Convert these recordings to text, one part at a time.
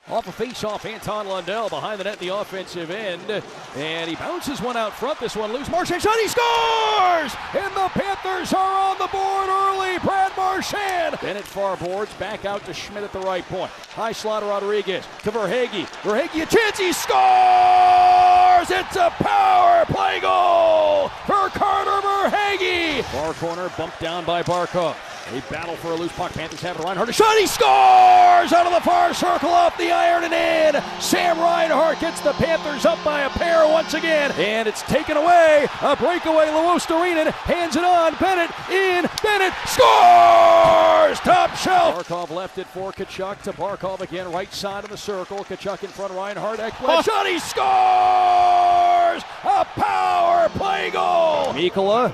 Off a face-off, Anton Lundell behind the net in the offensive end. And he bounces one out front. This one loose. Marchand shot, he scores! And the Panthers are on the board early. Brad Marchand. Bennett far boards, back out to Schmidt at the right point. High slot to Rodriguez to Verhaeghe. Verhaeghe a chance, he scores! It's a power play goal for Carter Verhaeghe. Far corner bumped down by Barkov. A battle for a loose puck. Panthers have it. Reinhart a shot. He scores out of the far circle, off the iron and in. Sam Reinhart gets the Panthers up by a pair once again, and it's taken away. A breakaway. Luostarinen hands it on. Bennett in. Bennett scores. Top shelf. Barkov left it for Tkachuk to Barkov again. Right side of the circle. Tkachuk in front. Reinhart. Ekblad shot. He scores. A power play goal. Mikkola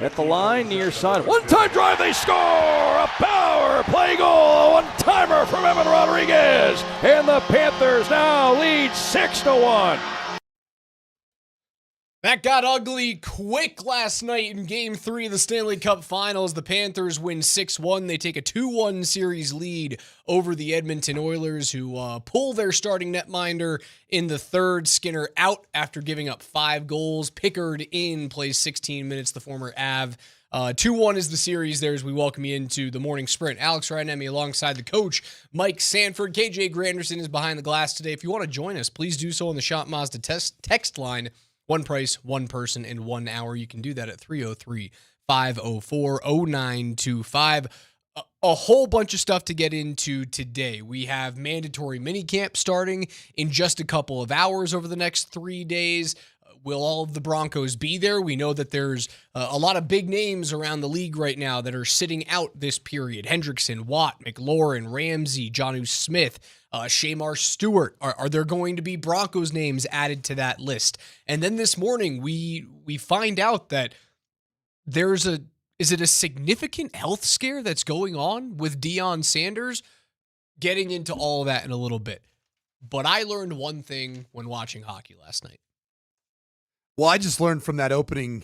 at the line, near side. One-time drive, they score! A power play goal, a one-timer from Evan Rodriguez. And the Panthers now lead 6-1. That got ugly quick last night in Game 3 of the Stanley Cup Finals. The Panthers win 6-1. They take a 2-1 series lead over the Edmonton Oilers, who pull their starting netminder in the third. Skinner out after giving up 5 goals. Pickard in, plays 16 minutes, the former Av. 2-1 is the series there as we welcome you into the morning sprint. Alex Ryanemi alongside the coach, Mike Sanford. KJ Granderson is behind the glass today. If you want to join us, please do so on the Shop Mazda text line. One price, one person, in 1 hour. You can do that at 303-504-0925. A whole bunch of stuff to get into today. We have mandatory minicamp starting in just a couple of hours over the next 3 days. Will all of the Broncos be there? We know that there's a lot of big names around the league right now that are sitting out this period. Hendrickson, Watt, McLaurin, Ramsey, Jonnu Smith, Shamar Stewart. Are there going to be Broncos names added to that list? And then this morning, we find out that is it a significant health scare that's going on with Deion Sanders? Getting into all of that in a little bit. But I learned one thing when watching hockey last night. Well, I just learned from that opening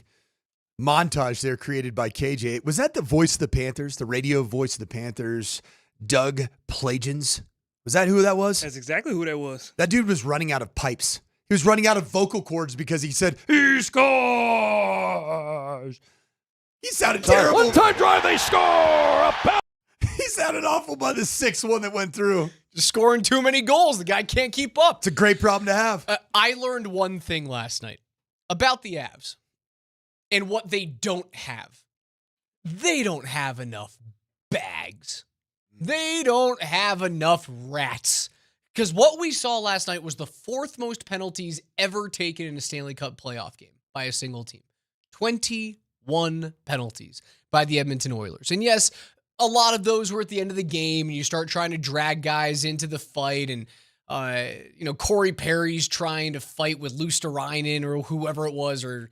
montage there created by KJ. Was that the voice of the Panthers, the radio voice of the Panthers, Doug Plagens? Was that who that was? That's exactly who that was. That dude was running out of pipes. He was running out of vocal cords because he said, he scores. He sounded terrible. One-time drive, they score. He sounded awful by the 6-1 that went through. Just scoring too many goals. The guy can't keep up. It's a great problem to have. I learned one thing last night about the Avs and what they don't have. They don't have enough bags. They don't have enough rats. Because what we saw last night was the 4th most penalties ever taken in a Stanley Cup playoff game by a single team. 21 penalties by the Edmonton Oilers. And yes, a lot of those were at the end of the game, and you start trying to drag guys into the fight, and Corey Perry's trying to fight with Luostarinen or whoever it was, or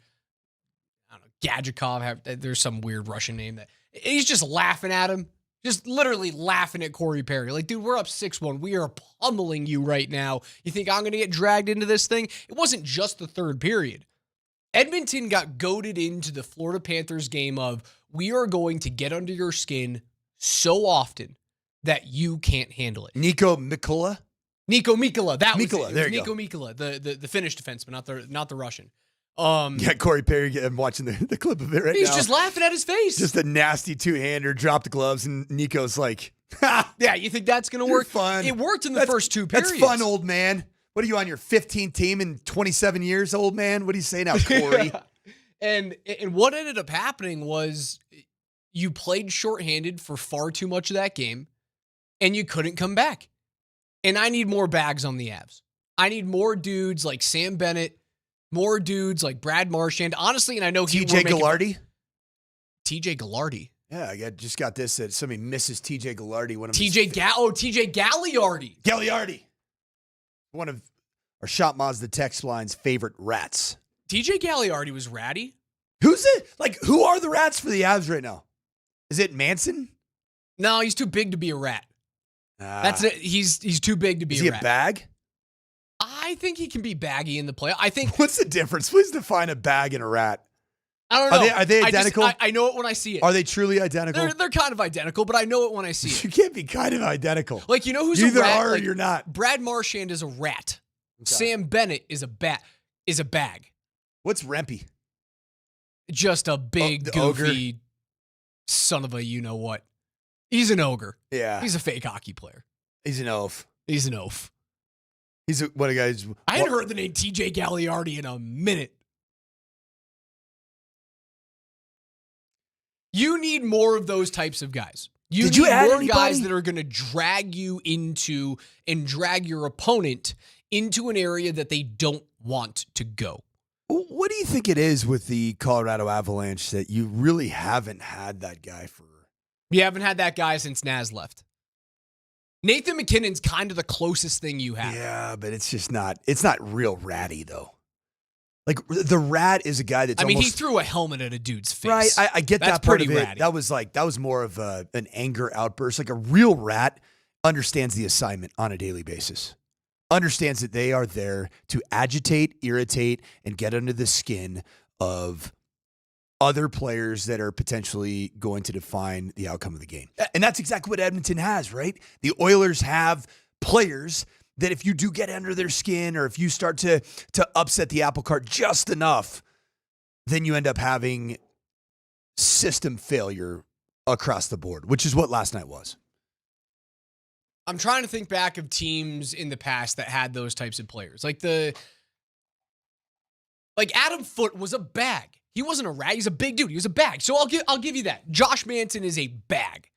I don't know, Gadjikov. There's some weird Russian name that he's just laughing at him, just literally laughing at Corey Perry. Like, dude, we're up 6-1. We are pummeling you right now. You think I'm going to get dragged into this thing? It wasn't just the third period. Edmonton got goaded into the Florida Panthers game of, we are going to get under your skin so often that you can't handle it. Niko Mikkola. That was Mikkola, it. there It you was go. Niko Mikkola, the Finnish defenseman, not the Russian. Yeah, Corey Perry, I'm watching the clip of it right now. He's just laughing at his face. Just a nasty two-hander, dropped the gloves, and Nico's like, ha! Yeah, you think that's going to work? Fun. It worked in the first 2 periods. That's fun, old man. What are you on your 15th team in 27 years, old man? What do you say now, Corey? And what ended up happening was you played shorthanded for far too much of that game, and you couldn't come back. And I need more bags on the Avs. I need more dudes like Sam Bennett, more dudes like Brad Marchand. Honestly, and I know TJ Gallardi. TJ Gallardi. Yeah, I just got this that somebody misses TJ Gallardi. TJ Galliardi. Galliardi. One of our Shop Mazda text line's favorite rats. TJ Galliardi was ratty. Who's it? Like, who are the rats for the Avs right now? Is it Manson? No, he's too big to be a rat. That's it. He's too big to be a rat. Is he a bag? I think he can be baggy in the play. I think. What's the difference? Please define a bag and a rat. I don't know. Are they identical? I know it when I see it. Are they truly identical? They're kind of identical, but I know it when I see it. You can't be kind of identical. Like, you know who's you a either rat? are or Like, you're not. Brad Marchand is a rat. Okay. Sam Bennett is a bag. What's Rempy? Just a big, the goofy ogre? son of a you-know-what. He's an ogre. Yeah. He's a fake hockey player. He's an oaf. He's an oaf. He's one of the guys. I hadn't heard the name TJ Gagliardi in a minute. You need more of those types of guys. Did need you add more anybody? guys that are going to drag you into and drag your opponent into an area that they don't want to go. What do you think it is with the Colorado Avalanche that you really haven't had that guy for? You haven't had that guy since Naz left. Nathan McKinnon's kind of the closest thing you have. Yeah, but it's not real ratty though. Like the rat is a guy that's he almost, threw a helmet at a dude's face. right. I get That's that part of pretty it. ratty. That was more of an anger outburst. Like a real rat understands the assignment on a daily basis. Understands that they are there to agitate, irritate, and get under the skin of other players that are potentially going to define the outcome of the game. And that's exactly what Edmonton has, right? The Oilers have players that if you do get under their skin or if you start to upset the apple cart just enough, then you end up having system failure across the board, which is what last night was. I'm trying to think back of teams in the past that had those types of players. Like Adam Foote was a bag. He wasn't a rat. He's a big dude. He was a bag. So I'll give you that. Josh Manson is a bag,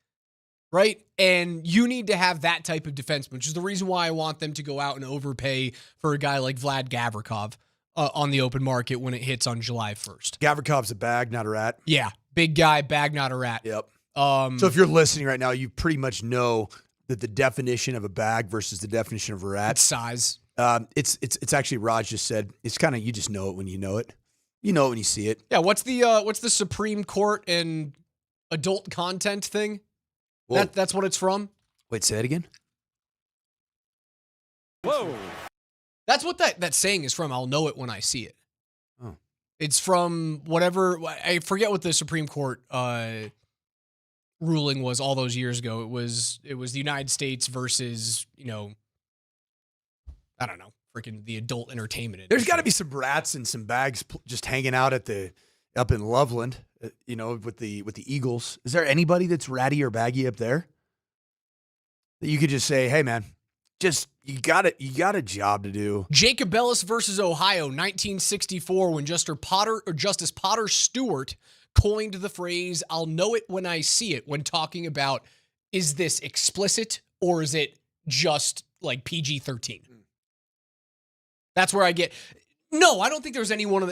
right? And you need to have that type of defenseman, which is the reason why I want them to go out and overpay for a guy like Vlad Gavrikov on the open market when it hits on July 1st. Gavrikov's a bag, not a rat. Yeah, big guy, bag, not a rat. Yep. So if you're listening right now, you pretty much know that the definition of a bag versus the definition of a rat. It's size. It's actually Raj just said. It's kind of you just know it when you know it. You know it when you see it. Yeah. What's the Supreme Court and adult content thing? That's what it's from. Wait, say it again. Whoa. That's what that saying is from. I'll know it when I see it. Oh. It's from whatever. I forget what the Supreme Court ruling was all those years ago. It was the United States versus, I don't know, freaking the adult entertainment industry. There's got to be some rats and some bags just hanging out up in Loveland, with the Eagles. Is there anybody that's ratty or baggy up there that you could just say, hey man, just you got a job to do? Jacob Ellis versus Ohio, 1964, when Justice Potter Stewart coined the phrase, I'll know it when I see it, when talking about, is this explicit or is it just like PG-13? That's where I get, no, I don't think there's anyone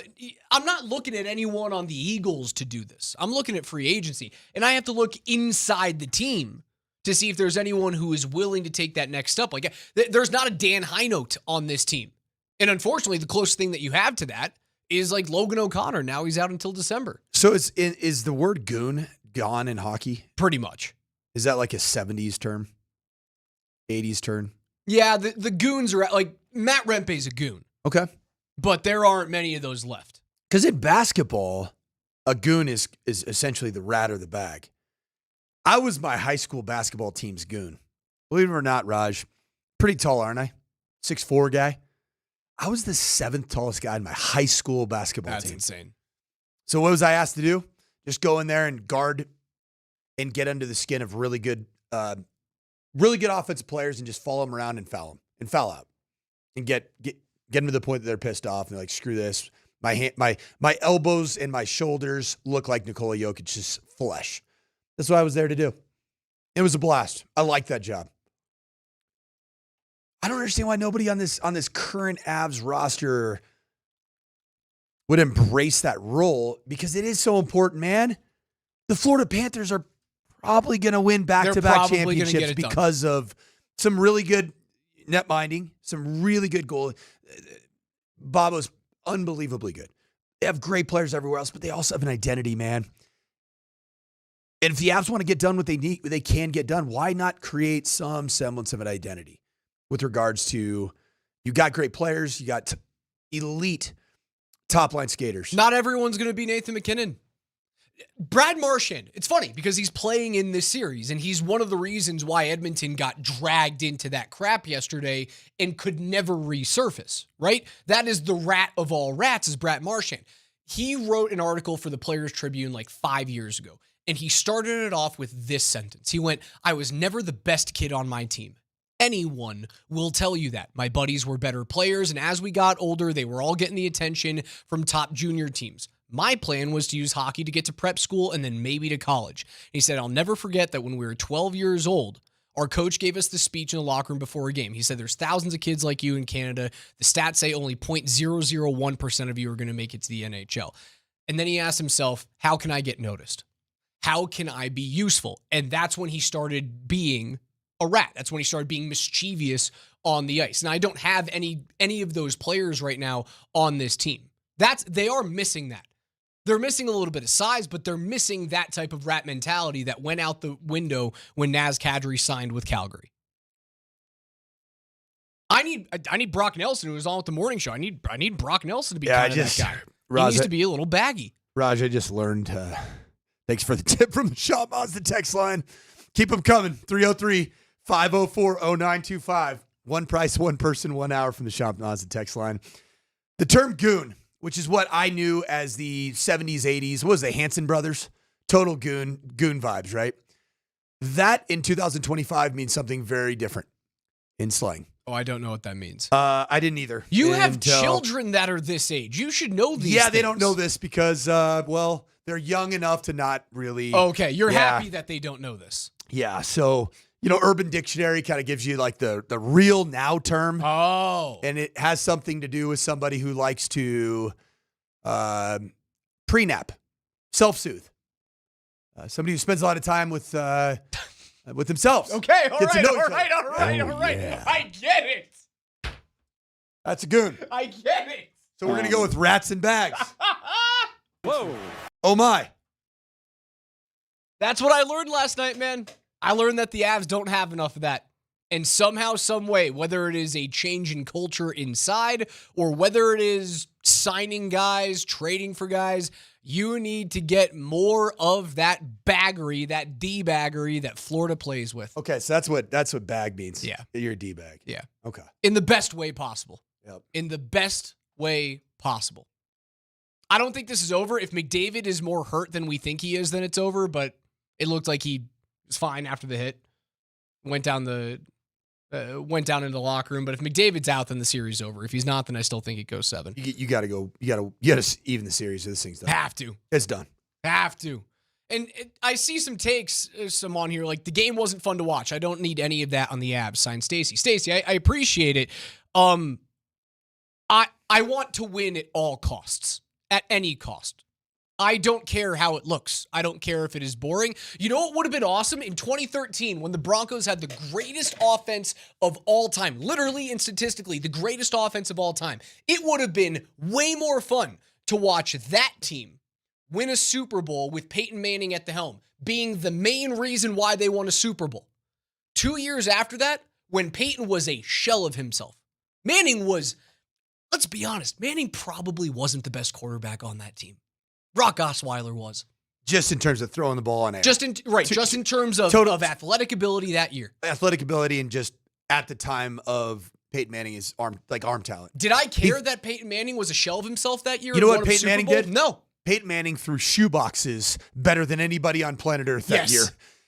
I'm not looking at anyone on the Eagles to do this. I'm looking at free agency, and I have to look inside the team to see if there's anyone who is willing to take that next step. Like, there's not a Dan Heinold on this team. And unfortunately, the closest thing that you have to that is like Logan O'Connor. Now he's out until December. So is the word goon gone in hockey? Pretty much. Is that like a 70s term? 80s term? Yeah, the goons are like, Matt Rempe's a goon. Okay. But there aren't many of those left. Because in basketball, a goon is essentially the rat or the bag. I was my high school basketball team's goon. Believe it or not, Raj, pretty tall, aren't I? 6'4" guy. I was the 7th tallest guy in my high school basketball team. That's insane. So what was I asked to do? Just go in there and guard and get under the skin of really good offensive players and just follow them around and foul out and get them to the point that they're pissed off and they're like, screw this. My elbows and my shoulders look like Nikola Jokic's flesh. That's what I was there to do. It was a blast. I liked that job. I don't understand why nobody on this current Avs roster would embrace that role, because it is so important, man. The Florida Panthers are probably going to win back-to-back championships because of some really good net minding, some really good goal. Bobo's unbelievably good. They have great players everywhere else, but they also have an identity, man. And if the Avs want to get done what they need, they can get done. Why not create some semblance of an identity with regards to, you got great players, you got elite top line skaters. Not everyone's going to be Nathan McKinnon. Brad Marchand, it's funny because he's playing in this series, and he's one of the reasons why Edmonton got dragged into that crap yesterday and could never resurface, right? That is the rat of all rats, is Brad Marchand. He wrote an article for the Players Tribune like 5 years ago, and he started it off with this sentence. He went, "I was never the best kid on my team. Anyone will tell you that. My buddies were better players, and as we got older, they were all getting the attention from top junior teams. My plan was to use hockey to get to prep school and then maybe to college." He said, "I'll never forget that when we were 12 years old, our coach gave us the speech in the locker room before a game. He said, there's thousands of kids like you in Canada. The stats say only 0.001% of you are going to make it to the NHL." And then he asked himself, how can I get noticed? How can I be useful? And that's when he started being a rat. That's when he started being mischievous on the ice. Now, I don't have any of those players right now on this team. They are missing that. They're missing a little bit of size, but they're missing that type of rat mentality that went out the window when Naz Kadri signed with Calgary. I need Brock Nelson, who was on with the morning show. I need Brock Nelson to be kind of that guy. He needs to be a little baggy. Raj, I just learned. Thanks for the tip from the Shop Mazda text line. Keep them coming. 303-504-0925. One price, one person, 1 hour from the Shop Mazda text line. The term goon, which is what I knew as the 70s, 80s. What was the Hanson brothers? Total goon vibes, right? That in 2025 means something very different in slang. Oh, I don't know what that means. I didn't either. You have children that are this age. You should know these things. things. They don't know this because, they're young enough to not really. Okay, you're happy that they don't know this. Yeah, so, Urban Dictionary kind of gives you like the real now term. Oh. And it has something to do with somebody who likes to pre-nap, self-soothe. Somebody who spends a lot of time with themselves. Okay, all right. Yeah. I get it. That's a goon. I get it. So we're going to go with rats and bags. Whoa. Oh, my. That's what I learned last night, man. I learned that the Avs don't have enough of that. And somehow, some way, whether it is a change in culture inside or whether it is signing guys, trading for guys, you need to get more of that baggery, that D-baggery that Florida plays with. Okay, so that's what bag means. Yeah. You're a D-bag. Yeah. Okay. In the best way possible. Yep. In the best way possible. I don't think this is over. If McDavid is more hurt than we think he is, then it's over, but it looked like he was fine after the hit. Went down into the locker room. But if McDavid's out, then the series is over. If he's not, then I still think it goes 7. You got to go. You got to even the series. This thing's done. Have to. It's done. Have to. And I see some takes, some on here, like the game wasn't fun to watch. I don't need any of that on the Abs. Signed Stacy. Stacy, I appreciate it. I want to win at all costs, at any cost. I don't care how it looks. I don't care if it is boring. You know what would have been awesome? In 2013, when the Broncos had the greatest offense of all time, literally and statistically, the greatest offense of all time, it would have been way more fun to watch that team win a Super Bowl with Peyton Manning at the helm, being the main reason why they won a Super Bowl. 2 years after that, when Peyton was a shell of himself, Manning was, let's be honest, Manning probably wasn't the best quarterback on that team. Brock Osweiler was. Just in terms of throwing the ball on air. Just in terms of athletic ability that year. Athletic ability and just at the time of Peyton Manning's arm talent. Did I care that Peyton Manning was a shell of himself that year? You know what Peyton Manning did? No. Peyton Manning threw shoeboxes better than anybody on planet Earth that Yes. year.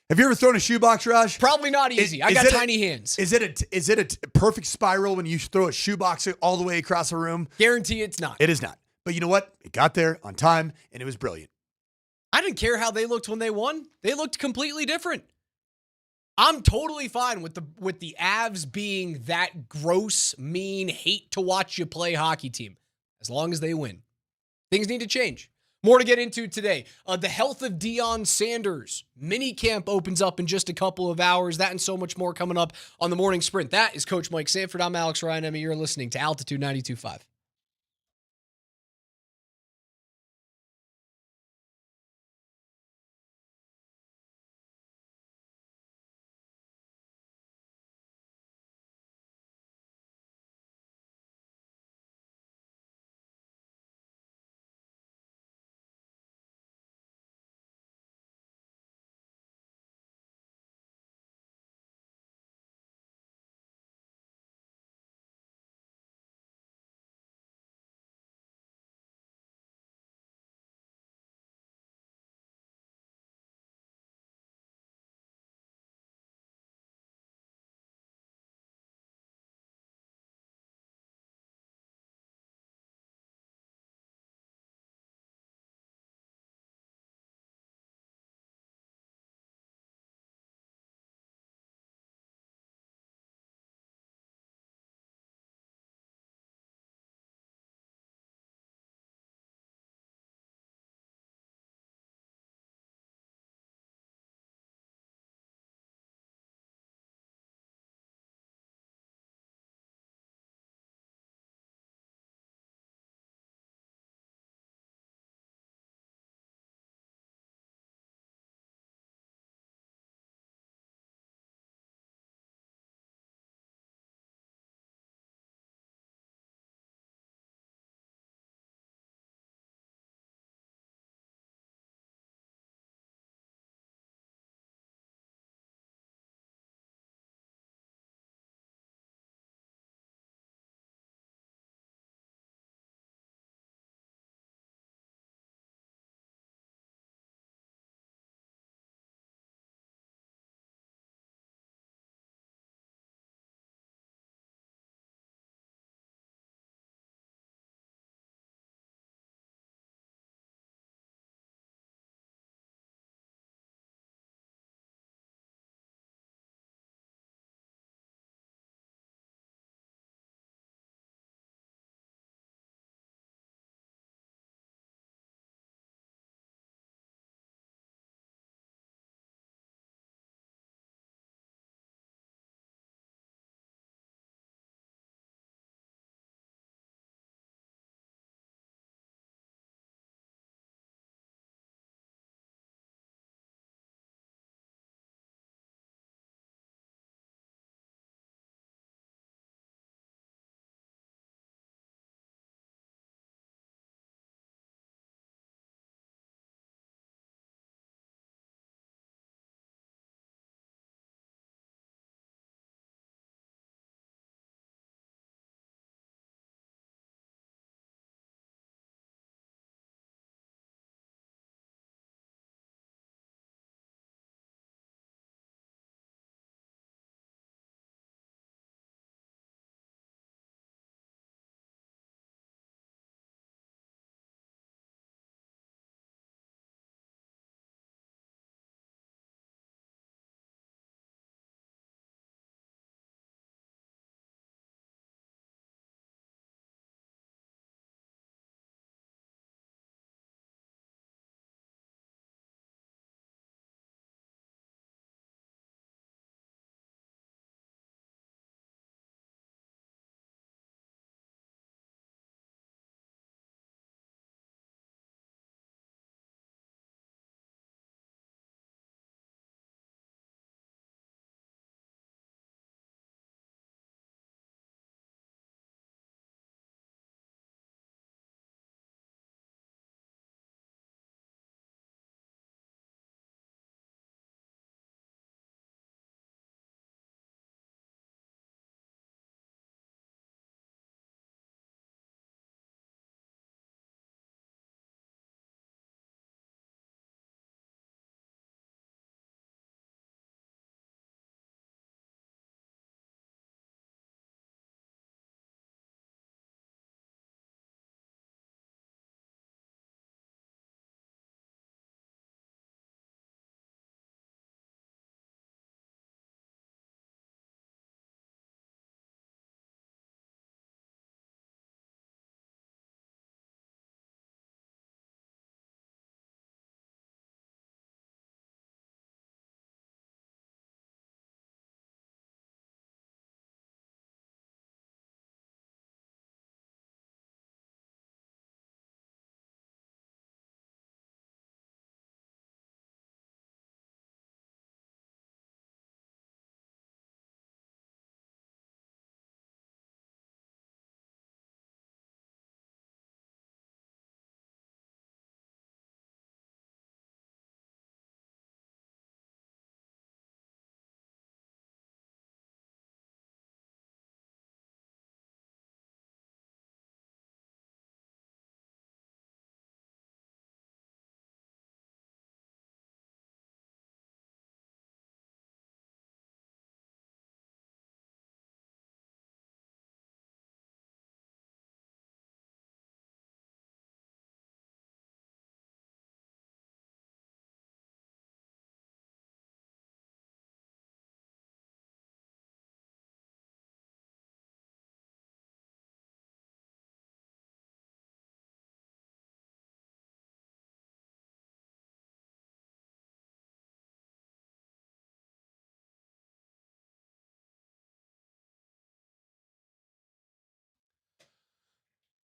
Have you ever thrown a shoebox, Raj? Probably not easy. I got tiny hands. Is it a perfect spiral when you throw a shoebox all the way across a room? Guarantee it's not. It is not. But you know what? It got there on time, and it was brilliant. I didn't care how they looked when they won. They looked completely different. I'm totally fine with the Avs being that gross, mean, hate to watch you play hockey team, as long as they win. Things need to change. More to get into today. The health of Deion Sanders. Minicamp opens up in just a couple of hours. That and so much more coming up on the Morning Sprint. That is Coach Mike Sanford. I'm Alex Ryan. You're listening to Altitude 92.5.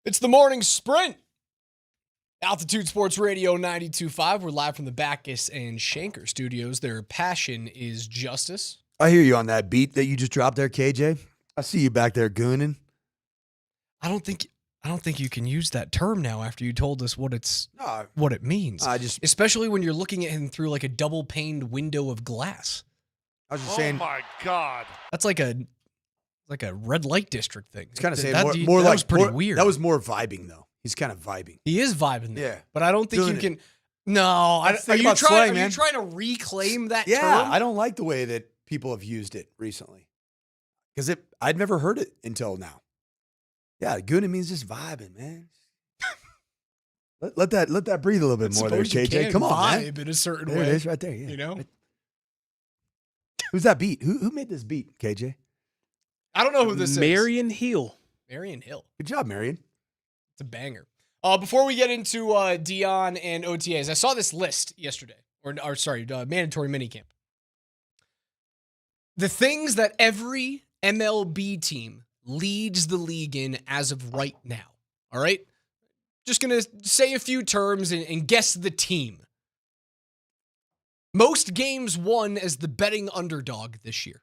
It's the morning sprint. Altitude Sports Radio 92.5. We're live from the Backus and Shanker studios. Their passion is justice. I hear you on that beat that you just dropped there, KJ. I see you back there gooning. I don't think you can use that term now after you told us what it means. Especially when you're looking at him through like a double-paned window of glass. I was just saying. Oh my God. That's like a red light district thing. It's kind of saying that was pretty weird. That was more vibing though. He's kind of vibing. He is vibing there. Yeah. But I don't think you can. No. Are you trying to reclaim that term? Yeah, I don't like the way that people have used it recently. Because I'd never heard it until now. Yeah, gooning means just vibing, man. let that breathe a little bit more there, KJ. Come on, man. In a certain there way. It is right there, yeah. You know? Who's that beat? Who made this beat, KJ? I don't know who this is. Marion Hill. Marion Hill. Good job, Marion. It's a banger. Before we get into Dion and OTAs, I saw this list yesterday, mandatory minicamp. The things that every MLB team leads the league in as of right now. All right? Just going to say a few terms and guess the team. Most games won as the betting underdog this year.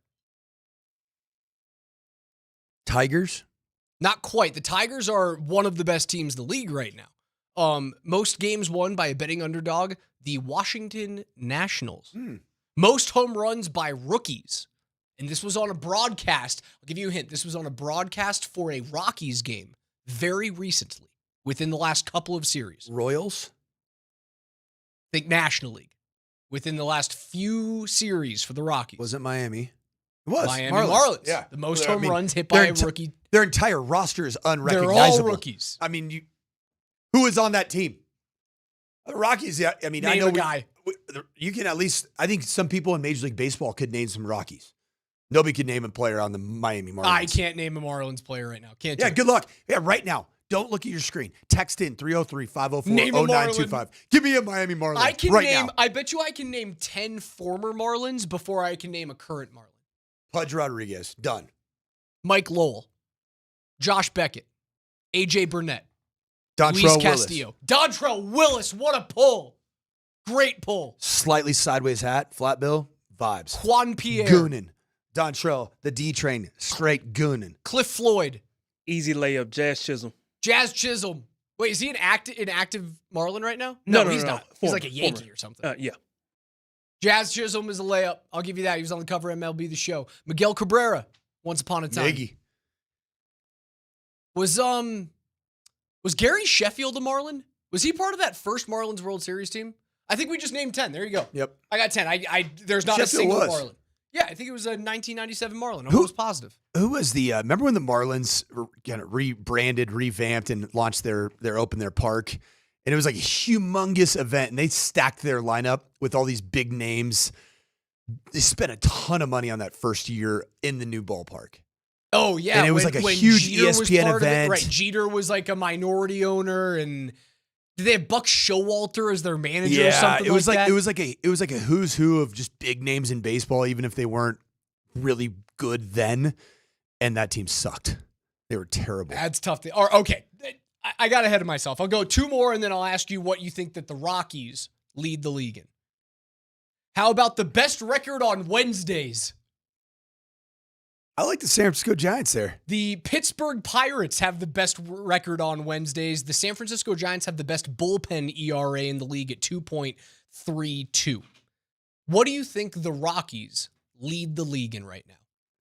Tigers? Not quite. The Tigers are one of the best teams in the league right now. Most games won by a betting underdog, the Washington Nationals. Most home runs by rookies. And this was on a broadcast. I'll give you a hint. This was on a broadcast for a Rockies game very recently, within the last couple of series. Royals? Think National League. Within the last few series for the Rockies. Was it Miami? It was. Miami Marlins. Yeah. The most home runs hit by a rookie. Their entire roster is unrecognizable. They're all rookies. I mean, who is on that team? The Rockies, yeah. I mean, Name I know a guy. You can at least, I think some people in Major League Baseball could name some Rockies. Nobody could name a player on the Miami Marlins. I can't name a Marlins player right now. Can't. Yeah, good luck. Yeah, right now. Don't look at your screen. Text in 303-504-0925. Give me a Miami Marlins now. I bet you I can name 10 former Marlins before I can name a current Marlin. Pudge Rodriguez, done. Mike Lowell, Josh Beckett, AJ Burnett, Dontrell Luis Castillo. Dontrell Willis, what a pull. Great pull. Slightly sideways hat, flat bill, vibes. Juan Pierre. Goonin. Dontrell, the D train, straight goonin. Cliff Floyd. Easy layup, Jazz Chisholm. Jazz Chisholm. Wait, is he an active Marlin right now? No, he's no. not. He's like a Yankee or something. Yeah. Jazz Chisholm is a layup. I'll give you that. He was on the cover of MLB The Show. Miguel Cabrera, once upon a time. Miggy. Was Gary Sheffield a Marlin? Was he part of that first Marlins World Series team? I think we just named 10. There you go. Yep. I got 10. There's not Sheffield a single was. Marlin. Yeah, I think it was a 1997 Marlin. Almost positive. Who was the, remember when the Marlins kind of rebranded, revamped, and launched their park? And it was like a humongous event, and they stacked their lineup with all these big names. They spent a ton of money on that first year in the new ballpark. Oh, yeah. And it was like a huge Jeter ESPN event. Right, Jeter was like a minority owner, and did they have Buck Showalter as their manager or something it was that? It was like a who's who of just big names in baseball, even if they weren't really good then. And that team sucked. They were terrible. That's tough. Okay, I got ahead of myself. I'll go two more, and then I'll ask you what you think that the Rockies lead the league in. How about the best record on Wednesdays? I like the San Francisco Giants there. The Pittsburgh Pirates have the best record on Wednesdays. The San Francisco Giants have the best bullpen ERA in the league at 2.32. What do you think the Rockies lead the league in right now?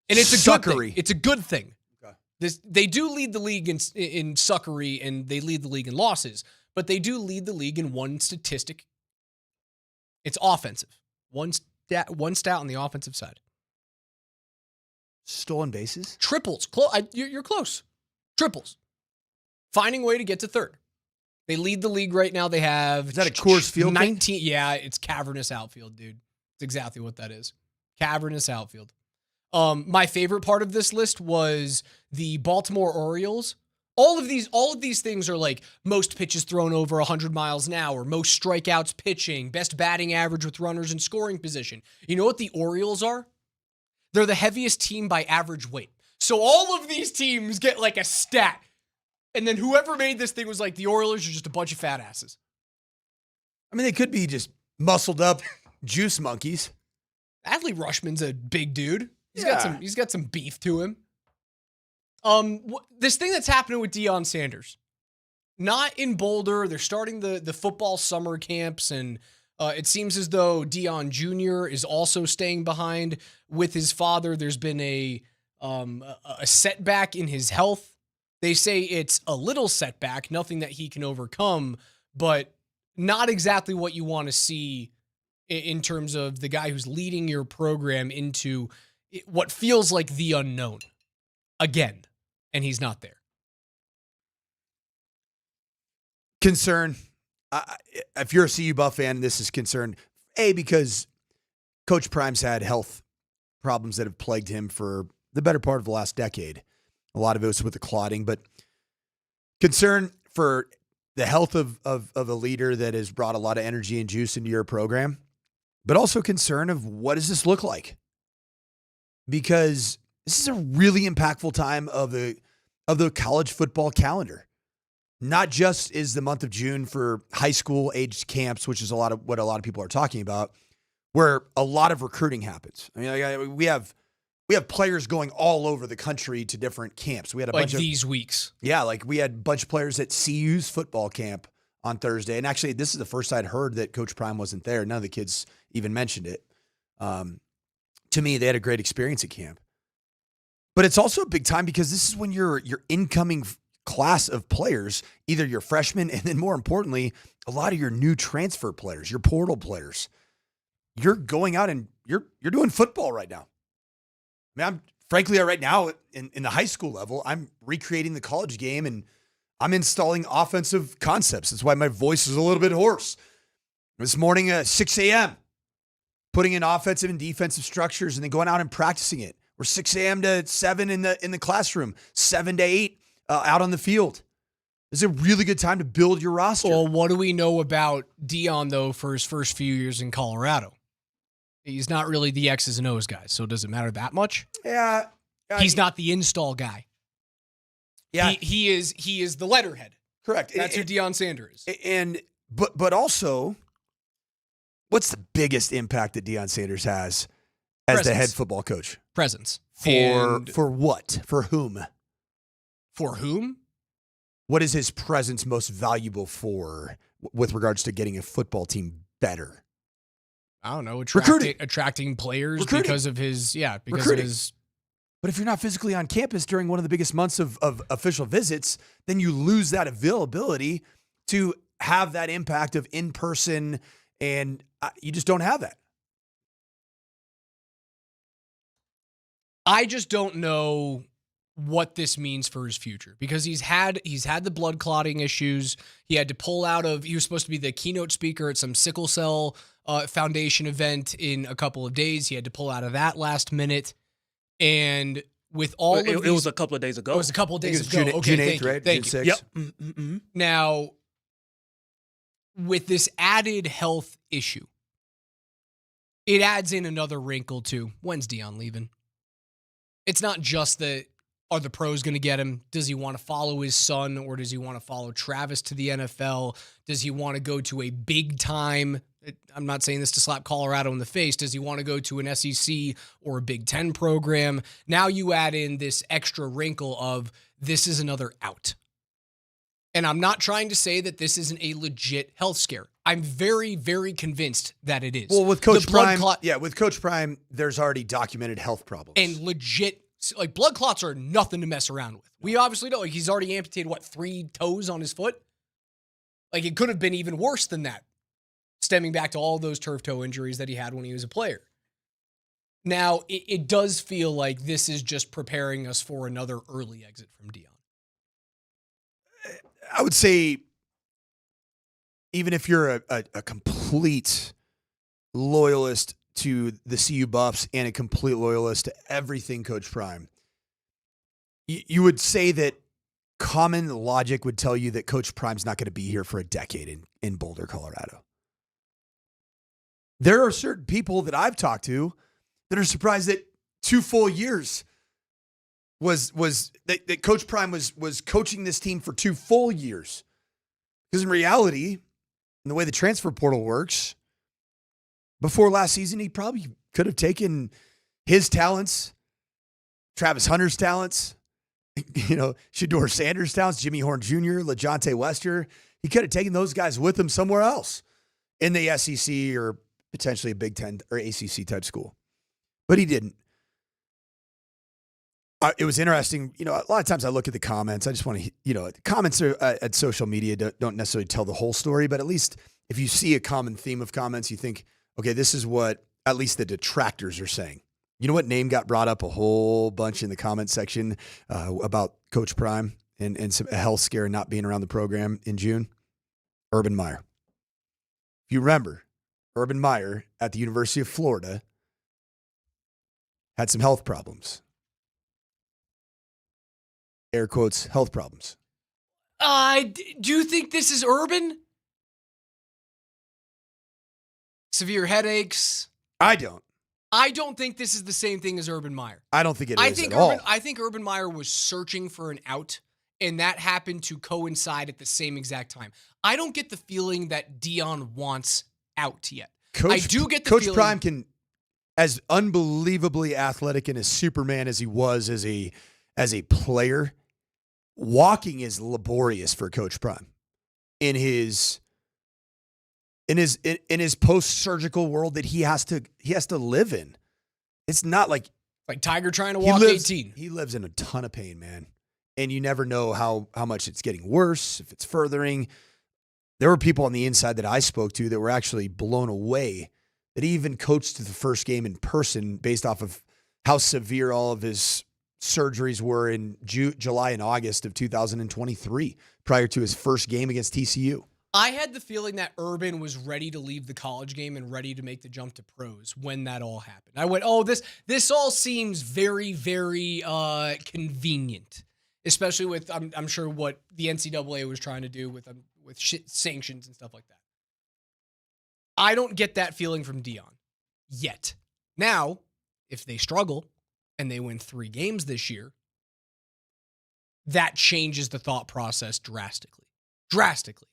And it's a good thing. It's a good thing. Okay. They do lead the league in suckery, and they lead the league in losses, but they do lead the league in one statistic. It's offensive. One stat on the offensive side. Stolen bases? Triples. You're close. Triples. Finding a way to get to third. They lead the league right now. They have... Is that a Coors Field 19? thing? Yeah, it's cavernous outfield, dude. It's exactly what that is. Cavernous outfield. My favorite part of this list was the Baltimore Orioles. All of these things are like most pitches thrown over 100 miles an hour, most strikeouts pitching, best batting average with runners in scoring position. You know what the Orioles are? They're the heaviest team by average weight. So all of these teams get like a stat. And then whoever made this thing was like, the Oilers are just a bunch of fat asses. I mean, they could be just muscled up juice monkeys. Adley Rushman's a big dude. He's got some beef to him. This thing that's happening with Deion Sanders, not in Boulder. They're starting the football summer camps, and it seems as though Deion Jr. is also staying behind with his father. There's been a setback in his health. They say it's a little setback, nothing that he can overcome, but not exactly what you want to see in terms of the guy who's leading your program into what feels like the unknown again, and he's not there. Concern. If you're a CU Buff fan, this is concern. Because Coach Prime's had health problems that have plagued him for the better part of the last decade. A lot of it was with the clotting, but concern for the health of a leader that has brought a lot of energy and juice into your program, but also concern of what does this look like? Because this is a really impactful time of the college football calendar. Not just is the month of June for high school aged camps, which is what a lot of people are talking about, where a lot of recruiting happens. I mean, we have players going all over the country to different camps. We had a bunch of these weeks. Yeah, we had a bunch of players at CU's football camp on Thursday. And actually, this is the first I'd heard that Coach Prime wasn't there. None of the kids even mentioned it. To me, they had a great experience at camp. But it's also a big time because this is when your incoming class of players, either your freshmen and then more importantly, a lot of your new transfer players, your portal players, you're going out and you're doing football right now. I mean, frankly, right now in the high school level, I'm recreating the college game and I'm installing offensive concepts. That's why my voice is a little bit hoarse. This morning at 6 a.m., putting in offensive and defensive structures and then going out and practicing it. We're 6 a.m. to 7 in the classroom, 7 to 8 out on the field. It's a really good time to build your roster. Well, what do we know about Deion, though, for his first few years in Colorado? He's not really the X's and O's guy, so does it matter that much? Yeah. He's not the install guy. Yeah. He is the letterhead. Correct. That's who Deion Sanders is. But also, what's the biggest impact that Deion Sanders has as the head football coach? Presence. For what? For whom? For whom? What is his presence most valuable for with regards to getting a football team better? I don't know. Attracting players Recruiting. because of his. But if you're not physically on campus during one of the biggest months of official visits, then you lose that availability to have that impact of in-person, and you just don't have that. I just don't know what this means for his future because he's had the blood clotting issues. He had to pull out of. He was supposed to be the keynote speaker at some sickle cell foundation event in a couple of days. He had to pull out of that last minute, and with all it was a couple of days ago. It was a couple of days ago. June 8th, right? Thank June you. 6th. Yep. Mm-mm. Now, with this added health issue, it adds in another wrinkle too. When's Deion leaving? It's not just are the pros going to get him? Does he want to follow his son or does he want to follow Travis to the NFL? Does he want to go to a big time? I'm not saying this to slap Colorado in the face. Does he want to go to an SEC or a Big Ten program? Now you add in this extra wrinkle of this is another out. And I'm not trying to say that this isn't a legit health scare. I'm very, very convinced that it is. Well, with Coach Prime, there's already documented health problems. And legit, blood clots are nothing to mess around with. We obviously know, he's already amputated, 3 toes on his foot? It could have been even worse than that, stemming back to all those turf toe injuries that he had when he was a player. Now, it does feel like this is just preparing us for another early exit from Deion. I would say, even if you're a complete loyalist to the CU Buffs and a complete loyalist to everything Coach Prime, you would say that common logic would tell you that Coach Prime's not going to be here for a decade in Boulder, Colorado. There are certain people that I've talked to that are surprised that 2 full years was that Coach Prime was coaching this team for 2 full years. Because in reality, in the way the transfer portal works, before last season, he probably could have taken his talents, Travis Hunter's talents, Shedeur Sanders' talents, Jimmy Horn Jr., LaJohntay Wester. He could have taken those guys with him somewhere else in the SEC or potentially a Big Ten or ACC type school. But he didn't. It was interesting. A lot of times I look at the comments. I just want to, comments are, at social media don't necessarily tell the whole story, but at least if you see a common theme of comments, you think, okay, this is what at least the detractors are saying. You know what name got brought up a whole bunch in the comment section about Coach Prime and a health scare and not being around the program in June? Urban Meyer. If you remember, Urban Meyer at the University of Florida had some health problems. Air quotes, health problems. Do you think this is Urban? Severe headaches? I don't. I don't think this is the same thing as Urban Meyer. I don't think it is at all. I think Urban Meyer was searching for an out, and that happened to coincide at the same exact time. I don't get the feeling that Dion wants out yet. I do get the Coach feeling Prime can, as unbelievably athletic and as Superman as he was as a player, walking is laborious for Coach Prime in his post-surgical world that he has to live in. It's not like Tiger trying to walk 18. He lives in a ton of pain, man. And you never know how much it's getting worse, if it's furthering. There were people on the inside that I spoke to that were actually blown away that he even coached the first game in person based off of how severe all of his surgeries were in July and August of 2023 prior to his first game against TCU. I had the feeling that Urban was ready to leave the college game and ready to make the jump to pros when that all happened. I went, this all seems very, very convenient, especially with, I'm sure, what the NCAA was trying to do with sanctions and stuff like that. I don't get that feeling from Dion yet. Now, if they struggle and they win 3 games this year, that changes the thought process drastically. Drastically.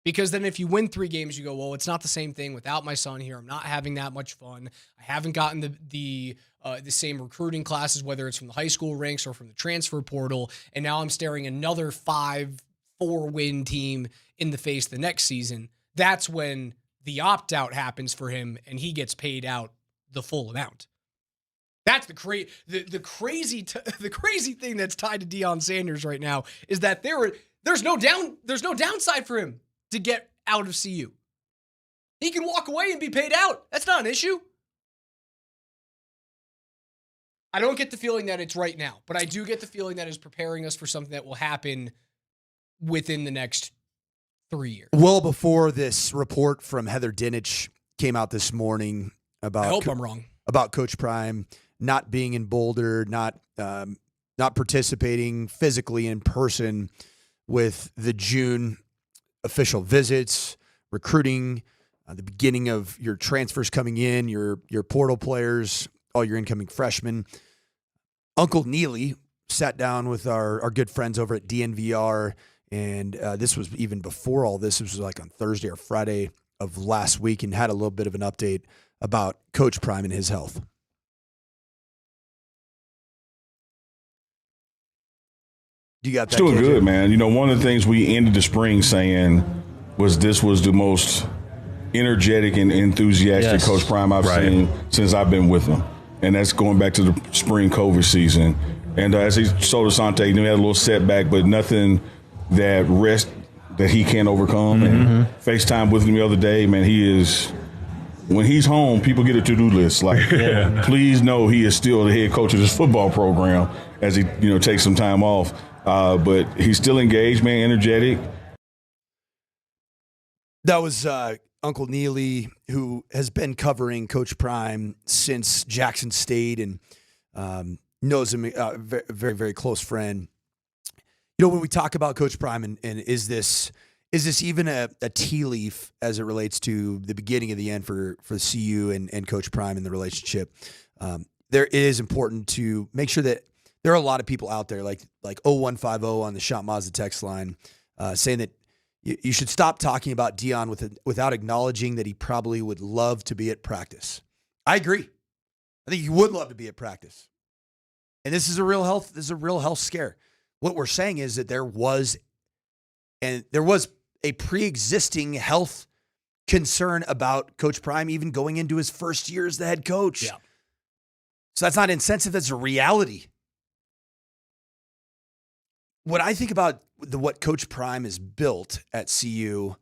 Because then if you win 3 games, you go, well, it's not the same thing without my son here. I'm not having that much fun. I haven't gotten the same recruiting classes, whether it's from the high school ranks or from the transfer portal. And now I'm staring another 5-4-win team in the face the next season. That's when the opt-out happens for him and he gets paid out the full amount. That's the crazy thing that's tied to Deion Sanders right now is that there's no downside for him to get out of CU. He can walk away and be paid out. That's not an issue. I don't get the feeling that it's right now, but I do get the feeling that it's preparing us for something that will happen within the next 3 years. Well before this report from Heather Dinich came out this morning about I hope I'm wrong. About Coach Prime not being in Boulder, not participating physically in person with the June official visits, recruiting, the beginning of your transfers coming in, your portal players, all your incoming freshmen. Uncle Neely sat down with our good friends over at DNVR, and this was even before all this. This was like on Thursday or Friday of last week, and had a little bit of an update about Coach Prime and his health. You got that? It's doing good, man. One of the things we ended the spring saying was this was the most energetic and enthusiastic Coach Prime I've seen since I've been with him. And that's going back to the spring COVID season. And as he told Asante, he had a little setback, but nothing that he can't overcome. Mm-hmm. And FaceTime with him the other day, man, when he's home, people get a to-do list. Please know he is still the head coach of this football program as he, takes some time off. But he's still engaged, man, energetic. That was Uncle Neely, who has been covering Coach Prime since Jackson State and knows him, very, very, very close friend. When we talk about Coach Prime and is this even a tea leaf as it relates to the beginning of the end for CU and Coach Prime and the relationship? It is important to make sure that there are a lot of people out there like 0150 on the Shot Mazda text line saying that you should stop talking about Dion without acknowledging that he probably would love to be at practice. I agree. I think he would love to be at practice. And this is a real health scare. What we're saying is that there was a pre-existing health concern about Coach Prime even going into his first year as the head coach. Yeah. So that's not insensitive, that's a reality. What I think about what Coach Prime has built at CU,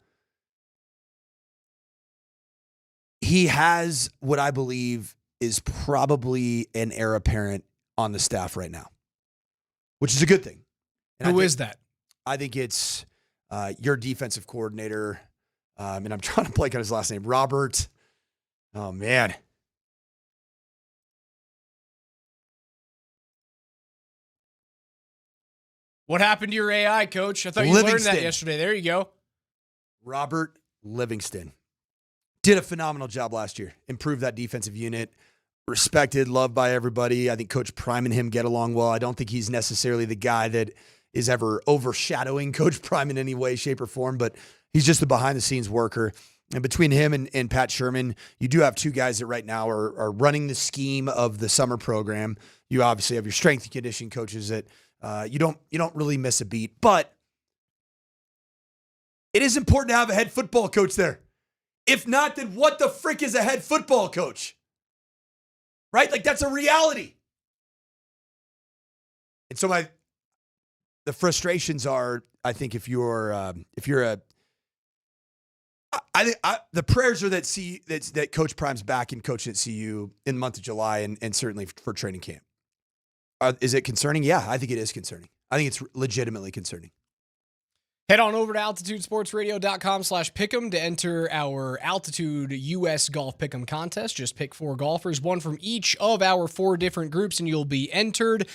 he has what I believe is probably an heir apparent on the staff right now, which is a good thing. And Who is that? I think it's your defensive coordinator, and I'm trying to blank on his last name, Robert. Oh, man. What happened to your AI, Coach? I thought you learned that yesterday. There you go. Robert Livingston did a phenomenal job last year. Improved that defensive unit. Respected, loved by everybody. I think Coach Prime and him get along well. I don't think he's necessarily the guy that is ever overshadowing Coach Prime in any way, shape, or form, but he's just a behind-the-scenes worker. And between him and Pat Sherman, you do have two guys that right now are running the scheme of the summer program. You obviously have your strength and conditioning coaches that you don't really miss a beat. But it is important to have a head football coach there. If not, then what the frick is a head football coach? Right? Like, that's a reality. And so the frustrations are, I think, the prayers are that Coach Prime's back and coaching at CU in the month of July and certainly for training camp. Is it concerning? Yeah, I think it is concerning. I think it's legitimately concerning. Head on over to altitudesportsradio.com/pick'em to enter our Altitude US Golf Pick'em contest. Just pick 4 golfers, one from each of our 4 different groups, and you'll be entered.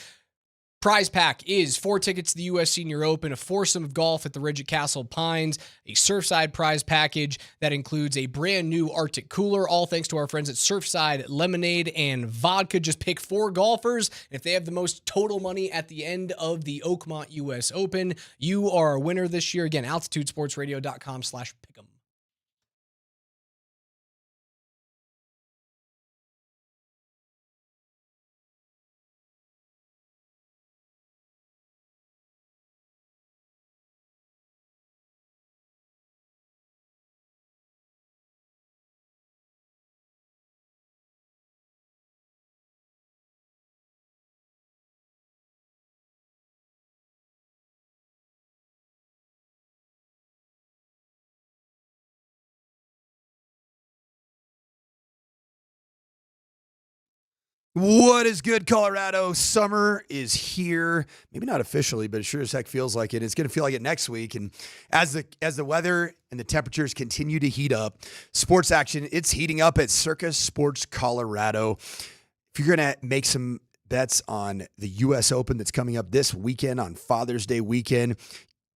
Prize pack is 4 tickets to the U.S. Senior Open, a foursome of golf at the Ridge at Castle Pines, a Surfside prize package that includes a brand new Arctic cooler, all thanks to our friends at Surfside Lemonade and Vodka. Just pick 4 golfers. If they have the most total money at the end of the Oakmont U.S. Open, you are a winner this year. Again, altitudesportsradio.com/pick'em. What is good, Colorado? Summer is here. Maybe not officially, but it sure as heck feels like it. It's going to feel like it next week. And as the weather and the temperatures continue to heat up, sports action, it's heating up at Circus Sports Colorado. If you're going to make some bets on the U.S. Open that's coming up this weekend on Father's Day weekend,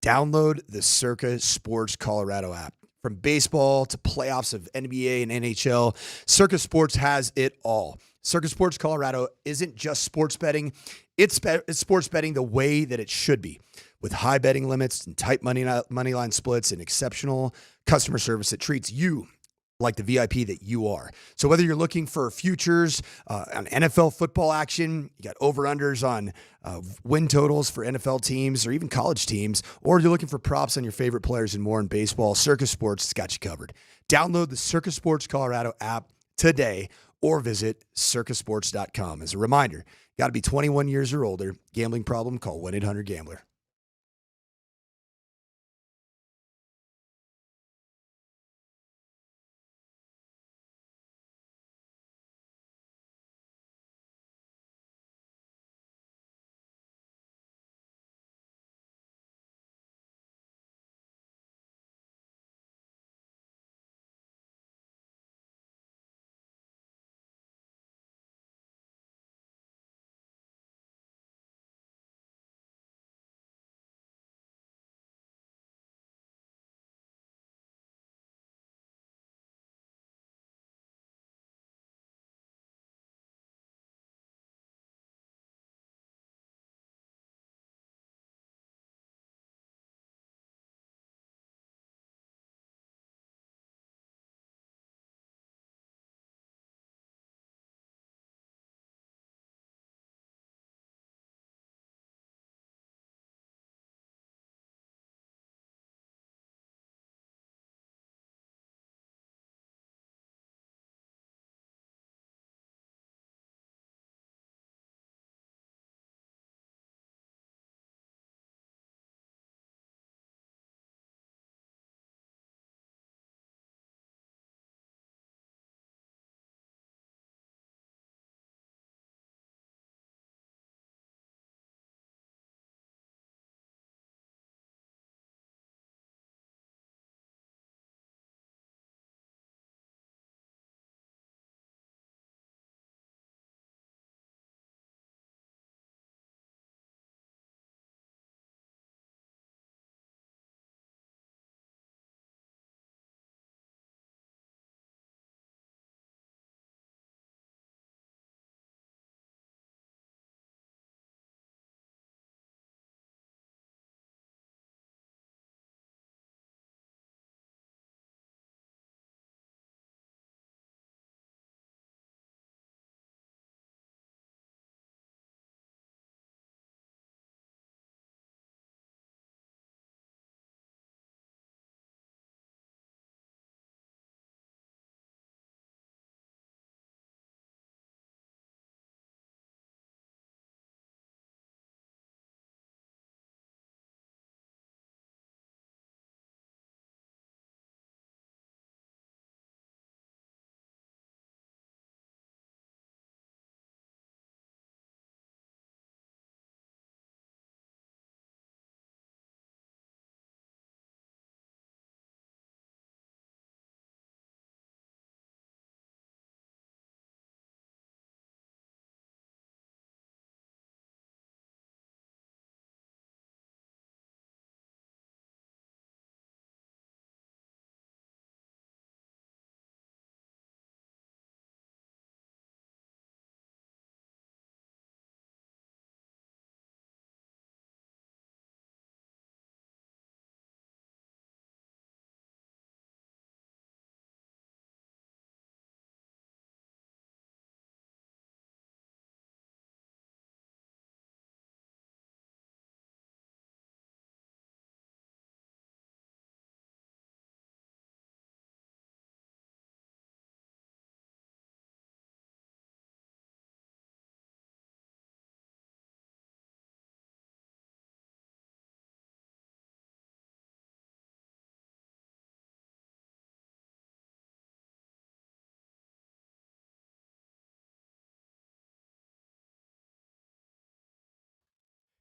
download the Circus Sports Colorado app. From baseball to playoffs of NBA and NHL, Circus Sports has it all. Circus Sports Colorado isn't just sports betting. It's sports betting the way that it should be, with high betting limits and tight money line splits and exceptional customer service that treats you like the VIP that you are. So whether you're looking for futures on NFL football action, you got over-unders on win totals for NFL teams or even college teams, or you're looking for props on your favorite players and more in baseball, Circus Sports has got you covered. Download the Circus Sports Colorado app today or visit circusports.com. As a reminder, you got to be 21 years or older. Gambling problem? Call 1-800-GAMBLER.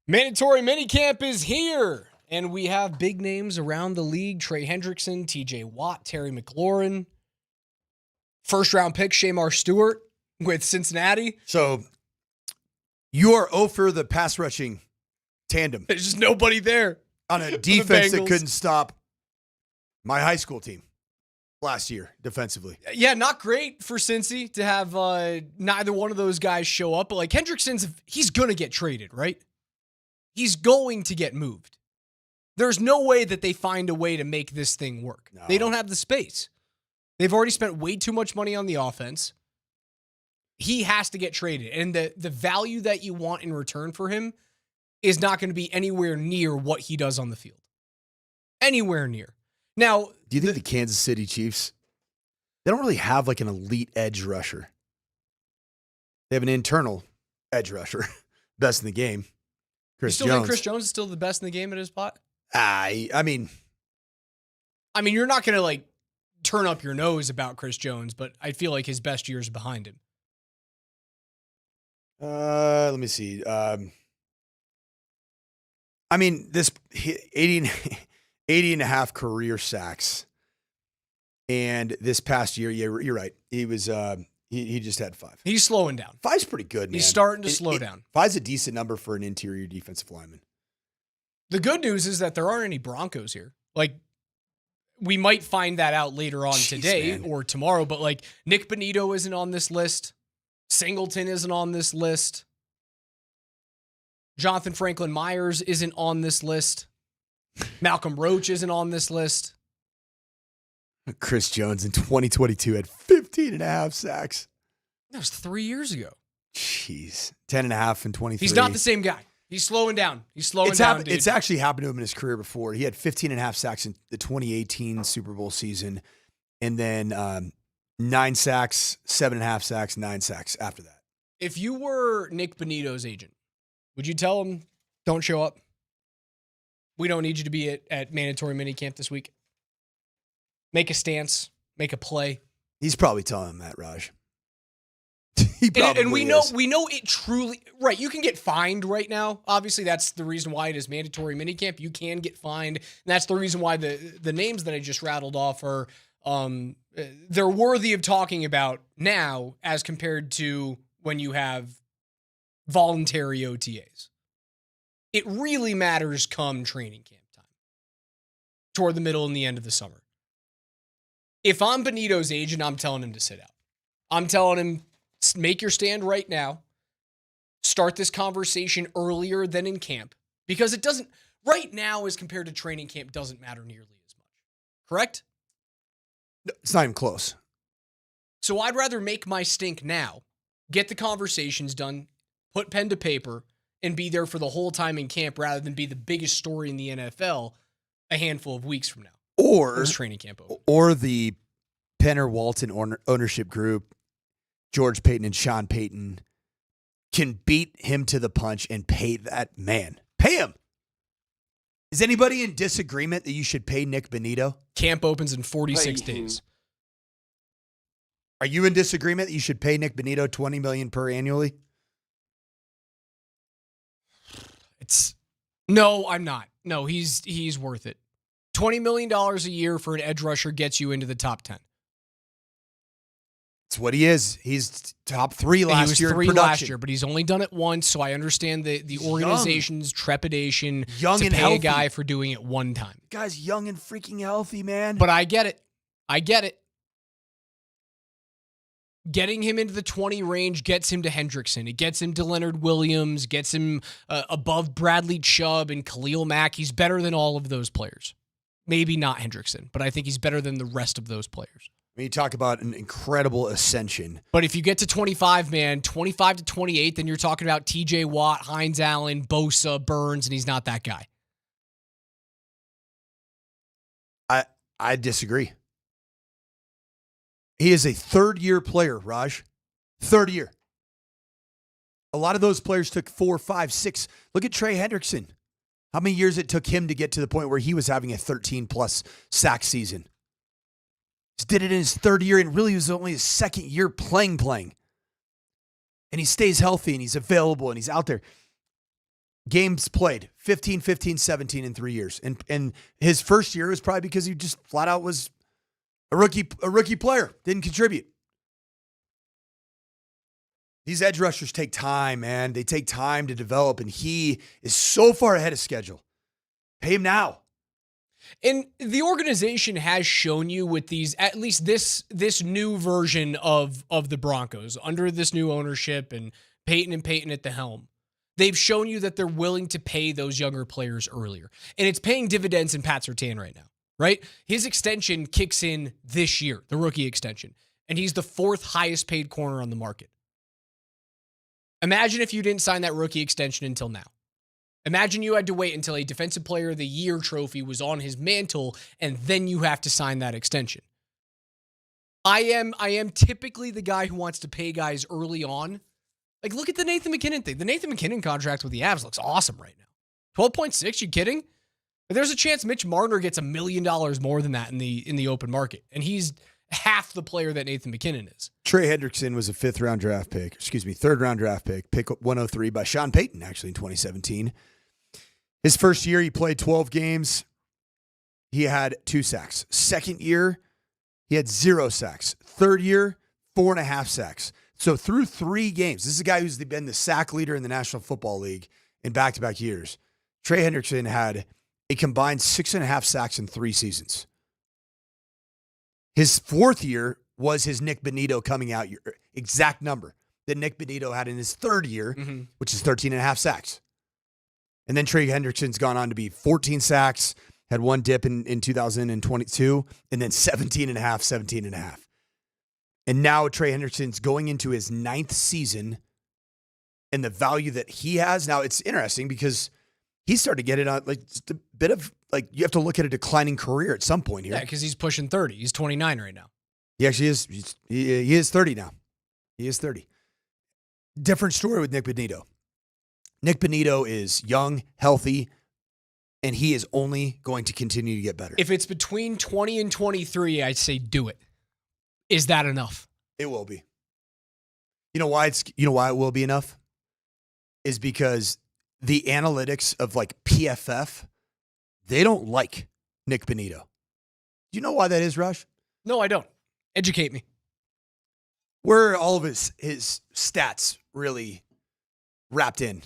Mandatory minicamp is here, and we have big names around the league. Trey Hendrickson, TJ Watt, Terry McLaurin. First-round pick, Shamar Stewart with Cincinnati. So you are 0 for the pass rushing tandem There's just nobody there. on a the defense that Bengals. couldn't stop my high school team last year defensively. Yeah, not great for Cincy to have neither one of those guys show up. But like Hendrickson's, he's going to get traded, right? He's going to get moved. There's no way that they find a way to make this thing work. No. They don't have the space. They've already spent way too much money on the offense. He has to get traded. And the value that you want in return for him is not going to be anywhere near what he does on the field. Anywhere near. Now, Do you think the Kansas City Chiefs, they don't really have like an elite edge rusher? They have an internal edge rusher, best in the game. you Chris still Jones. think Chris Jones is still the best in the game at his spot? I mean, You're not going to like turn up your nose about Chris Jones, but I feel like his best years are behind him. let me see. This 80 and a half career sacks. And this past year, yeah, you're right. He was he just had 5. He's slowing down. 5's pretty good, man. He's starting to slow down. 5's a decent number for an interior defensive lineman. The good news is that there aren't any Broncos here. Like, we might find that out later on today man. or tomorrow, but like Nick Bonito isn't on this list. Singleton isn't on this list. Jonathan Franklin Myers isn't on this list. Malcolm Roach isn't on this list. Chris Jones in 2022 had 15 and a half sacks. That was 3 years ago. Jeez. 10 and a half in 23. He's not the same guy. He's slowing down. He's slowing down, dude. It's actually happened to him in his career before. He had 15 and a half sacks in the 2018 Super Bowl season. And then 9 sacks, 7.5 sacks, 9 sacks after that. If you were Nick Bonito's agent, would you tell him, don't show up? We don't need you to be at mandatory minicamp this week. Make a stance, make a play. He's probably telling him that, Raj. And we know it truly, right, you can get fined right now. Obviously, that's the reason why it is mandatory minicamp. You can get fined. And that's the reason why the names that I just rattled off are they're worthy of talking about now as compared to when you have voluntary OTAs. It really matters come training camp time, toward the middle and the end of the summer. If I'm Bonito's agent, I'm telling him to sit out. I'm telling him, make your stand right now. Start this conversation earlier than in camp. Because it doesn't, right now as compared to training camp, doesn't matter nearly as much. Correct? It's not even close. So I'd rather make my stink now, get the conversations done, put pen to paper, and be there for the whole time in camp rather than be the biggest story in the NFL a handful of weeks from now. Or Where's training camp over? Or the Penner Walton ownership group, George Payton and Sean Payton, can beat him to the punch and pay that man. Pay him. Is anybody in disagreement that you should pay Nick Bonito? Camp opens in 46 Payton. days. Are you in disagreement that you should pay Nick Bonito $20 million per annually? No, I'm not. No, he's worth it. $20 million a year for an edge rusher gets you into the top 10. That's what he is. He's top 3 last year. He was 3 in last production. year, but he's only done it once, so I understand the organization's trepidation Young to and pay healthy. a guy for doing it one time. Guy's young and freaking healthy, man. But I get it. Getting him into the 20 range gets him to Hendrickson. It gets him to Leonard Williams, gets him above Bradley Chubb and Khalil Mack. He's better than all of those players. Maybe not Hendrickson, but I think he's better than the rest of those players. When you talk about an incredible ascension. But if you get to 25, man, 25 to 28, then you're talking about TJ Watt, Hines Allen, Bosa, Burns, and he's not that guy. I disagree. He is a third-year player, Raj. Third year. A lot of those players took 4, 5, 6. Look at Trey Hendrickson. How many years it took him to get to the point where he was having a 13-plus sack season? He did it in his third year, and really it was only his second year playing. And he stays healthy, and he's available, and he's out there. games played, 15, 15, 17 in 3 years. And his first year was probably because he just flat out was a rookie player, didn't contribute. These edge rushers take time, man. They take time to develop, and he is so far ahead of schedule. Pay him now. And the organization has shown you with these, at least this new version of the Broncos, under this new ownership and Payton at the helm, they've shown you that they're willing to pay those younger players earlier. And it's paying dividends in Pat Surtain right now, right? His extension kicks in this year, the rookie extension, and he's the 4th highest paid corner on the market. Imagine if you didn't sign that rookie extension until now. Imagine you had to wait until a Defensive Player of the Year trophy was on his mantle, and then you have to sign that extension. I am typically the guy who wants to pay guys early on. Like, look at the Nathan McKinnon thing. The Nathan McKinnon contract with the Avs looks awesome right now. 12.6, you kidding? There's a chance Mitch Marner gets $1 million more than that in the open market, and he's half the player that Nathan McKinnon is. Trey Hendrickson was a 3rd-round draft pick, pick 103 by Sean Payton, actually, in 2017. His first year, he played 12 games. He had 2 sacks. Second year, he had 0 sacks. Third year, 4.5 sacks. So through 3 games, this is a guy who's been the sack leader in the National Football League in back-to-back years. Trey Hendrickson had a combined 6.5 sacks in 3 seasons. His 4th year was his Nick Bonito coming out year, exact number that Nick Bonito had in his 3rd year, which is 13.5 sacks. And then Trey Hendrickson's gone on to be 14 sacks, had 1 dip in 2022, and then 17.5. And now Trey Hendrickson's going into his 9th season, and the value that he has. Now, it's interesting because he started to get it on, like, just a bit of, like, you have to look at a declining career at some point here. Yeah, because he's pushing 30. He's 29 right now. He actually is. He is 30 now. He is 30. Different story with Nick Bonito. Nick Bonito is young, healthy, and he is only going to continue to get better. If it's between 20 and 23, I'd say do it. Is that enough? It will be. You know why it will be enough? Is because the analytics of like PFF, they don't like Nick Bonito. Do you know why that is, Rush? No, I don't. Educate me. Where are all of his stats really wrapped in?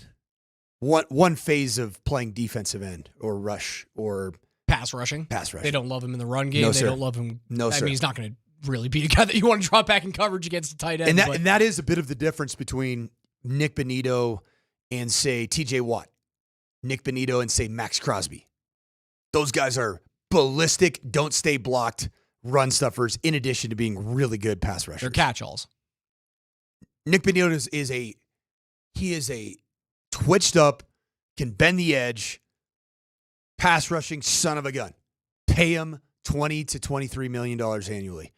One phase of playing defensive end or rush or pass rushing. They don't love him in the run game. No, they sir. don't love him. No, sir. I mean, he's not going to really be a guy that you want to drop back in coverage against the tight end. And that is a bit of the difference between Nick Bonito and, say, TJ Watt. Nick Bonito and, say, Max Crosby. Those guys are ballistic, don't stay blocked run stuffers in addition to being really good pass rushers. They're catch-alls. Nick Bonito is a twitched up, can bend the edge, pass rushing son of a gun. Pay him $20 to $23 million annually,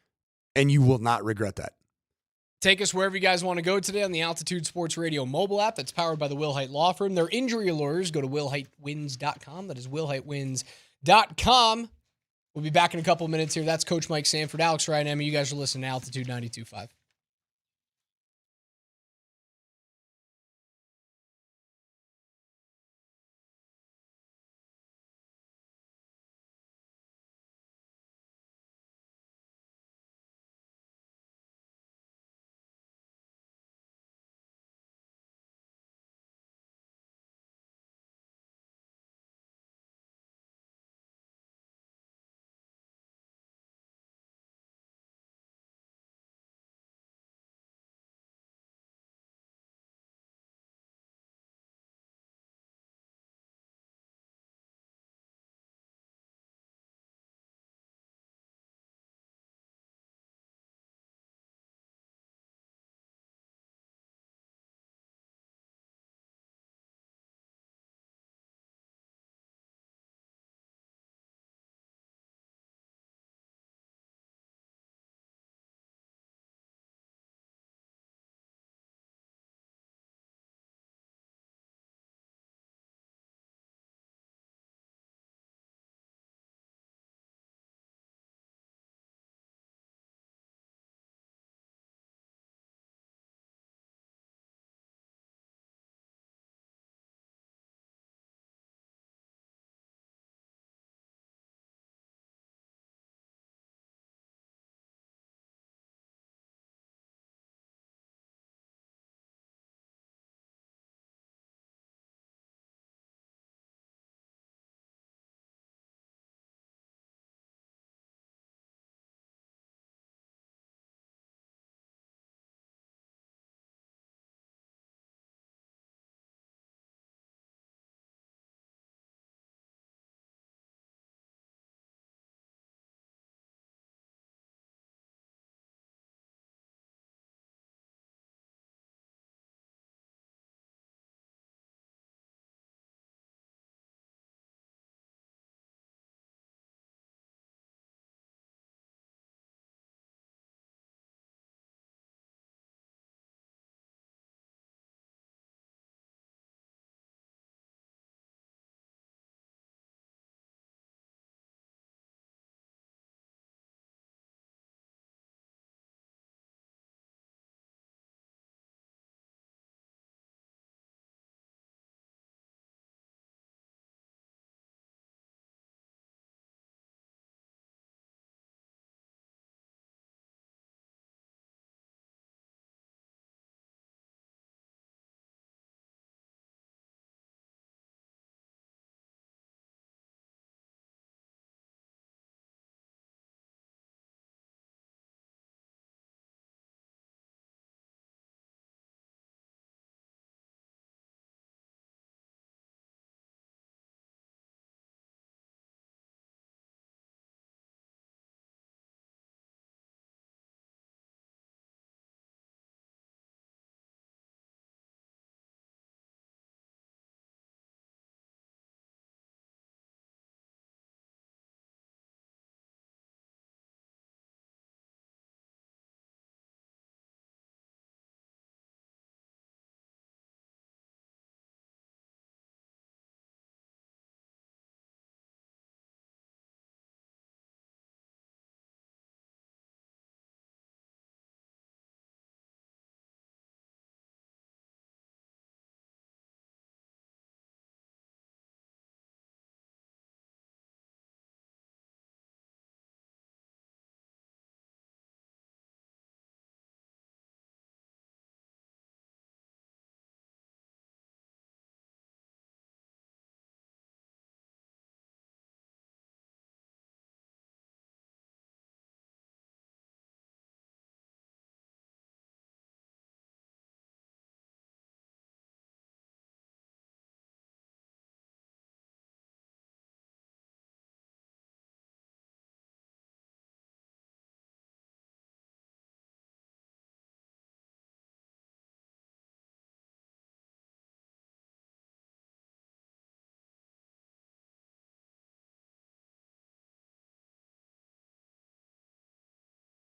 and you will not regret that. Take us wherever you guys want to go today on the Altitude Sports Radio mobile app that's powered by the Will Height Law Firm. Their injury lawyers, go to willheightwins.com. That is willheightwins.com. We'll be back in a couple of minutes here. That's Coach Mike Sanford, Alex Ryan, Emmy. You guys are listening to Altitude 92.5.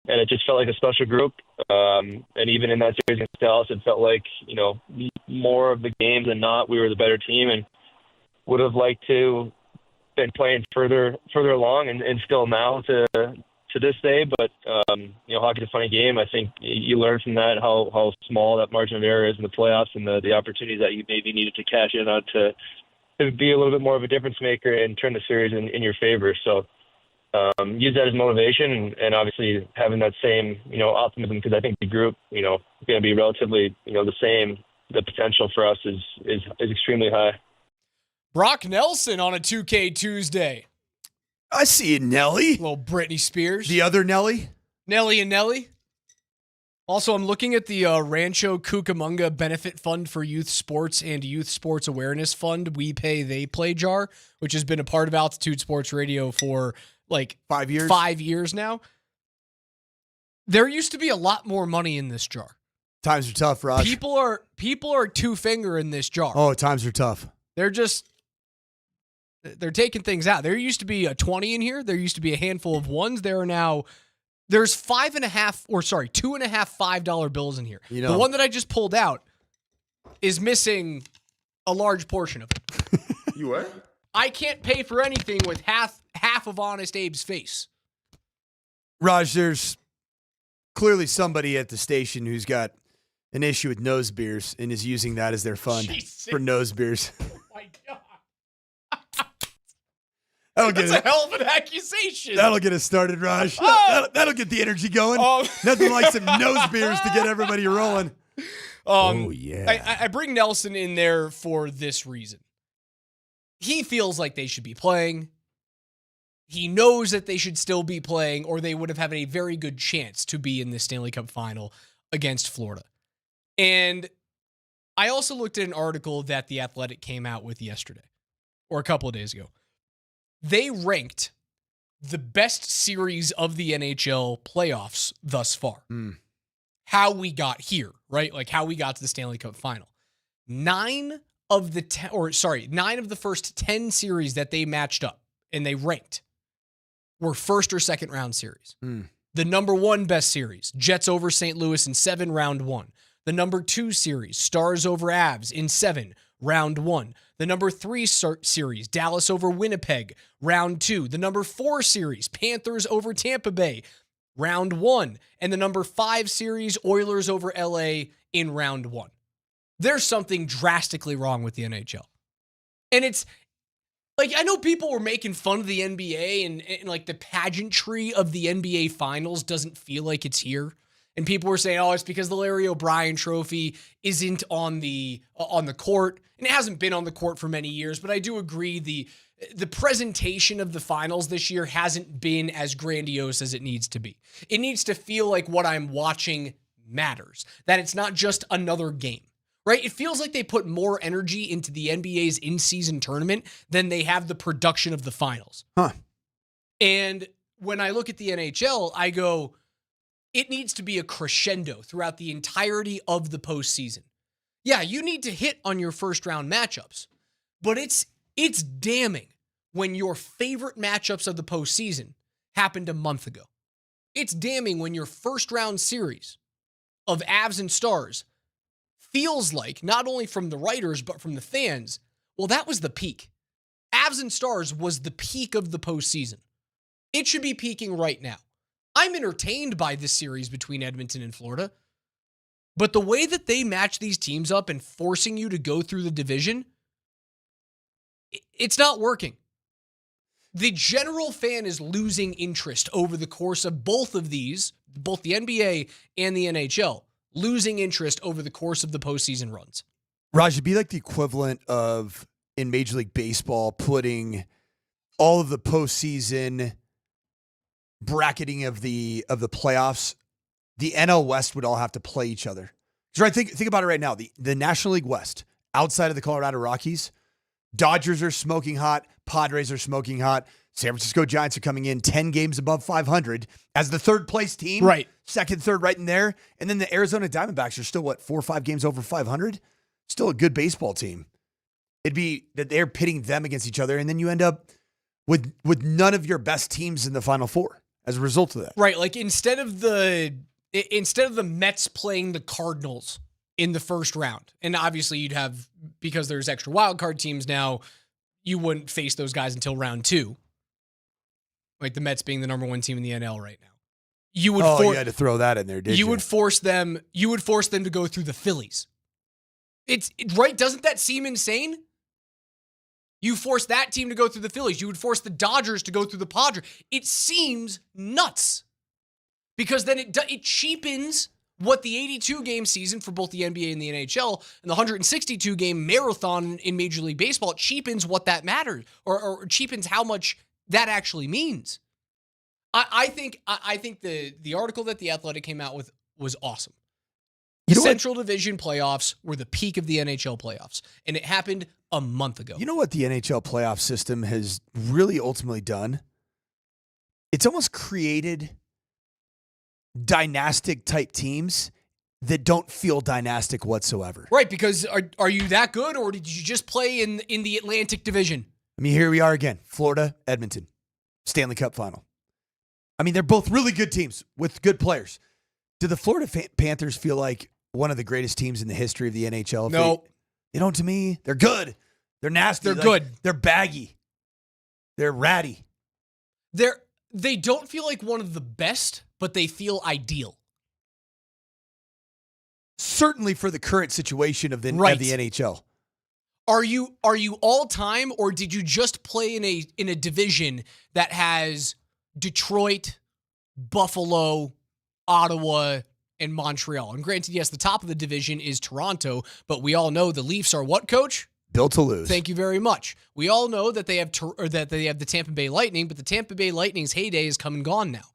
and it just felt like a special group. And even in that series against Dallas, it felt like, more of the games than not, we were the better team, and would have liked to been playing further along and still now to this day. But, hockey's a funny game. I think you learn from that how small that margin of error is in the playoffs, and the opportunities that you maybe needed to cash in on to be a little bit more of a difference maker and turn the series in your favor. So use that as motivation, and obviously having that same, optimism, because I think the group, going to be relatively, the same. The potential for us is extremely high. Brock Nelson on a 2K Tuesday. I see you, Nelly. Little Britney Spears. The other Nelly. Nelly and Nelly. Also, I'm looking at the Rancho Cucamonga Benefit Fund for Youth Sports and Youth Sports Awareness Fund, We Pay, They Play jar, which has been a part of Altitude Sports Radio for like 5 years. 5 years now. There used to be a lot more money in this jar. Times are tough, Raj. People are two-finger in this jar. Oh, times are tough. They're taking things out. There used to be a 20 in here. There used to be a handful of ones. There's $2.5 $5 bills in here. The one that I just pulled out is missing a large portion of it. You what? I can't pay for anything with half of Honest Abe's face. Raj, there's clearly somebody at the station who's got an issue with nose beers and is using that as their fund for nose beers. Oh my God. That's a hell of an accusation. That'll get us started, Raj. That'll get the energy going. Nothing like some nose beers to get everybody rolling. Oh, yeah. I bring Nelson in there for this reason. He feels like they should be playing. He knows that they should still be playing, or they would have had a very good chance to be in the Stanley Cup final against Florida. And I also looked at an article that The Athletic came out with yesterday, or a couple of days ago. They ranked the best series of the NHL playoffs thus far. How we got here, right? Like how we got to the Stanley Cup final. 9 of the first 10 series that they matched up and they ranked were first or second round series. The number 1 best series, Jets over St. Louis in 7, round 1. The number 2 series, Stars over Avs in 7, round 1. The number 3 series, Dallas over Winnipeg, round 2. The number 4 series, Panthers over Tampa Bay, round 1. And the number 5 series, Oilers over LA in round 1. There's something drastically wrong with the NHL. And it's like, I know people were making fun of the NBA and like the pageantry of the NBA finals doesn't feel like it's here. And people were saying, it's because the Larry O'Brien trophy isn't on the court. And it hasn't been on the court for many years, but I do agree the presentation of the finals this year hasn't been as grandiose as it needs to be. It needs to feel like what I'm watching matters, that it's not just another game, right? It feels like they put more energy into the NBA's in-season tournament than they have the production of the finals. And when I look at the NHL, I go, it needs to be a crescendo throughout the entirety of the postseason. Yeah, you need to hit on your first round matchups, but it's damning when your favorite matchups of the postseason happened a month ago. It's damning when your first round series of Avs and Stars feels like, not only from the writers, but from the fans, well, that was the peak. Avs and Stars was the peak of the postseason. It should be peaking right now. I'm entertained by this series between Edmonton and Florida, but the way that they match these teams up and forcing you to go through the division, it's not working. The general fan is losing interest over the course of both of these, both the NBA and the NHL, losing interest over the course of the postseason runs. Raj, it'd be like the equivalent of, in Major League Baseball, putting all of the postseason bracketing of the playoffs. The NL West would all have to play each other. Right, think about it right now. The National League West, outside of the Colorado Rockies, Dodgers are smoking hot, Padres are smoking hot, San Francisco Giants are coming in 10 games above 500 as the third place team. Right. Second, third, right in there. And then the Arizona Diamondbacks are still, 4 or 5 games over 500? Still a good baseball team. It'd be that they're pitting them against each other, and then you end up with none of your best teams in the Final Four. as a result of that. Right, like instead of the Mets playing the Cardinals in the first round, and obviously you'd have, because there's extra wild card teams now, you wouldn't face those guys until round 2. Like the Mets being the number 1 team in the NL right now. You had to throw that in there, did you? You would force them to go through the Phillies. Right, doesn't that seem insane? You force that team to go through the Phillies. You would force the Dodgers to go through the Padres. It seems nuts. Because then it cheapens what the 82-game season for both the NBA and the NHL and the 162-game marathon in Major League Baseball, it cheapens what that matters, or cheapens how much that actually means. I think the article that The Athletic came out with was awesome. Central Division playoffs were the peak of the NHL playoffs, and it happened a month ago. You know what the NHL playoff system has really ultimately done? It's almost created dynastic type teams that don't feel dynastic whatsoever. Right, because are you that good, or did you just play in the Atlantic Division? I mean, here we are again. Florida, Edmonton, Stanley Cup final. I mean, they're both really good teams with good players. Do the Florida Panthers feel like one of the greatest teams in the history of the NHL? No. They don't to me. They're good. They're nasty. They're good. They're baggy. They're ratty. They don't feel like one of the best, but they feel ideal. Certainly for the current situation of the NHL. Are you all time, or did you just play in a division that has Detroit, Buffalo, Ottawa, and Montreal? And granted, yes, the top of the division is Toronto, but we all know the Leafs are what, Coach? Built to lose. Thank you very much. We all know that they have the Tampa Bay Lightning, but the Tampa Bay Lightning's heyday is come and gone now.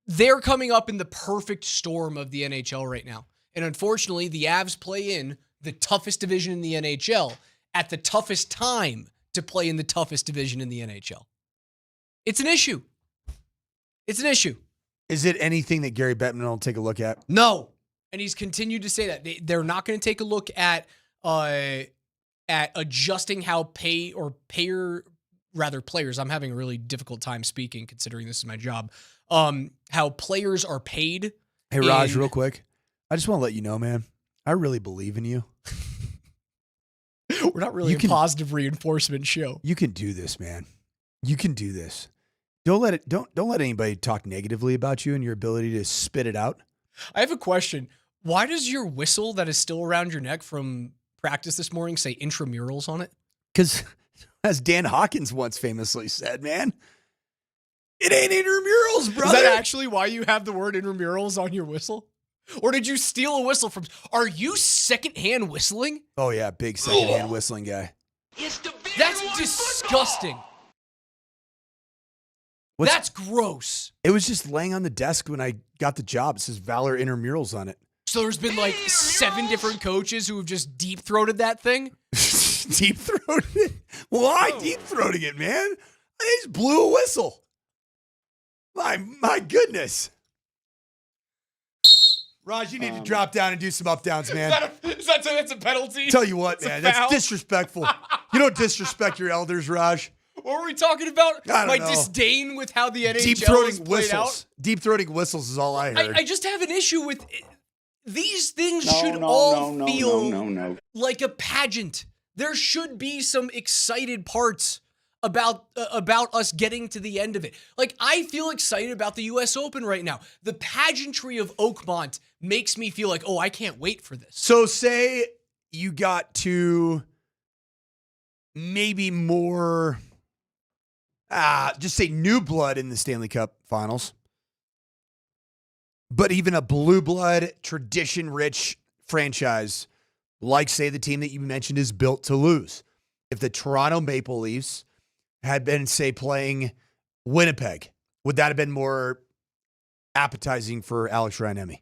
They're coming up in the perfect storm of the NHL right now. And unfortunately, the Avs play in the toughest division in the NHL at the toughest time to play in the toughest division in the NHL. It's an issue. It's an issue. Is it anything that Gary Bettman will take a look at? No. And he's continued to say that. They're not going to take a look at adjusting how players, I'm having a really difficult time speaking considering this is my job, how players are paid. Hey, Raj, real quick. I just want to let you know, man, I really believe in you. We're not really a positive reinforcement show. You can do this, man. You can do this. Don't let anybody talk negatively about you and your ability to spit it out. I have a question. Why does your whistle that is still around your neck from practice this morning say intramurals on it? Because, as Dan Hawkins once famously said, man, it ain't intramurals, brother. Is that actually why you have the word intramurals on your whistle? Or did you steal a whistle from... Are you secondhand whistling? Oh, yeah, big secondhand whistling guy. That's disgusting. That's gross. It was just laying on the desk when I got the job. It says Valor Intramurals on it. So there's been like 7 different coaches who have just deep-throated that thing? Deep-throated it? Why deep-throating it, man? I just blew a whistle. My goodness. Raj, you need to drop down and do some up-downs, man. That's a penalty? Tell you what, man, that's disrespectful. You don't disrespect your elders, Raj. What were we talking about? My disdain with how the NHL is played out? Deep-throating whistles is all I heard. I just have an issue with it. These things should all feel like a pageant. There should be some excited parts about us getting to the end of it. Like, I feel excited about the U.S. Open right now. The pageantry of Oakmont makes me feel like, oh, I can't wait for this. So say you got to maybe more... just say new blood in the Stanley Cup Finals. But even a blue blood, tradition-rich franchise, like, say, the team that you mentioned is built to lose. If the Toronto Maple Leafs had been, say, playing Winnipeg, would that have been more appetizing for Alex Ryan-Emy?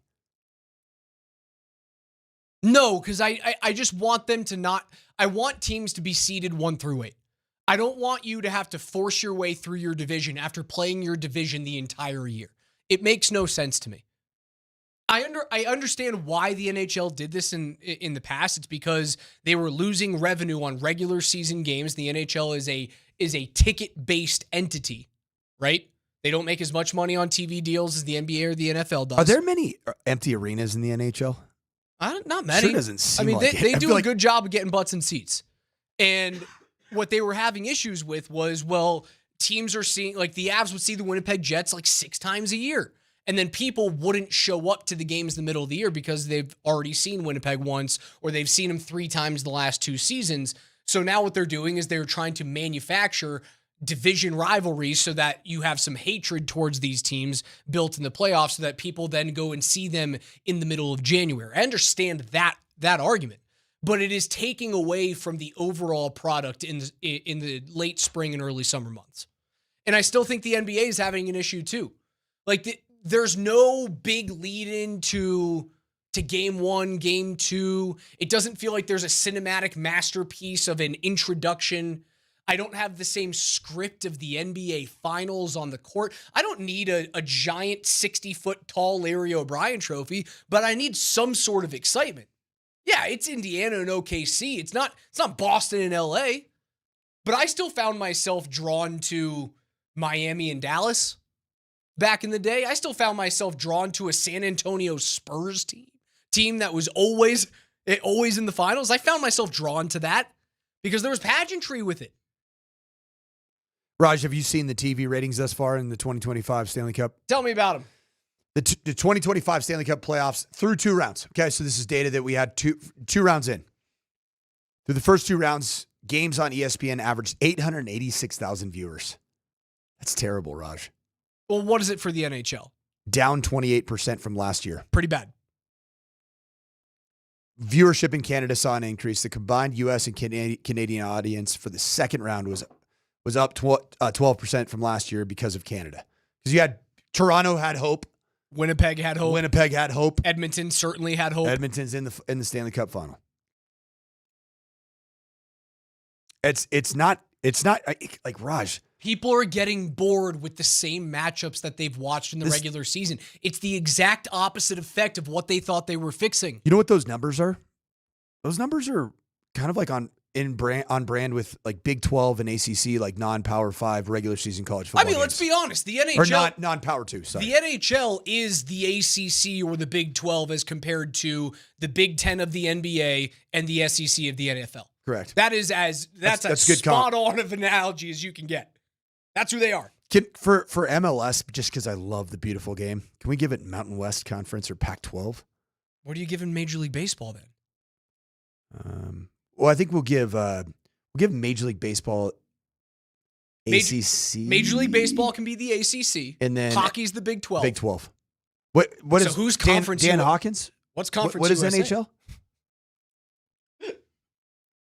No, because I just want them to not... I want teams to be seeded 1 through 8. I don't want you to have to force your way through your division after playing your division the entire year. It makes no sense to me. I understand why the NHL did this in the past. It's because they were losing revenue on regular season games. The NHL is a ticket-based entity. right? They don't make as much money on TV deals as the NBA or the NFL does. Are there many empty arenas in the NHL? Not many. Sure doesn't seem like it. They I do feel a good job of getting butts in seats. And what they were having issues with was, well, teams are seeing, like the Avs would see the Winnipeg Jets like 6 times a year. And then people wouldn't show up to the games in the middle of the year because they've already seen Winnipeg once, or they've seen them 3 times the last 2 seasons. So now what they're doing is they're trying to manufacture division rivalries so that you have some hatred towards these teams built in the playoffs so that people then go and see them in the middle of January. I understand that argument, but it is taking away from the overall product in the late spring and early summer months. And I still think the NBA is having an issue too. Like there's no big lead in to game 1, game 2. It doesn't feel like there's a cinematic masterpiece of an introduction. I don't have the same script of the NBA Finals on the court. I don't need a giant 60-foot tall Larry O'Brien trophy, but I need some sort of excitement. Yeah, it's Indiana and OKC. It's not Boston and LA. But I still found myself drawn to Miami and Dallas back in the day. I still found myself drawn to a San Antonio Spurs team that was always in the finals. I found myself drawn to that because there was pageantry with it. Raj, have you seen the TV ratings thus far in the 2025 Stanley Cup? Tell me about them. The 2025 Stanley Cup playoffs through 2 rounds. Okay, so this is data that we had two rounds in. Through the first 2 rounds, games on ESPN averaged 886,000 viewers. That's terrible, Raj. Well, what is it for the NHL? Down 28% from last year. Pretty bad. Viewership in Canada saw an increase. The combined U.S. and Canadian audience for the second round was up 12% from last year because of Canada. Because you had Toronto had hope. Winnipeg had hope. Edmonton certainly had hope. Edmonton's in the Stanley Cup final. It's not like Raj. People are getting bored with the same matchups that they've watched in the regular season. It's the exact opposite effect of what they thought they were fixing. You know what those numbers are? Those numbers are kind of like on brand with like Big 12 and ACC, like non-Power 5 regular season college football. I mean, let's be honest. The NHL or non-Power 2. Sorry. The NHL is the ACC or the Big 12 as compared to the Big 10 of the NBA and the SEC of the NFL. Correct. That's as good spot on of analogy as you can get. That's who they are. For MLS, just because I love the beautiful game, can we give it Mountain West Conference or Pac-12? What are you giving Major League Baseball then? Well, I think we'll give Major League Baseball ACC. Major League Baseball can be the ACC, and then hockey's the Big 12. Big 12. What so is who's conference? Dan Hawkins? What's conference? What is USA? NHL?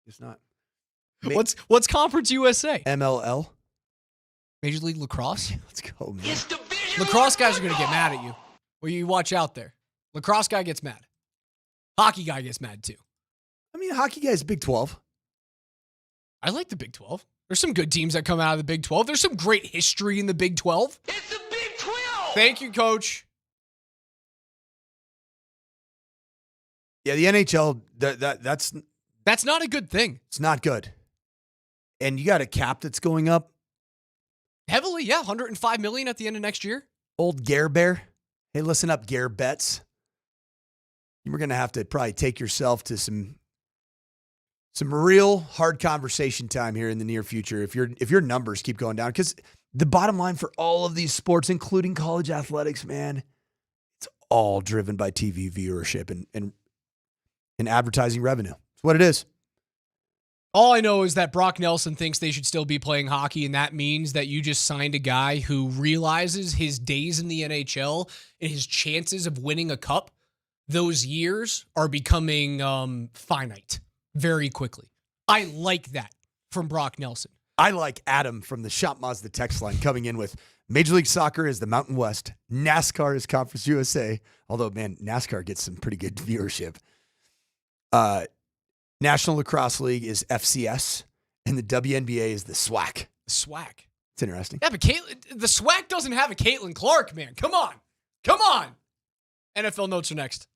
It's not. What's Conference USA? MLL. Major League Lacrosse. Let's go, man. Lacrosse guys are going to get mad at you. Well, you watch out there. Lacrosse guy gets mad. Hockey guy gets mad too. I mean, hockey guy's Big 12. I like the Big 12. There's some good teams that come out of the Big 12. There's some great history in the Big 12. It's the Big 12. Thank you, Coach. Yeah, the NHL, that's not a good thing. It's not good. And you got a cap that's going up. Heavily, yeah. $105 million at the end of next year. Old Gare Bear. Hey, listen up, Gare Betts. You're going to have to probably take yourself to some real hard conversation time here in the near future if your numbers keep going down. Because the bottom line for all of these sports, including college athletics, man, it's all driven by TV viewership and advertising revenue. It's what it is. All I know is that Brock Nelson thinks they should still be playing hockey, and that means that you just signed a guy who realizes his days in the NHL and his chances of winning a cup, those years are becoming finite very quickly. I like that from Brock Nelson. I like Adam from the Shop Mazda text line coming in with Major League Soccer is the Mountain West. NASCAR is Conference USA. Although, man, NASCAR gets some pretty good viewership. National Lacrosse League is FCS, and the WNBA is the SWAC. The SWAC. It's interesting. Yeah, but the SWAC doesn't have a Caitlin Clark, man. Come on. NFL notes are next.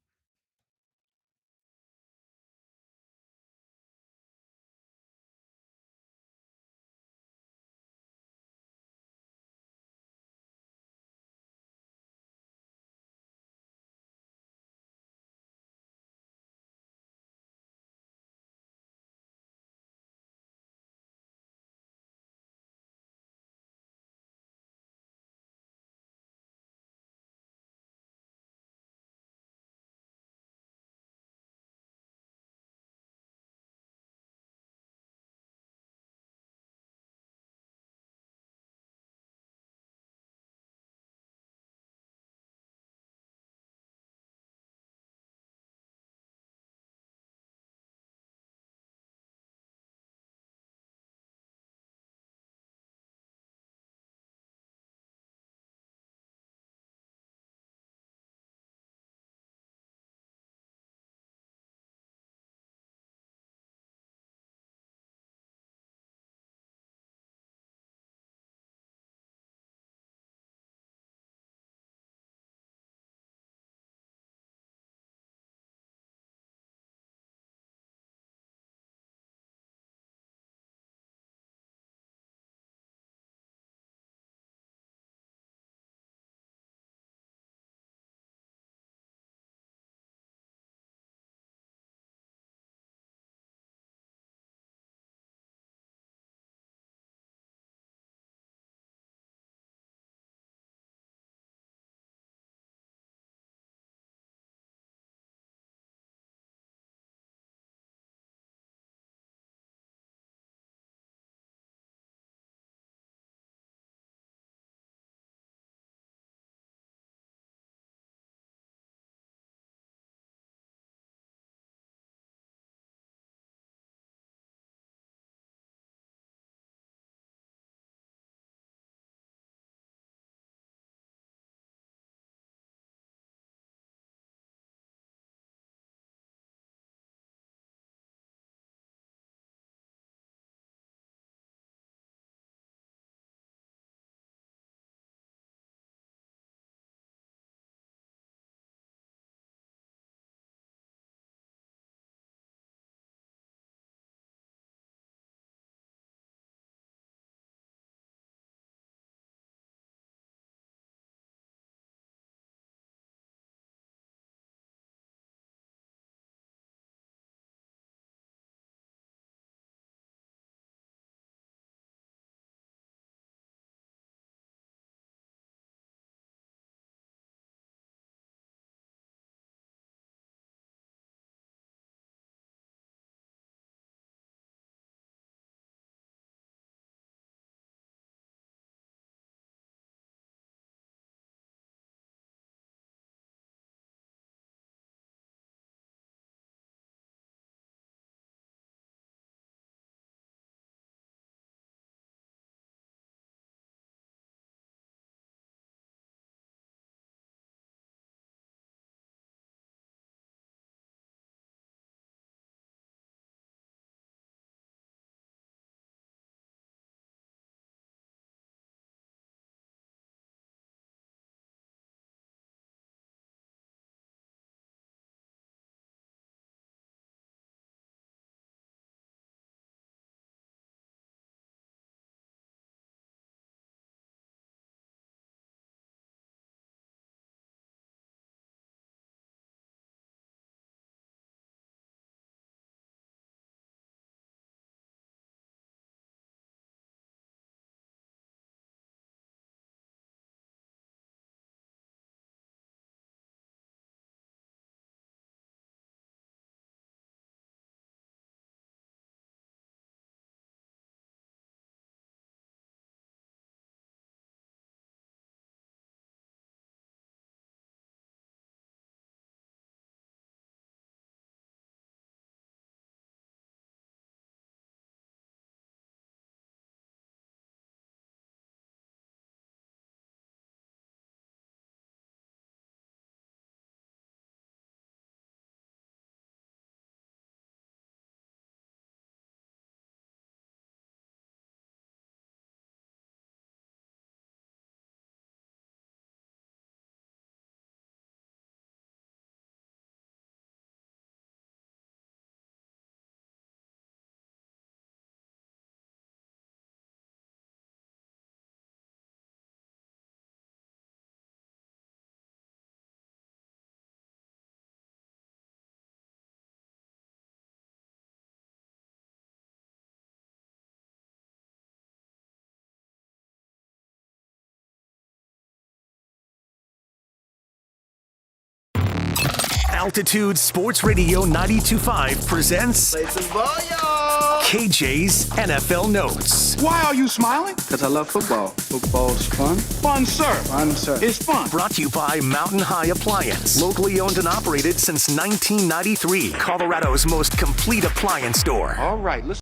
Altitude Sports Radio 92.5 presents KJ's NFL Notes. Why are you smiling? Because I love football. Football's fun. Fun, sir. Fun, sir. It's fun. Brought to you by Mountain High Appliance. Locally owned and operated since 1993. Colorado's most complete appliance store. All right, let's.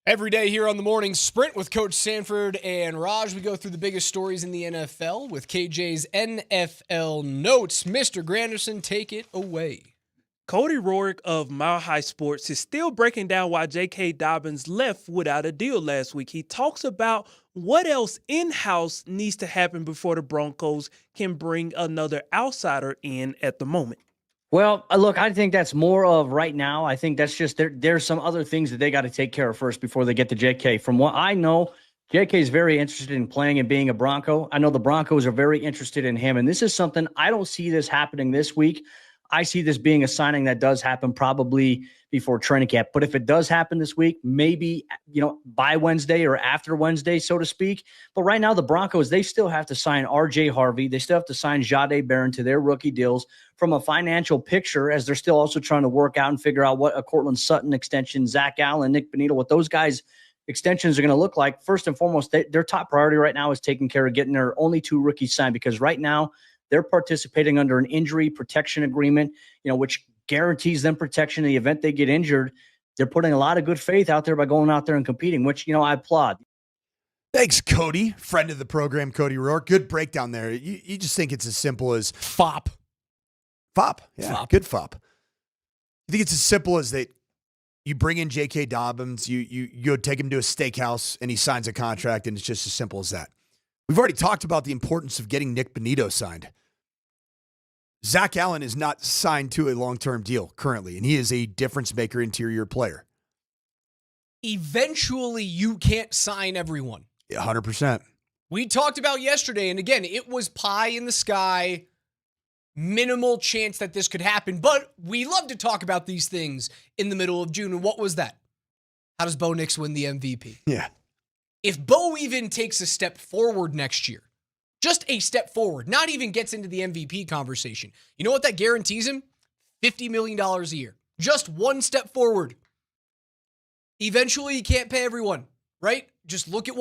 Every day here on the Morning Sprint with Coach Sanford and Raj, we go through the biggest stories in the NFL with KJ's NFL Notes. Mr. Granderson, take it away. Cody Rorick of Mile High Sports is still breaking down why J.K. Dobbins left without a deal last week. He talks about what else in-house needs to happen before the Broncos can bring another outsider in at the moment. Well, look, I think that's more of right now. I think that's just there's some other things that they got to take care of first before they get to JK. From what I know, JK is very interested in playing and being a Bronco. I know the Broncos are very interested in him, and this is something I don't see this happening this week. I see this being a signing that does happen probably before training camp. But if it does happen this week, maybe, by Wednesday or after Wednesday, so to speak. But right now, the Broncos, they still have to sign R.J. Harvey. They still have to sign Jahdae Barron to their rookie deals from a financial picture, as they're still also trying to work out and figure out what a Cortland Sutton extension, Zach Allen, Nick Bonito, what those guys' extensions are going to look like. First and foremost, their top priority right now is taking care of getting their only two rookies signed, because right now, they're participating under an injury protection agreement, which guarantees them protection in the event they get injured. They're putting a lot of good faith out there by going out there and competing, which, I applaud. Thanks, Cody, friend of the program, Cody Rourke. Good breakdown there. You just think it's as simple as FOP. FOP, yeah, FOP. Good FOP. You think it's as simple as that you bring in J.K. Dobbins, you go take him to a steakhouse, and he signs a contract, and it's just as simple as that. We've already talked about the importance of getting Nick Bonito signed. Zach Allen is not signed to a long-term deal currently, and he is a difference-maker interior player. Eventually, you can't sign everyone. 100%. We talked about yesterday, and again, it was pie in the sky, minimal chance that this could happen, but we love to talk about these things in the middle of June. And what was that? How does Bo Nix win the MVP? Yeah. If Bo even takes a step forward next year, just a step forward, not even gets into the MVP conversation, you know what that guarantees him? $50 million a year. Just one step forward. Eventually, you can't pay everyone, right? Just look at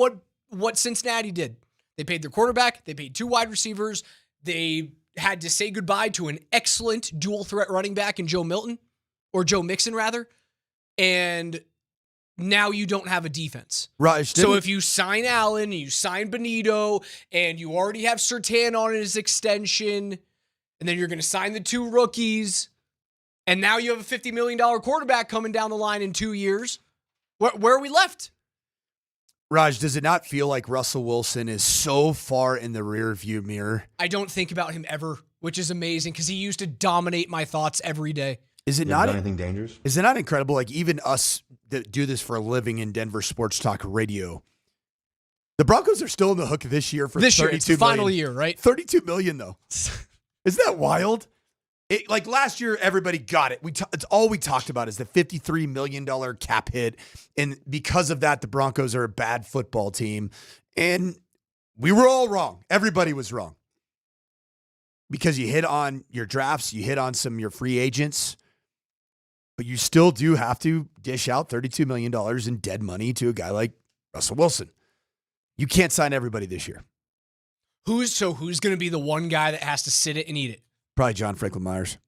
what Cincinnati did. They paid their quarterback. They paid two wide receivers. They had to say goodbye to an excellent dual threat running back in Joe Mixon, rather. And now you don't have a defense. Right. So if you sign Allen, and you sign Bonito, and you already have Surtain on his extension, and then you're going to sign the two rookies, and now you have a $50 million quarterback coming down the line in 2 years, where are we left? Raj, does it not feel like Russell Wilson is so far in the rear view mirror? I don't think about him ever, which is amazing, because he used to dominate my thoughts every day. Is it not anything dangerous? Is it not incredible? Like, even us that do this for a living in Denver sports talk radio, the Broncos are still in the hook this year for this $32 year. It's the final year, right? $32 million, though. Isn't that wild? Like last year, everybody got it. It's all we talked about is the $53 million cap hit, and because of that, the Broncos are a bad football team, and we were all wrong. Everybody was wrong because you hit on your drafts, you hit on some of your free agents. But you still do have to dish out $32 million in dead money to a guy like Russell Wilson. You can't sign everybody this year. Who's going to be the one guy that has to sit it and eat it? Probably John Franklin Myers.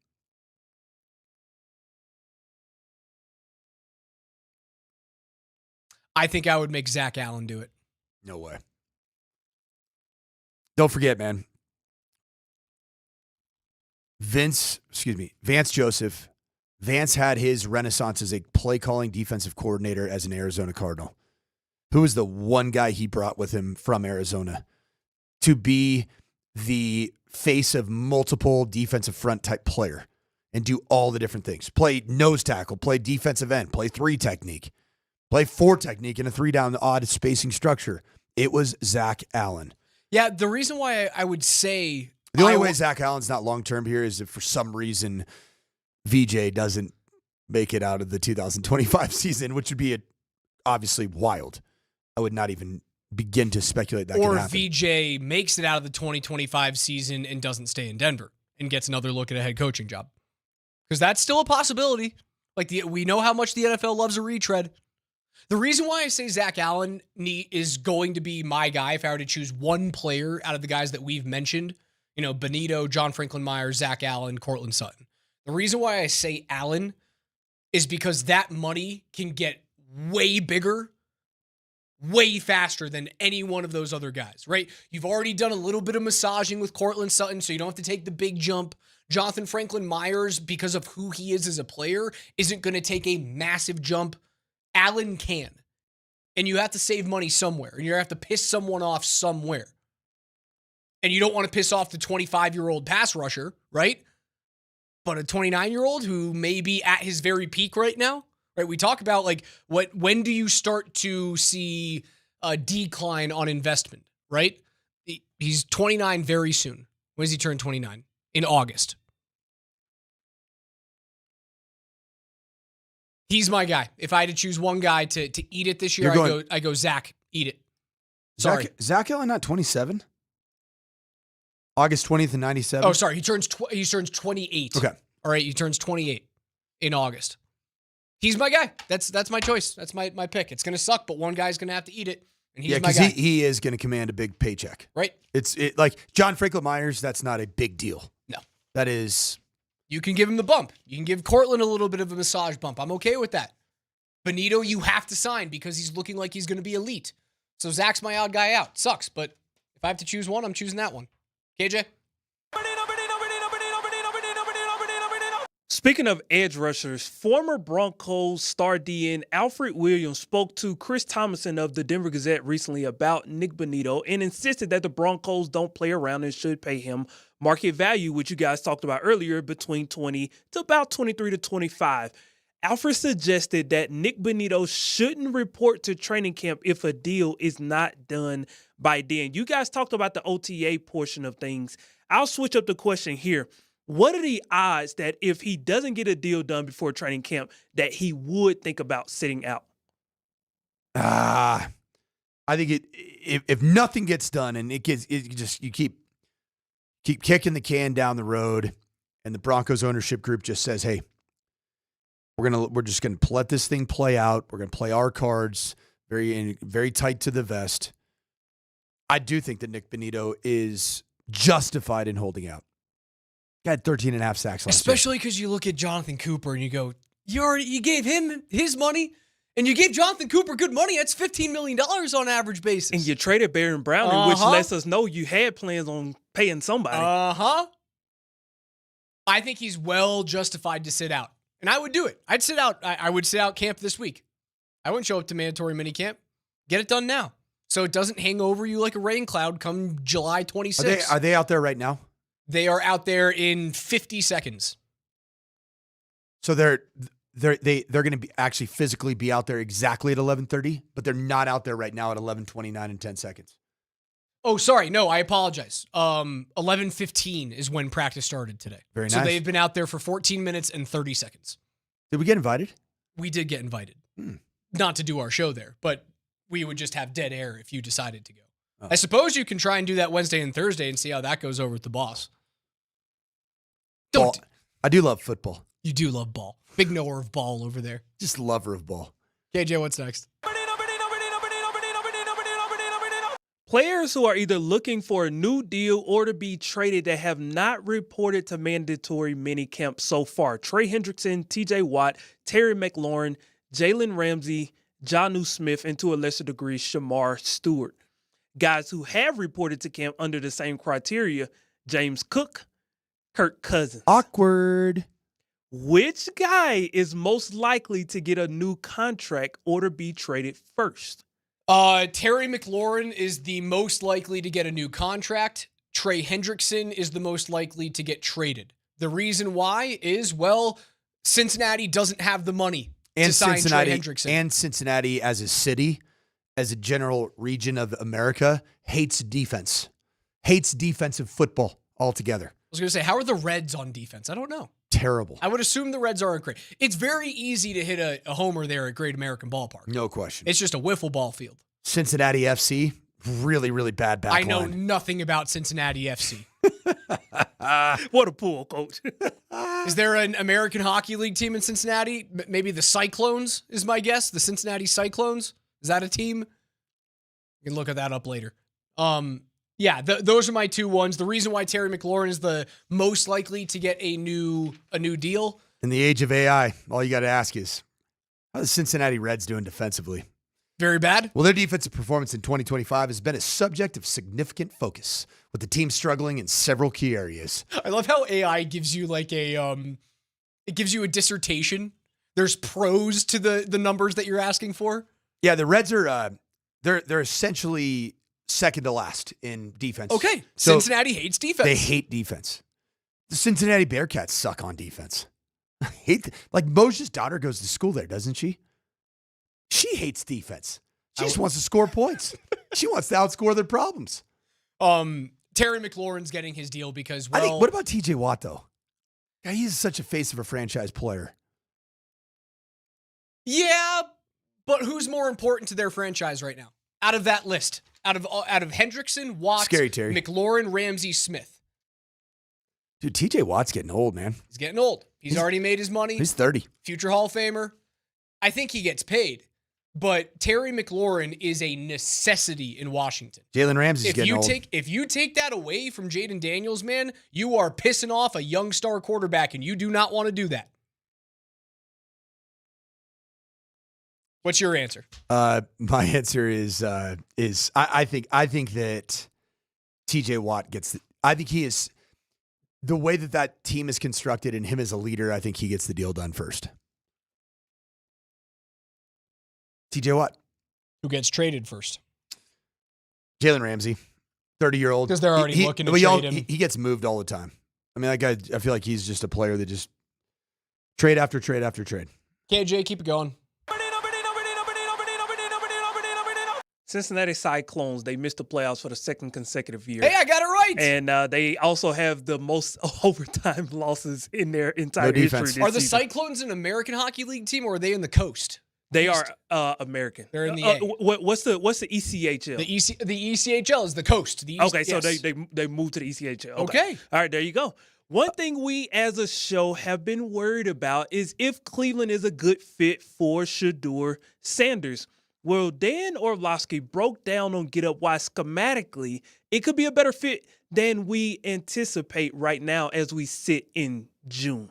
I think I would make Zach Allen do it. No way. Don't forget, man. Vance Joseph. Vance had his renaissance as a play-calling defensive coordinator as an Arizona Cardinal. Who was the one guy he brought with him from Arizona to be the face of multiple defensive front type player and do all the different things? Play nose tackle, play defensive end, play 3 technique, play 4 technique in a 3-down odd spacing structure. It was Zach Allen. Yeah, the reason why I would say... The only way Zach Allen's not long-term here is if for some reason VJ doesn't make it out of the 2025 season, which would be obviously wild. I would not even begin to speculate that could Or happen. VJ makes it out of the 2025 season and doesn't stay in Denver and gets another look at a head coaching job. Because that's still a possibility. We know how much the NFL loves a retread. The reason why I say Zach Allen is going to be my guy if I were to choose one player out of the guys that we've mentioned, Benito, John Franklin Myers, Zach Allen, Cortland Sutton. The reason why I say Allen is because that money can get way bigger, way faster than any one of those other guys, right? You've already done a little bit of massaging with Cortland Sutton, so you don't have to take the big jump. Jonathan Franklin Myers, because of who he is as a player, isn't going to take a massive jump. Allen can. And you have to save money somewhere, and you have to piss someone off somewhere. And you don't want to piss off the 25-year-old pass rusher, right? But a 29-year-old who may be at his very peak right now, right? We talk about when do you start to see a decline on investment, right? He's 29 very soon. When does he turn 29? In August. He's my guy. If I had to choose one guy to eat it this year, I go Zach, eat it. Sorry. Zach Allen not 27? August 20th and 97? Oh, sorry. He turns 28. Okay. All right, he turns 28 in August. He's my guy. That's my choice. That's my pick. It's going to suck, but one guy's going to have to eat it, and he's my guy. He is going to command a big paycheck. Right? It's like John Franklin Myers, that's not a big deal. No. That is... You can give him the bump. You can give Cortland a little bit of a massage bump. I'm okay with that. Benito, you have to sign because he's looking like he's going to be elite. So Zach's my odd guy out. Sucks, but if I have to choose one, I'm choosing that one. KJ? Speaking of edge rushers, former Broncos star DN Alfred Williams spoke to Chris Thomason of the Denver Gazette recently about Nick Benito and insisted that the Broncos don't play around and should pay him market value, which you guys talked about earlier, between 20 to about 23 to 25. Alfred suggested that Nick Benito shouldn't report to training camp if a deal is not done by then. You guys talked about the OTA portion of things. I'll switch up the question here. What are the odds that if he doesn't get a deal done before training camp, that he would think about sitting out? I think if nothing gets done and you keep kicking the can down the road, and the Broncos ownership group just says, "Hey, we're just gonna let this thing play out. We're gonna play our cards very tight to the vest." I do think that Nick Benito is justified in holding out. Got 13 and a half sacks last year. Especially because you look at Jonathan Cooper and you go, you gave him his money, and you gave Jonathan Cooper good money. That's $15 million on average basis. And you traded Baron Browning, which lets us know you had plans on paying somebody. I think he's well justified to sit out. And I would do it. I'd sit out. I would sit out camp this week. I wouldn't show up to mandatory minicamp. Get it done now, so it doesn't hang over you like a rain cloud come July 26th. Are they out there right now? They are out there in 50 seconds. So they're going to be actually physically be out there exactly at 11:30, but they're not out there right now at 11:29 and 10 seconds. Oh, sorry. No, I apologize. 11:15 is when practice started today. Very nice. So they've been out there for 14 minutes and 30 seconds. Did we get invited? We did get invited. Not to do our show there, but we would just have dead air if you decided to go. Oh. I suppose you can try and do that Wednesday and Thursday and see how that goes over with the boss. I do love football. You do love ball. Big knower of ball over there. Just lover of ball. KJ, what's next? Players who are either looking for a new deal or to be traded that have not reported to mandatory minicamp so far. Trey Hendrickson, TJ Watt, Terry McLaurin, Jalen Ramsey, Jonnu Smith, and to a lesser degree, Shamar Stewart. Guys who have reported to camp under the same criteria, James Cook, Kirk Cousins. Awkward. Which guy is most likely to get a new contract or to be traded first? Terry McLaurin is the most likely to get a new contract. Trey Hendrickson is the most likely to get traded. The reason why is, well, Cincinnati doesn't have the money to sign Trey Hendrickson. And Cincinnati as a city, as a general region of America, hates defense. Hates defensive football altogether. I was going to say, how are the Reds on defense? I don't know. Terrible. I would assume the Reds aren't great. It's very easy to hit a homer there at Great American Ballpark. No question. It's just a wiffle ball field. Cincinnati FC, really, really bad back I know line. nothing about Cincinnati FC. What a pool, coach. Is there an American Hockey League team in Cincinnati? Maybe the Cyclones is my guess. The Cincinnati Cyclones. Is that a team? You can look at that up later. Those are my 2 ones. The reason why Terry McLaurin is the most likely to get a new deal. In the age of AI, all you got to ask is, how are the Cincinnati Reds doing defensively? Very bad. Well, their defensive performance in 2025 has been a subject of significant focus, with the team struggling in several key areas. I love how AI gives you like it gives you a dissertation. There's pros to the numbers that you're asking for. Yeah, the Reds are they're essentially second to last in defense. Okay, So Cincinnati hates defense. they hate defense. The Cincinnati Bearcats suck on defense. Like Moser's daughter goes to school there, doesn't she? She hates defense. She just wants to score points. She wants to outscore their problems. Terry McLaurin's getting his deal because, I think, what about TJ Watt, though? God, he's such a face of a franchise player. Yeah, but who's more important to their franchise right now? Out of that list, out of Hendrickson, Watts, Scary Terry. McLaurin, Ramsey, Smith. Dude, TJ Watt's getting old, man. He's getting old. He's already made his money. He's 30. Future Hall of Famer. I think he gets paid. But Terry McLaurin is a necessity in Washington. Jalen Ramsey's getting old. If you take that away from Jaden Daniels, man, you are pissing off a young star quarterback, and you do not want to do that. What's your answer? My answer is I think that TJ Watt gets I think he is the way that team is constructed and him as a leader, I think he gets the deal done first. TJ Watt. Who gets traded first? Jalen Ramsey, 30-year-old. Because they're already looking to trade him. He gets moved all the time. I mean, that guy, I feel like he's just a player that just trade after trade after trade. KJ, keep it going. Cincinnati Cyclones, they missed the playoffs for the second consecutive year. Hey, I got it right. And they also have the most overtime losses in their entire history this Are the season. Cyclones an American Hockey League team, or are they in the coast? They are American. They're in the A. What's the ECHL? The ECHL is the coast. The East, Okay, so yes. they moved to the ECHL. Okay. All right, there you go. One thing we as a show have been worried about is if Cleveland is a good fit for Shedeur Sanders. Well, Dan Orlovsky broke down on Get Up why schematically it could be a better fit than we anticipate right now as we sit in June.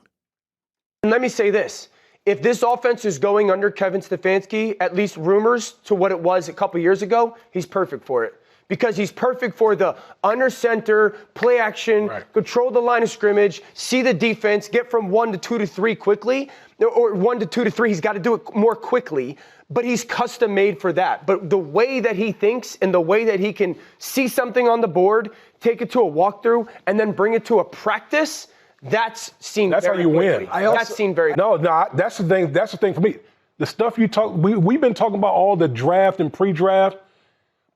And let me say this. If this offense is going under Kevin Stefanski, at least rumors to what it was a couple years ago, he's perfect for it. Because he's perfect for the under center, play action, control the line of scrimmage, see the defense, get from 1 to 2 to 3 quickly, or 1 to 2 to 3. He's got to do it more quickly, but he's custom made for that. But the way that he thinks and the way that he can see something on the board, take it to a walkthrough, and then bring it to a practice, that's seen that's very how you quickly. win. That's seen very No, that's the thing. That's the thing for me. The stuff you talk, we've been talking about all the draft and pre-draft,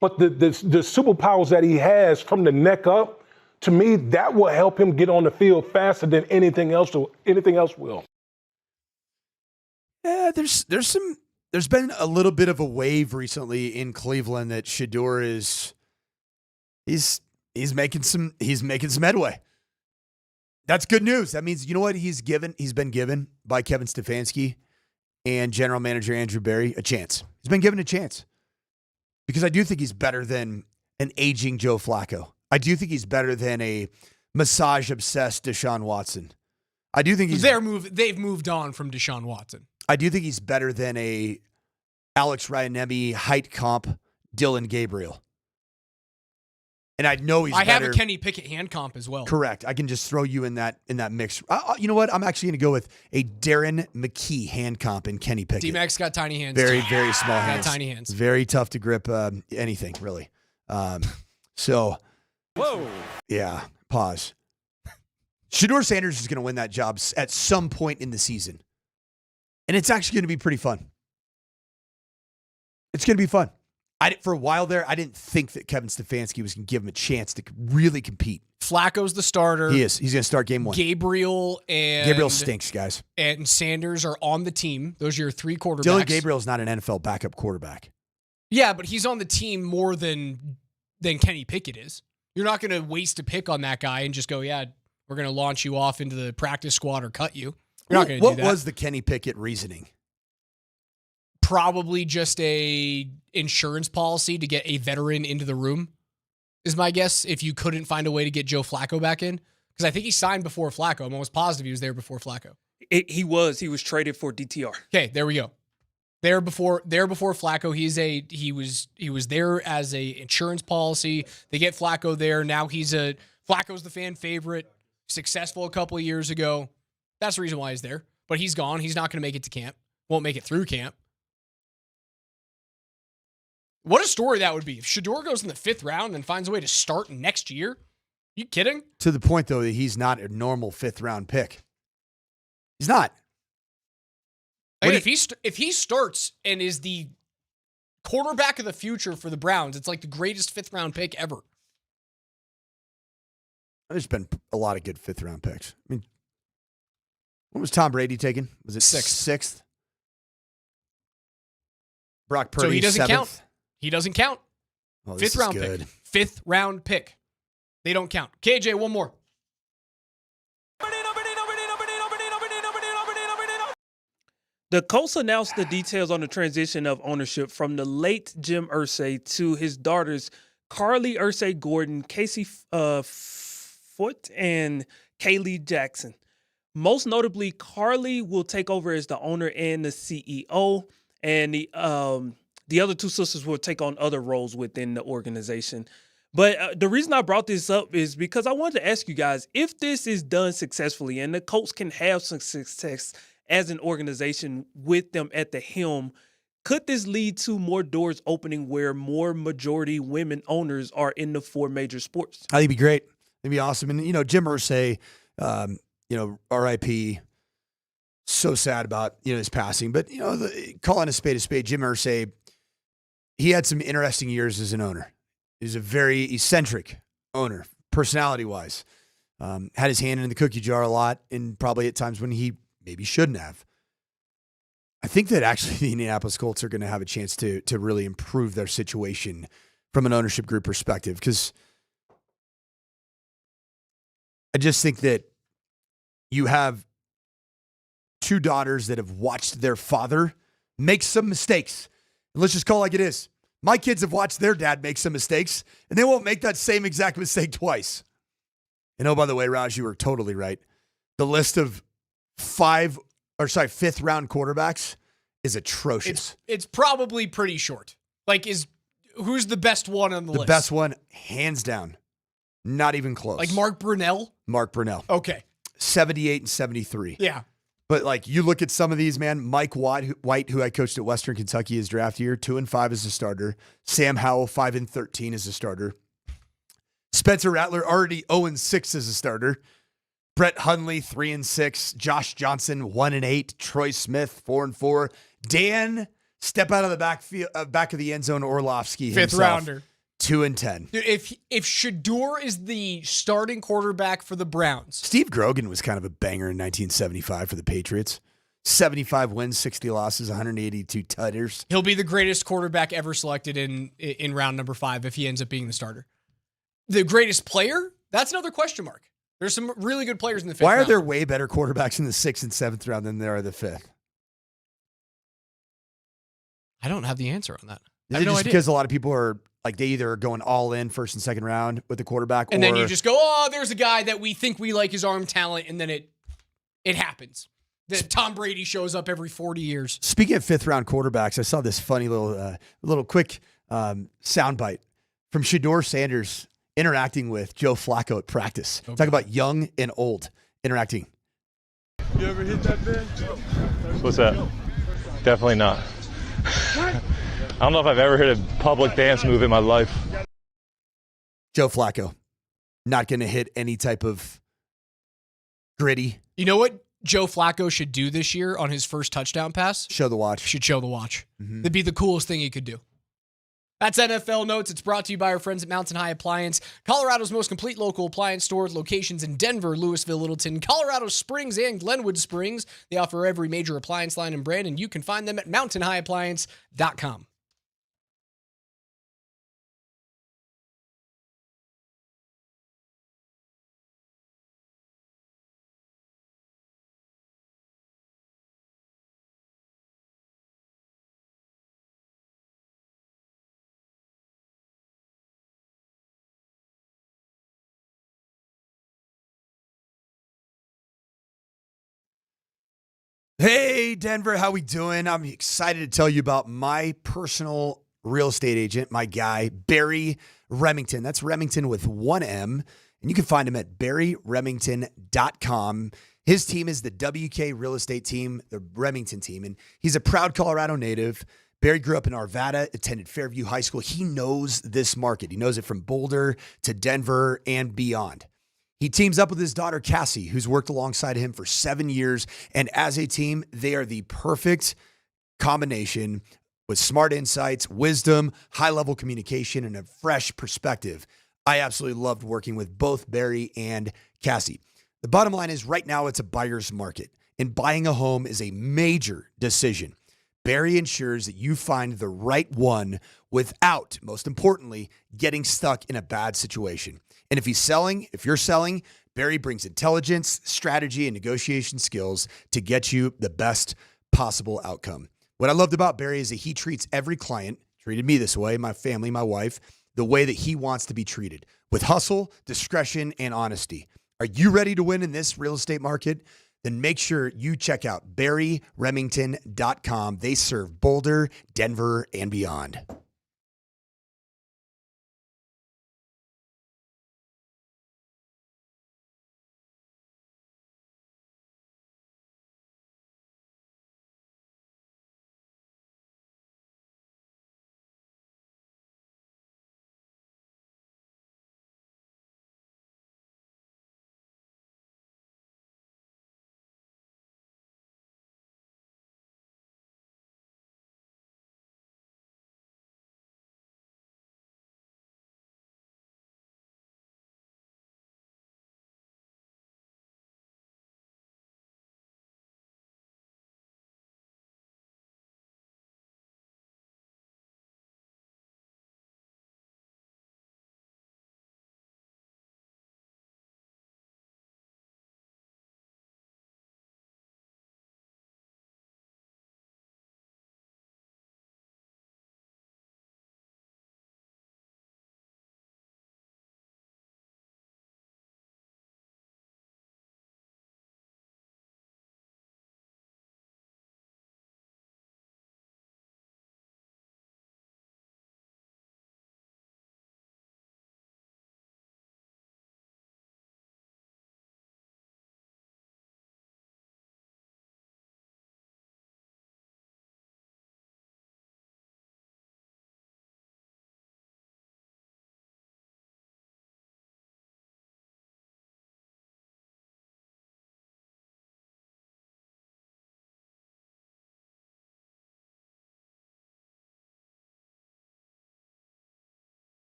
but the superpowers that he has from the neck up, to me, that will help him get on the field faster than anything else will. Yeah, there's been a little bit of a wave recently in Cleveland that Shedeur he's making some headway. That's good news. That means, you know what, he's been given by Kevin Stefanski and general manager Andrew Berry a chance. He's been given a chance. Because I do think he's better than an aging Joe Flacco. I do think he's better than a massage-obsessed Deshaun Watson. I do think they've moved on from Deshaun Watson. I do think he's better than a Alex Ryanemi height comp Dylan Gabriel. And I know he's better. I have a Kenny Pickett hand comp as well. Correct. I can just throw you in that mix. You know what? I'm actually going to go with a Darren McKee hand comp in Kenny Pickett. DMac's got tiny hands. Very, very small hands. Got tiny hands. Very tough to grip anything, really. Whoa. Yeah, pause. Shedeur Sanders is going to win that job at some point in the season. And it's actually going to be pretty fun. It's going to be fun. For a while there, I didn't think that Kevin Stefanski was going to give him a chance to really compete. Flacco's the starter. He is. He's going to start game 1. Gabriel stinks, guys. And Sanders are on the team. Those are your 3 quarterbacks. Dylan Gabriel's not an NFL backup quarterback. Yeah, but he's on the team more than than Kenny Pickett is. You're not going to waste a pick on that guy and just go, yeah, we're going to launch you off into the practice squad or cut you. You're not going to do that. What was the Kenny Pickett reasoning? Probably just a insurance policy to get a veteran into the room is my guess, if you couldn't find a way to get Joe Flacco back in. Because I think he signed before Flacco. I'm almost positive he was there before Flacco. He was traded for DTR. Okay, there we go. There before Flacco, he was there as a insurance policy. They get Flacco there. Now Flacco's the fan favorite, successful a couple of years ago. That's the reason why he's there. But he's gone. He's not going to make it to camp. Won't make it through camp. What a story that would be. If Shedeur goes in the 5th round and finds a way to start next year. You kidding? To the point, though, that he's not a normal 5th round pick. He's not. If he starts and is the quarterback of the future for the Browns, it's like the greatest 5th round pick ever. There's been a lot of good 5th round picks. I mean, when was Tom Brady taken? Was it 6th? Brock Purdy, so he doesn't 7th? Count. He doesn't count. Oh, 5th round pick. 5th round pick. They don't count. KJ, one more. The Colts announced the details on the transition of ownership from the late Jim Irsay to his daughters, Carly Irsay Gordon, Casey Foote, and Kaylee Jackson. Most notably, Carly will take over as the owner and the CEO, and the other 2 sisters will take on other roles within the organization. But the reason I brought this up is because I wanted to ask you guys, if this is done successfully and the Colts can have some success as an organization with them at the helm, could this lead to more doors opening where more majority women owners are in the 4 major sports? I think it'd be great. It'd be awesome. And, Jim Irsay, RIP, so sad about, his passing. But, calling a spade, Jim Irsay, he had some interesting years as an owner. He's a very eccentric owner, personality-wise. Had his hand in the cookie jar a lot, and probably at times when he maybe shouldn't have. I think that actually the Indianapolis Colts are going to have a chance to really improve their situation from an ownership group perspective, because I just think that you have 2 daughters that have watched their father make some mistakes. And let's just call it like it is. My kids have watched their dad make some mistakes, and they won't make that same exact mistake twice. And oh, by the way, Raj, you were totally right. The list of 5th round quarterbacks is atrocious. It's probably pretty short. Like, who's the best one on the list? The best one, hands down. Not even close. Like Mark Brunell? Mark Brunell. Okay. 78 and 73. Yeah. But you look at some of these, man. Mike White, who I coached at Western Kentucky his draft year, 2-5 as a starter. Sam Howell, 5-13 as a starter. Spencer Rattler, already 0-6 as a starter. Brett Hundley, 3-6. Josh Johnson, 1-8. Troy Smith, 4-4. Dan, step out of the back of the end zone, Orlovsky, 5th rounder. 2-10. Dude, if Shedeur is the starting quarterback for the Browns. Steve Grogan was kind of a banger in 1975 for the Patriots. 75 wins, 60 losses, 182 tutters. He'll be the greatest quarterback ever selected in round number 5 if he ends up being the starter. The greatest player? That's another question mark. There's some really good players in the 5th round. Why are there way better quarterbacks in the 6th and 7th round than there are the 5th? I don't have the answer on that. Is it just because a lot of people are they either are going all in 1st and 2nd round with the quarterback, and then you just go, oh, there's a guy that we think we like his arm talent, and then it happens. That Tom Brady shows up every 40 years. Speaking of 5th round quarterbacks, I saw this funny little quick soundbite from Shedeur Sanders interacting with Joe Flacco at practice. Okay. Talk about young and old interacting. You ever hit that bench? What's that? Definitely not. I don't know if I've ever hit a public dance move in my life. Joe Flacco, not going to hit any type of gritty. You know what Joe Flacco should do this year on his first touchdown pass? Show the watch. Should show the watch. Mm-hmm. That'd be the coolest thing he could do. That's NFL Notes. It's brought to you by our friends at Mountain High Appliance, Colorado's most complete local appliance store, locations in Denver, Louisville, Littleton, Colorado Springs, and Glenwood Springs. They offer every major appliance line and brand, and you can find them at mountainhighappliance.com. Hey, Denver, how we doing? I'm excited to tell you about my personal real estate agent, my guy, Barry Remington. That's Remington with one M, and you can find him at barryremington.com. His team is the WK Real Estate Team, the Remington team, and he's a proud Colorado native. Barry grew up in Arvada, attended Fairview High School. He knows this market. He knows it from Boulder to Denver and beyond. He teams up with his daughter, Cassie, who's worked alongside him for 7 years. And as a team, they are the perfect combination with smart insights, wisdom, high-level communication, and a fresh perspective. I absolutely loved working with both Barry and Cassie. The bottom line is right now it's a buyer's market, and buying a home is a major decision. Barry ensures that you find the right one without, most importantly, getting stuck in a bad situation. And if you're selling, Barry brings intelligence, strategy, and negotiation skills to get you the best possible outcome. What I loved about Barry is that he treats every client, treated me this way, my family, my wife, the way that he wants to be treated, with hustle, discretion, and honesty. Are you ready to win in this real estate market? Then make sure you check out barryremington.com. They serve Boulder, Denver, and beyond.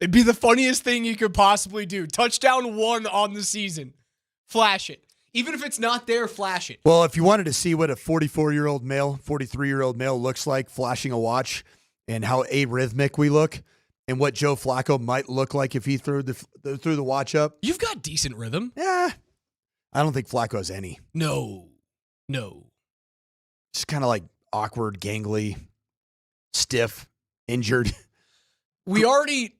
It'd be the funniest thing you could possibly do. Touchdown 1 on the season. Flash it. Even if it's not there, flash it. Well, if you wanted to see what a 44-year-old male, 43-year-old male looks like flashing a watch and how arrhythmic we look and what Joe Flacco might look like if he threw the watch up. You've got decent rhythm. Yeah. I don't think Flacco has any. No. Just kind of like awkward, gangly, stiff, injured. We already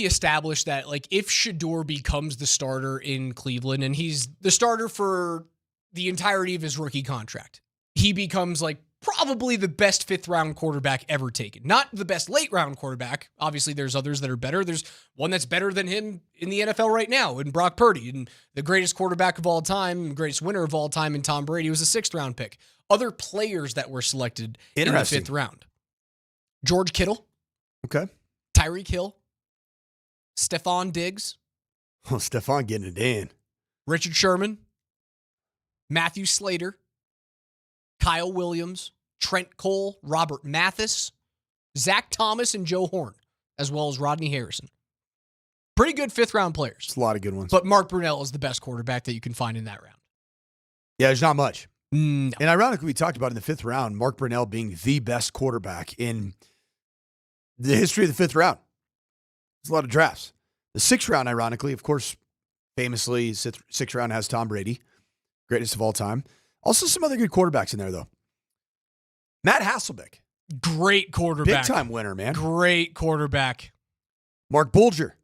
established that, like, if Shador becomes the starter in Cleveland and he's the starter for the entirety of his rookie contract, he becomes, like, probably the best 5th-round quarterback ever taken. Not the best late-round quarterback. Obviously, there's others that are better. There's one that's better than him in the NFL right now, in Brock Purdy. And the greatest quarterback of all time, greatest winner of all time in Tom Brady was a 6th-round pick. Other players that were selected in the 5th round. George Kittle. Okay. Tyreek Hill. Stephon Diggs. Oh, Stephon getting it in. Richard Sherman. Matthew Slater. Kyle Williams. Trent Cole. Robert Mathis. Zach Thomas and Joe Horn, as well as Rodney Harrison. Pretty good 5th-round players. It's a lot of good ones. But Mark Brunell is the best quarterback that you can find in that round. Yeah, there's not much. No. And ironically, we talked about in the 5th round, Mark Brunell being the best quarterback in the history of the 5th round. There's a lot of drafts. The 6th round, ironically, of course, famously, 6th round has Tom Brady, greatest of all time. Also, some other good quarterbacks in there, though. Matt Hasselbeck. Great quarterback. Big-time winner, man. Great quarterback. Mark Bulger.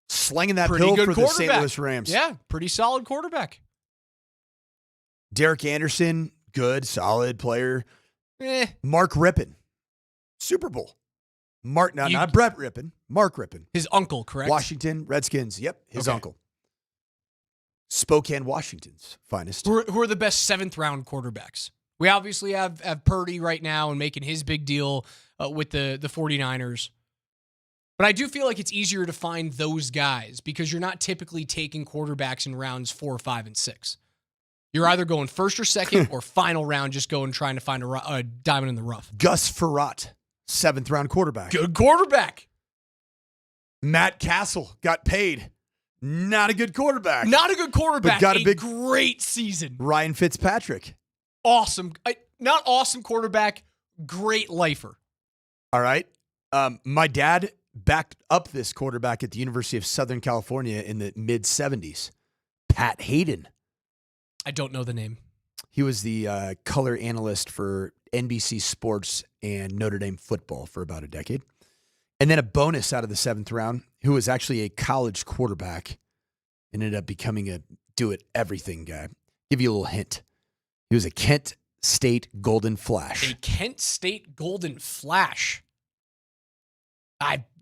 Slinging that Pretty pill good for the St. Louis Rams. Yeah, pretty solid quarterback. Derek Anderson, good, solid player. Mark Rippon. Super Bowl. Not Brett Rippon. Mark Rippon. His uncle, correct? Washington Redskins. Yep, his uncle. Spokane, Washington's finest. Who are the best 7th-round quarterbacks? We obviously have Purdy right now and making his big deal with the 49ers. But I do feel like it's easier to find those guys because you're not typically taking quarterbacks in rounds 4, 5, and 6. You're either going first or second or final round, just going trying to find a diamond in the rough. Gus Frerotte, 7th-round quarterback. Good quarterback. Matt Castle got paid. Not a good quarterback. Not a good quarterback. But got a great season. Ryan Fitzpatrick. Awesome. Not awesome quarterback, great lifer. All right. My dad backed up this quarterback at the University of Southern California in the mid-'70s. Pat Hayden. I don't know the name. He was the color analyst for NBC Sports and Notre Dame football for about a decade. And then a bonus out of the 7th round, who was actually a college quarterback and ended up becoming a do-it-everything guy. Give you a little hint. He was a Kent State Golden Flash. A Kent State Golden Flash.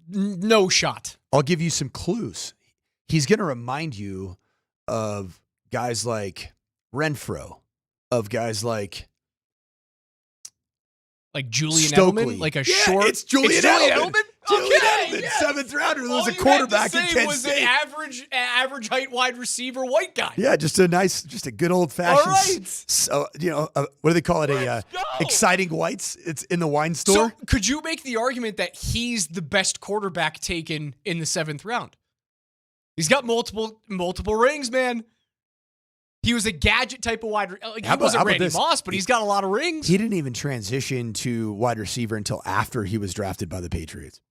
No shot. I'll give you some clues. He's going to remind you of guys like Renfro, of guys like Julian Stokely. Edelman, like a yeah, short. It's Julian Edelman. Julian Edelman, yes. 7th rounder, who was All a quarterback you in had to say Kent was State. An average height wide receiver, white guy. Yeah, just a good old fashioned. All right. So what do they call it? Exciting whites. It's in the wine store. So could you make the argument that he's the best quarterback taken in the 7th round? He's got multiple rings, man. He was a gadget type of wide. He wasn't Randy Moss, but he's got a lot of rings. He didn't even transition to wide receiver until after he was drafted by the Patriots.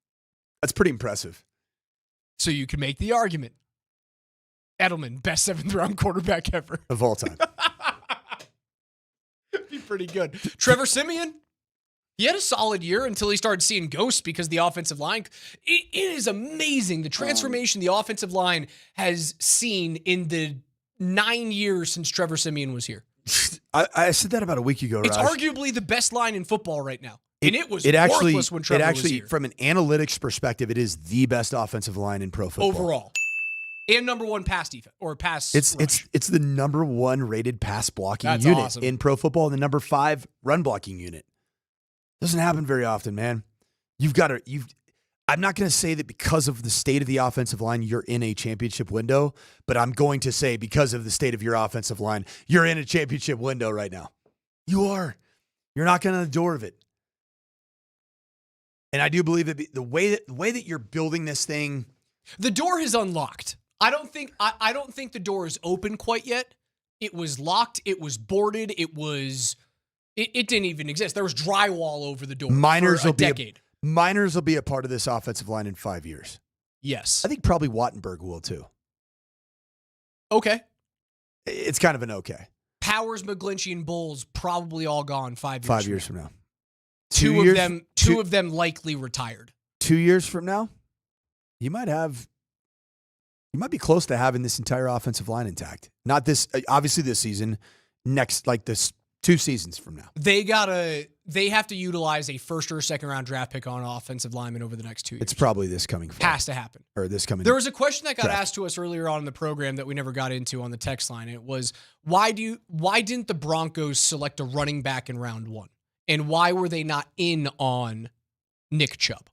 That's pretty impressive. So you can make the argument. Edelman, best 7th-round quarterback ever. Of all time. Be pretty good. Trevor Siemian, he had a solid year until he started seeing ghosts because the offensive line. It is amazing the transformation the offensive line has seen in the 9 years since Trevor Siemian was here. I said that about a week ago, It's Raj. arguably the best line in football right now. And it was actually, worthless when Trevor was here. from an analytics perspective, it is the best offensive line in pro football. Overall. And number one pass defense or pass It's rush. it's the number 1 rated pass blocking That's unit awesome. in pro football, and the number 5 run blocking unit. Doesn't happen very often, man. I'm not going to say that because of the state of the offensive line, you're in a championship window, but I'm going to say because of the state of your offensive line, you're in a championship window right now. You are. You're knocking on the door of it. And I do believe that the way that you're building this thing The door is unlocked. I don't think the door is open quite yet. It was locked. It was boarded. It didn't even exist. There was drywall over the door for a decade. Miners will be a part of this offensive line in 5 years. Yes. I think probably Wattenberg will too. Okay. It's kind of an okay. Powers, McGlinchey, and Bowles probably all gone 5 years. 5 years from now. Two of them likely retired. 2 years from now, you might be close to having this entire offensive line intact. Not this, obviously this season, next, like this 2 seasons from now. They have to utilize a first or second round draft pick on offensive lineman over the next 2 years. It's probably this coming fall. Has to happen. Or this coming. There was a question that got draft. asked to us earlier on in the program that we never got into on the text line. It was, why didn't the Broncos select a running back in round 1? And why were they not in on Nick Chubb?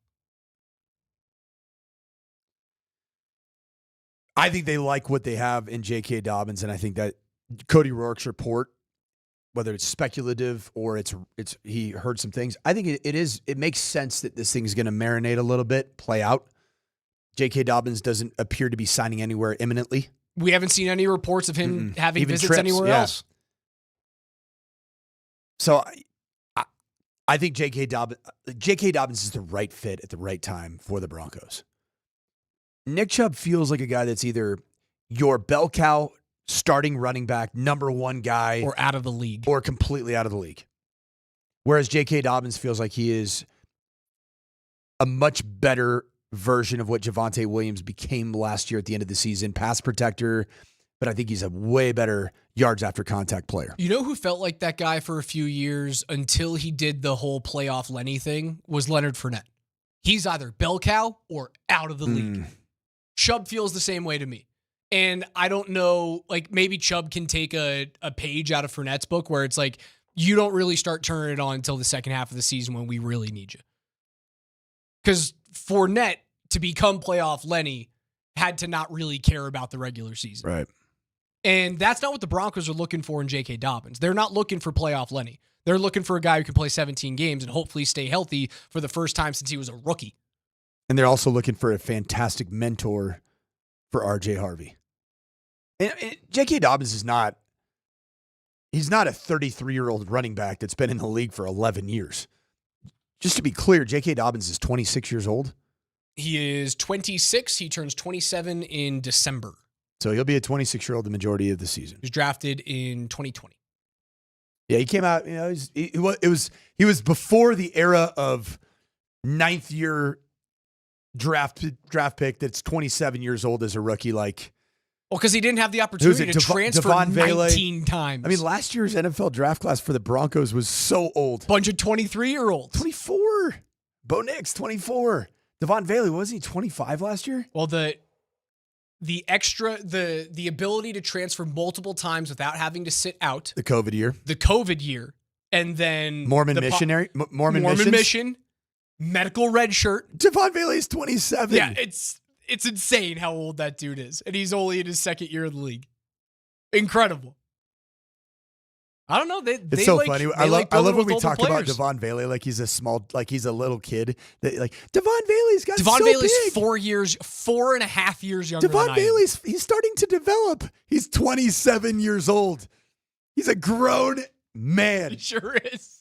I think they like what they have in J.K. Dobbins, and I think that Cody Rourke's report, whether it's speculative or it's he heard some things, I think it makes sense that this thing's going to marinate a little bit, play out. J.K. Dobbins doesn't appear to be signing anywhere imminently. We haven't seen any reports of him having Even visits trips, anywhere yeah. else. So I think J.K. Dobbins is the right fit at the right time for the Broncos. Nick Chubb feels like a guy that's either your bell cow starting running back, number 1 guy, or out of the league, or completely out of the league. Whereas J.K. Dobbins feels like he is a much better version of what Javonte Williams became last year at the end of the season. Pass protector, but I think he's a way better yards after contact player. You know who felt like that guy for a few years until he did the whole playoff Lenny thing was Leonard Fournette. He's either bell cow or out of the league. Chubb feels the same way to me. And I don't know, like maybe Chubb can take a page out of Fournette's book where it's like, you don't really start turning it on until the second half of the season when we really need you. Because Fournette, to become playoff Lenny, had to not really care about the regular season. Right. And that's not what the Broncos are looking for in J.K. Dobbins. They're not looking for playoff Lenny. They're looking for a guy who can play 17 games and hopefully stay healthy for the first time since he was a rookie. And they're also looking for a fantastic mentor for R.J. Harvey. And J.K. Dobbins is not a 33-year-old running back that's been in the league for 11 years. Just to be clear, J.K. Dobbins is 26 years old. He is 26. He turns 27 in December. So he'll be a 26-year-old the majority of the season. He was drafted in 2020. Yeah, he came out, he was before the era of 9th year draft pick that's 27 years old as a rookie. Like, well, because he didn't have the opportunity to transfer 19 times. I mean, last year's NFL draft class for the Broncos was so old. Bunch of 23-year-olds. 24. Bo Nix, 24. Devon Bailey, wasn't he 25 last year? Well, the ability to transfer multiple times without having to sit out. The COVID year. And then Mormon mission. Medical red shirt. Devon Bailey's 27. Yeah, it's insane how old that dude is. And he's only in his second year in the league. Incredible. I don't know. It's so funny. I love when we talk about Devon Bailey like he's a little kid. Like Devon Bailey's got Devon so Bailey's big. 4.5 years younger Devon than Bailey's he's starting to develop. He's 27 years old. He's a grown man. He sure is.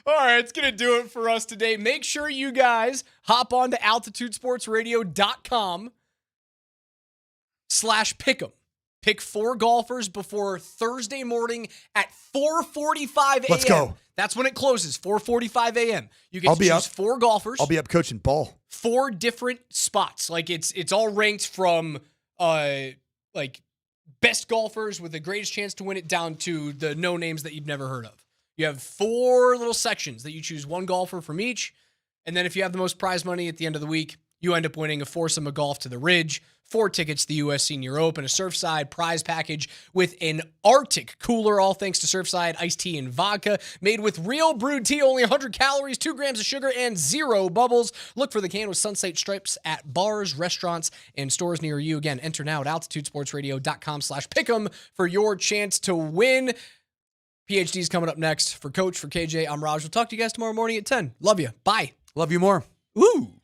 All right, it's going to do it for us today. Make sure you guys hop on to altitudesportsradio.com/pick'em. Pick 4 golfers before Thursday morning at 4:45 a.m. Let's go. That's when it closes, 4:45 a.m. You get to choose 4 golfers. I'll be up coaching ball. 4 different spots. Like it's all ranked from like best golfers with the greatest chance to win it down to the no names that you've never heard of. You have 4 little sections that you choose 1 golfer from each. And then if you have the most prize money at the end of the week, you end up winning a foursome of golf to the Ridge, 4 tickets to the U.S. Senior Open, a Surfside prize package with an Arctic cooler, all thanks to Surfside iced tea and vodka, made with real brewed tea, only 100 calories, 2 grams of sugar, and 0 bubbles. Look for the can with sunset stripes at bars, restaurants, and stores near you. Again, enter now at altitudesportsradio.com/pick'em for your chance to win. PhD's coming up next. For Coach, for KJ, I'm Raj. We'll talk to you guys tomorrow morning at 10. Love you. Bye. Love you more. Woo.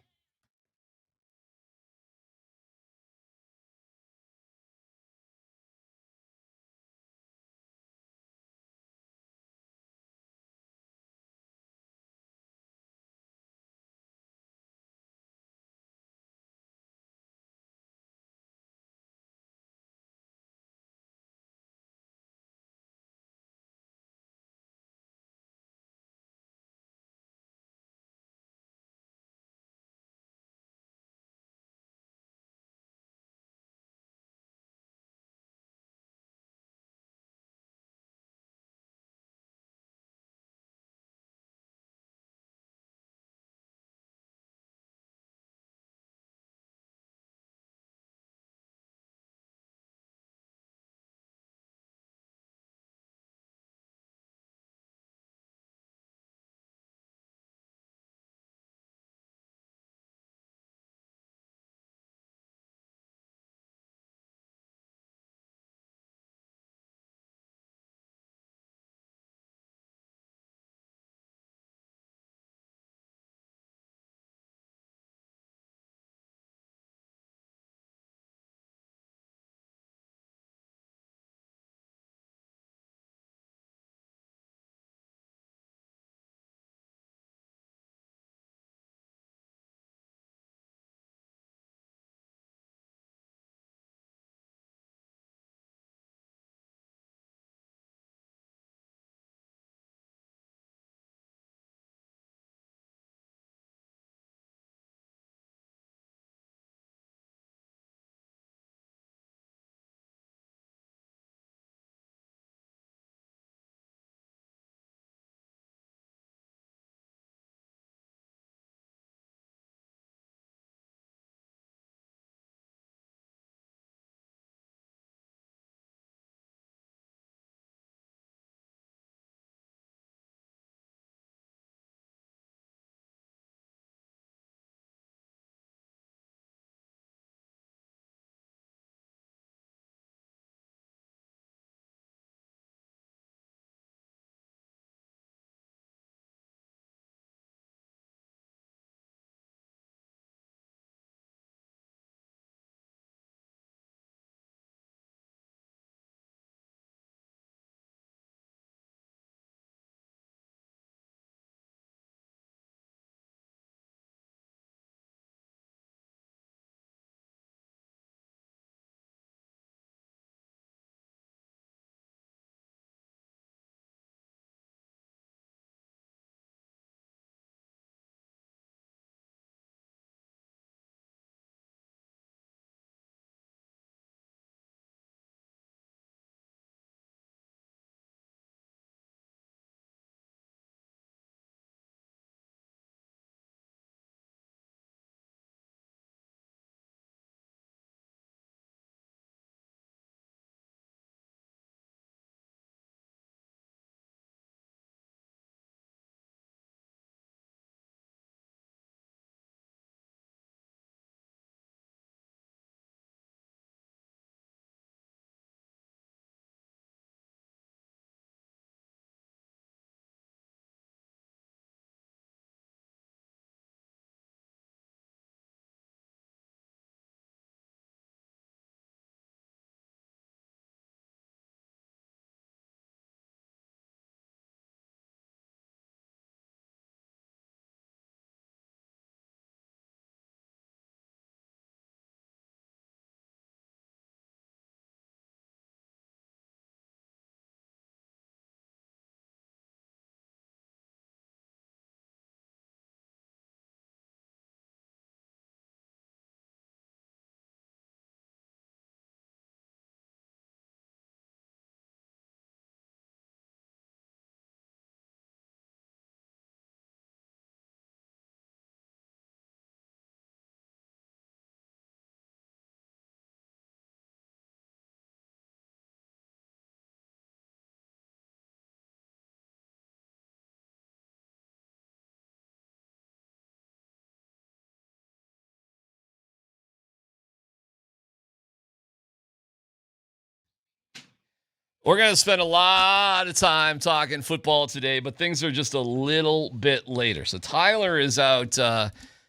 We're going to spend a lot of time talking football today, but things are just a little bit later. So Tyler is out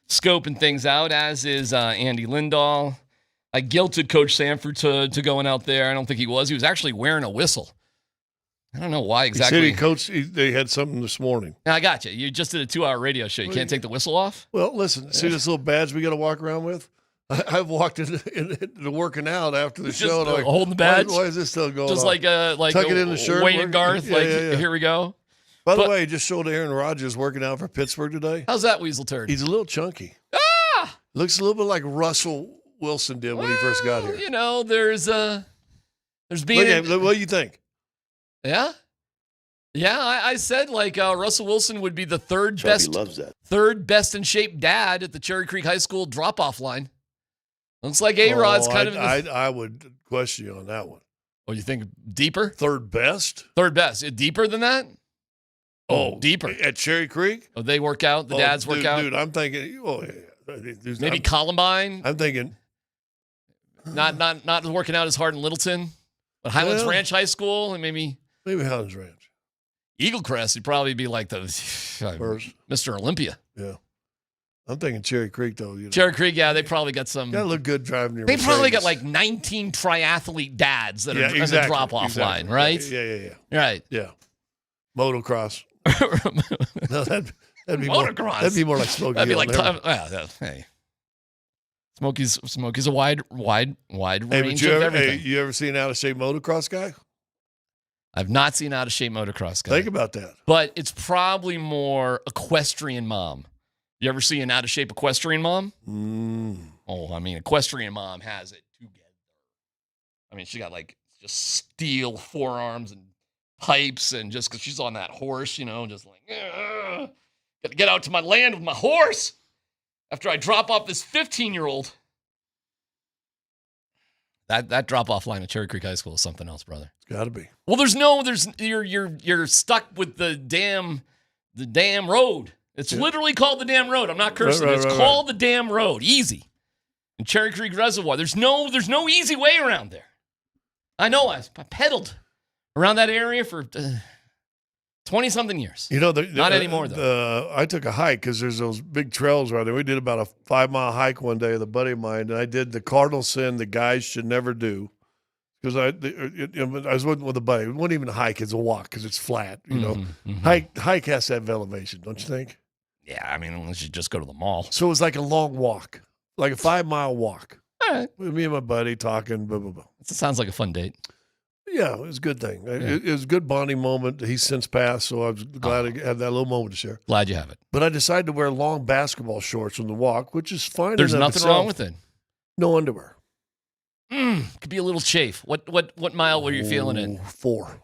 scoping things out, as is Andy Lindahl. I guilted Coach Sanford to going out there. I don't think he was. He was actually wearing a whistle. I don't know why exactly. They had something this morning. Now, I got you. You just did a 2-hour radio show. You can't take the whistle off? Well, listen, see this little badge we got to walk around with? I've walked into working out after the show. And like, holding the badge? Why is this still going on? Just like tuck it in the shirt. Wayne and Garth, here we go. By the way, I just showed Aaron Rodgers working out for Pittsburgh today. How's that weasel turd? He's a little chunky. Looks a little bit like Russell Wilson did when he first got here. You know, there's being. What do you think? Yeah. Yeah, I said Russell Wilson would be the third best in shape dad at the Cherry Creek High School drop-off line. Looks like A-Rod's kind of. I would question you on that one. Oh, you think deeper? Third best? Third best. Deeper than that? Oh, deeper. At Cherry Creek? Oh, they work out. The dads work out. Dude, I'm thinking. Maybe Columbine. I'm thinking. Not working out as hard in Littleton, but Highlands Ranch High School and maybe Highlands Ranch. Eagle Crest would probably be like the Mr. Olympia. Yeah. I'm thinking Cherry Creek, though. Cherry Creek, yeah, they probably got some. Got to look good driving your They probably got like 19 triathlete dads that are in the drop-off line, right? Yeah. Right. Yeah. Motocross. No, that'd be motocross. That'd be more like Smokey. That'd be like hey. Smokey's a wide range of everything. You ever seen an out-of-shape motocross guy? I've not seen out-of-shape motocross guy. Think about that. But it's probably more equestrian mom. You ever see an out-of-shape equestrian mom? Oh, I mean, equestrian mom has it together. I mean, she got just steel forearms and pipes, and just because she's on that horse, just like, got to get out to my land with my horse after I drop off this 15-year-old. That drop-off line at Cherry Creek High School is something else, brother. It's got to be. Well, you're stuck with the damn road. It's literally called the damn road. I'm not cursing. It's called the damn road. Easy. In Cherry Creek Reservoir. There's no easy way around there. I know. I pedaled around that area for 20-something years. Not anymore, though. I took a hike because there's those big trails around there. We did about a 5-mile hike one day with a buddy of mine, and I did the cardinal sin the guys should never do. Because I was with a buddy. It wasn't even a hike. It's a walk because it's flat. Hike has to have elevation, don't you think? Yeah, I mean, unless you just go to the mall. So it was like a long walk, like a 5-mile walk. All right. With me and my buddy talking, blah, blah, blah. That sounds like a fun date. Yeah, it was a good thing. Yeah. It was a good bonding moment. He's since passed, so I was glad to have that little moment to share. Glad you have it. But I decided to wear long basketball shorts on the walk, which is fine. There's nothing wrong with it. No underwear. Could be a little chafe. What mile were you feeling in? 4.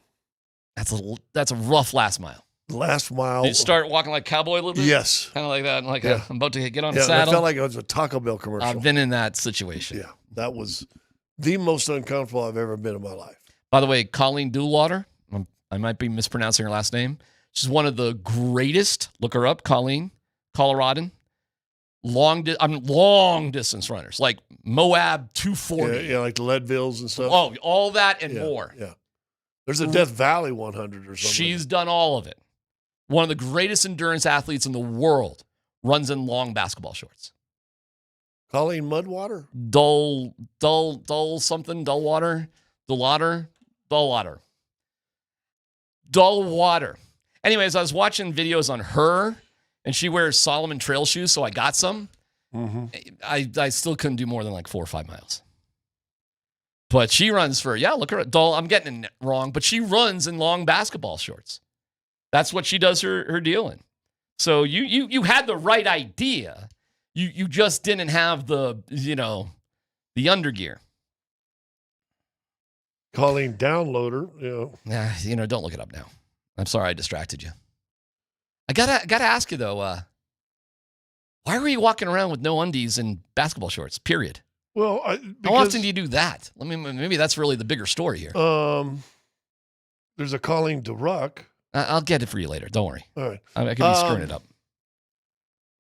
That's a rough last mile. Last mile. Did you start walking like cowboy a little bit? Yes. Kind of like that. I'm about to get on the saddle. I felt like it was a Taco Bell commercial. I've been in that situation. Yeah. That was the most uncomfortable I've ever been in my life. By the way, Colleen Duwater, I might be mispronouncing her last name. She's one of the greatest. Look her up, Colleen, Coloradan. Long distance runners, like Moab 240. Yeah, like the Leadvilles and stuff. Oh, all that and more. Yeah. There's a Death Valley 100 or something. She's done all of it. One of the greatest endurance athletes in the world runs in long basketball shorts. Colleen Mudwater? Dullwater. Anyways, I was watching videos on her, and she wears Solomon trail shoes, so I got some. Mm-hmm. I still couldn't do more than like 4 or 5 miles. But she runs look at her. I'm getting it wrong, but she runs in long basketball shorts. That's what she does her deal in. So you had the right idea. You just didn't have the undergear. Colleen Downloader, don't look it up now. I'm sorry I distracted you. I gotta ask you though, why were you walking around with no undies and basketball shorts? Period. Well, how often do you do that? Maybe that's really the bigger story here. There's a Colleen DeRuck. I'll get it for you later. Don't worry. All right. I could be screwing it up.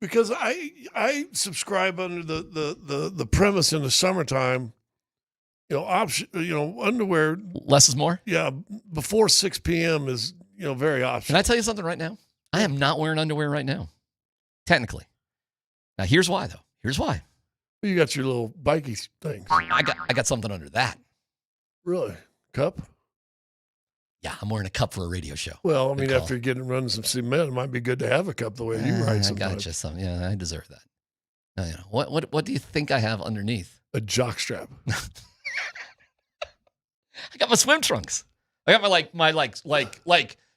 Because I subscribe under the premise in the summertime, underwear. Less is more? Yeah, before 6 p.m. is, very optional. Can I tell you something right now? I am not wearing underwear right now, technically. Now, here's why, though. Here's why. You got your little bikey thing. I got something under that. Really? Cup? Yeah, I'm wearing a cup for a radio show. Well, I mean, after you're running some cement, it might be good to have a cup the way you ride sometimes. I got you some. Yeah, I deserve that. What do you think I have underneath? A jock strap. I got my swim trunks. I got my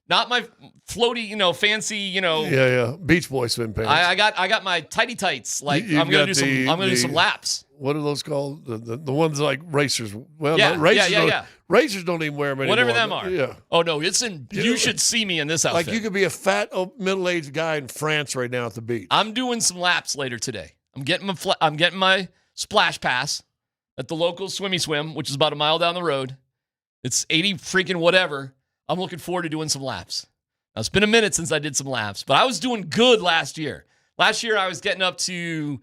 not my floaty, fancy, Yeah. Beach Boy swim pants. I got my tighty tights. I'm gonna do some laps. What are those called? The ones like racers. Well, yeah, not racers. Yeah. Racers don't even wear them anymore. Whatever them are. Yeah. Oh no, you should see me in this outfit. Like you could be a fat middle-aged guy in France right now at the beach. I'm doing some laps later today. I'm getting my splash pass at the local swimmy swim, which is about a mile down the road. It's 80 freaking whatever. I'm looking forward to doing some laps. Now, it's been a minute since I did some laps, but I was doing good last year. Last year, I was getting up to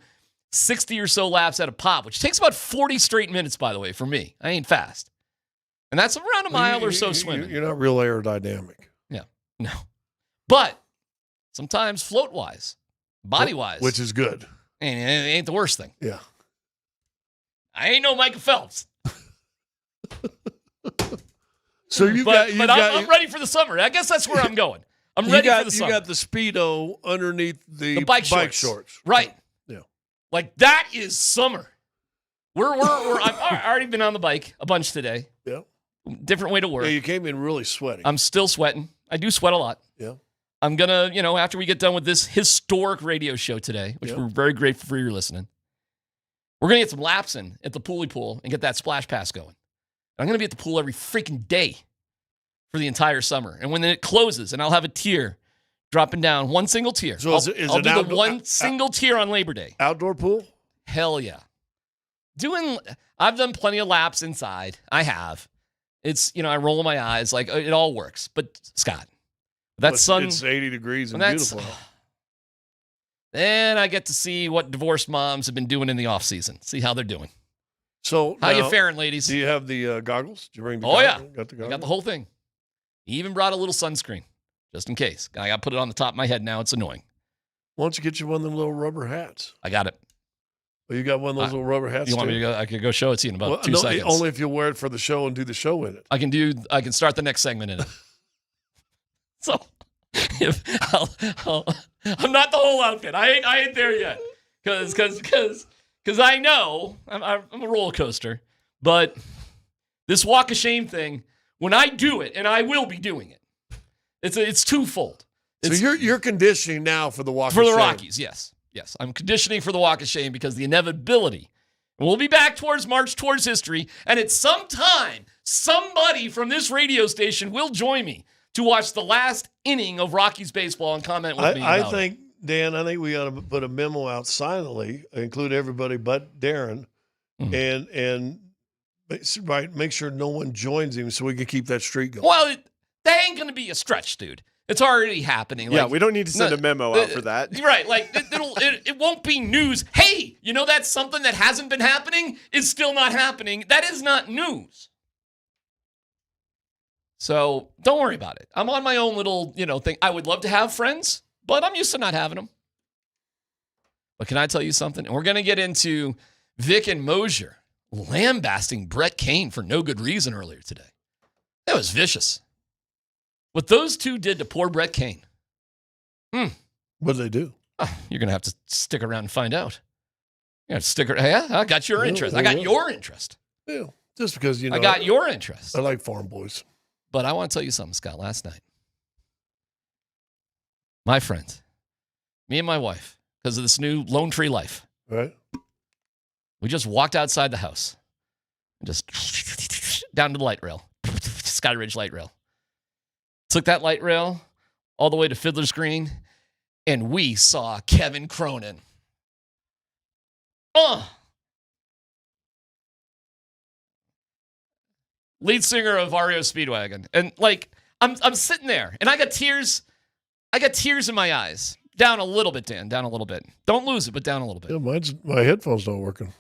60 or so laps at a pop, which takes about 40 straight minutes, by the way, for me. I ain't fast. And that's around a mile or so swimming. You're not real aerodynamic. Yeah, no. But sometimes float-wise, body-wise. Which is good. Ain't the worst thing. Yeah. I ain't no Michael Phelps. So I'm ready for the summer. I guess that's where I'm going. I'm ready for the summer. You got the Speedo underneath the bike shorts. Right. Yeah. Like that is summer. I've already been on the bike a bunch today. Yeah. Different way to work. Yeah, you came in really sweaty. I'm still sweating. I do sweat a lot. Yeah. I'm gonna, after we get done with this historic radio show today, which we're very grateful for your listening, we're gonna get some laps in at the Poolie Pool and get that splash pass going. I'm going to be at the pool every freaking day for the entire summer. And when it closes, and I'll have a tier dropping down, one single tier. So I'll do the one single tier on Labor Day. Outdoor pool? Hell yeah. I've done plenty of laps inside. I have. It's, I roll my eyes. Like, it all works. But, Scott, it's 80 degrees and beautiful. Then I get to see what divorced moms have been doing in the off season. See how they're doing. So how you faring, ladies? Do you have the goggles? Did you bring the goggles? Yeah. Got the goggles? I got the whole thing. He even brought a little sunscreen, just in case. I got to put it on the top of my head now. It's annoying. Why don't you get you one of them little rubber hats? I got it. Well, you got one of those little rubber hats. You want me to go? I could go show it to you in about 2 seconds. Only if you wear it for the show and do the show in it. I can start the next segment in it. So, I'm not the whole outfit. I ain't there yet. Because I know I'm a roller coaster. But this walk of shame thing, when I do it, and I will be doing it, it's twofold. So you're conditioning now for the walk of shame. For the Rockies, yes. Yes, I'm conditioning for the walk of shame because the inevitability. And we'll be back towards March towards history, and at some time, somebody from this radio station will join me to watch the last inning of Rockies baseball and comment with me about it. Dan, I think we ought to put a memo out silently, include everybody but Darren, and make sure no one joins him so we can keep that streak going. Well, that ain't going to be a stretch, dude. It's already happening. Yeah, we don't need to send a memo out for that. Right, like it won't be news. Hey, that's something that hasn't been happening is still not happening. That is not news. So don't worry about it. I'm on my own little, thing. I would love to have friends, but I'm used to not having them. But can I tell you something? And we're going to get into Vic and Moser lambasting Brett Kane for no good reason earlier today. That was vicious. What those two did to poor Brett Kane. What did they do? You're going to have to stick around and find out. You have to stick around. Yeah, I got your interest. I got your interest. Yeah, just because, I got your interest. I like farm boys. But I want to tell you something, Scott. Last night, my friend, me and my wife, because of this new Lone Tree life, right? We just walked outside the house and just down to the light rail, Sky Ridge light rail. Took that light rail all the way to Fiddler's Green, and we saw Kevin Cronin. Lead singer of REO Speedwagon. And I'm sitting there and I got tears in my eyes. Down a little bit, Dan. Down a little bit. Don't lose it, but down a little bit. Yeah, my headphones not working.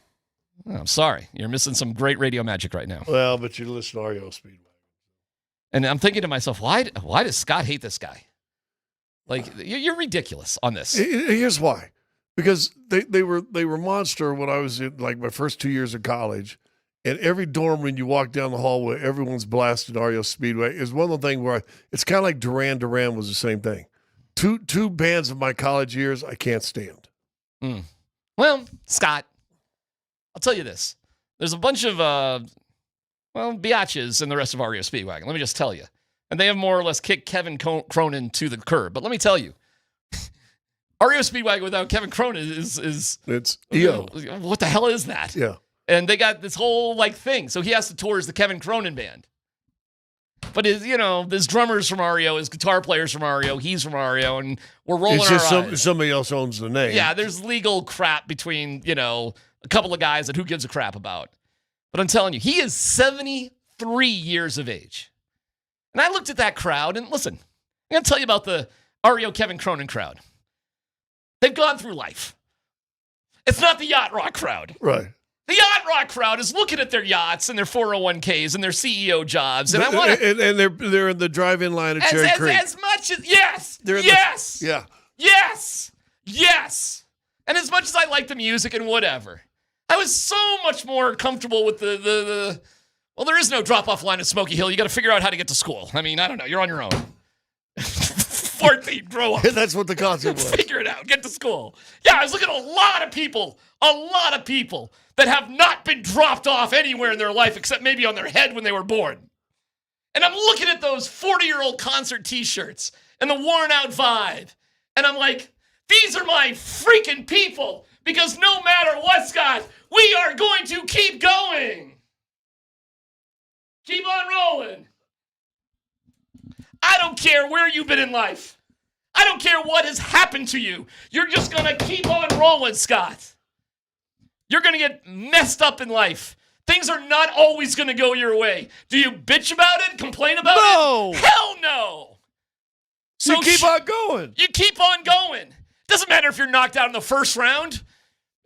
Oh, I'm sorry. You're missing some great radio magic right now. Well, but you listen to REO Speedway. And I'm thinking to myself, why does Scott hate this guy? Like, you're ridiculous on this. Here's why. Because they were monster when I was in like my first 2 years of college. And every dorm when you walk down the hallway, everyone's blasting REO Speedway. It's one of the things where it's kind of like Duran Duran was the same thing. Two bands of my college years I can't stand. Well, Scott, I'll tell you this. There's a bunch of, biatches in the rest of REO Speedwagon. Let me just tell you. And they have more or less kicked Kevin Cronin to the curb. But let me tell you, REO Speedwagon without Kevin Cronin is it's EO. What the hell is that? Yeah. And they got this whole thing. So he has to tour as the Kevin Cronin band. But there's drummers from REO, his guitar players from REO, he's from REO, and we're rolling it's our just eyes. Somebody else owns the name. Yeah, there's legal crap between, a couple of guys that who gives a crap about. But I'm telling you, he is 73 years of age. And I looked at that crowd, and listen, I'm going to tell you about the REO Kevin Cronin crowd. They've gone through life. It's not the yacht rock crowd. Right. The yacht rock crowd is looking at their yachts and their 401ks and their CEO jobs, and I want to. And they're in the drive-in line at Cherry Creek. As much as yes, yeah, yes, and as much as I like the music and whatever, I was so much more comfortable with the. Well, there is no drop-off line at Smoky Hill. You got to figure out how to get to school. I mean, I don't know. You're on your own. 14, grow up. That's what the concept was. Figure it out. Get to school. Yeah, I was looking at a lot of people that have not been dropped off anywhere in their life except maybe on their head when they were born. And I'm looking at those 40-year-old concert t-shirts and the worn-out vibe. And I'm like, these are my freaking people because no matter what, Scott, we are going to keep going. Keep on rolling. I don't care where you've been in life. I don't care what has happened to you. You're just going to keep on rolling, Scott. You're going to get messed up in life. Things are not always going to go your way. Do you bitch about it? Complain about it? No. Hell no. So you keep on going. You keep on going. Doesn't matter if you're knocked out in the first round.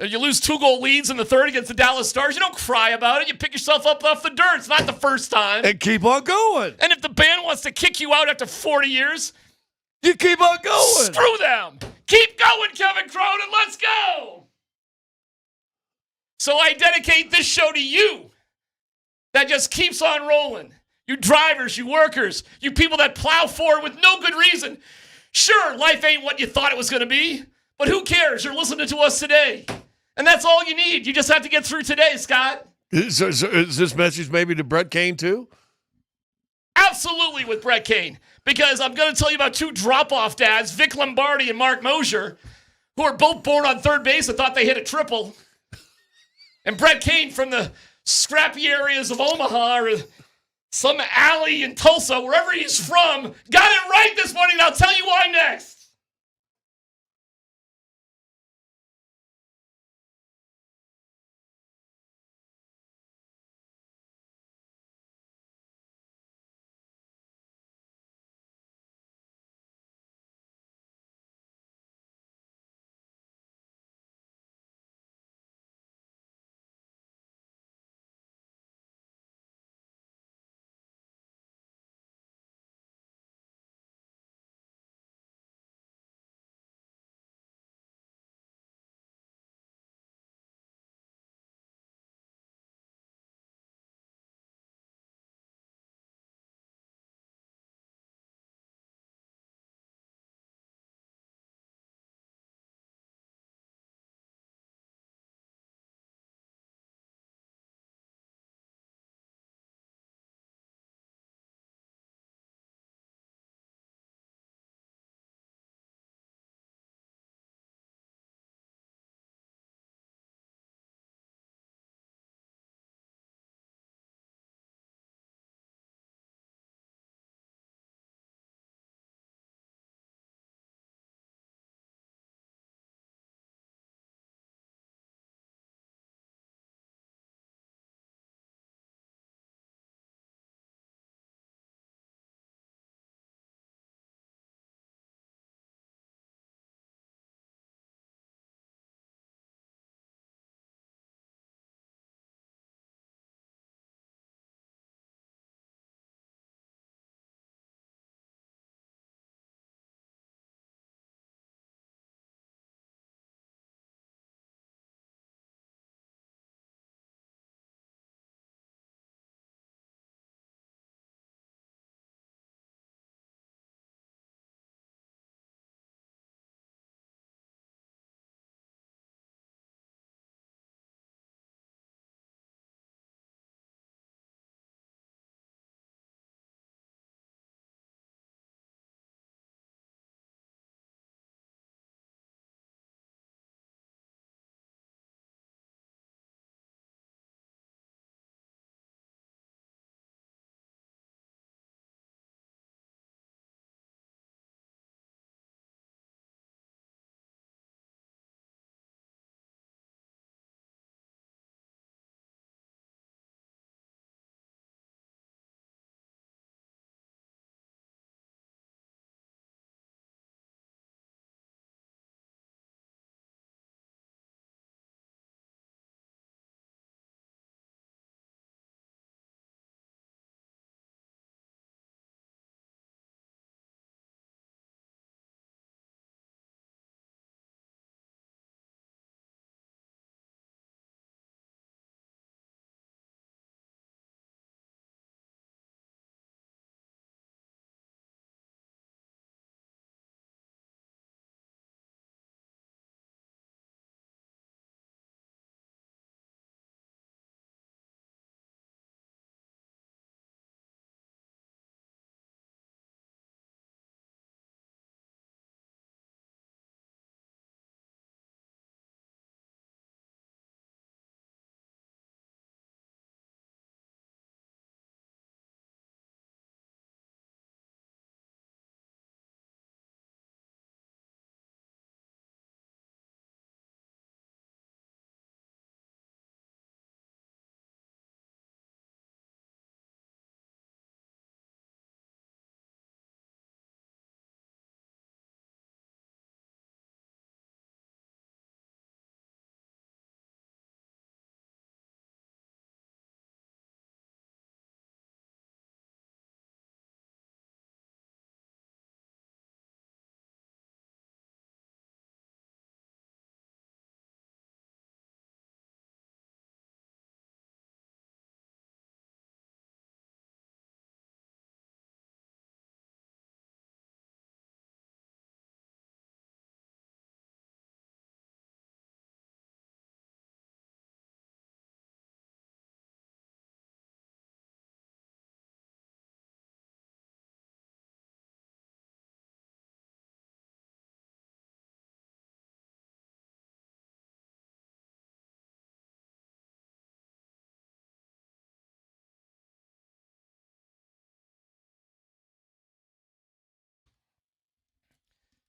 Or you lose 2-goal leads in the third against the Dallas Stars. You don't cry about it. You pick yourself up off the dirt. It's not the first time. And keep on going. And if the band wants to kick you out after 40 years, you keep on going. Screw them. Keep going, Kevin Cronin. Let's go. So I dedicate this show to you that just keeps on rolling. You drivers, you workers, you people that plow forward with no good reason. Sure, life ain't what you thought it was going to be, but who cares? You're listening to us today. And that's all you need. You just have to get through today, Scott. Is this message maybe to Brett Kane too? Absolutely with Brett Kane. Because I'm going to tell you about two drop-off dads, Vic Lombardi and Mark Moser, who are both born on third base and thought they hit a triple. And Brett Kane from the scrappy areas of Omaha or some alley in Tulsa, wherever he's from, got it right this morning. And I'll tell you why next.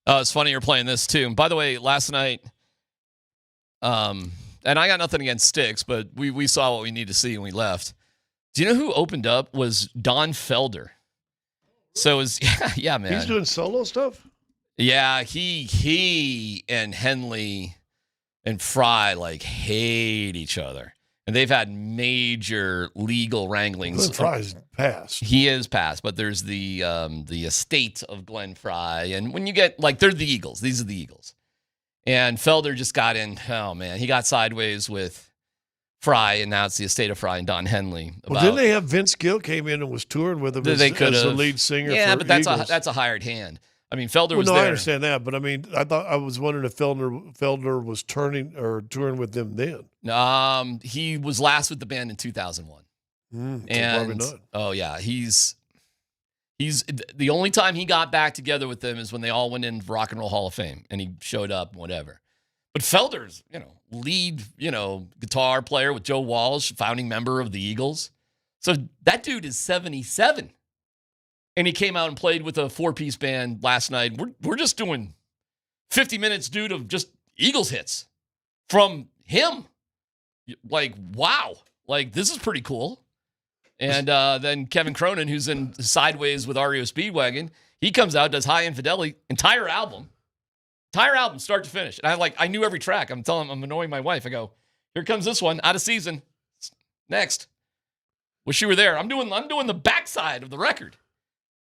Oh, it's funny you're playing this too. And by the way, last night, and I got nothing against Sticks, but we saw what we need to see and we left. Do you know who opened up was Don Felder? So it was, yeah, man. He's doing solo stuff? Yeah, he and Henley and Fry like hate each other. And they've had major legal wranglings. Glenn Fry's passed. He is passed, but there's the estate of Glenn Fry. And when you get, like, they're the Eagles. These are the Eagles. And Felder just got in, oh, man. He got sideways with Fry, and now it's the estate of Fry and Don Henley. Well, didn't they have Vince Gill came in and was touring with him as the lead singer for Yeah, but that's Eagles? that's a hired hand. I mean, Felder was there. I understand that, but I mean, I was wondering if Felder was touring with them then. He was last with the band in 2001. Probably not. Oh yeah, he's the only time he got back together with them is when they all went in Rock and Roll Hall of Fame and he showed up, whatever. But Felder's, lead, guitar player with Joe Walsh, founding member of the Eagles. So that dude is 77. And he came out and played with a 4-piece band last night. We're just doing 50 minutes, dude, of just Eagles hits from him. Like, wow. Like, this is pretty cool. And then Kevin Cronin, who's in Sideways with REO Speedwagon, he comes out, does High Infidelity, entire album, start to finish. And I knew every track. I'm annoying my wife. I go, here comes this one, out of season. Next. Wish you were there. I'm doing the backside of the record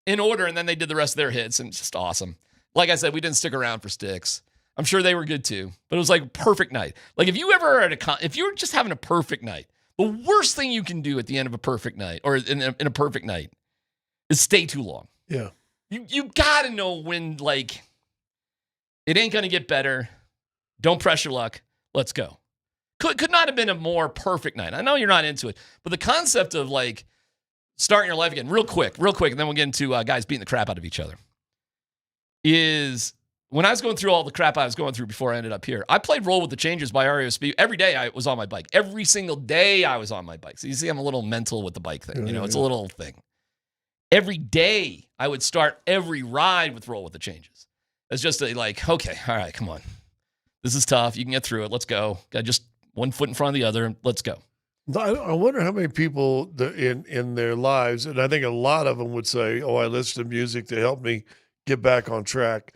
in order, and then they did the rest of their hits, and it's just awesome. Like I said, we didn't stick around for Sticks. I'm sure they were good too, but it was like a perfect night. Like if you ever if you were just having a perfect night, the worst thing you can do at the end of a perfect night or in a perfect night is stay too long. Yeah. You got to know when, like, it ain't going to get better. Don't press your luck. Let's go. Could not have been a more perfect night. I know you're not into it, but the concept of, like, starting your life again real quick, and then we'll get into guys beating the crap out of each other, is when I was going through all the crap I was going through before I ended up here, I played Roll with the Changes by REO Speed. Every day I was on my bike. Every single day I was on my bike. So you see I'm a little mental with the bike thing. It's a little thing. Every day I would start every ride with Roll with the Changes. It's just like, okay, all right, come on. This is tough. You can get through it. Let's go. Got just one foot in front of the other. Let's go. I wonder how many people in their lives, and I think a lot of them would say, oh, I listen to music to help me get back on track.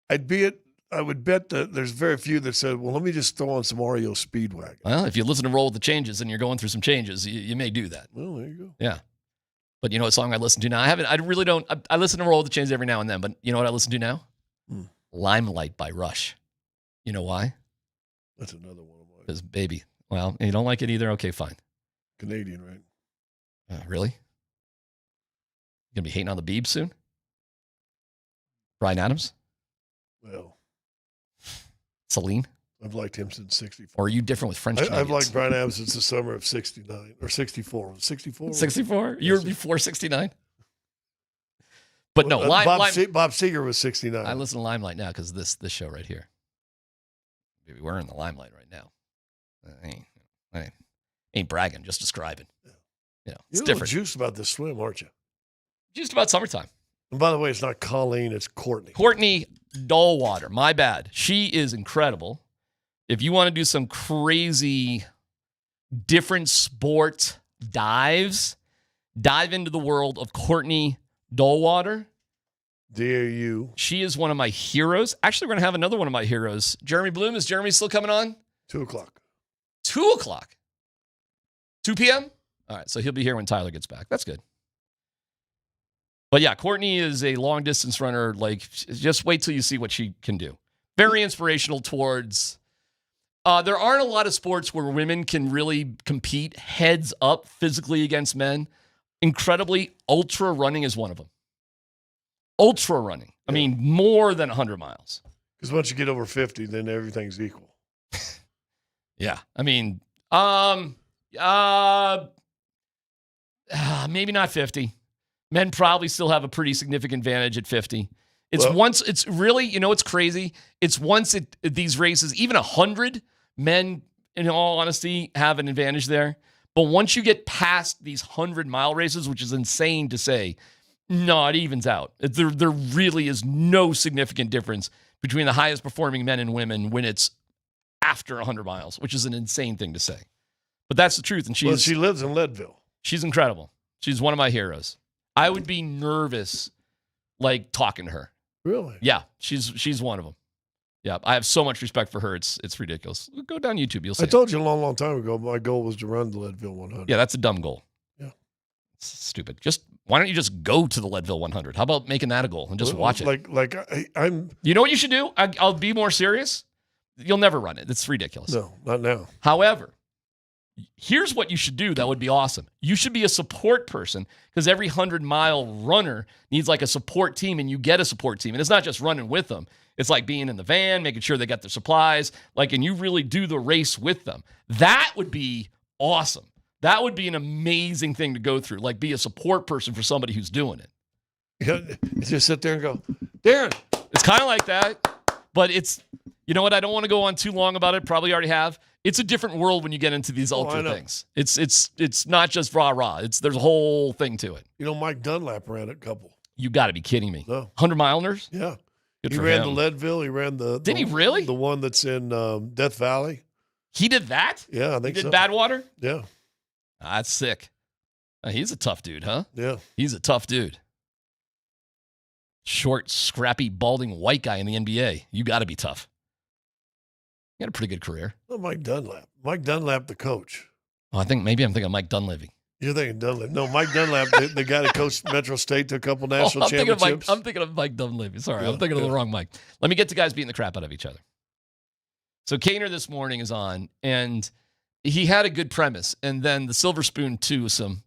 I would bet that there's very few that said, well, let me just throw on some REO Speedwagon. Well, if you listen to Roll with the Changes and you're going through some changes, you may do that. Well, there you go. Yeah. But you know what song I listen to now? I listen to Roll with the Changes every now and then, but you know what I listen to now? Limelight by Rush. You know why? That's another one of mine. Because, baby, well, you don't like it either? Okay, fine. Canadian, right? Really? You going to be hating on the Biebs soon? Bryan Adams? Well. Celine? I've liked him since 64. Or are you different with French Canadians? I've liked Bryan Adams since the summer of 69 or 64. 64? 64? You were before 69? But no, Bob Seger was 69. I listen to Limelight now because this show right here. Maybe we're in the limelight right now. I ain't bragging, just describing. Yeah. It's You're different. You're juiced about this swim, aren't you? Just about summertime. And by the way, it's not Colleen, it's Courtney. Courtney Dollwater. My bad. She is incredible. If you want to do some crazy different sport dives, dive into the world of Courtney Dollwater. DAU. She is one of my heroes. Actually, we're going to have another one of my heroes. Jeremy Bloom. Is Jeremy still coming on? 2 o'clock. 2 o'clock. 2 p.m.? All right, so he'll be here when Tyler gets back. That's good. But yeah, Courtney is a long distance runner. Like, just wait till you see what she can do. Very inspirational towards. There aren't a lot of sports where women can really compete heads up physically against men. Incredibly, ultra running is one of them. Ultra running. I mean, more than 100 miles. Because once you get over 50, then everything's equal. Yeah. I mean, maybe not 50. Men probably still have a pretty significant advantage at 50. It's really, it's crazy. It's once these races, even 100 men, in all honesty, have an advantage there. But once you get past these 100-mile races, which is insane to say, no, it evens out. There really is no significant difference between the highest performing men and women when it's after 100 miles, which is an insane thing to say. But that's the truth. And she lives in Leadville. She's incredible. She's one of my heroes. I would be nervous, like, talking to her. Really? Yeah, she's one of them. Yeah, I have so much respect for her. It's ridiculous. Go down YouTube. You'll see. I told you a long, long time ago my goal was to run the Leadville 100. Yeah, that's a dumb goal. Yeah. It's stupid. Why don't you just go to the Leadville 100? How about making that a goal and just watch it? I'm. You know what you should do? I'll be more serious. You'll never run it. It's ridiculous. No, not now. However, here's what you should do that would be awesome. You should be a support person because every 100-mile runner needs like a support team, and you get a support team. And it's not just running with them. It's like being in the van, making sure they got their supplies, and you really do the race with them. That would be awesome. That would be an amazing thing to go through, like be a support person for somebody who's doing it. Yeah, just sit there and go, Darren. It's kind of like that, but it's, you know what? I don't want to go on too long about it. Probably already have. It's a different world when you get into these ultra things. It's not just rah-rah. There's a whole thing to it. You know, Mike Dunlap ran a couple. You got to be kidding me. No. 100-milers? Yeah. Good he for ran him. the Leadville. He ran Did he really? The one that's in Death Valley. He did that? Yeah, I think so. He did Badwater? Yeah. That's sick. He's a tough dude, huh? Yeah. He's a tough dude. Short, scrappy, balding white guy in the NBA. You got to be tough. He had a pretty good career. Oh, Mike Dunlap. Mike Dunlap, the coach. Oh, I'm thinking of Mike Dunleavy. You're thinking Dunlap. No, Mike Dunlap, the guy that coached Metro State to a couple national championships. I'm thinking of Mike Dunleavy. Sorry, I'm thinking of the wrong Mike. Let me get to guys beating the crap out of each other. So Kaner this morning is on, and he had a good premise. And then the Silver Spoon 2, Silver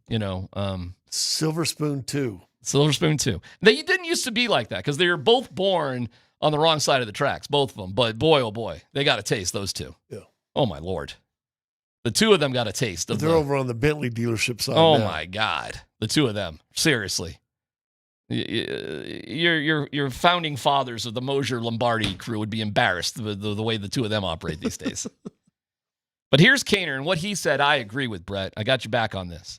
Spoon 2. Silver Spoon 2. They didn't used to be like that because they were both born on the wrong side of the tracks, both of them. But boy, oh boy, they got a taste, those two. Yeah. Oh, my Lord. The two of them got a taste. They're over on the Bentley dealership side now. now. My God. The two of them. Seriously. Your founding fathers of the Moser Lombardi crew would be embarrassed the way the two of them operate these days. But here's Kaner, and what he said, I agree with, Brett. I got you back on this.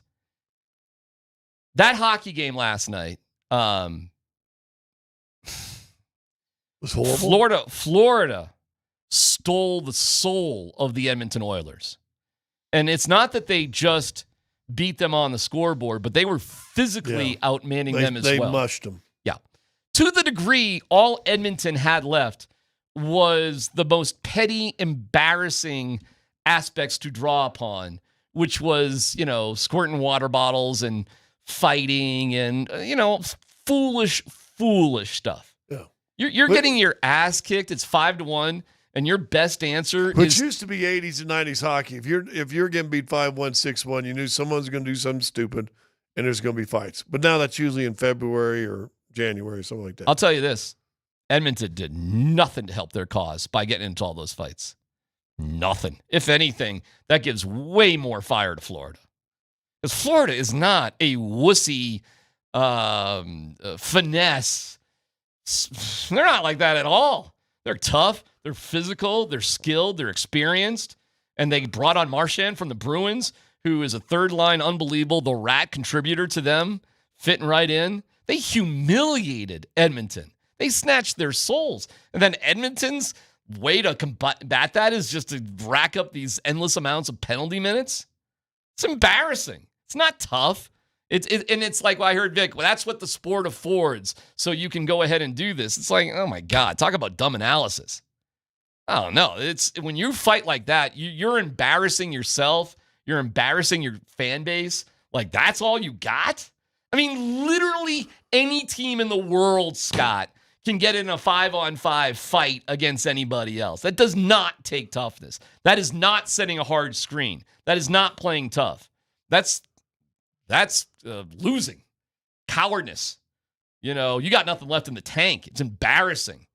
That hockey game last night was horrible. Florida stole the soul of the Edmonton Oilers. And it's not that they just beat them on the scoreboard, but they were physically outmanning them as well. They mushed them. Yeah. To the degree all Edmonton had left was the most petty, embarrassing aspects to draw upon, which was, squirting water bottles and fighting and, foolish stuff. Yeah. You're getting your ass kicked. It's 5-1. And your best answer Which used to be 80s and 90s hockey. If you're getting beat 5-1, 6-1, you knew someone's going to do something stupid, and there's going to be fights. But now that's usually in February or January, something like that. I'll tell you this. Edmonton did nothing to help their cause by getting into all those fights. Nothing. If anything, that gives way more fire to Florida. Because Florida is not a wussy finesse. They're not like that at all. They're tough. They're physical, they're skilled, they're experienced, and they brought on Marchand from the Bruins, who is a third-line unbelievable, the rat contributor to them, fitting right in. They humiliated Edmonton. They snatched their souls. And then Edmonton's way to combat that is just to rack up these endless amounts of penalty minutes. It's embarrassing. It's not tough. And it's like, well, I heard Vic, well, that's what the sport affords, so you can go ahead and do this. It's like, oh, my God, talk about dumb analysis. I don't know. It's when you fight like that, you're embarrassing yourself. You're embarrassing your fan base. Like, that's all you got? I mean, literally any team in the world, Scott, can get in a 5-on-5 fight against anybody else. That does not take toughness. That is not setting a hard screen. That is not playing tough. That's losing. Cowardness. You got nothing left in the tank. It's embarrassing.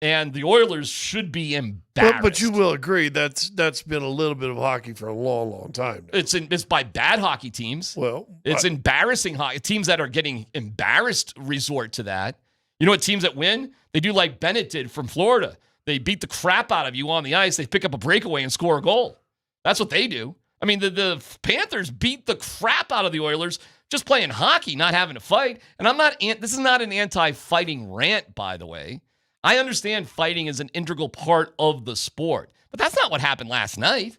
And the Oilers should be embarrassed. But you will agree that's been a little bit of hockey for a long, long time now. It's by bad hockey teams. Well, it's embarrassing hockey. Teams that are getting embarrassed resort to that. You know what teams that win? They do like Bennett did from Florida. They beat the crap out of you on the ice. They pick up a breakaway and score a goal. That's what they do. I mean, the Panthers beat the crap out of the Oilers just playing hockey, not having to fight. And this is not an anti-fighting rant, by the way. I understand fighting is an integral part of the sport, but that's not what happened last night.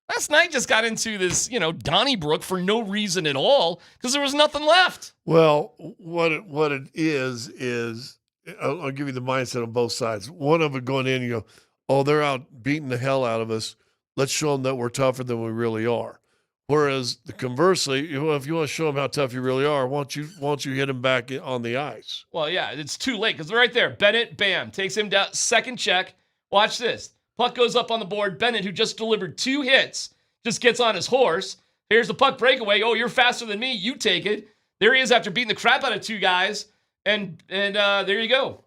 Last night just got into this, Donnybrook for no reason at all because there was nothing left. Well, what it is I'll give you the mindset on both sides. One of it going in, you go, oh, they're out beating the hell out of us. Let's show them that we're tougher than we really are. Whereas conversely, if you want to show them how tough you really are, why don't you hit them back on the ice? Well, yeah, it's too late because they're right there. Bennett, bam, takes him down. Second check. Watch this. Puck goes up on the board. Bennett, who just delivered 2 hits, just gets on his horse. Here's the puck breakaway. Oh, you're faster than me. You take it. There he is after beating the crap out of 2 guys. And there you go.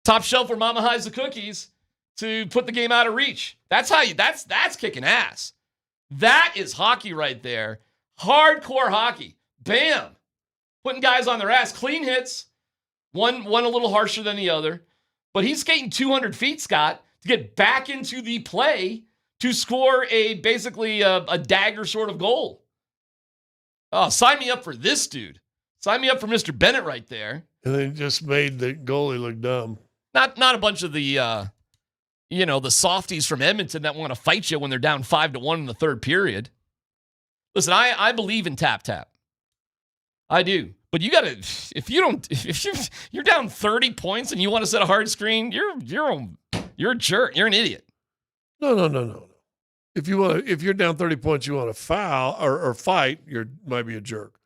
Top shelf where Mama hides the cookies to put the game out of reach. That's kicking ass. That is hockey right there. Hardcore hockey. Bam. Putting guys on their ass. Clean hits. One a little harsher than the other. But he's skating 200 feet, Scott, to get back into the play to score basically a dagger sort of goal. Oh, sign me up for this dude. Sign me up for Mr. Bennett right there. And they just made the goalie look dumb. Not a bunch of the the softies from Edmonton that want to fight you when they're down 5-1 in the third period. Listen, I believe in tap. I do. But you gotta, if you're down 30 points and you want to set a hard screen, you're a jerk. You're an idiot. No. If you're down 30 points, you want to foul or fight, you might be a jerk.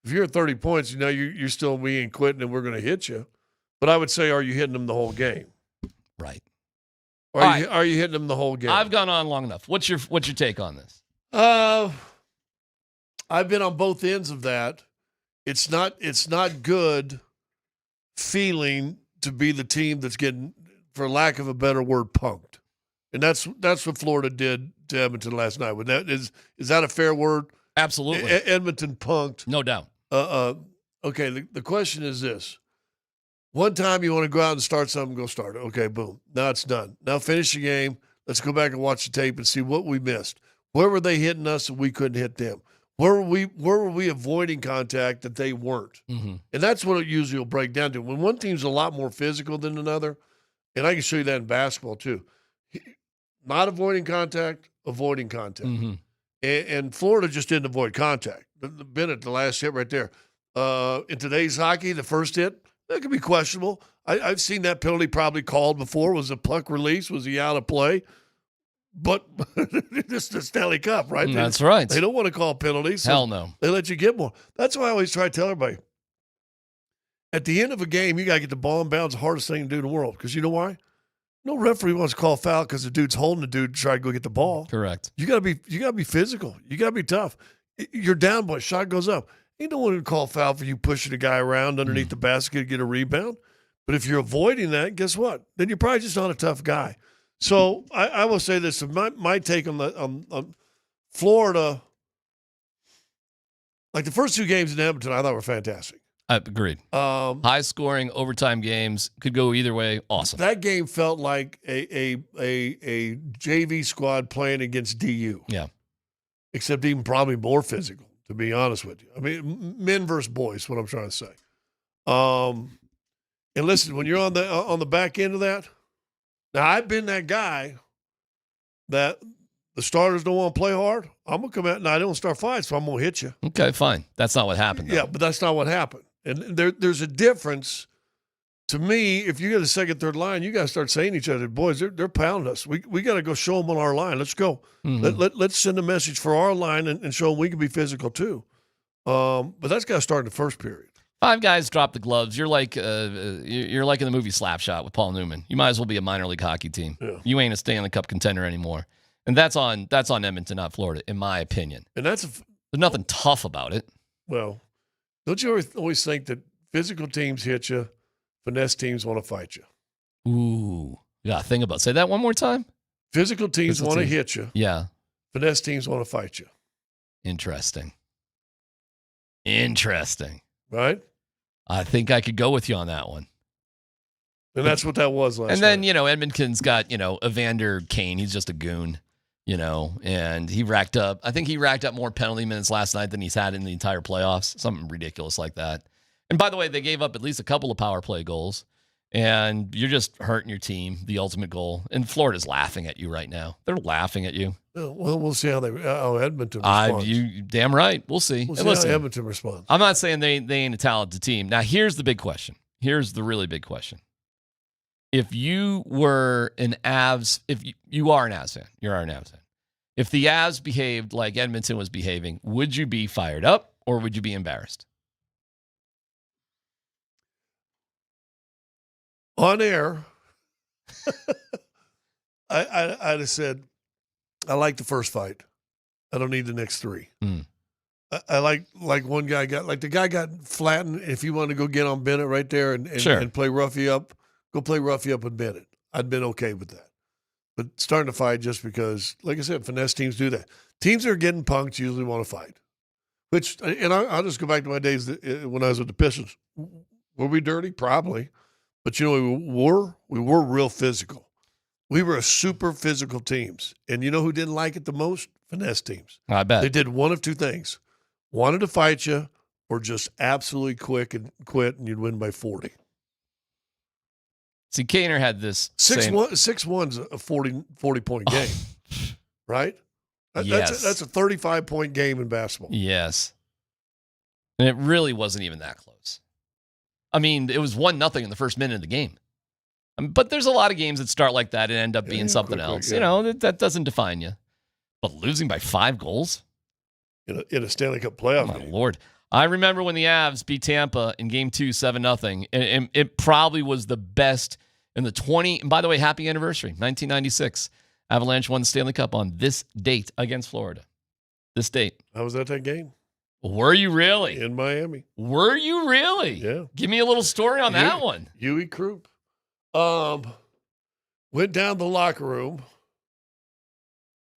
If you're at 30 points, you're still we ain't quitting and we're going to hit you. But I would say, are you hitting them the whole game? Right. Are you hitting them the whole game? I've gone on long enough. What's your take on this? I've been on both ends of that. It's not good feeling to be the team that's getting, for lack of a better word, punked. And that's what Florida did to Edmonton last night. Is that a fair word? Absolutely. Edmonton punked. No doubt. Okay, the question is this. One time you want to go out and start something, go start it. Okay, boom. Now it's done. Now finish the game. Let's go back and watch the tape and see what we missed. Where were they hitting us and we couldn't hit them? Where were we avoiding contact that they weren't? Mm-hmm. And that's what it usually will break down to. When one team's a lot more physical than another, and I can show you that in basketball too. Not avoiding contact, avoiding contact. Mm-hmm. And Florida just didn't avoid contact. Bennett, the last hit right there. In today's hockey, the first hit, that could be questionable. I've seen that penalty probably called before. Was a puck release? Was he out of play? But this is the Stanley Cup, right? That's right. They don't want to call penalties. So hell no. They let you get more. That's why I always try to tell everybody. At the end of a game, you got to get the ball in bounds, the hardest thing to do in the world. Because you know why? No referee wants to call foul because the dude's holding the dude to try to go get the ball. Correct. You gotta be physical. You gotta be tough. You're down, boy. Shot goes up. You don't want to call foul for you pushing a guy around underneath the basket to get a rebound. But if you're avoiding that, guess what? Then you're probably just not a tough guy. So I will say this: my take on Florida, like the first 2 games in Edmonton, I thought were fantastic. Agreed. High scoring overtime games could go either way. Awesome. That game felt like a JV squad playing against DU. Yeah. Except even probably more physical, to be honest with you. I mean, men versus boys, what I'm trying to say. And listen, when you're on the back end of that, now I've been that guy that the starters don't want to play hard. I'm gonna come out and I don't start fights, so I'm gonna hit you. Okay, fine. That's not what happened, though. Yeah, but that's not what happened. And there's a difference. To me, if you get a second, third line, you got to start saying to each other, boys, they're pounding us. We got to go show them on our line. Let's go. Mm-hmm. Let's send a message for our line and show them we can be physical too. But that's got to start in the first period. 5 guys drop the gloves. You're like you're like in the movie Slapshot with Paul Newman. You might as well be a minor league hockey team. Yeah. You ain't a Stanley Cup contender anymore. And that's on Edmonton, not Florida, in my opinion. And there's nothing tough about it. Well, don't you always think that physical teams hit you, finesse teams want to fight you? Ooh, you got to think about. Say that one more time. Physical teams want to hit you. Yeah. Finesse teams want to fight you. Interesting. Right? I think I could go with you on that one. And that's what that was last night. And then, night. Edmonton's got, Evander Kane. He's just a goon, and he racked up more penalty minutes last night than he's had in the entire playoffs. Something ridiculous like that. And by the way, they gave up at least a couple of power play goals. And you're just hurting your team, the ultimate goal. And Florida's laughing at you right now. They're laughing at you. Well, we'll see how Edmonton responds. You damn right. We'll see. We'll see how Edmonton responds. I'm not saying they ain't a talented team. Now, here's the big question. Here's the really big question. If you were an Avs, if you are an Avs fan, you're an Avs fan. If the Avs behaved like Edmonton was behaving, would you be fired up or would you be embarrassed? On air, I'd have said, I like the first fight. I don't need the next three. I like one guy the guy got flattened. If you want to go get on Bennett right there and play roughy up, go play roughy up with Bennett. I'd been okay with that. But starting to fight just because, like I said, finesse teams do that. Teams that are getting punked usually want to fight. I'll just go back to my days when I was with the Pistons. Were we dirty? Probably. But, we were real physical. We were a super physical teams. And you know who didn't like it the most? Finesse teams. I bet. They did one of two things. Wanted to fight you or just absolutely quick and quit, and you'd win by 40. See, Kaner had this 6-1's a 40-point game, right? Yes. That's a 35-point game in basketball. Yes. And it really wasn't even that close. I mean, it was 1-0 in the first minute of the game. But there's a lot of games that start like that and end up being something else. Yeah. That doesn't define you. But losing by 5 goals? In a Stanley Cup playoff game. My Lord. I remember when the Avs beat Tampa in Game 2, 7-0. And it probably was the best in the 20. And by the way, happy anniversary, 1996. Avalanche won the Stanley Cup on this date against Florida. This date. How was that game? Were you really? In Miami. Were you really? Yeah. Give me a little story on that one. Huey Krupp. Went down to the locker room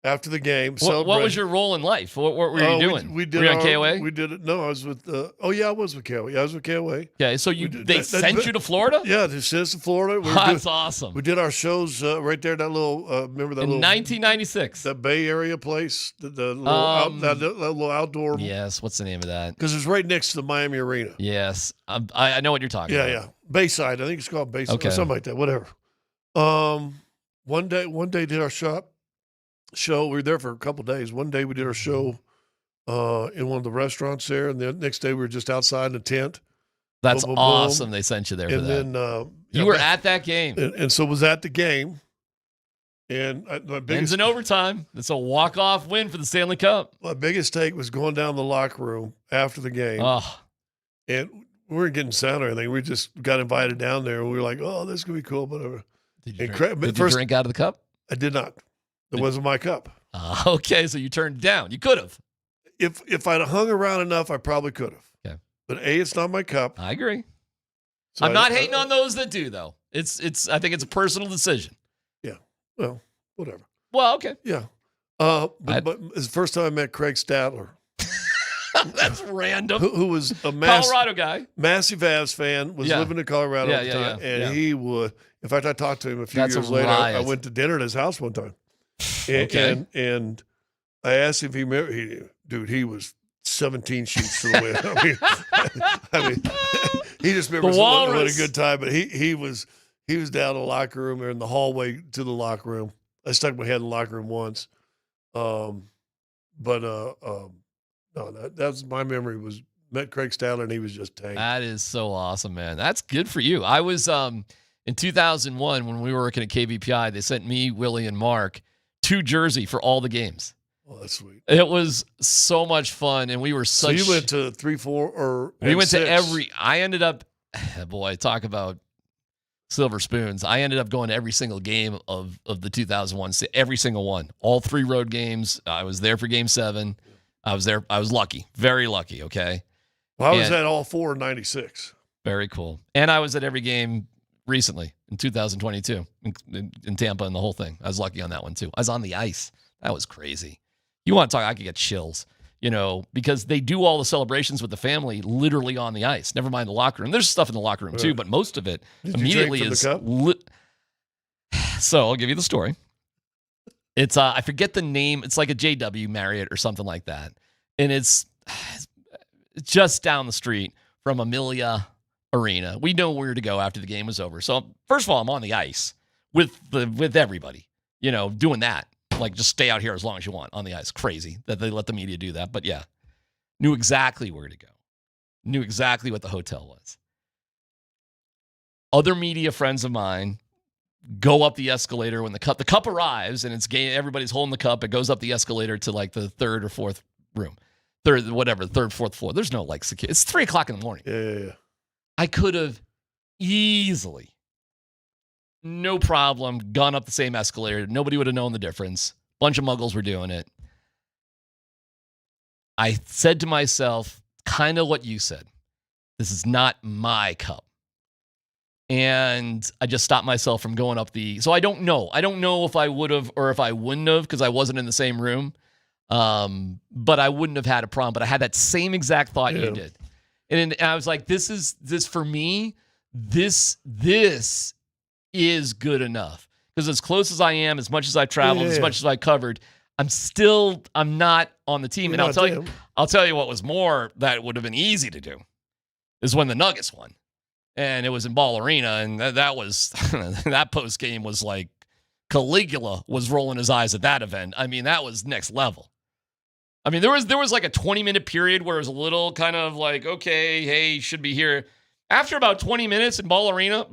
after the game. What was your role in life? What were you doing? We did were you on KOA? We did it. No, I was with. I was with KOA. Yeah, I was with KOA. Okay, so they sent you to Florida? Yeah, they sent us to Florida. That's awesome. We did our shows right there. That little remember that in 1996. That Bay Area place, the little outdoor. Yes, what's the name of that? Because it's right next to the Miami Arena. Yes, I know what you're talking about. Yeah, Bayside. I think it's called Bayside or something like that. Whatever. One day did our show. We were there for a couple of days. One day we did our show in one of the restaurants there, and the next day we were just outside in a tent. That's boom, awesome. Boom. They sent you there for and that. Then you were at that game, and so was at the game. And my biggest ends in overtime. It's a walk-off win for the Stanley Cup. My biggest take was going down the locker room after the game, and we weren't getting sound or anything. We just got invited down there, and we were like, "Oh, this is gonna be cool." Whatever. Did you drink out of the cup? I did not. It wasn't my cup. Okay, so you turned it down. You could have. If I'd hung around enough, I probably could have. Okay. But it's not my cup. I agree. So I'm not hating on those that do, though. I think it's a personal decision. Yeah. Well, whatever. Well, okay. Yeah. But it's the first time I met Craig Stadler. That's random. Who was a Colorado guy, massive Avs fan, was living in Colorado at the time, and he would. In fact, I talked to him a few years later. I went to dinner at his house one time, and I asked him if he remembered. He was 17 sheets to the wind. I mean, he just remembers what a good time. But he was down in the locker room or in the hallway to the locker room. I stuck my head in the locker room once, no, that's my memory was met Craig Stadler and he was just tanked. That is so awesome, man. That's good for you. I was in 2001 when we were working at KVPI. They sent me, Willie, and Mark to Jersey for all the games. Oh, that's sweet. It was so much fun, and we were such. So you went to 3, 4, or we went 6. To every. I ended up, boy, talk about silver spoons. I ended up going to every single game of the 2001, every single one, all 3 road games. I was there for Game 7. I was there. I was lucky, very lucky. Okay. Well, I was at all 4 in '96. Very cool. And I was at every game recently in 2022 in Tampa and the whole thing. I was lucky on that one too. I was on the ice. That was crazy. You want to talk? I could get chills, because they do all the celebrations with the family literally on the ice. Never mind the locker room. There's stuff in the locker room too, but most of it immediately is. So I'll give you the story. It's I forget the name. It's like a JW Marriott or something like that, and it's just down the street from Amelia arena. We know where to go after the game was over. So first of all, I'm on the ice with everybody, doing that. Like, just stay out here as long as you want on the ice. Crazy that they let the media do that. But yeah, knew exactly where to go. Knew exactly what the hotel was. Other media friends of mine go up the escalator when the cup arrives, and it's game. Everybody's holding the cup. It goes up the escalator to like the third or fourth room. Third, fourth floor. There's no like security. It's 3:00 in the morning. Yeah. I could have easily, no problem, gone up the same escalator. Nobody would have known the difference. Bunch of muggles were doing it. I said to myself, kind of what you said. This is not my cup. And I just stopped myself from going up so I don't know. I don't know if I would have or if I wouldn't have, because I wasn't in the same room. But I wouldn't have had a problem. But I had that same exact thought you did. And I was like, this for me, this is good enough. Because as close as I am, as much as I've traveled, as much as I covered, I'm not on the team. And I'll tell you what was more that would have been easy to do is when the Nuggets won. And it was in Ball Arena, and that was that post game was like Caligula was rolling his eyes at that event. I mean, that was next level. I mean, there was like a 20-minute period where it was a little kind of like, okay, hey, should be here. After about 20 minutes in Ball Arena,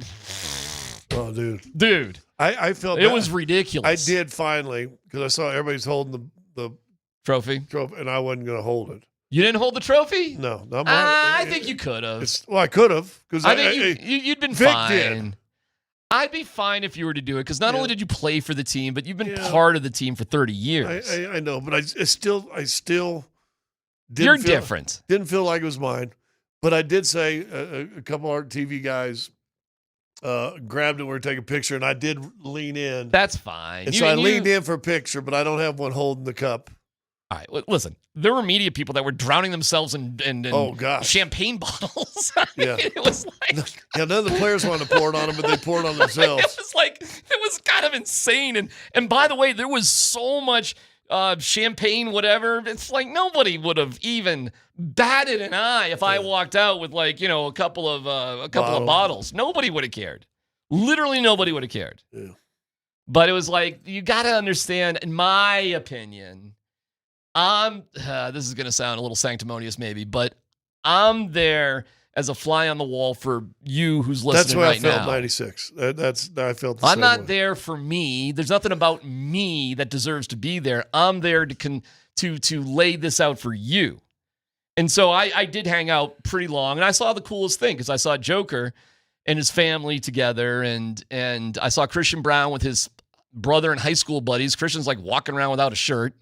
oh, dude, I felt it was ridiculous. I did finally, because I saw everybody's holding the trophy, and I wasn't going to hold it. You didn't hold the trophy? No. I think you could have. Well, I could have. I think you'd been Vic fine. Did. I'd be fine if you were to do it, because not only did you play for the team, but you've been part of the team for 30 years. I know, but I still You're different. Didn't feel like it was mine. But I did say a couple of our TV guys grabbed it. We were taking a picture, and I did lean in. That's fine. And so I leaned in for a picture, but I don't have one holding the cup. All right, listen. There were media people that were drowning themselves in champagne bottles. It was like none of the players wanted to pour it on them, but they poured it on themselves. It was kind of insane. And by the way, there was so much champagne, whatever. It's like nobody would have even batted an eye if I walked out with a couple of bottles. Nobody would have cared. Literally, nobody would have cared. Yeah. But it was like, you got to understand, in my opinion. This is going to sound a little sanctimonious maybe, but I'm there as a fly on the wall for you who's listening right now. That's why I felt 96. I felt the I'm same not way. there for me. There's nothing about me that deserves to be there. I'm there to lay this out for you. And so I did hang out pretty long, and I saw the coolest thing, because I saw Joker and his family together, and I saw Christian Brown with his brother and high school buddies. Christian's like walking around without a shirt.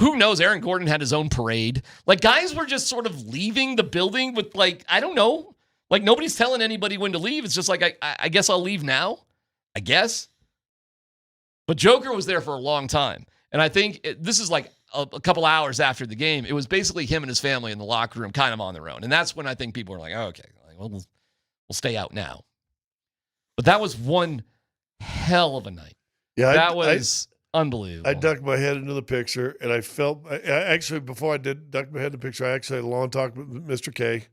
Who knows? Aaron Gordon had his own parade. Like, guys were just sort of leaving the building with, I don't know. Like, nobody's telling anybody when to leave. It's just like, I guess I'll leave now. I guess. But Joker was there for a long time. And I think this is like a couple hours after the game. It was basically him and his family in the locker room, kind of on their own. And that's when I think people were like, oh, okay, we'll stay out now. But that was one hell of a night. Yeah, that was unbelievable. I ducked my head into the picture, and I felt actually, before I did duck my head in the picture, I actually had a long talk with Mr. K.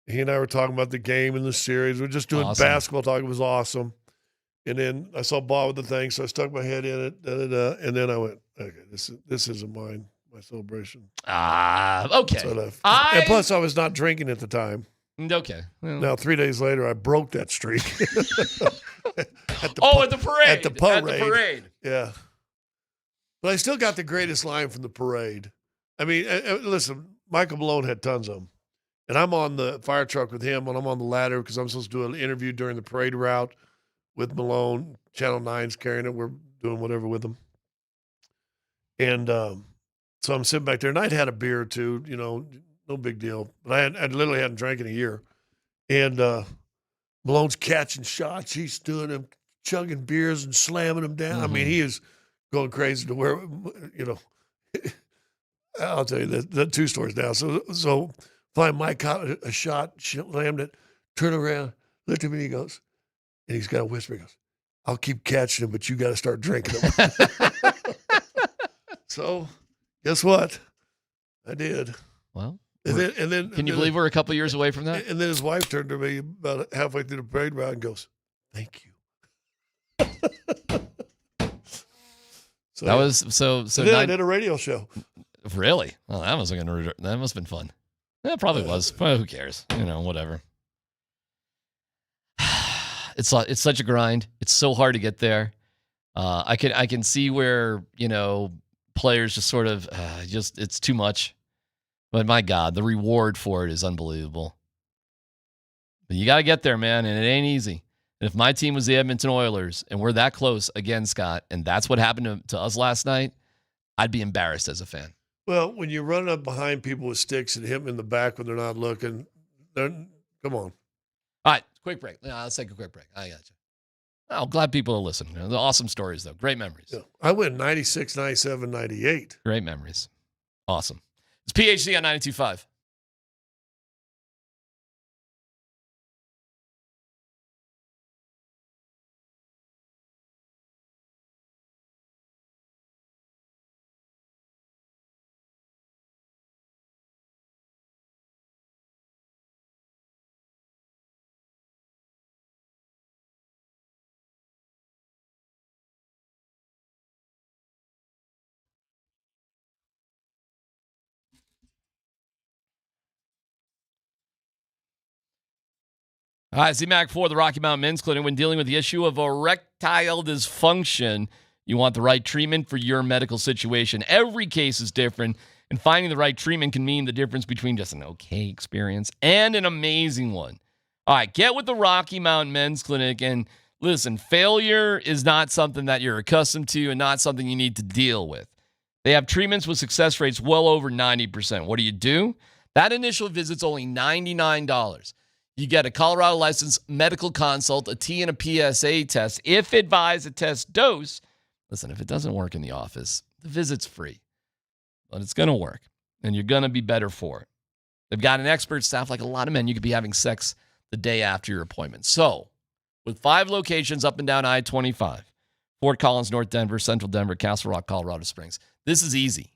He and I were talking about the game and the series. We're just doing basketball talk. It was awesome. And then I saw Bob with the thing, so I stuck my head in it, and then I went, okay, this isn't mine, my celebration. Okay. So and plus, I was not drinking at the time. Okay. Well. Now, 3 days later, I broke that streak. At the parade. At the parade. At the parade. Yeah. But I still got the greatest line from the parade. I mean, listen, Michael Malone had tons of them. And I'm on the fire truck with him, and I'm on the ladder because I'm supposed to do an interview during the parade route with Malone. Channel 9's carrying it. We're doing whatever with them. And so I'm sitting back there, and I'd had a beer or two, no big deal. But I literally hadn't drank in a year. And Malone's catching shots. He's doing them, chugging beers and slamming them down. Mm-hmm. I mean, he is going crazy to where, I'll tell you the two stories now. So finally Mike caught a shot, slammed it, turned around, looked at me, and he goes, and he's got a whisper, he goes, I'll keep catching them, but you got to start drinking them. So guess what? I did. Well, And then Can you believe we're a couple years away from that? And then his wife turned to me about halfway through the parade route and goes, "Thank you." So That was so. then I did a radio show. Really? Well, that must have been fun. Yeah, it probably was. But who cares? Whatever. It's such a grind. It's so hard to get there. I can see where players just sort of it's too much. But my God, the reward for it is unbelievable. But you got to get there, man, and it ain't easy. And if my team was the Edmonton Oilers and we're that close again, Scott, and that's what happened to us last night, I'd be embarrassed as a fan. Well, when you run up behind people with sticks and hit them in the back when they're not looking, come on. All right, quick break. Let's take a quick break. I got you. I'm glad people are listening. The awesome stories, though. Great memories. Yeah. I went 96, 97, 98. Great memories. Awesome. It's PhD on 92.5. All right, DMac for the Rocky Mountain Men's Clinic. When dealing with the issue of erectile dysfunction, you want the right treatment for your medical situation. Every case is different, and finding the right treatment can mean the difference between just an okay experience and an amazing one. All right, get with the Rocky Mountain Men's Clinic, and listen, failure is not something that you're accustomed to and not something you need to deal with. They have treatments with success rates well over 90%. What do? That initial visit's only $99. You get a Colorado licensed medical consult, a T and a PSA test. If advised, a test dose. Listen, if it doesn't work in the office, the visit's free. But it's going to work, and you're going to be better for it. They've got an expert staff. Like a lot of men, you could be having sex the day after your appointment. So, with 5 locations up and down I-25, Fort Collins, North Denver, Central Denver, Castle Rock, Colorado Springs, this is easy.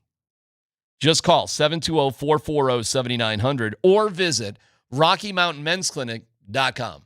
Just call 720-440-7900 or visit RockyMountainMen'sClinic.com.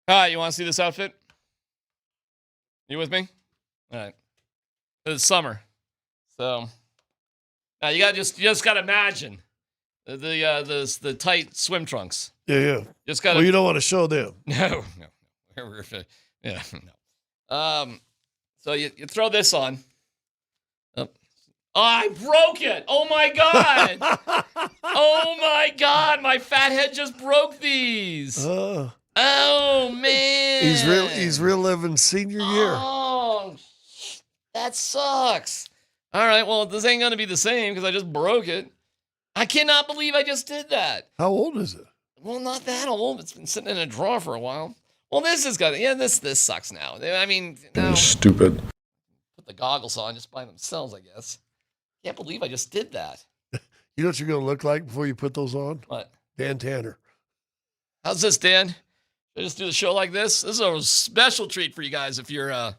All right, you want to see this outfit? You with me? All right. It's summer, so now you just gotta imagine the tight swim trunks. Yeah. Just gotta. Well, you don't want to show them. No. Yeah, no. So you throw this on. Oh, I broke it! Oh my god! Oh my god! My fat head just broke these. Oh man! He's reliving senior year. Oh, that sucks. All right, well, this ain't gonna be the same because I just broke it. I cannot believe I just did that. How old is it? Well, not that old. It's been sitting in a drawer for a while. Well, this sucks now. I mean, no. Stupid. Put the goggles on just by themselves, I guess. Can't believe I just did that. You know what you're going to look like before you put those on? What? Dan Tanner. How's this, Dan? Should I just do the show like this? This is a special treat for you guys if you're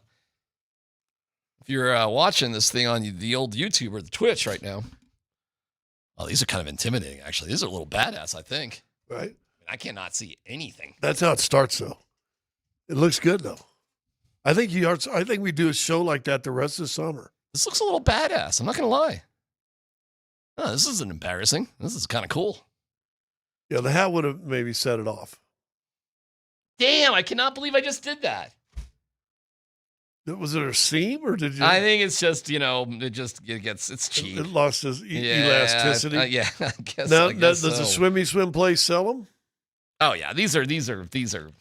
watching this thing on the old YouTube or the Twitch right now. Oh, these are kind of intimidating, actually. These are a little badass, I think. Right? I cannot see anything. That's how it starts, though. It looks good, though. I think we do a show like that the rest of the summer. This looks a little badass. I'm not going to lie. Oh, this isn't embarrassing. This is kind of cool. Yeah, the hat would have maybe set it off. Damn, I cannot believe I just did that. Was it a seam or did you? I think it's just, it's cheap. It lost its elasticity. Yeah, I guess. Now, I guess does the swimmy swim place sell them? Oh yeah, these are nothing.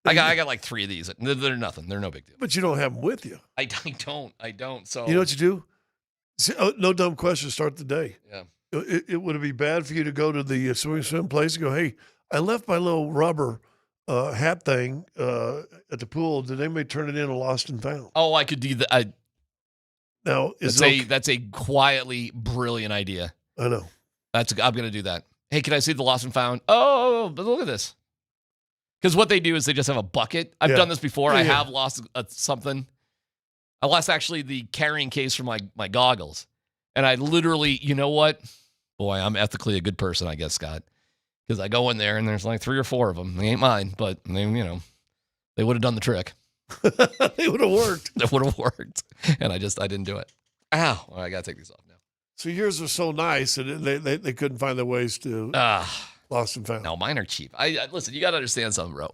I got like 3 of these. They're nothing. They're no big deal. But you don't have them with you. I don't. So you know what you do? See, no dumb question. Start the day. Yeah. It would be bad for you to go to the swim place and go, "Hey, I left my little rubber hat thing at the pool. Did anybody turn it in and lost and found?" Oh, I could do that. Now that's a quietly brilliant idea. I know. I'm gonna do that. Hey, can I see the lost and found? Oh, but look at this. Because what they do is they just have a bucket. I've done this before. I have lost something. I lost actually the carrying case for my goggles. And I literally, you know what? Boy, I'm ethically a good person, I guess, Scott. Because I go in there and there's like 3 or 4 of them. They ain't mine, but they would have done the trick. They would have worked. It would have worked. And I didn't do it. Ow. Well, I got to take these off now. So yours are so nice and they couldn't find their ways to lost and found. No, mine are cheap. I listen, you got to understand something, bro.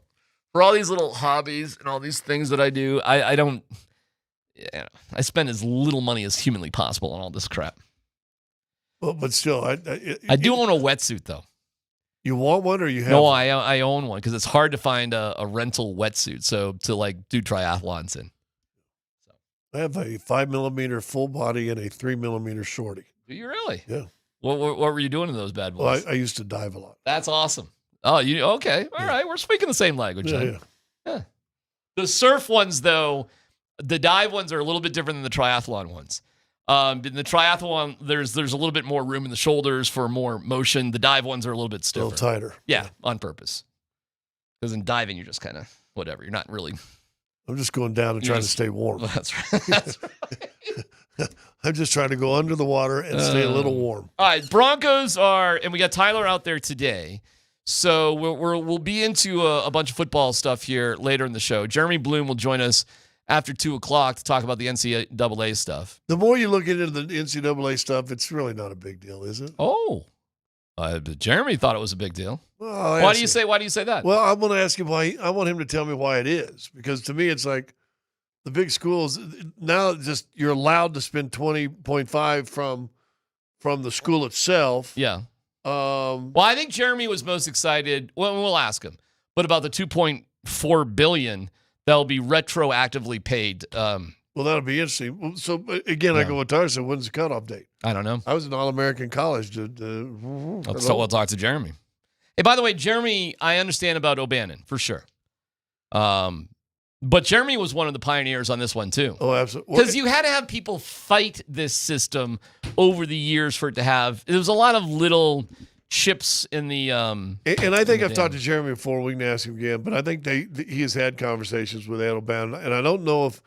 For all these little hobbies and all these things that I do, I don't, I spend as little money as humanly possible on all this crap. Well, but still, I do own a wetsuit, though. You want one or you have No, one? I own one because it's hard to find a rental wetsuit. So to like do triathlons in. I have a 5mm full body and a 3mm shorty. Do you really? Yeah. What were you doing in those bad boys? Well, I used to dive a lot. That's awesome. Oh, you okay? All right, we're speaking the same language. Yeah. The surf ones, though, the dive ones are a little bit different than the triathlon ones. In the triathlon, there's a little bit more room in the shoulders for more motion. The dive ones are a little bit stiffer. A little tighter. Yeah, on purpose. Because in diving, you're just kind of whatever. You're not really. I'm just going down and trying to stay warm. That's right. That's right. I'm just trying to go under the water and stay a little warm. All right, Broncos and we got Tyler out there today. So we'll be into a bunch of football stuff here later in the show. Jeremy Bloom will join us after 2:00 to talk about the NCAA stuff. The more you look into the NCAA stuff, it's really not a big deal, is it? Oh, Jeremy thought it was a big deal. Well, Why do you say that? Well, I want to ask him why. I want him to tell me why it is, because to me, it's like the big schools now. Just you're allowed to spend 20.5 from the school itself. Yeah. Well, I think Jeremy was most excited. Well, we'll ask him, but about the $2.4 billion that'll be retroactively paid. Well, that'll be interesting. So again, I go with Tyler. So when's the cutoff date? I don't know. I was an All-American college. We'll talk to Jeremy. Hey, by the way, Jeremy, I understand about O'Bannon for sure. But Jeremy was one of the pioneers on this one too. Oh, absolutely. Because you had to have people fight this system over the years for it to have. There was a lot of little chips in the. And I think I've talked to Jeremy before. We can ask him again, but I think he has had conversations with Ed O'Bannon, and I don't know if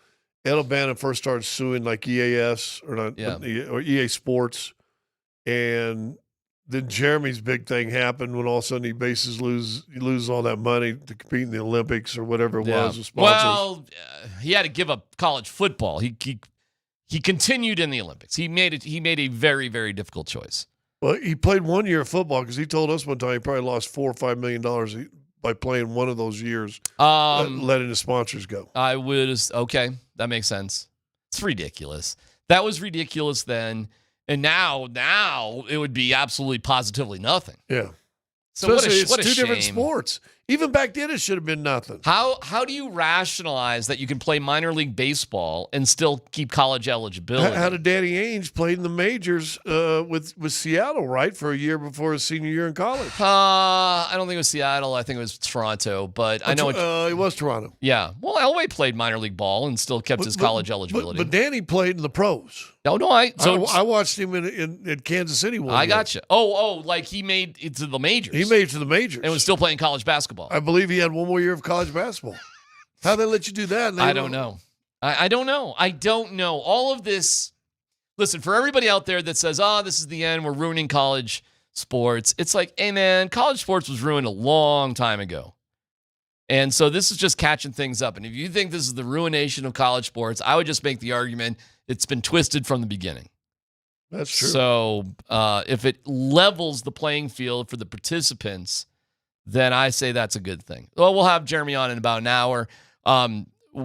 Ed O'Bannon first started suing like EAS or not, or EA Sports, and then Jeremy's big thing happened when all of a sudden you lose all that money to compete in the Olympics or whatever it was with sponsors. Well, he had to give up college football. He continued in the Olympics. He made a very, very difficult choice. Well, he played 1 year of football because he told us one time he probably lost $4 or $5 million by playing one of those years, letting the sponsors go. Okay, that makes sense. It's ridiculous. That was ridiculous then, and now it would be absolutely positively nothing. Yeah. So Especially what a it's two shame. different sports. Even back then, it should have been nothing. How do you rationalize that you can play minor league baseball and still keep college eligibility? How did Danny Ainge played in the majors with Seattle, right, for a year before his senior year in college? I don't think it was Seattle. I think it was Toronto, but I know it was Toronto. Yeah. Well, Elway played minor league ball and still kept his college eligibility. But Danny played in the pros. No, I watched him in Kansas City one year. I got you. Oh, like he made it to the majors. He made it to the majors. And was still playing college basketball. I believe he had one more year of college basketball. How'd they let you do that? I don't know. I don't know. I don't know. All of this, listen, for everybody out there that says, this is the end, we're ruining college sports. It's like, hey, man, college sports was ruined a long time ago. And so this is just catching things up. And if you think this is the ruination of college sports, I would just make the argument it's been twisted from the beginning. That's true. So if it levels the playing field for the participants, then I say that's a good thing. Well, we'll have Jeremy on in about an hour.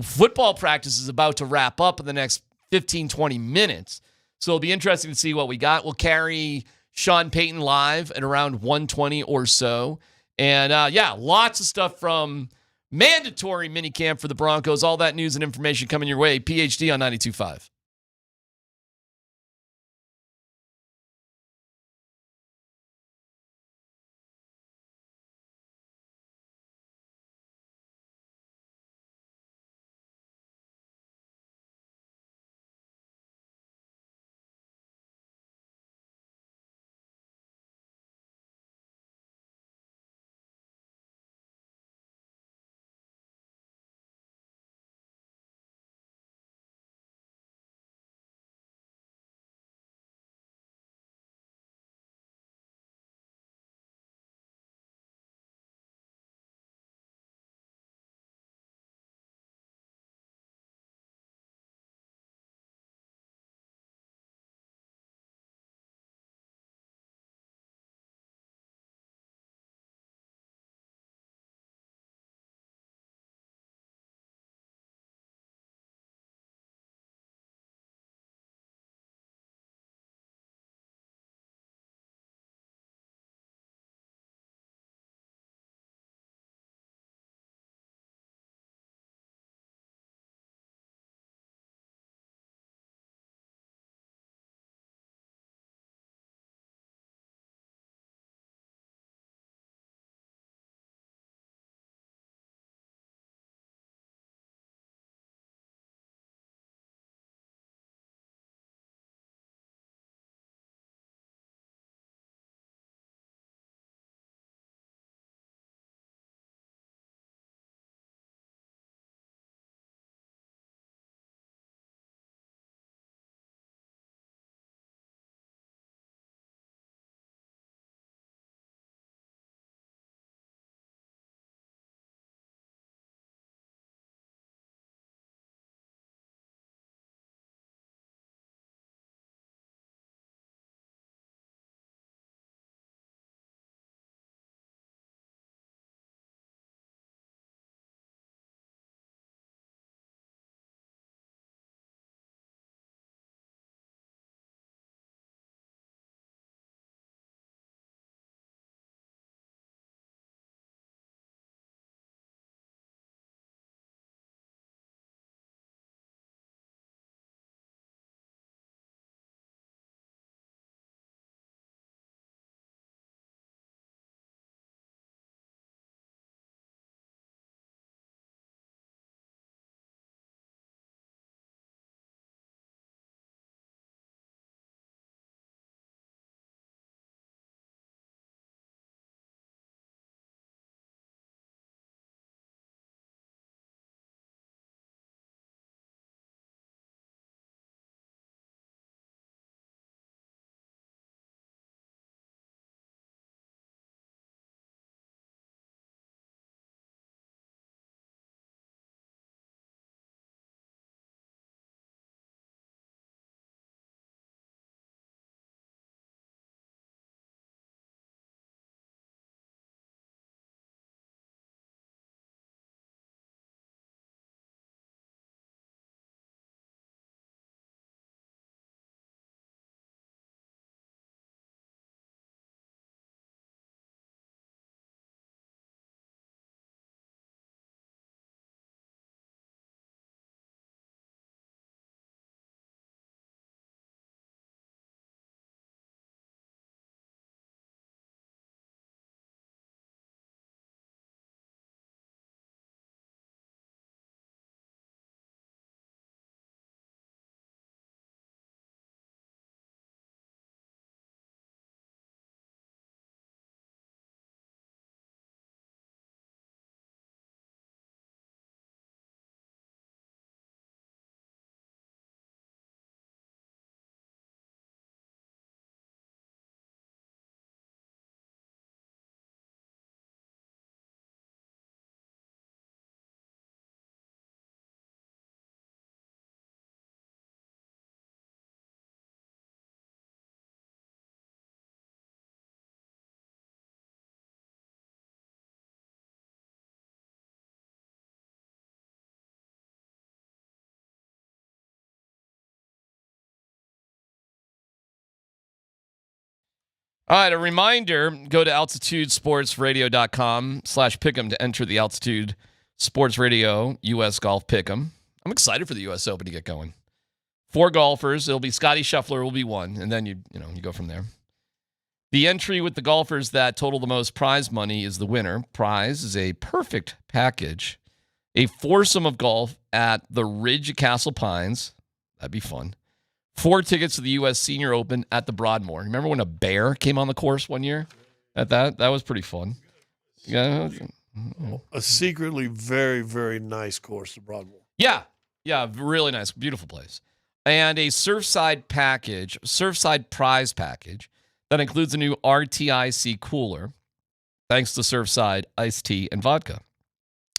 Football practice is about to wrap up in the next 15, 20 minutes. So it'll be interesting to see what we got. We'll carry Sean Payton live at around 1:20 or so. And lots of stuff from mandatory minicamp for the Broncos. All that news and information coming your way. PhD on 92.5. All right, a reminder, go to altitudesportsradio.com/pick'em to enter the Altitude Sports Radio U.S. Golf Pick'em. I'm excited for the U.S. Open to get going. 4 golfers. It'll be Scotty Scheffler will be one, and then you go from there. The entry with the golfers that total the most prize money is the winner. Prize is a perfect package. A foursome of golf at the Ridge at Castle Pines. That'd be fun. 4 tickets to the U.S. Senior Open at the Broadmoor. Remember when a bear came on the course one year? That was pretty fun. Yeah. A secretly very, very nice course, the Broadmoor. Yeah, really nice, beautiful place. And a Surfside prize package that includes a new RTIC cooler, thanks to Surfside iced tea and vodka.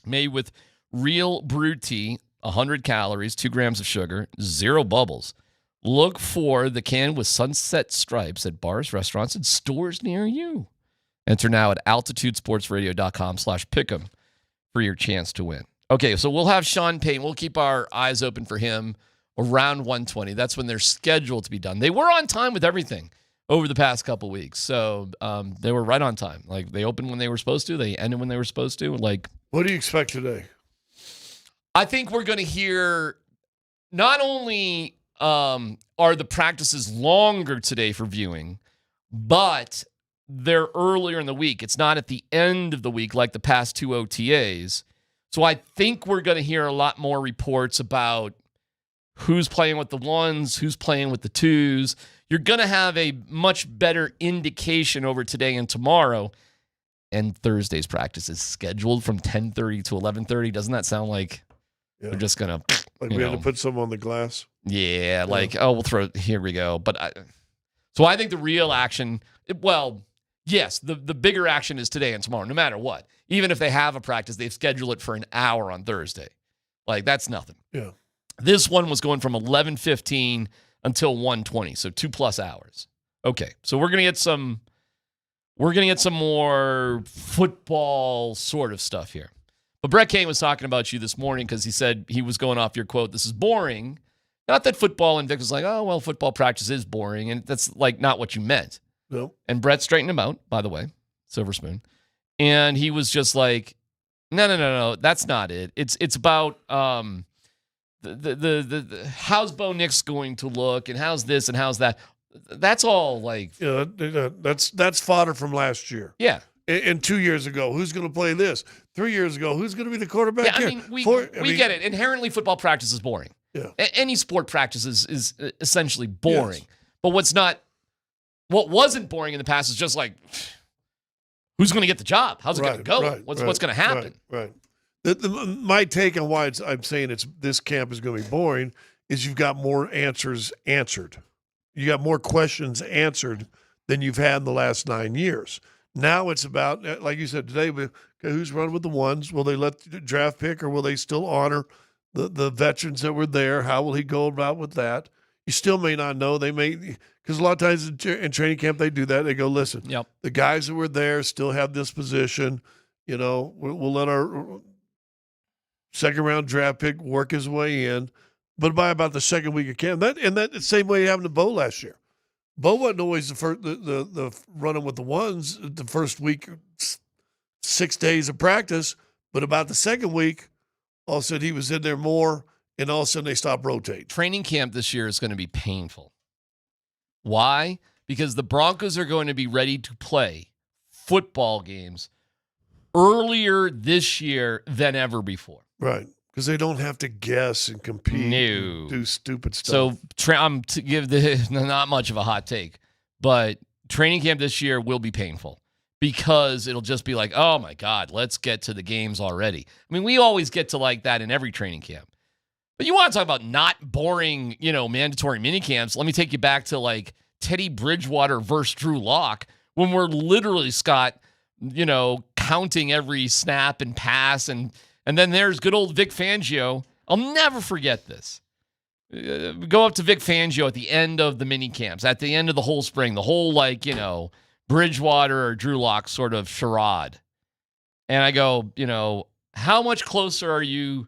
Made with real brewed tea, 100 calories, 2 grams of sugar, 0 bubbles. Look for the can with sunset stripes at bars, restaurants, and stores near you. Enter now at altitudesportsradio.com/pick'em for your chance to win. Okay, so we'll have Sean Payton. We'll keep our eyes open for him around 1:20. That's when they're scheduled to be done. They were on time with everything over the past couple weeks. So they were right on time. Like, they opened when they were supposed to. They ended when they were supposed to. Like, what do you expect today? I think we're going to hear not only are the practices longer today for viewing, but they're earlier in the week. It's not at the end of the week like the past 2 OTAs. So I think we're going to hear a lot more reports about who's playing with the 1s, who's playing with the 2s. You're going to have a much better indication over today and tomorrow. And Thursday's practice is scheduled from 10:30 to 11:30. Doesn't that sound like they're just going to... Like we had to put some on the glass? Yeah, we'll throw... Here we go. So I think the real action... Well, yes, the bigger action is today and tomorrow, no matter what. Even if they have a practice, they've scheduled it for an hour on Thursday. Like, that's nothing. Yeah. This one was going from 11:15 until 1:20, so 2+ hours. Okay, so we're gonna get some more football sort of stuff here. But Brett Kane was talking about you this morning because he said he was going off your quote, "This is boring." Not that football, and Vic was like, "Oh, well, football practice is boring," and that's like not what you meant. No. And Brett straightened him out, by the way, Silver Spoon, and he was just like, "No, that's not it. It's about the how's Bo Nix going to look, and how's this and how's that." That's all like that's fodder from last year. Yeah. And 2 years ago, who's going to play this? 3 years ago, who's going to be the quarterback? Yeah, here? we get it. Inherently, football practice is boring. Yeah. Any sport practice is essentially boring. Yes. But what wasn't boring in the past is just like, who's going to get the job? How's it going to go? What's going to happen? Right. My take on why I'm saying this camp is going to be boring is you've got more answers answered. You got more questions answered than you've had in the last 9 years. Now it's about, like you said today, who's running with the 1s? Will they let the draft pick, or will they still honor the veterans that were there? How will he go about with that? You still may not know. They may, because a lot of times in training camp they do that. They go, listen, the guys that were there still have this position. You know, we'll let our second-round draft pick work his way in. But by about the second week of camp, that the same way happened to Bo last year. Bo wasn't always the running with the 1s the first week, 6 days of practice, but about the second week, all of a sudden he was in there more, and all of a sudden they stopped rotating. Training camp this year is going to be painful. Why? Because the Broncos are going to be ready to play football games earlier this year than ever before. Right. Because they don't have to guess and compete and do stupid stuff. So I'm to give not much of a hot take, but training camp this year will be painful because it'll just be like, oh my God, let's get to the games already. I mean, we always get to like that in every training camp. But you want to talk about not boring, mandatory mini camps. Let me take you back to like Teddy Bridgewater versus Drew Lock when we're literally, Scott, counting every snap and pass and then there's good old Vic Fangio. I'll never forget this. Go up to Vic Fangio at the end of the mini camps, at the end of the whole spring, the whole Bridgewater or Drew Lock sort of charade. And I go, how much closer are you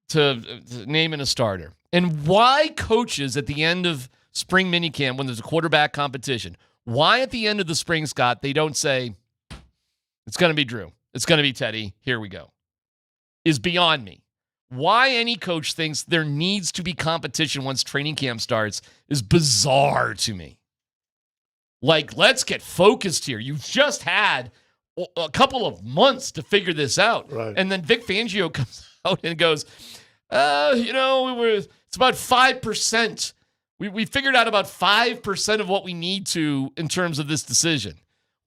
to naming a starter? And why coaches at the end of spring mini camp, when there's a quarterback competition, Why at the end of the spring, Scott, they don't say, it's going to be Drew, it's going to be Teddy, here we go, is beyond me. Why any coach thinks there needs to be competition once training camp starts is bizarre to me. Like, let's get focused here. You've just had a couple of months to figure this out. Right. And then Vic Fangio comes out and goes, it's about 5%. We figured out about 5% of what we need to in terms of this decision.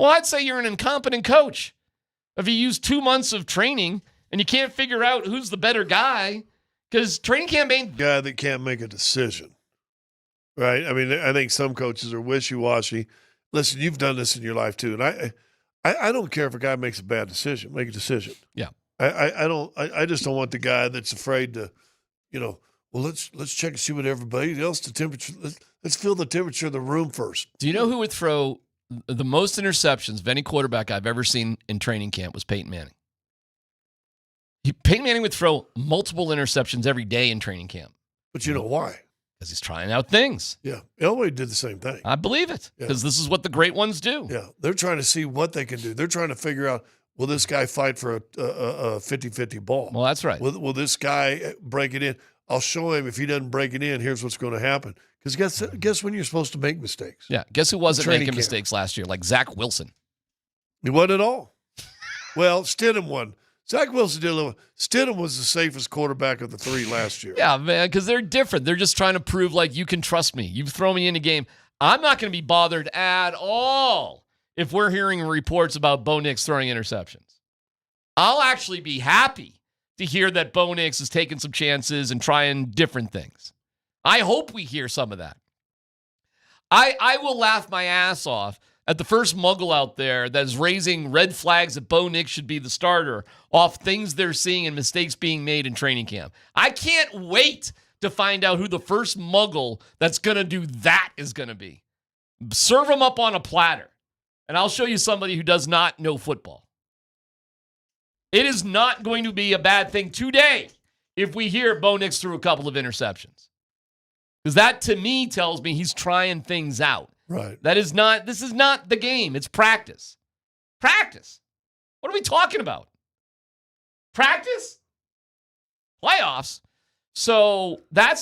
Well, I'd say you're an incompetent coach. If you use 2 months of training and you can't figure out who's the better guy, because training camp ain't... Guy that can't make a decision, right? I mean, I think some coaches are wishy-washy. Listen, you've done this in your life too, and I don't care if a guy makes a bad decision. Make a decision. Yeah. I just don't want the guy that's afraid to, well, let's check and see what everybody else, the temperature, let's feel the temperature of the room first. Do you know who would throw the most interceptions of any quarterback I've ever seen in training camp was Peyton Manning. Peyton Manning would throw multiple interceptions every day in training camp. But you know why? Because he's trying out things. Yeah. Elway did the same thing. I believe it. Because this is what the great ones do. Yeah. They're trying to see what they can do. They're trying to figure out, will this guy fight for a 50-50 ball? Well, that's right. Will this guy break it in? I'll show him if he doesn't break it in, here's what's going to happen. Because guess when you're supposed to make mistakes? Yeah. Guess who wasn't making mistakes last year? Like Zach Wilson. He wasn't at all. Well, Stidham won. Zach Wilson did a little. Stidham was the safest quarterback of the three last year. Yeah, man, because they're different. They're just trying to prove, like, you can trust me. You throw me in a game. I'm not going to be bothered at all if we're hearing reports about Bo Nix throwing interceptions. I'll actually be happy to hear that Bo Nix is taking some chances and trying different things. I hope we hear some of that. I will laugh my ass off at the first muggle out there that is raising red flags that Bo Nix should be the starter off things they're seeing and mistakes being made in training camp. I can't wait to find out who the first muggle that's going to do that is going to be. Serve them up on a platter, and I'll show you somebody who does not know football. It is not going to be a bad thing today if we hear Bo Nix threw a couple of interceptions. Because that, to me, tells me he's trying things out. Right. This is not the game. It's practice. Practice. What are we talking about? Practice? Playoffs. So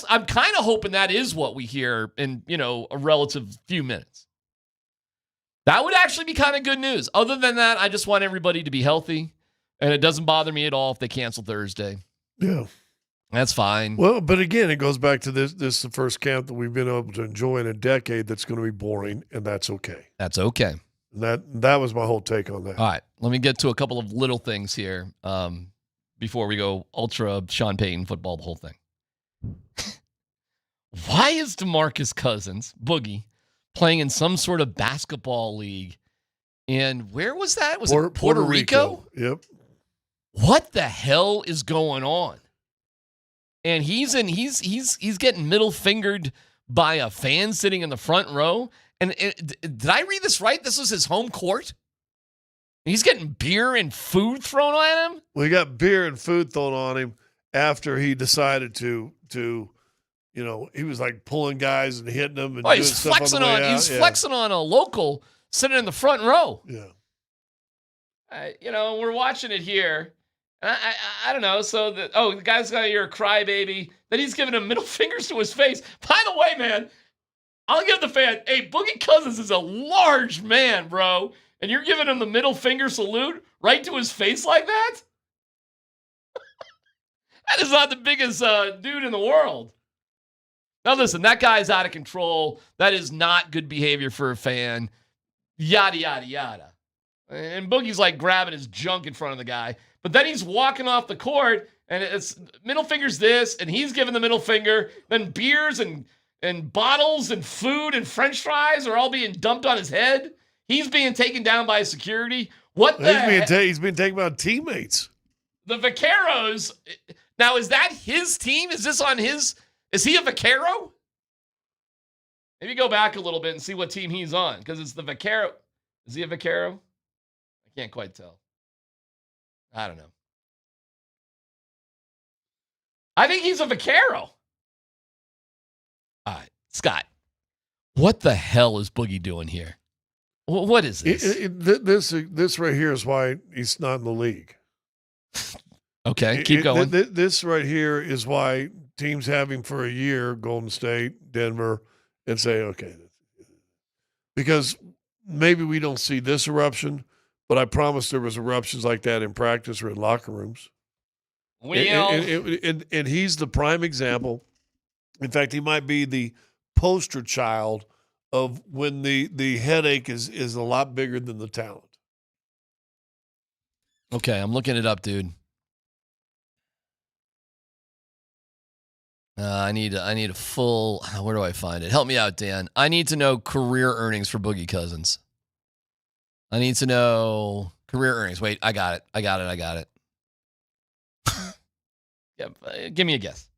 I'm kind of hoping that is what we hear in, a relative few minutes. That would actually be kind of good news. Other than that, I just want everybody to be healthy. And it doesn't bother me at all if they cancel Thursday. Yeah. That's fine. Well, but again, it goes back to this. This is the first camp that we've been able to enjoy in a decade that's going to be boring, and that's okay. That's okay. And that was my whole take on that. All right. Let me get to a couple of little things here before we go ultra Sean Payton football, the whole thing. Why is DeMarcus Cousins, Boogie, playing in some sort of basketball league? And where was that? Was it Puerto Rico? Yep. What the hell is going on? And he's getting middle fingered by a fan sitting in the front row. And did I read this right? This was his home court? He's getting beer and food thrown at him? Well, he got beer and food thrown on him after he decided to he was like pulling guys and hitting them and doing stuff on the way out. He's flexing on a local sitting in the front row. Yeah. We're watching it here. I don't know. So the guy's got you're a crybaby. Then he's giving him middle fingers to his face. By the way, man, I'll give the fan. Hey, Boogie Cousins is a large man, bro, and you're giving him the middle finger salute right to his face like that. That is not the biggest dude in the world. Now listen, that guy's out of control. That is not good behavior for a fan. Yada yada yada. And Boogie's like grabbing his junk in front of the guy. But then he's walking off the court, and it's middle finger's this, and he's giving the middle finger. Then beers and bottles and food and French fries are all being dumped on his head. He's being taken down by security. What the heck? He's being taken by teammates. The Vaqueros. Now, is that his team? Is this on his? Is he a Vaquero? Maybe go back a little bit and see what team he's on, because it's the Vaquero. Is he a Vaquero? I can't quite tell. I don't know. I think he's a Vaquero. All right, Scott. What the hell is Boogie doing here? What is this? This right here is why he's not in the league. Okay, keep going. This right here is why teams have him for a year, Golden State, Denver, and say, okay. Because maybe we don't see this eruption, but I promise there was eruptions like that in practice or in locker rooms. And he's the prime example. In fact, he might be the poster child of when the headache is a lot bigger than the talent. Okay, I'm looking it up, dude. I need a full. Where do I find it? Help me out, Dan. I need to know career earnings for Boogie Cousins. I need to know career earnings. Wait, I got it. Yeah, give me a guess.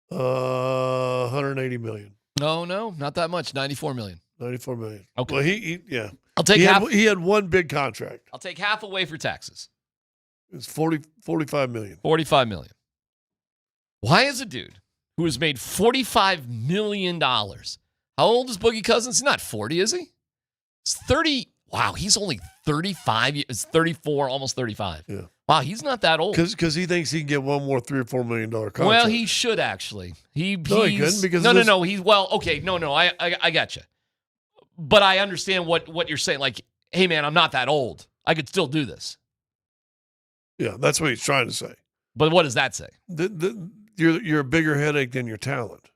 180 million. No, not that much. 94 million. 94 million. Okay. Well, yeah. I'll take half. He had one big contract. I'll take half away for taxes. It's 45 million. 45 million. Why is a dude who has made $45 million? How old is Boogie Cousins? He's not 40, is he? He's 30. Wow, he's only 35. It's 34, almost 35. Yeah. Wow, he's not that old. Because he thinks he can get one more $3 or $4 million contract. Well, he should actually. He couldn't because no. He's okay. No. I got you. But I understand what you're saying. Like, hey man, I'm not that old. I could still do this. Yeah, that's what he's trying to say. But what does that say? You're a bigger headache than your talent.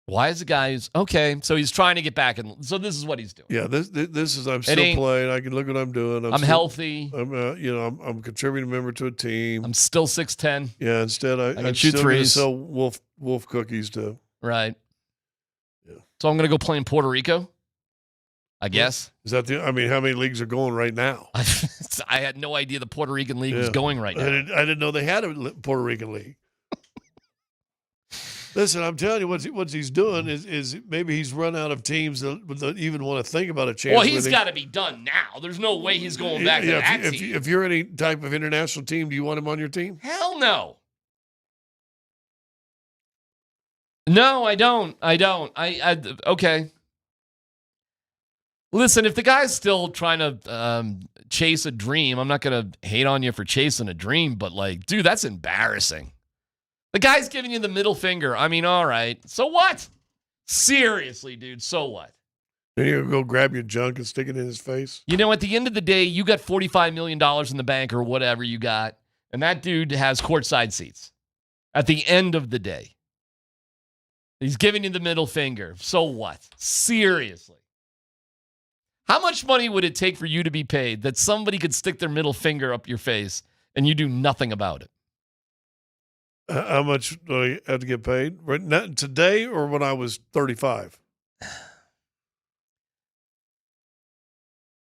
Why is the guy who's okay? So he's trying to get back, and so this is what he's doing. Yeah, this is I'm still playing. I can look what I'm doing. I'm healthy. I'm I'm a contributing member to a team. I'm still 6'10". Yeah, instead I can shoot threes. Sell wolf cookies to. Right. Yeah. So I'm gonna go play in Puerto Rico. I guess. Is that how many leagues are going right now? I had no idea the Puerto Rican league was going right now. I didn't know they had a Puerto Rican league. Listen, I'm telling you, what he's doing is maybe he's run out of teams that even want to think about a chance. Well, he's got to be done now. There's no way he's going back to that team. If you're any type of international team, do you want him on your team? Hell no. No, I don't. Okay. Listen, if the guy's still trying to chase a dream, I'm not going to hate on you for chasing a dream, but like, dude, that's embarrassing. The guy's giving you the middle finger. I mean, all right. So what? Seriously, dude, so what? Then you go grab your junk and stick it in his face? You know, at the end of the day, you got $45 million in the bank or whatever you got, and that dude has courtside seats. At the end of the day. He's giving you the middle finger. So what? Seriously. How much money would it take for you to be paid that somebody could stick their middle finger up your face and you do nothing about it? How much do I have to get paid? Right now, today or when I was 35?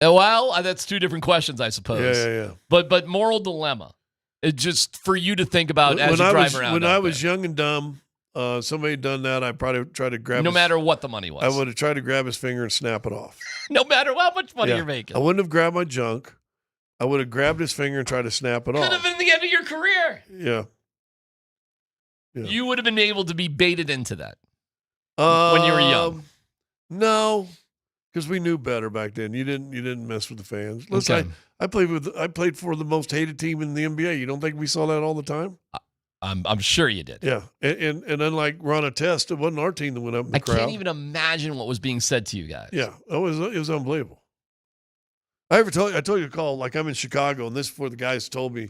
Well, that's two different questions, I suppose. Yeah. But moral dilemma. It's just for you to think about as you drive around. When I was young and dumb, somebody had done that, I'd probably try to grab no matter what the money was. I would have tried to grab his finger and snap it off. No matter how much money you're making. I wouldn't have grabbed my junk. I would have grabbed his finger and tried to snap it off. Could have been the end of your career. Yeah. You would have been able to be baited into that when you were young. No, because we knew better back then. You didn't mess with the fans. Listen, Okay. I played for the most hated team in the NBA. You don't think we saw that all the time? I'm sure you did. Yeah, and unlike Ron Artest, it wasn't our team that went up in the crowd. I can't even imagine what was being said to you guys. Yeah, it was unbelievable. I told you to call, like I'm in Chicago, and this is before the guys told me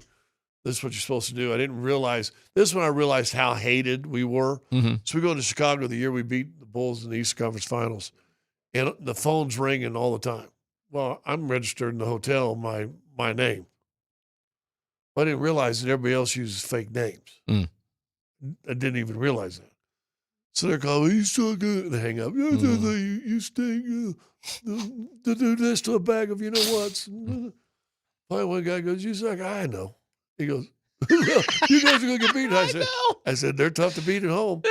this is what you're supposed to do. I didn't realize this is when I realized how hated we were. Mm-hmm. So we go to Chicago the year we beat the Bulls in the Eastern Conference Finals, and the phone's ringing all the time. Well, I'm registered in the hotel, my name. I didn't realize that everybody else uses fake names. Mm. I didn't even realize that. So they're calling, you still good? They hang up. You stink. Do this to a bag of you-know-whats. Finally, one guy goes, you suck. I know. He goes, you guys are going to get beat. I said, they're tough to beat at home.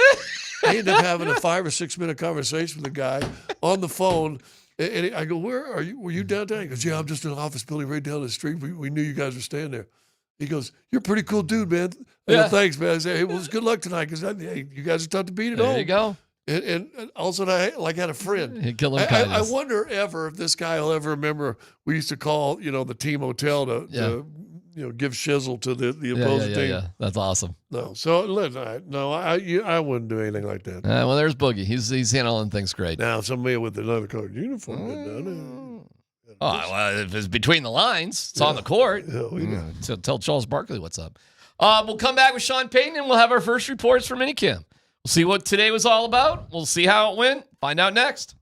I ended up having a 5 or 6 minute conversation with the guy on the phone. And I go, where are you? Were you downtown? He goes, yeah, I'm just in an office building right down the street. We knew you guys were staying there. He goes, you're a pretty cool dude, man. I go, thanks, man. I said, hey, well, it's good luck tonight because you guys are tough to beat at home. There you go. And also, I had a friend. Kill him I kindness. wonder ever if this guy will ever remember we used to call, the team hotel to give shizzle to the opposing team. Yeah. That's awesome. No, so listen, I wouldn't do anything like that. Well, there's Boogie. He's handling things great. Now, somebody with another colored uniform had done it. Oh, well, if it's between the lines, it's on the court. Yeah, we know. So tell Charles Barkley what's up. We'll come back with Sean Payton, and we'll have our first reports from minicamp. We'll see what today was all about. We'll see how it went. Find out next.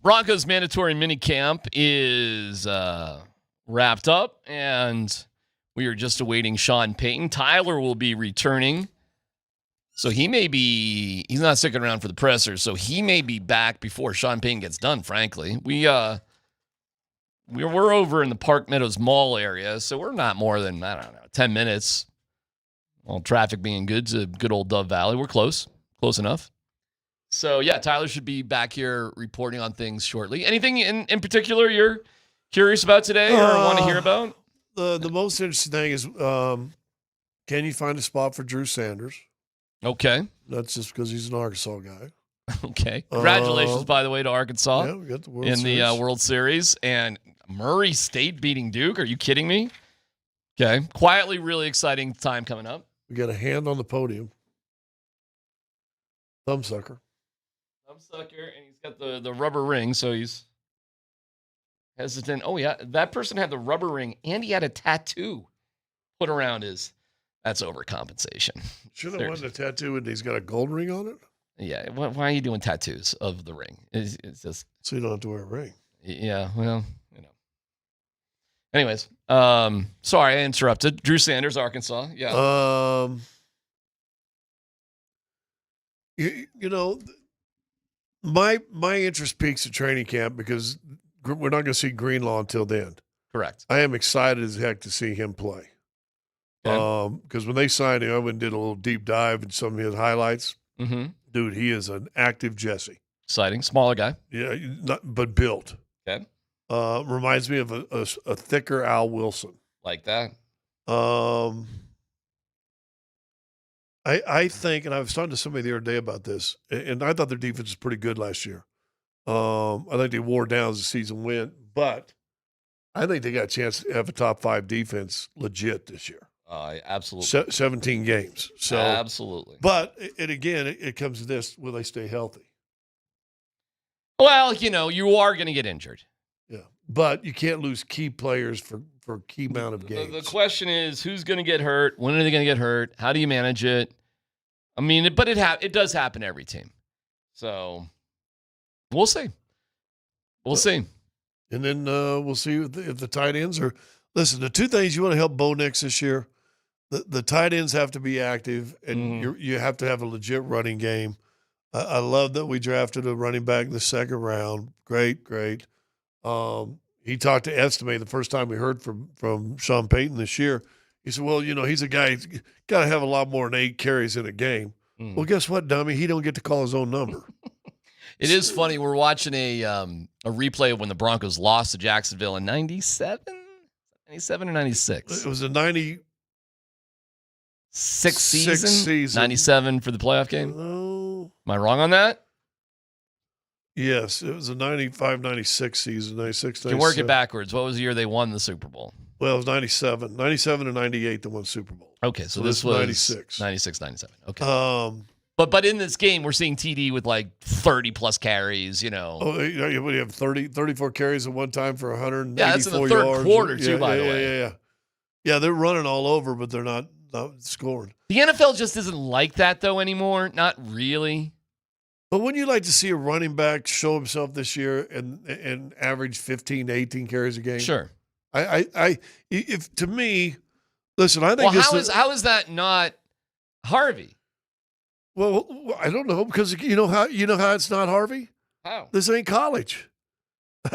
Broncos mandatory minicamp is wrapped up, and we are just awaiting Sean Payton. Tyler will be returning. So he's not sticking around for the presser, so he may be back before Sean Payton gets done, frankly. We're over in the Park Meadows Mall area, so we're not more than, 10 minutes. Well, traffic being good to good old Dove Valley. We're close enough. So, yeah, Tyler should be back here reporting on things shortly. Anything in particular you're curious about today or want to hear about? The most interesting thing is, can you find a spot for Drew Sanders? Okay. That's just because he's an Arkansas guy. Okay. Congratulations, by the way, to Arkansas. Yeah, we got the World in Series. The World Series. And Murray State beating Duke. Are you kidding me? Okay. Quietly, really exciting time coming up. We got a hand on the podium. Thumbsucker. And he's got the rubber ring, so he's hesitant. Oh, yeah. That person had the rubber ring, and he had a tattoo put around his. That's overcompensation. Should have won the tattoo and he's got a gold ring on it? Yeah. Why are you doing tattoos of the ring? It's just. So you don't have to wear a ring. Yeah. Well, Anyways, sorry I interrupted. Drew Sanders, Arkansas. Yeah. My interest peaks at training camp because we're not going to see Greenlaw until then. Correct. I am excited as heck to see him play. Because when they signed him, I went and did a little deep dive in some of his highlights. Mm-hmm. Dude, he is an active Jesse. Exciting. Smaller guy. Yeah, but built. Okay. Reminds me of a thicker Al Wilson. Like that. I think, and I was talking to somebody the other day about this, and I thought their defense was pretty good last year. I think they wore down as the season went, but I think they got a chance to have a top 5 defense legit this year. Absolutely. 17 games. So absolutely. But it comes to this: will they stay healthy? Well, you are going to get injured. Yeah, but you can't lose key players for key amount of games. The question is, who's going to get hurt? When are they going to get hurt? How do you manage it? I mean, but it does happen to every team. So we'll see. We'll see. And then we'll see if the tight ends are. Listen, the two things you want to help Bo Nix this year, the tight ends have to be active, and you have to have a legit running game. I love that we drafted a running back in the second round. Great. He talked to Estime the first time we heard from Sean Payton this year. He said, well, he's a guy who's got to have a lot more than 8 carries in a game. Well, guess what, dummy? He don't get to call his own number. It is funny. We're watching a replay of when the Broncos lost to Jacksonville in 97 or 96. It was a 96 season. 97 for the playoff game. Oh. Am I wrong on that? Yes, it was a 95-96 season, 96. You can work it backwards. What was the year they won the Super Bowl? Well, it was 97. 97 and 98 that won Super Bowl. Okay, so this was 96. 96, 97. Okay. But in this game, we're seeing TD with like 30-plus carries, Oh, you have 34 carries at one time for 184 yards. Yeah, that's in the third quarter, too, by the way. Yeah, they're running all over, but they're not scoring. The NFL just isn't like that, though, anymore. Not really. But wouldn't you like to see a running back show himself this year and average 15 to 18 carries a game? Sure. If to me, listen, I think how is that not Harvey? Well, I don't know, because you know how it's not Harvey? How? This ain't college.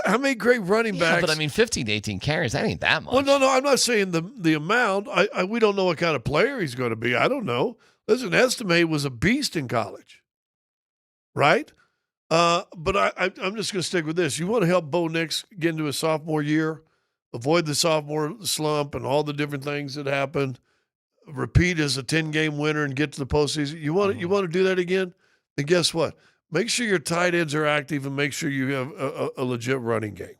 How many great running backs? But I mean, 15 to 18 carries, that ain't that much. Well, no, I'm not saying the amount. We don't know what kind of player he's going to be. I don't know. Listen, Estime was a beast in college, right? But I'm just going to stick with this. You want to help Bo Nix get into his sophomore year, avoid the sophomore slump and all the different things that happened, repeat as a 10-game winner and get to the postseason. You want to do that again? Then guess what? Make sure your tight ends are active and make sure you have a legit running game.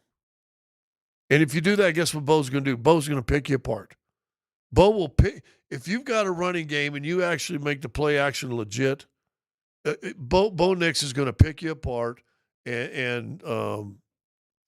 And if you do that, guess what Bo's going to do? Bo's going to pick you apart. Bo will pick. If you've got a running game and you actually make the play action legit, Bo Nix is going to pick you apart. And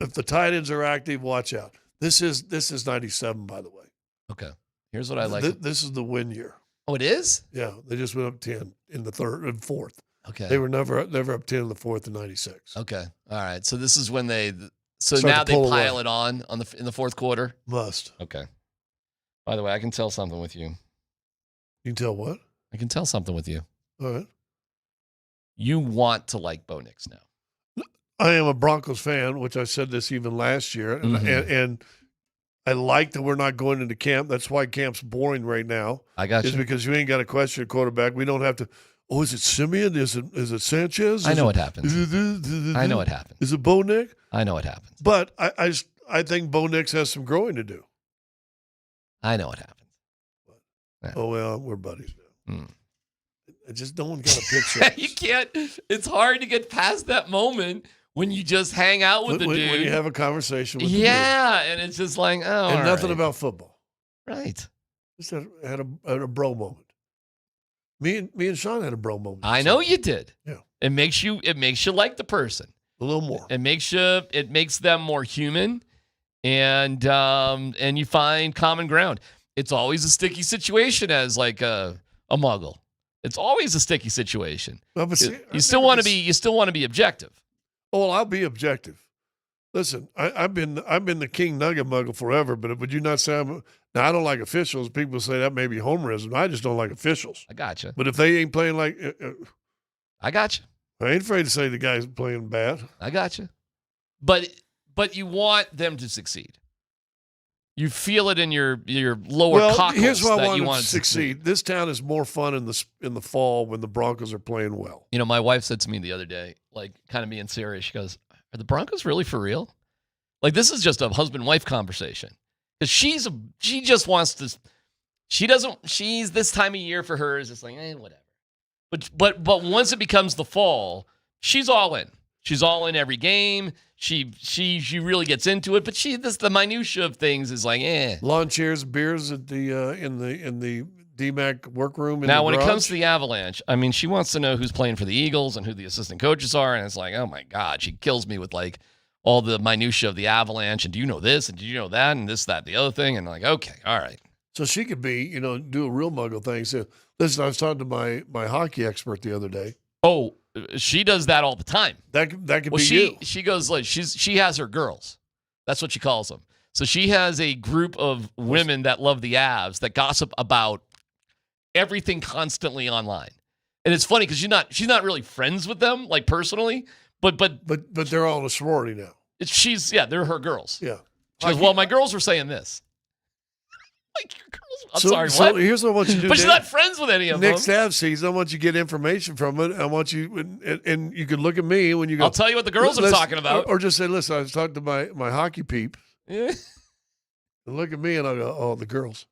if the tight ends are active, watch out. This is 97, by the way. Okay. Here's what I like. This is the win year. Oh, it is? Yeah, they just went up 10 in the third and fourth. Okay. They were never up 10 in the fourth in '96. Okay. All right. So this is when they. So Start now to they pull pile away. it on in the fourth quarter. Must. Okay. By the way, I can tell something with you. You can tell what? I can tell something with you. All right. You want to like Bo Nix now. I am a Broncos fan, which I said this even last year, and I like that we're not going into camp. That's why camp's boring right now. I got you. Is because you ain't got to question a quarterback. We don't have to. Oh, is it Simeon? Is it Sanchez? I know what happens. I know what happens. Is it Bo Nix? I know what happens. But I think Bo Nix has some growing to do. I know what happens. Yeah. Oh, well, we're buddies now. I just don't got a picture. You can't. It's hard to get past that moment when you just hang out with the dude. When you have a conversation with the dude. Yeah, and it's just like, oh, and all nothing right. about football. Right. Just had a bro moment. Me and Sean had a bro moment. I know you did. Yeah. It makes you like the person. A little more. It makes them more human, and you find common ground. It's always a sticky situation as like a muggle. It's always a sticky situation. No, but see, you still want to be objective. Oh, I'll be objective. Listen, I've been the king nugget muggle forever, but would you not say now I don't like officials. People say that may be homerism. I just don't like officials. I gotcha. But if they ain't playing like I gotcha. I ain't afraid to say the guy's playing bad. I gotcha. But you want them to succeed. You feel it in your lower cockles here's why that I you want want to succeed. This town is more fun in the fall when the Broncos are playing well. You know, my wife said to me the other day, like kind of being serious, she goes, "Are the Broncos really for real?" Like this is just a husband-wife conversation. Because she just wants to. She's this time of year for her is just like whatever. But once it becomes the fall, she's all in. She's all in every game. She really gets into it, but the minutia of things is like Lawn chairs, beers at the in the DMac workroom. Now, when it comes to the Avalanche, I mean, she wants to know who's playing for the Eagles and who the assistant coaches are, and it's like, oh my God, she kills me with like all the minutia of the Avalanche, and do you know this, and do you know that, and this, that, the other thing, and like, okay, all right. So she could be, do a real muggle thing. So listen, I was talking to my hockey expert the other day. Oh, she does that all the time. That could be you. She goes like she has her girls. That's what she calls them. So she has a group of women that love the Avs that gossip about everything constantly online. And it's funny because she's not really friends with them like personally, but they're all in a sorority now. They're her girls. Yeah. She goes, well, my girls were saying this. Like your girls. I'm sorry. So what? Here's what I want you to do. But she's not friends with any of them. Next Avs season, I want you to get information from it. I want you, and you can look at me when you go. I'll tell you what the girls are talking about. Or just say, listen, I was talking to my hockey peep. Yeah. And look at me, and I'll go, oh, the girls.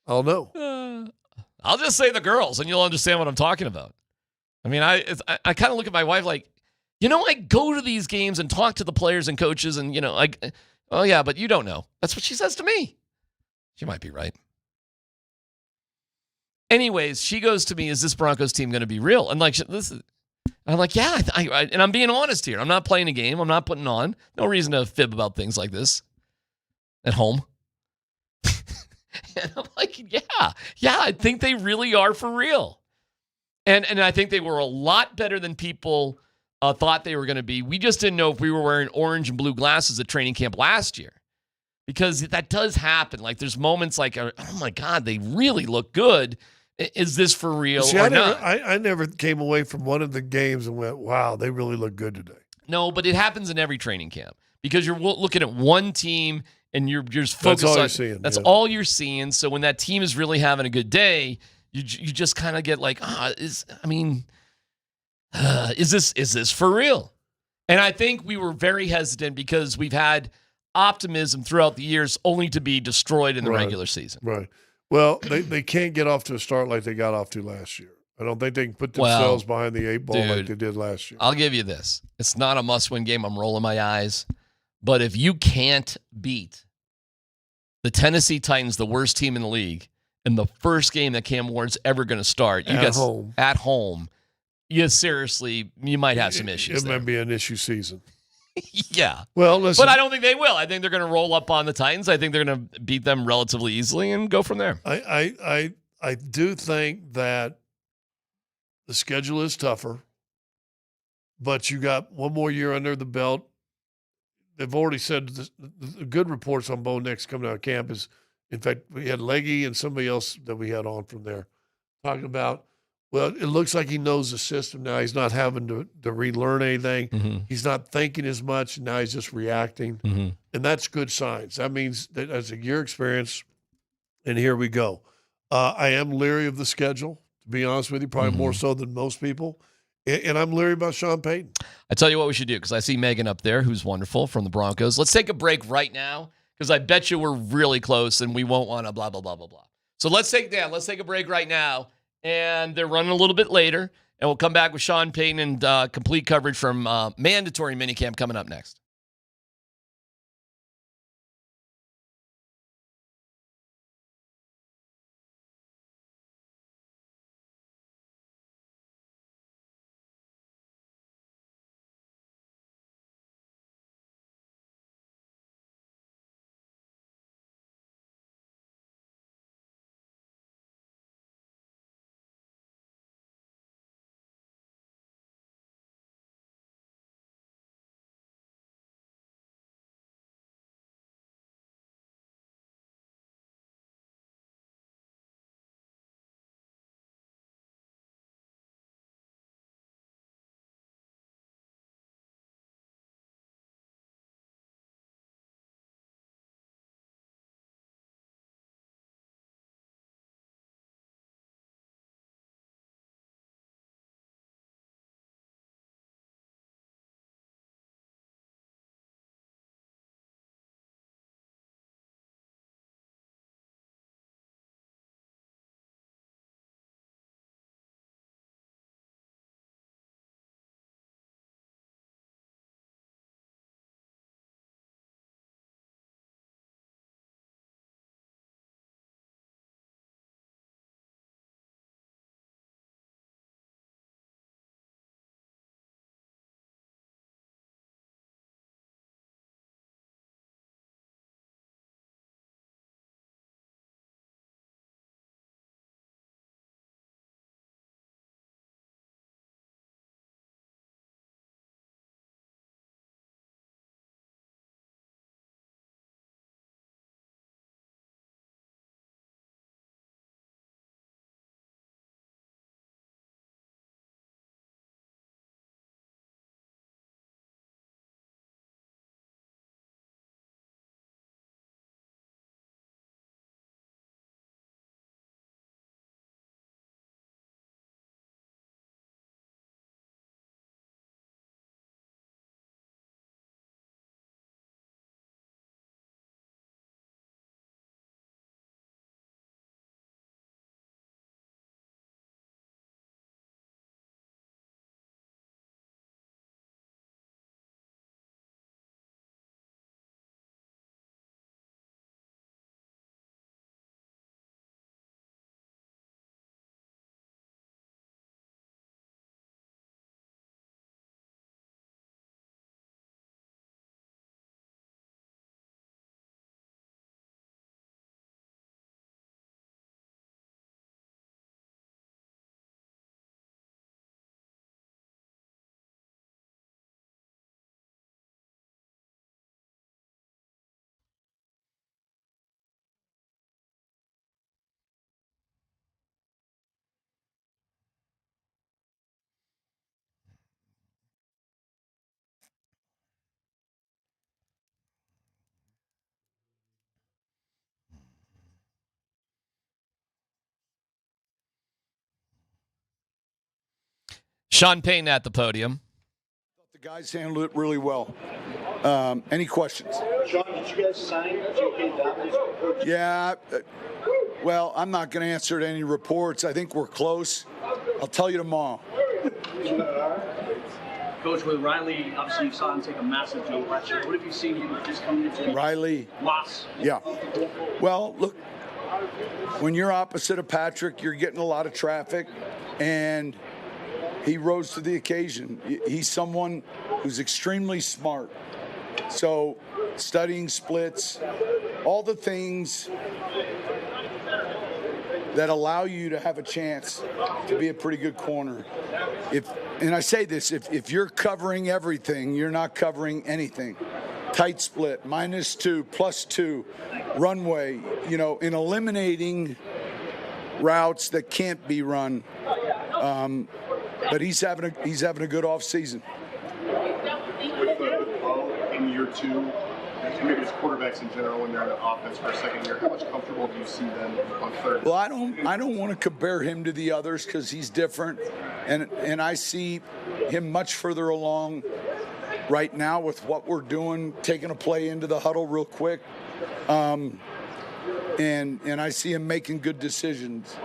I'll know. I'll just say the girls, and you'll understand what I'm talking about. I mean, I kind of look at my wife like, I go to these games and talk to the players and coaches, and like, oh yeah, but you don't know. That's what she says to me. She might be right. Anyways, she goes to me, is this Broncos team going to be real? And like, I'm like, yeah, and I'm being honest here. I'm not playing a game. I'm not putting on. No reason to fib about things like this at home. And I'm like, yeah, I think they really are for real. And I think they were a lot better than people thought they were going to be. We just didn't know if we were wearing orange and blue glasses at training camp last year. Because that does happen. Like there's moments like, oh my God, they really look good. Is this for real or not? I never came away from one of the games and went, wow, they really look good today. No, but it happens in every training camp because you're looking at one team and you're just focused on. That's all you're seeing. That's all you're seeing. So when that team is really having a good day, you just kind of get like, is this for real? And I think we were very hesitant because we've had optimism throughout the years only to be destroyed in the regular season. Right. Well, they can't get off to a start like they got off to last year. I don't think they can put themselves behind the 8-ball like they did last year. I'll give you this. It's not a must-win game. I'm rolling my eyes. But if you can't beat the Tennessee Titans, the worst team in the league, in the first game that Cam Ward's ever going to start, at home, you might have some issues. It might be an issue season. Yeah. Well, listen. But I don't think they will. I think they're going to roll up on the Titans. I think they're going to beat them relatively easily and go from there. I do think that the schedule is tougher. but you got one more year under the belt. They've already said the good reports on Bo Nix coming out of camp is, in fact, we had Leggy and somebody else that we had on from there talking about, well, it looks like he knows the system now. He's not having to relearn anything. Mm-hmm. He's not thinking as much. Now he's just reacting. Mm-hmm. And that's good signs. That means that as a year experience, and here we go. I am leery of the schedule, to be honest with you, probably more so than most people. And I'm leery about Sean Payton. I tell you what we should do, because I see Megan up there, who's wonderful, from the Broncos. Let's take a break right now, because I bet you we're really close and we won't want to blah, blah, blah, blah, blah. So let's take a break right now. And they're running a little bit later. And we'll come back with Sean Payton and complete coverage from mandatory minicamp coming up next. Sean Payton at the podium. The guys handled it really well. Any questions? Sean, did you guys sign J.K. Dobbins? Yeah. Well, I'm not going to answer any reports. I think we're close. I'll tell you tomorrow. Coach, with Riley, obviously you saw him take a massive jump last year. What have you seen him just coming into Riley? Loss. Yeah. Well, look, when you're opposite of Patrick, you're getting a lot of traffic, and he rose to the occasion. He's someone who's extremely smart. So studying splits, all the things that allow you to have a chance to be a pretty good corner. If and I say this, if you're covering everything, you're not covering anything. Tight split, -2, +2, runway, in eliminating routes that can't be run. But he's having a good off season. With Bo in year 2, and maybe just quarterbacks in general when they're in the offense for a second year, how much comfortable do you see them on third? Well, I don't want to compare him to the others because he's different, and I see him much further along right now with what we're doing, taking a play into the huddle real quick. And I see him making good decisions.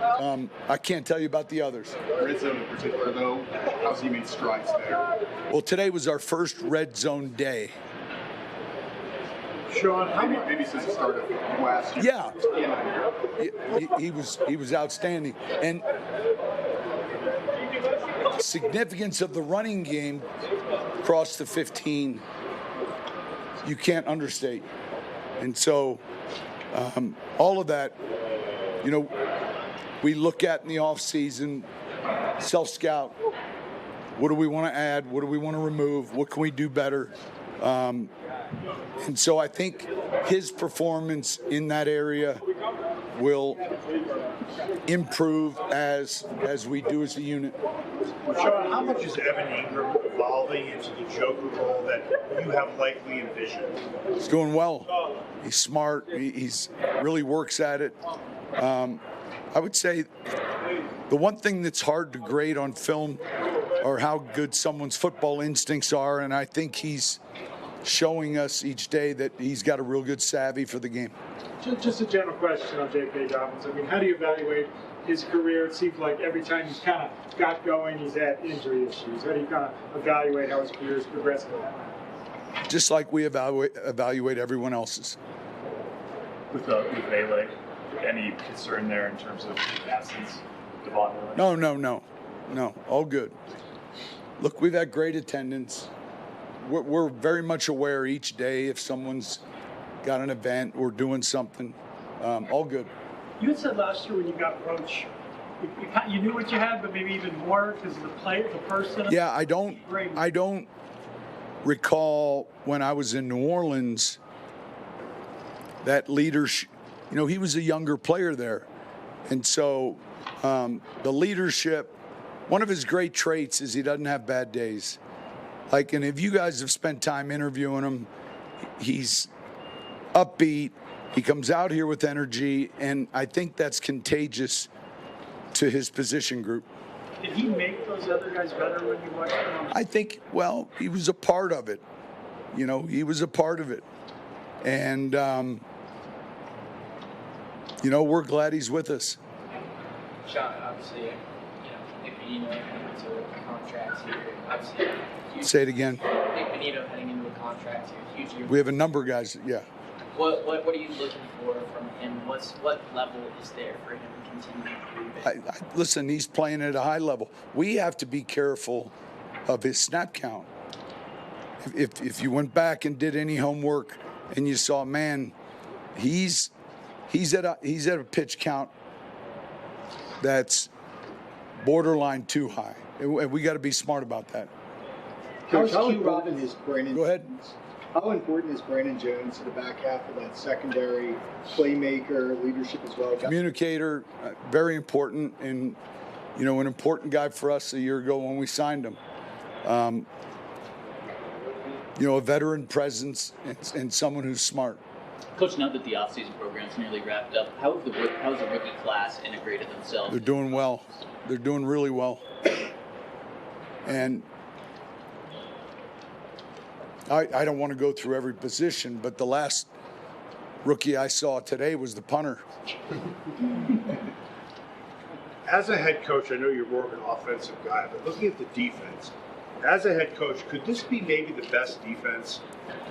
I can't tell you about the others. Red zone in particular, though, how's he made strides there? Well, today was our first red zone day. Sean, maybe since the start of last year. Yeah, he was outstanding, and the significance of the running game across the 15, you can't understate, and so. All of that, we look at in the off season, self-scout. What do we want to add? What do we want to remove? What can we do better? And so I think his performance in that area will improve as we do as a unit. Sean, how much is Evan Ingram evolving into the Joker role that you have likely envisioned? He's doing well. He's smart. He's really works at it. I would say the one thing that's hard to grade on film are how good someone's football instincts are, and I think he's showing us each day that he's got a real good savvy for the game. Just a general question on J.K. Dobbins. I mean, how do you evaluate his career? It seems like every time he's kind of got going, he's had injury issues. How do you kind of evaluate how his career is progressing? Just like we evaluate everyone else's. With Melee, any concern there in terms of absence? No. All good. Look, we've had great attendance. We're very much aware each day if someone's got an event or doing something. All good. You had said last year when you got Roach, you knew what you had, but maybe even more because of the player, the person. Yeah, I don't recall when I was in New Orleans that leadership. He was a younger player there, and so the leadership. One of his great traits is he doesn't have bad days. And if you guys have spent time interviewing him, he's upbeat. He comes out here with energy, and I think that's contagious to his position group. Did he make those other guys better when you watched them? I think, he was a part of it. He was a part of it. And, we're glad he's with us. Sean, obviously, Nick Benito heading into a contract here. Obviously, Say it again. Nick Benito heading into a contract here. Huge year. We have a number of guys, yeah. What are you looking for from him? What level is there for him to continue to improve? Listen, he's playing at a high level. We have to be careful of his snap count. If you went back and did any homework and you saw, man, he's at a pitch count that's borderline too high. And we got to be smart about that. Coach, how important is Brandon? Go ahead. How important is Brandon Jones to the back half of that secondary playmaker, leadership as well? Communicator, very important, and an important guy for us a year ago when we signed him. A veteran presence and someone who's smart. Coach, now that the offseason program's nearly wrapped up, how's the rookie class integrated themselves? They're doing well. They're doing really well. And I don't want to go through every position, but the last rookie I saw today was the punter. As a head coach, I know you're more of an offensive guy, but looking at the defense, as a head coach, could this be maybe the best defense?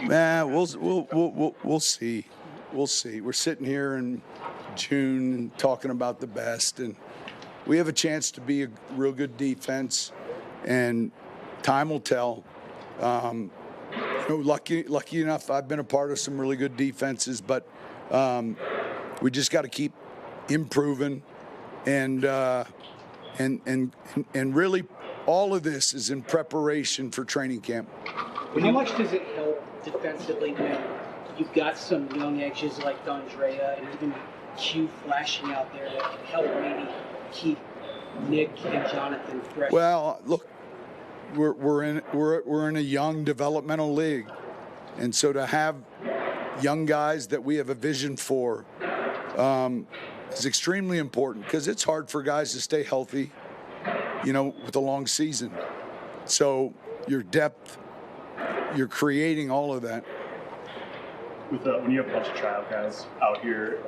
We'll see. We'll see. We're sitting here in June and talking about the best, and we have a chance to be a real good defense, and time will tell. Lucky enough, I've been a part of some really good defenses, but we just got to keep improving and really all of this is in preparation for training camp. How much does it help defensively when you've got some young edges like D'Andrea and even Q flashing out there that can help maybe keep Nick and Jonathan fresh? Well, look, we're in a young developmental league, and so to have young guys that we have a vision for is extremely important, because it's hard for guys to stay healthy, with a long season. So your depth, you're creating all of that. When you have a bunch of tryout guys out here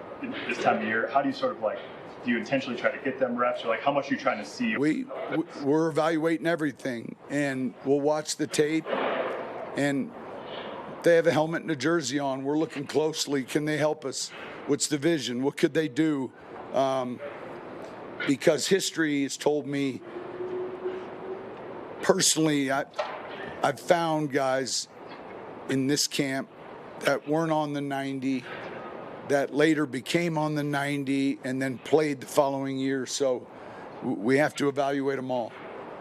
this time of year, how do you sort of do you intentionally try to get them reps, or how much are you trying to see? We're evaluating everything, and we'll watch the tape, and if they have a helmet and a jersey on, we're looking closely. Can they help us? What's the vision? What could they do? Because history has told me, personally, I've found guys in this camp that weren't on the 90, that later became on the 90 and then played the following year. So we have to evaluate them all.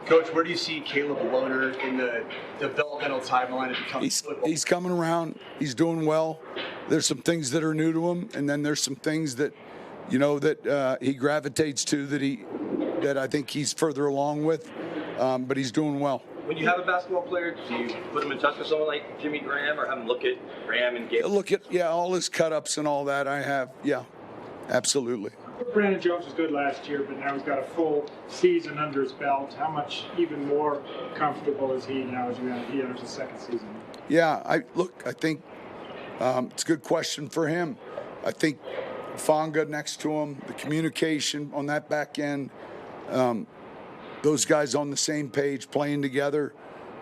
Coach, where do you see Caleb Loner in the developmental timeline of becoming football? He's coming around. He's doing well. There's some things that are new to him, and then there's some things that, that he gravitates to that I think he's further along with. But he's doing well. When you have a basketball player, do you put him in touch with someone like Jimmy Graham, or have him look at Graham and Gabe? Look at, all his cut-ups and all that I have. Yeah, absolutely. Brandon Jones was good last year, but now he's got a full season under his belt. How much even more comfortable is he now as he enters his second season? Yeah, I think it's a good question for him. I think Fonga next to him, the communication on that back end, those guys on the same page playing together.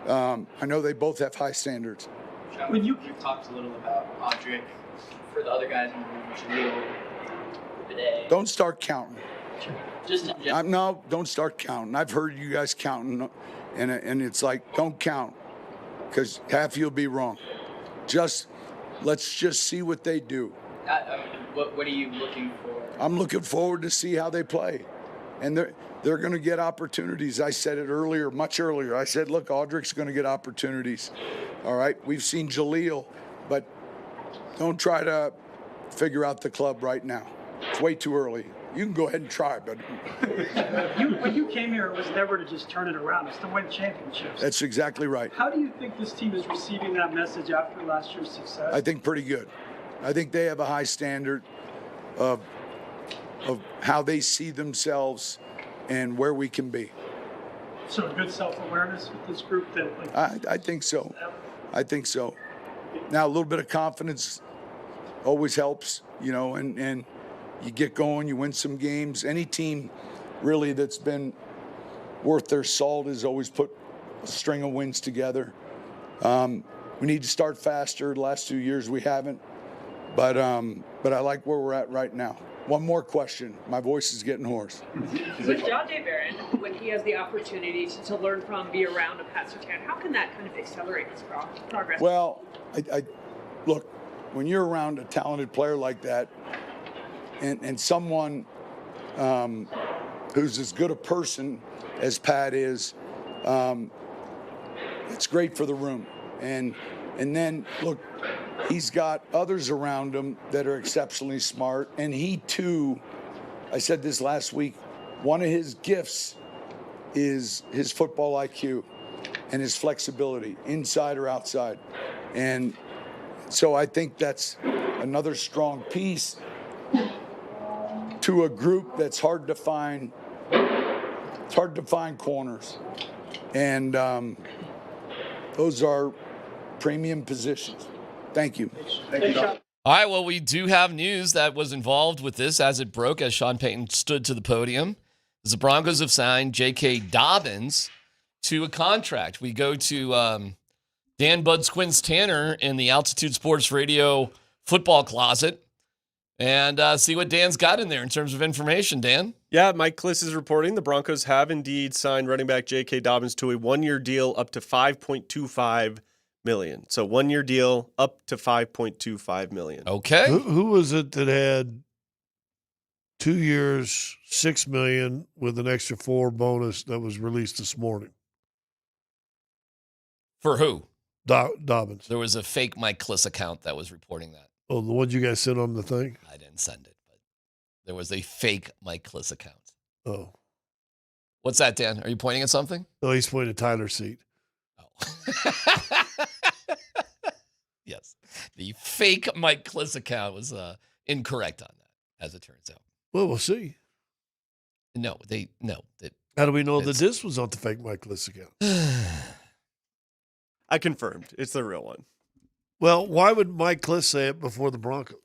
I know they both have high standards. When you talked a little about Audric, for the other guys in the room, Jaleel, today. Don't start counting. Just don't start counting. I've heard you guys counting, and it's like, don't count, because half you'll be wrong. Let's just see what they do. What are you looking for? I'm looking forward to see how they play, and they're going to get opportunities. I said it much earlier. I said, look, Audric's going to get opportunities. All right, we've seen Jaleel, but don't try to figure out the club right now. It's way too early. You can go ahead and try, but when you came here, it was never to just turn it around. It's to win championships. That's exactly right. How do you think this team is receiving that message after last year's success? I think pretty good. I think they have a high standard of how they see themselves and where we can be. So good self-awareness with this group that I think so. I think so. Now, a little bit of confidence always helps, and you get going, you win some games. Any team really that's been worth their salt has always put a string of wins together. We need to start faster. The last 2 years we haven't, but I like where we're at right now. One more question. My voice is getting hoarse. With John Day Barron, when he has the opportunity to learn from, be around a Pat Surtain, how can that kind of accelerate his progress? Well, I look, when you're around a talented player like that, and someone who's as good a person as Pat is, it's great for the room. And then, look, he's got others around him that are exceptionally smart. And he, too, I said this last week, one of his gifts is his football IQ and his flexibility, inside or outside. And so I think that's another strong piece to a group that's hard to find. It's hard to find corners. And those are premium positions. Thank you. Thank you. All right, well, we do have news that was involved with this as it broke, as Sean Payton stood to the podium. The Broncos have signed J.K. Dobbins to a contract. We go to Dan Buds Quins Tanner in the Altitude Sports Radio football closet and see what Dan's got in there in terms of information. Dan? Yeah, Mike Kliss is reporting the Broncos have indeed signed running back J.K. Dobbins to a one-year deal up to $5.25 million. So 1 year deal up to $5.25 million. Okay. Who was it that had 2 years, $6 million with an extra $4 bonus that was released this morning? For who? Dobbins. There was a fake Mike Kliss account that was reporting that. Oh, the one you guys sent on the thing? I didn't send it, but there was a fake Mike Kliss account. Oh. What's that, Dan? Are you pointing at something? No, he's pointing at Tyler's seat. Yes. The fake Mike Kliss account was incorrect on that, as it turns out. Well, we'll see. No. How do we know that this was on the fake Mike Kliss account? I confirmed. It's the real one. Well, why would Mike Kliss say it before the Broncos?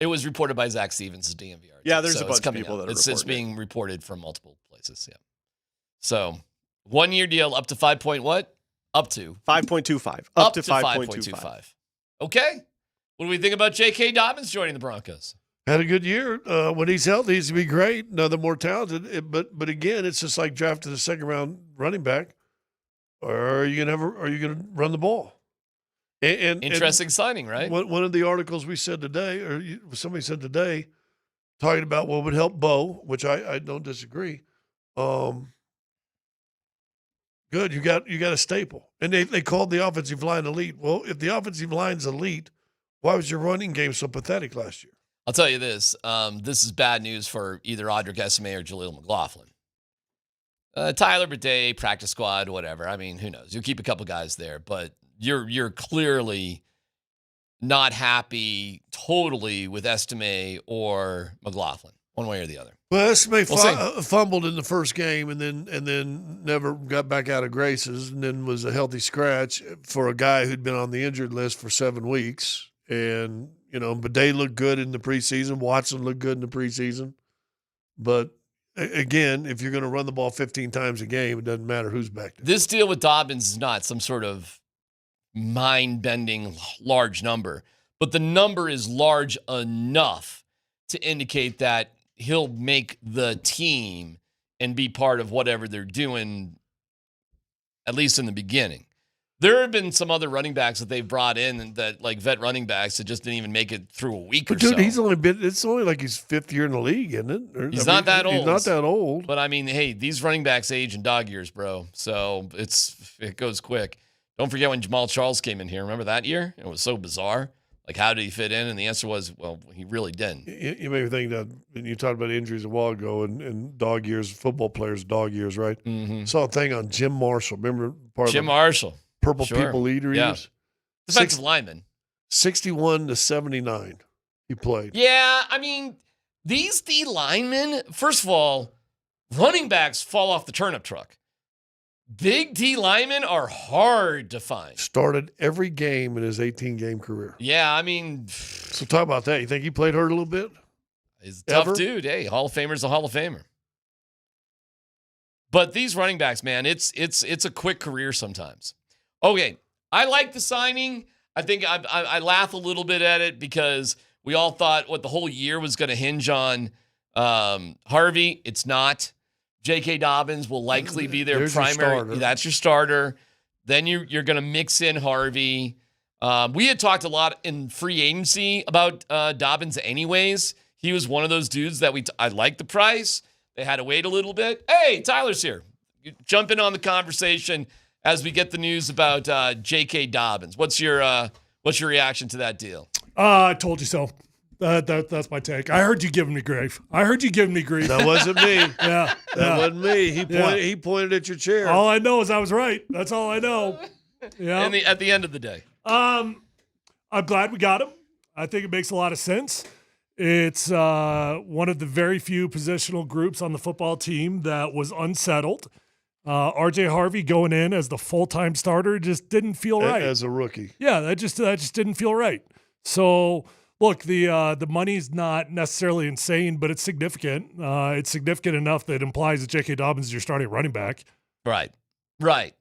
It was reported by Zach Stevens' DMVR. Yeah, there's a it's bunch of coming people out. that are It's reporting being reported from multiple places, yeah. So, 1 year deal up to 5 point what? Up to 5.25. Up to 5.25. Okay. What do we think about J.K. Dobbins joining the Broncos? Had a good year. When he's healthy, he's going to be great. Another more talented. But again, it's just like drafting a second round running back. Or are you going to run the ball? And Interesting signing, right? One of the articles we said today, or somebody said today, talking about what would help Bo, which I don't disagree. Good, you got a staple, and they called the offensive line elite. Well, if the offensive line's elite, why was your running game so pathetic last year? I'll tell you this. This is bad news for either Audric Esme or Jaleel McLaughlin. Tyler Bidet, practice squad, whatever. I mean, who knows? You'll keep a couple guys there, but you're clearly not happy totally with Estime or McLaughlin, one way or the other. Well, Estime fumbled in the first game and then never got back out of graces, and then was a healthy scratch for a guy who'd been on the injured list for 7 weeks. And Bidet looked good in the preseason. Watson looked good in the preseason, but again, if you're going to run the ball 15 times a game, it doesn't matter who's back there. This deal with Dobbins is not some sort of mind-bending large number, but the number is large enough to indicate that he'll make the team and be part of whatever they're doing, at least in the beginning. There have been some other running backs that they've brought in that, like vet running backs, that just didn't even make it through a week or so. Dude, it's only like his 5th year in the league, isn't it? He's not that old. He's not that old. But I mean, hey, these running backs age in dog years, bro. So it goes quick. Don't forget when Jamal Charles came in here. Remember that year? It was so bizarre. Like, how did he fit in? And the answer was, well, he really didn't. You made me think that you talked about injuries a while ago and dog years, football players' dog years, right? Mm-hmm. Saw a thing on Jim Marshall. Remember Jim Marshall? Purple People Eater Eaters? Defensive lineman. 61 to 79 he played. Yeah, I mean, these D linemen, first of all, running backs fall off the turnip truck. Big D linemen are hard to find. Started every game in his 18-game career. Yeah, I mean. So talk about that. You think he played hurt a little bit? He's a tough dude. Hey, Hall of Famer's a Hall of Famer. But these running backs, man, it's a quick career sometimes. Okay, I like the signing. I think I laugh a little bit at it because we all thought the whole year was going to hinge on Harvey. It's not. J.K. Dobbins will likely be their primary. That's your starter. Then you're going to mix in Harvey. We had talked a lot in free agency about Dobbins anyways. He was one of those dudes that I liked the price. They had to wait a little bit. Hey, Tyler's here. You jump in on the conversation as we get the news about J.K. Dobbins. What's your reaction to that deal? I told you so. That's my take. I heard you giving me grief. That wasn't me. Yeah. That wasn't me. He pointed at your chair. All I know is I was right. That's all I know. Yeah. And at the end of the day. I'm glad we got him. I think it makes a lot of sense. It's one of the very few positional groups on the football team that was unsettled. RJ Harvey going in as the full-time starter just didn't feel right. As a rookie. Yeah, that just didn't feel right. So look, the money's not necessarily insane, but it's significant. It's significant enough that it implies that J.K. Dobbins is your starting running back. Right. I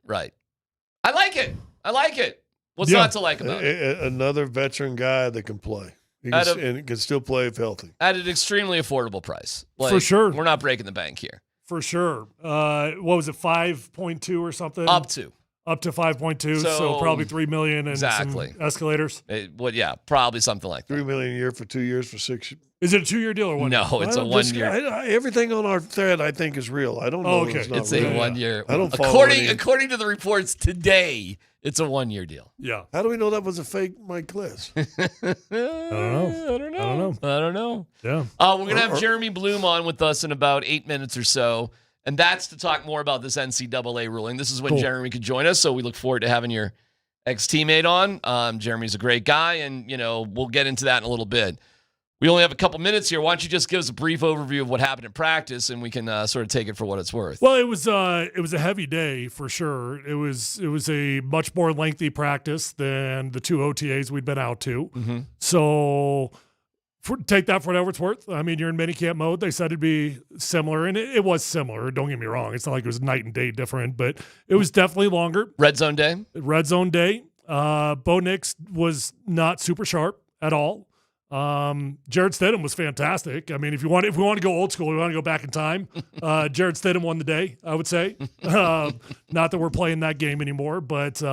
like it. What's not to like about it? Another veteran guy that can play. And can still play if healthy. At an extremely affordable price. For sure. We're not breaking the bank here. For sure. What was it, 5.2 or something? Up to 5.2, so probably $3 million and some escalators. Probably something like that. $3 million a year for 2 years for 6 years. Is it a 2-year deal or 1 year? No, it's a 1 year. Everything on our thread, I think, is real. I don't know. Okay. It's a 1 year. I don't follow according to the reports today, It's a 1-year deal. Yeah. How do we know that was a fake Mike Kliss? I don't know. Yeah. We're going to have Jeremy Bloom on with us in about 8 minutes or so, and that's to talk more about this NCAA ruling. This is when Jeremy could join us, so we look forward to having your ex-teammate on. Jeremy's a great guy, and, we'll get into that in a little bit. We only have a couple minutes here. Why don't you just give us a brief overview of what happened in practice, and we can sort of take it for what it's worth. Well, it was a heavy day for sure. It was a much more lengthy practice than the 2 OTAs we'd been out to. Mm-hmm. So take that for whatever it's worth. I mean, you're in minicamp mode. They said it'd be similar, and it was similar. Don't get me wrong. It's not like it was night and day different, but it was definitely longer. Red zone day. Bo Nix was not super sharp at all. Jared Stidham was fantastic. I mean, if we want to go old school, we want to go back in time. Jared Stidham won the day, I would say. Not that we're playing that game anymore, but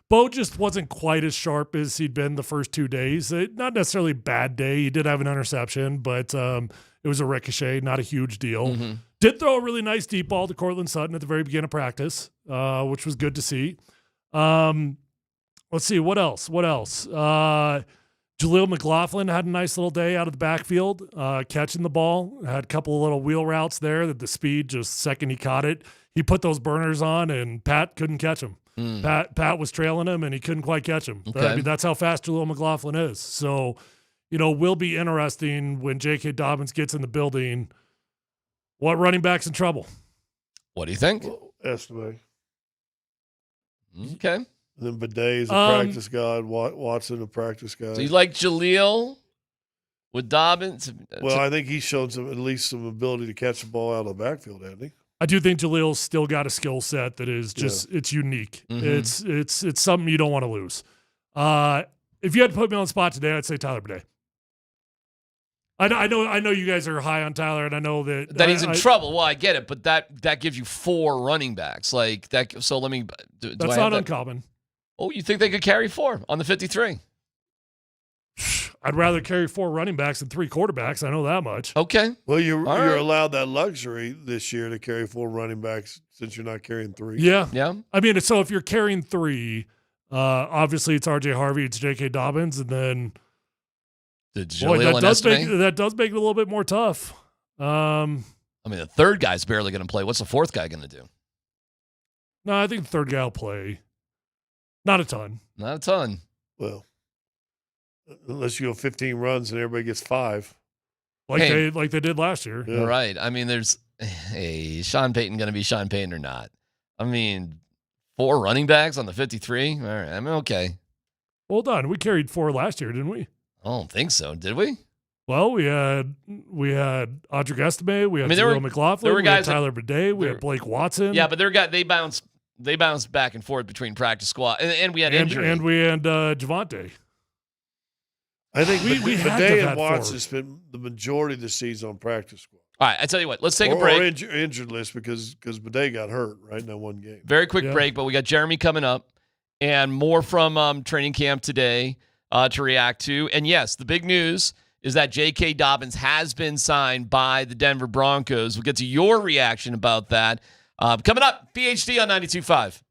Bo just wasn't quite as sharp as he'd been the first 2 days. Not necessarily a bad day. He did have an interception, but it was a ricochet, not a huge deal. Mm-hmm. Did throw a really nice deep ball to Cortland Sutton at the very beginning of practice, which was good to see. Let's see, what else? Jaleel McLaughlin had a nice little day out of the backfield, catching the ball. Had a couple of little wheel routes there that the speed, just second he caught it, he put those burners on, and Pat couldn't catch him. Pat was trailing him, and he couldn't quite catch him. Okay. I mean, that's how fast Jaleel McLaughlin is. So, will be interesting when J.K. Dobbins gets in the building. What running back's in trouble? What do you think? Estimate. Okay. And then Bidet's a practice guy. Watson a practice guy. So you like Jaleel with Dobbins? Well, I think he's shown at least some ability to catch the ball out of the backfield, hasn't he? I do think Jaleel's still got a skill set that is just it's unique. Mm-hmm. It's something you don't want to lose. If you had to put me on the spot today, I'd say Tyler Bidet. I know you guys are high on Tyler, and I know that he's in trouble. Well, I get it, but that gives you 4 running backs like that. So let me. That's not uncommon. Oh, you think they could carry 4 on the 53? I'd rather carry 4 running backs than 3 quarterbacks. I know that much. Okay. Well, you're allowed that luxury this year to carry 4 running backs since you're not carrying 3. Yeah. Yeah. I mean, so if you're carrying 3, obviously it's RJ Harvey, it's J.K. Dobbins, and then that does make it a little bit more tough. I mean, the third guy's barely going to play. What's the fourth guy going to do? No, I think the third guy will play. Not a ton. Well, unless you go 15 runs and everybody gets 5. Like they did last year. Yeah. Right. I mean, Sean Payton going to be Sean Payton or not? I mean, 4 running backs on the 53? All right. I mean, okay. Hold on. We carried 4 last year, didn't we? I don't think so. Did we? Well, we had Audric Estime, we had Jaleel McLaughlin, we had Tyler Bidet, we had Blake Watson. Yeah, but they bounced back and forth between practice squad, and we had injury. And we had Javonte. I think Bidet and Watson spent the majority of the season on practice squad. All right, I tell you what, let's take a break. Or injured list because Bidet got hurt right in that one game. Very quick break, but we got Jeremy coming up and more from training camp today to react to. And yes, the big news is that J.K. Dobbins has been signed by the Denver Broncos. We'll get to your reaction about that. Coming up, PhD on 92.5.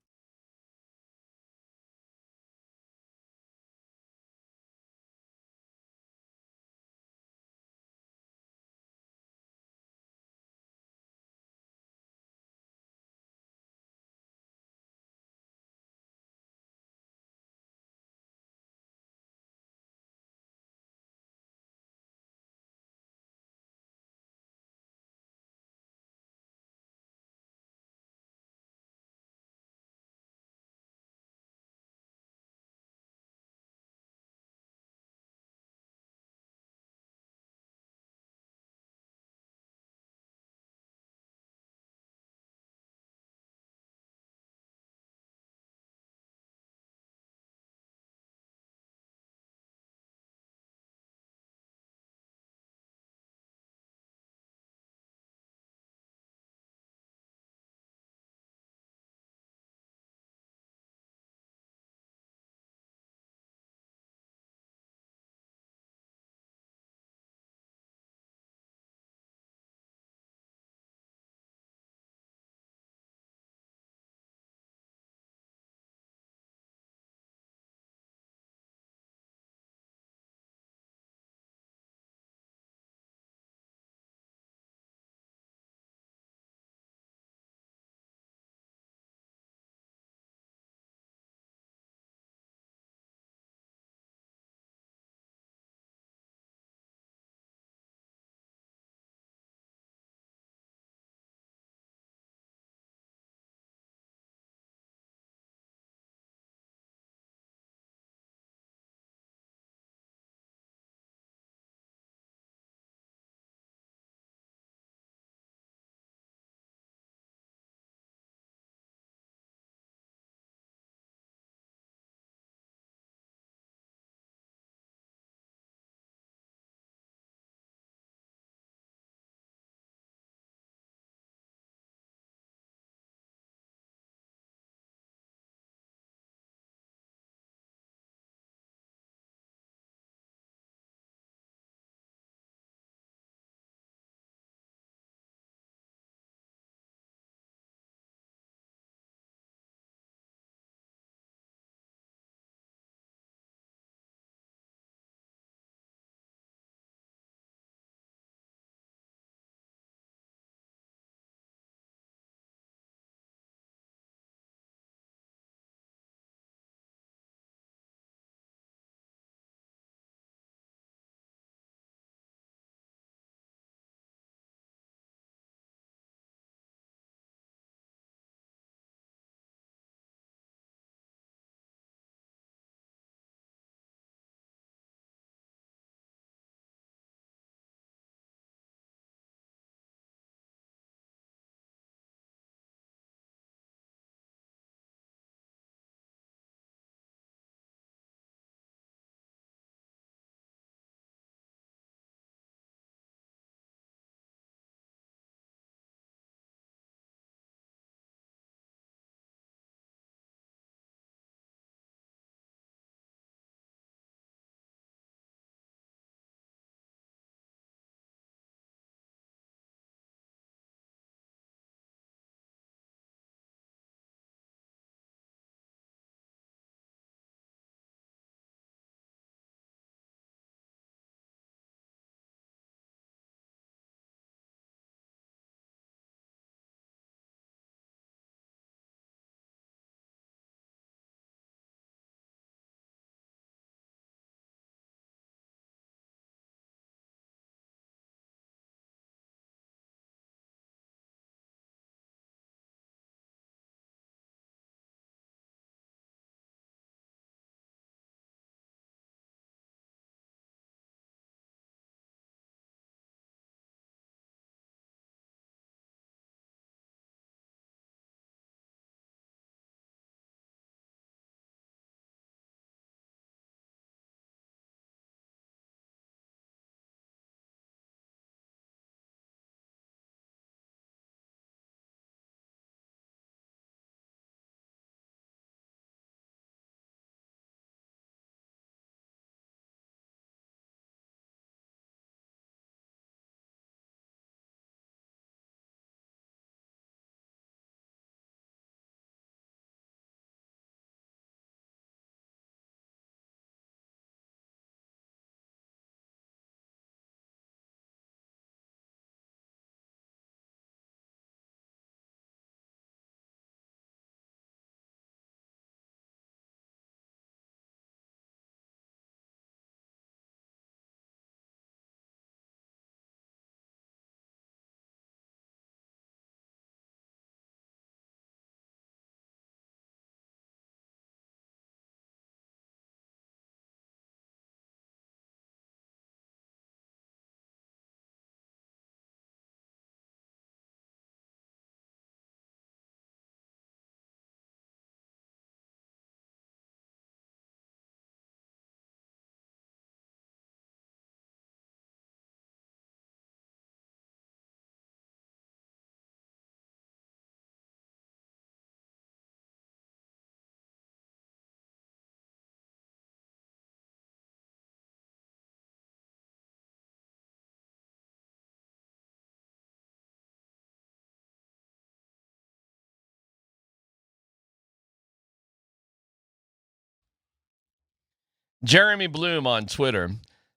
Jeremy Bloom on Twitter.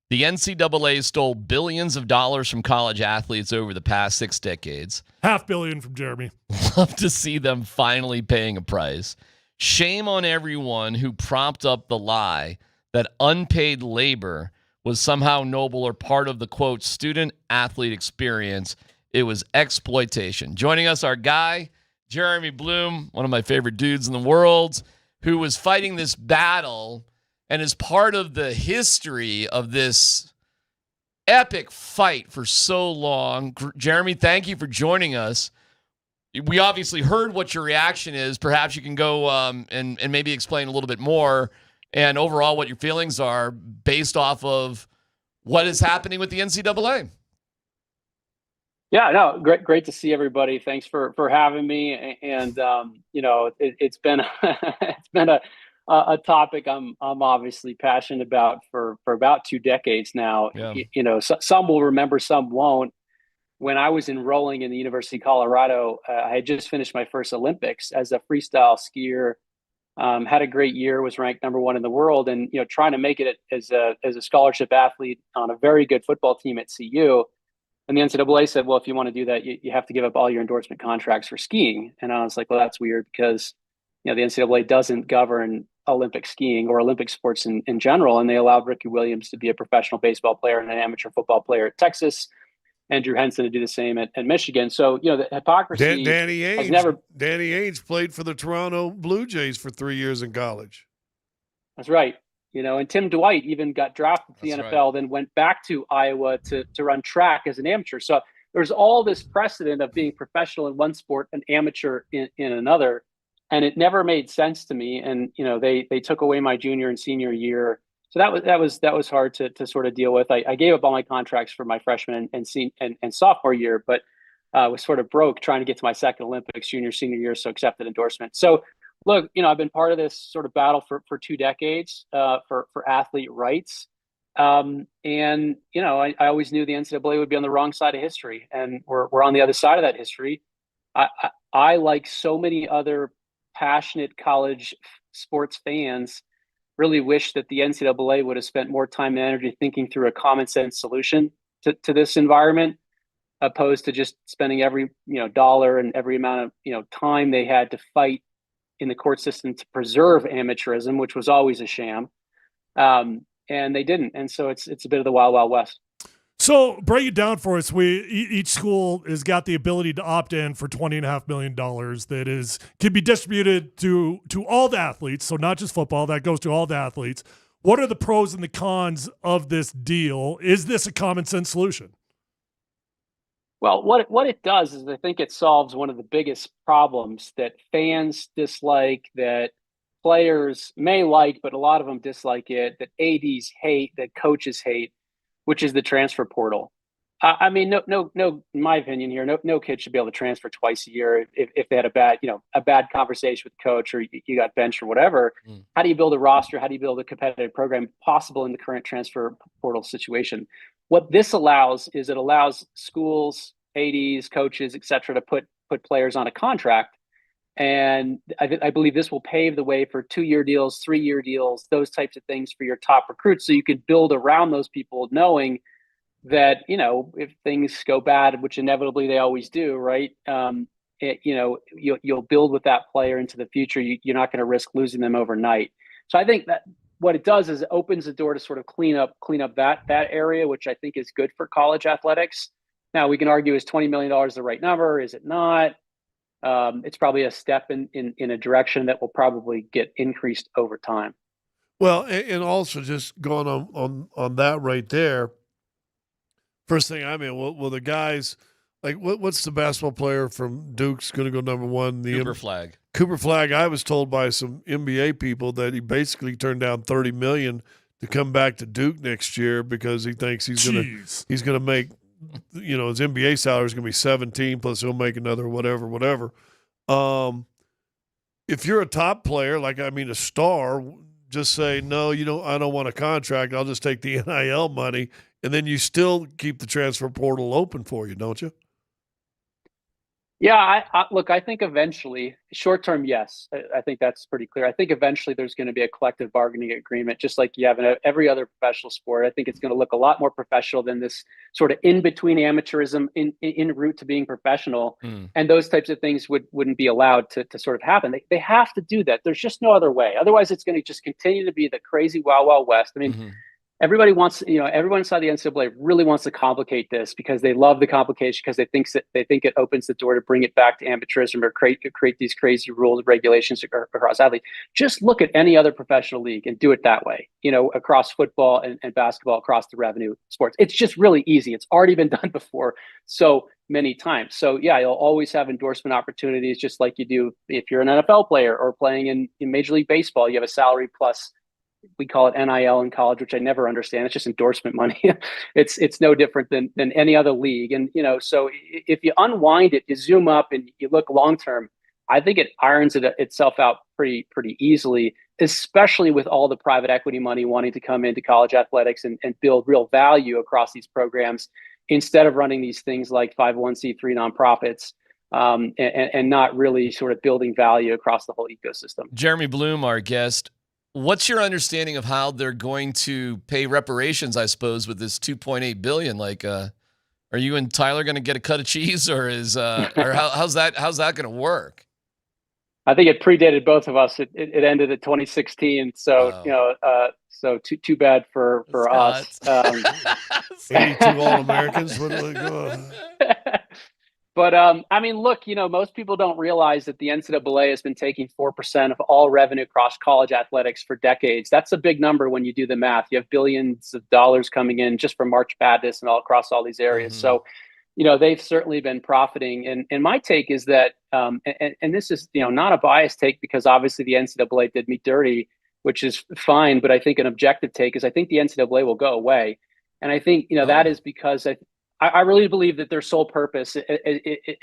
The NCAA stole billions of dollars from college athletes over the past 6 decades. $500 million from Jeremy. Love to see them finally paying a price. Shame on everyone who propped up the lie that unpaid labor was somehow noble or part of the, quote, student-athlete experience. It was exploitation. Joining us, our guy, Jeremy Bloom, one of my favorite dudes in the world, who was fighting this battle and is part of the history of this epic fight for so long. Jeremy, thank you for joining us. We obviously heard what your reaction is. Perhaps you can go and maybe explain a little bit more and overall what your feelings are based off of what is happening with the NCAA. Yeah, no, great to see everybody. Thanks for having me. And it's been it's been a topic I'm obviously passionate about for about 2 decades now. Yeah. Some will remember, some won't. When I was enrolling in the University of Colorado, I had just finished my first Olympics as a freestyle skier. Had a great year, was ranked #1 in the world, and trying to make it as a scholarship athlete on a very good football team at CU. And the NCAA said, well, if you want to do that, you have to give up all your endorsement contracts for skiing. And I was like, well, that's weird because the NCAA doesn't govern Olympic skiing or Olympic sports in general. And they allowed Ricky Williams to be a professional baseball player and an amateur football player at Texas, and Drew Henson to do the same at Michigan. So, the hypocrisy Danny has Ainge. Danny Ainge played for the Toronto Blue Jays for 3 years in college. That's right. And Tim Dwight even got drafted to the NFL, then went back to Iowa to run track as an amateur. So there's all this precedent of being professional in one sport and amateur in another. And it never made sense to me. And, they took away my junior and senior year. So that was hard to sort of deal with. I gave up all my contracts for my freshman and sophomore year, but was sort of broke trying to get to my second Olympics, junior, senior year. So accepted endorsement. So look, I've been part of this sort of battle for 2 decades for athlete rights. I always knew the NCAA would be on the wrong side of history, and we're on the other side of that history. I like so many other passionate college sports fans, really wish that the NCAA would have spent more time and energy thinking through a common sense solution to this environment, opposed to just spending every dollar and every amount of time they had to fight in the court system to preserve amateurism, which was always a sham. And they didn't. And so it's a bit of the wild, wild west. So break it down for us. Each school has got the ability to opt in for $20.5 million that can be distributed to all the athletes. So not just football, that goes to all the athletes. What are the pros and the cons of this deal? Is this a common sense solution? Well, what it does is I think it solves one of the biggest problems that fans dislike, that players may like, but a lot of them dislike it, that ADs hate, that coaches hate, which is the transfer portal. I mean, no, in my opinion here, no kid should be able to transfer twice a year if they had a bad conversation with the coach, or you got benched or whatever. How do you build a roster? How do you build a competitive program possible in the current transfer portal situation? What this allows is it allows schools, ADs, coaches, et cetera, to put players on a contract. And I believe this will pave the way for 2-year deals, 3-year deals, those types of things for your top recruits. So you could build around those people, knowing that, if things go bad, which inevitably they always do, right? You'll build with that player into the future. You're not going to risk losing them overnight. So I think that what it does is it opens the door to sort of clean up that area, which I think is good for college athletics. Now we can argue, is $20 million the right number? Is it not? It's probably a step in a direction that will probably get increased over time. Well, and also just going on that right there. First thing, will the guys, like what's the basketball player from Duke's going to go #1? Cooper Flagg. Cooper Flagg. I was told by some NBA people that he basically turned down $30 million to come back to Duke next year because he thinks he's going to make, his NBA salary is going to be 17 plus he'll make another whatever. If you're a top player, a star, just say, no, I don't want a contract. I'll just take the NIL money. And then you still keep the transfer portal open for you, don't you? Yeah, look, I think eventually, short term, yes, I think that's pretty clear. I think eventually there's going to be a collective bargaining agreement, just like you have in every other professional sport. I think it's going to look a lot more professional than this sort of in between amateurism in route to being professional. And those types of things wouldn't be allowed to sort of happen. They have to do that. There's just no other way. Otherwise, it's going to just continue to be the crazy wild, wild west. I mean, everybody wants, everyone inside the NCAA really wants to complicate this because they love the complication because they think it opens the door to bring it back to amateurism or create these crazy rules and regulations across athletes. Just look at any other professional league and do it that way, across football and basketball, across the revenue sports. It's just really easy. It's already been done before so many times. So yeah, you'll always have endorsement opportunities, just like you do if you're an NFL player or playing in Major League Baseball. You have a salary plus, we call it NIL in college, which I never understand. It's just endorsement money. It's no different than any other league. And, so if you unwind it, you zoom up and you look long-term, I think it irons itself out pretty oh especially with all the private equity money wanting to come into college athletics and build real value across these programs instead of running these things like 501c3 nonprofits and not really sort of building value across the whole ecosystem. Jeremy Bloom, our guest. What's your understanding of how they're going to pay reparations, I suppose, with this $2.8 billion? Like, are you and Tyler going to get a cut of cheese, or how's that going to work? I think it predated both of us. It ended at 2016. So, so too bad for us. 82 All-Americans. But I mean, look, most people don't realize that the NCAA has been taking 4% of all revenue across college athletics for decades. That's a big number when you do the math. You have billions of dollars coming in just from March Madness and all across all these areas. So, they've certainly been profiting. And my take is that, and this is, not a biased take because obviously the NCAA did me dirty, which is fine. But I think an objective take is I think the NCAA will go away. And I think, that is because I really believe that their sole purpose,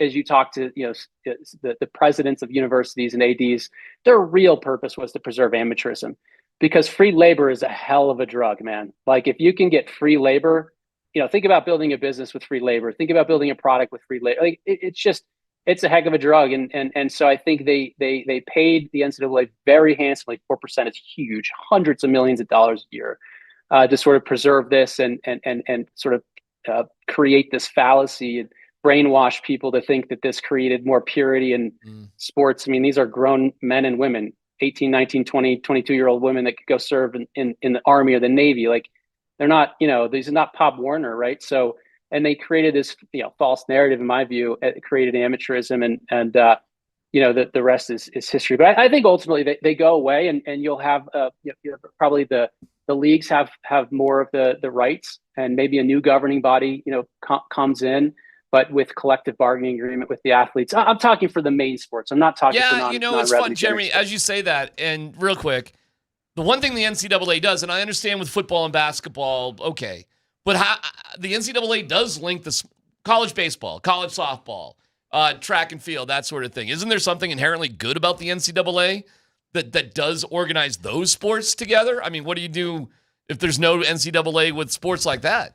as you talk to the presidents of universities and ADs, their real purpose was to preserve amateurism, because free labor is a hell of a drug, man. Like if you can get free labor, think about building a business with free labor. Think about building a product with free labor. Like it's a heck of a drug, and so I think they paid the NCAA very handsomely. 4% is huge, hundreds of millions of dollars a year, to sort of preserve this and sort of create this fallacy and brainwash people to think that this created more purity in sports. I mean, these are grown men and women, 18, 19, 20, 22-year-old women that could go serve in the Army or the Navy. Like they're not, these are not Pop Warner, right? So, and they created this, false narrative, in my view. It created amateurism and the rest is history. But I think ultimately they go away and you'll have probably the leagues have more of the rights, and maybe a new governing body, comes in, but with collective bargaining agreement with the athletes. I'm talking for the main sports. I'm not talking for it's fun, Jeremy, as you say that. And real quick, the one thing the NCAA does, and I understand with football and basketball, okay, but how the NCAA does link the college baseball, college softball, track and field, that sort of thing. Isn't there something inherently good about the NCAA that does organize those sports together? I mean, what do you do if there's no NCAA with sports like that?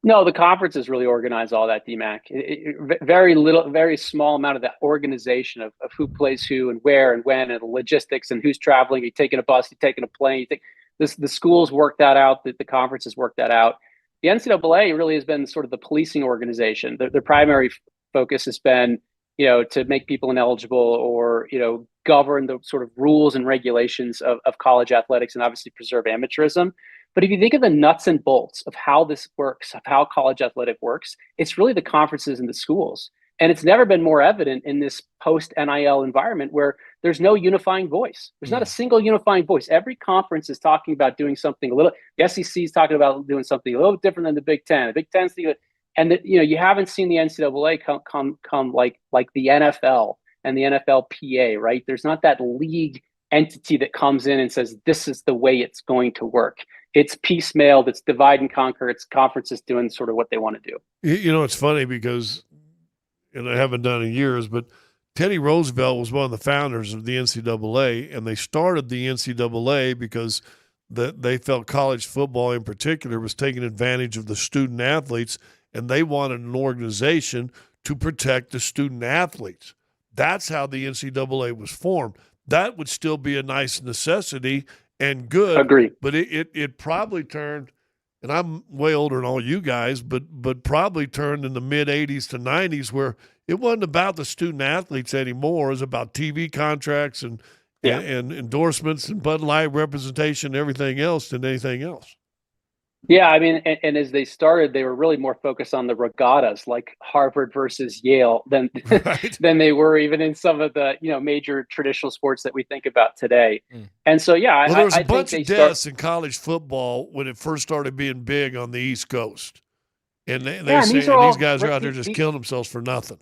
No, the conferences really organize all that, DMac. Very small amount of that organization of who plays who and where and when, and the logistics and who's traveling. You're taking a bus, you're taking a plane. The schools work that out. The conferences work that out. The NCAA really has been sort of the policing organization. Their primary focus has been, to make people ineligible or, govern the sort of rules and regulations of college athletics and obviously preserve amateurism. But if you think of the nuts and bolts of how this works, of how college athletic works, it's really the conferences and the schools. And it's never been more evident in this post-NIL environment where there's no unifying voice. There's not a single unifying voice. Every conference is talking about doing something a little, the SEC is talking about doing something a little bit different than the Big Ten. The Big Ten's and you haven't seen the NCAA come like the NFL and the NFLPA, right? There's not that league entity that comes in and says, this is the way it's going to work. It's piecemeal, it's divide and conquer, it's conferences doing sort of what they want to do. It's funny because, and I haven't done it in years, but Teddy Roosevelt was one of the founders of the NCAA, and they started the NCAA because they felt college football in particular was taking advantage of the student athletes, and they wanted an organization to protect the student athletes. That's how the NCAA was formed. That would still be a nice necessity and good. Agree. But it probably turned, and I'm way older than all you guys, but probably turned in the mid-'80s to '90s where it wasn't about the student athletes anymore. It was about TV contracts and endorsements and Bud Light representation and everything else than anything else. Yeah, I mean, and as they started, they were really more focused on the regattas, like Harvard versus Yale, than than they were even in some of the major traditional sports that we think about today. And so, yeah, well, there was I a bunch think of deaths in college football when it first started being big on the East Coast, and these guys are out there just killing themselves for nothing.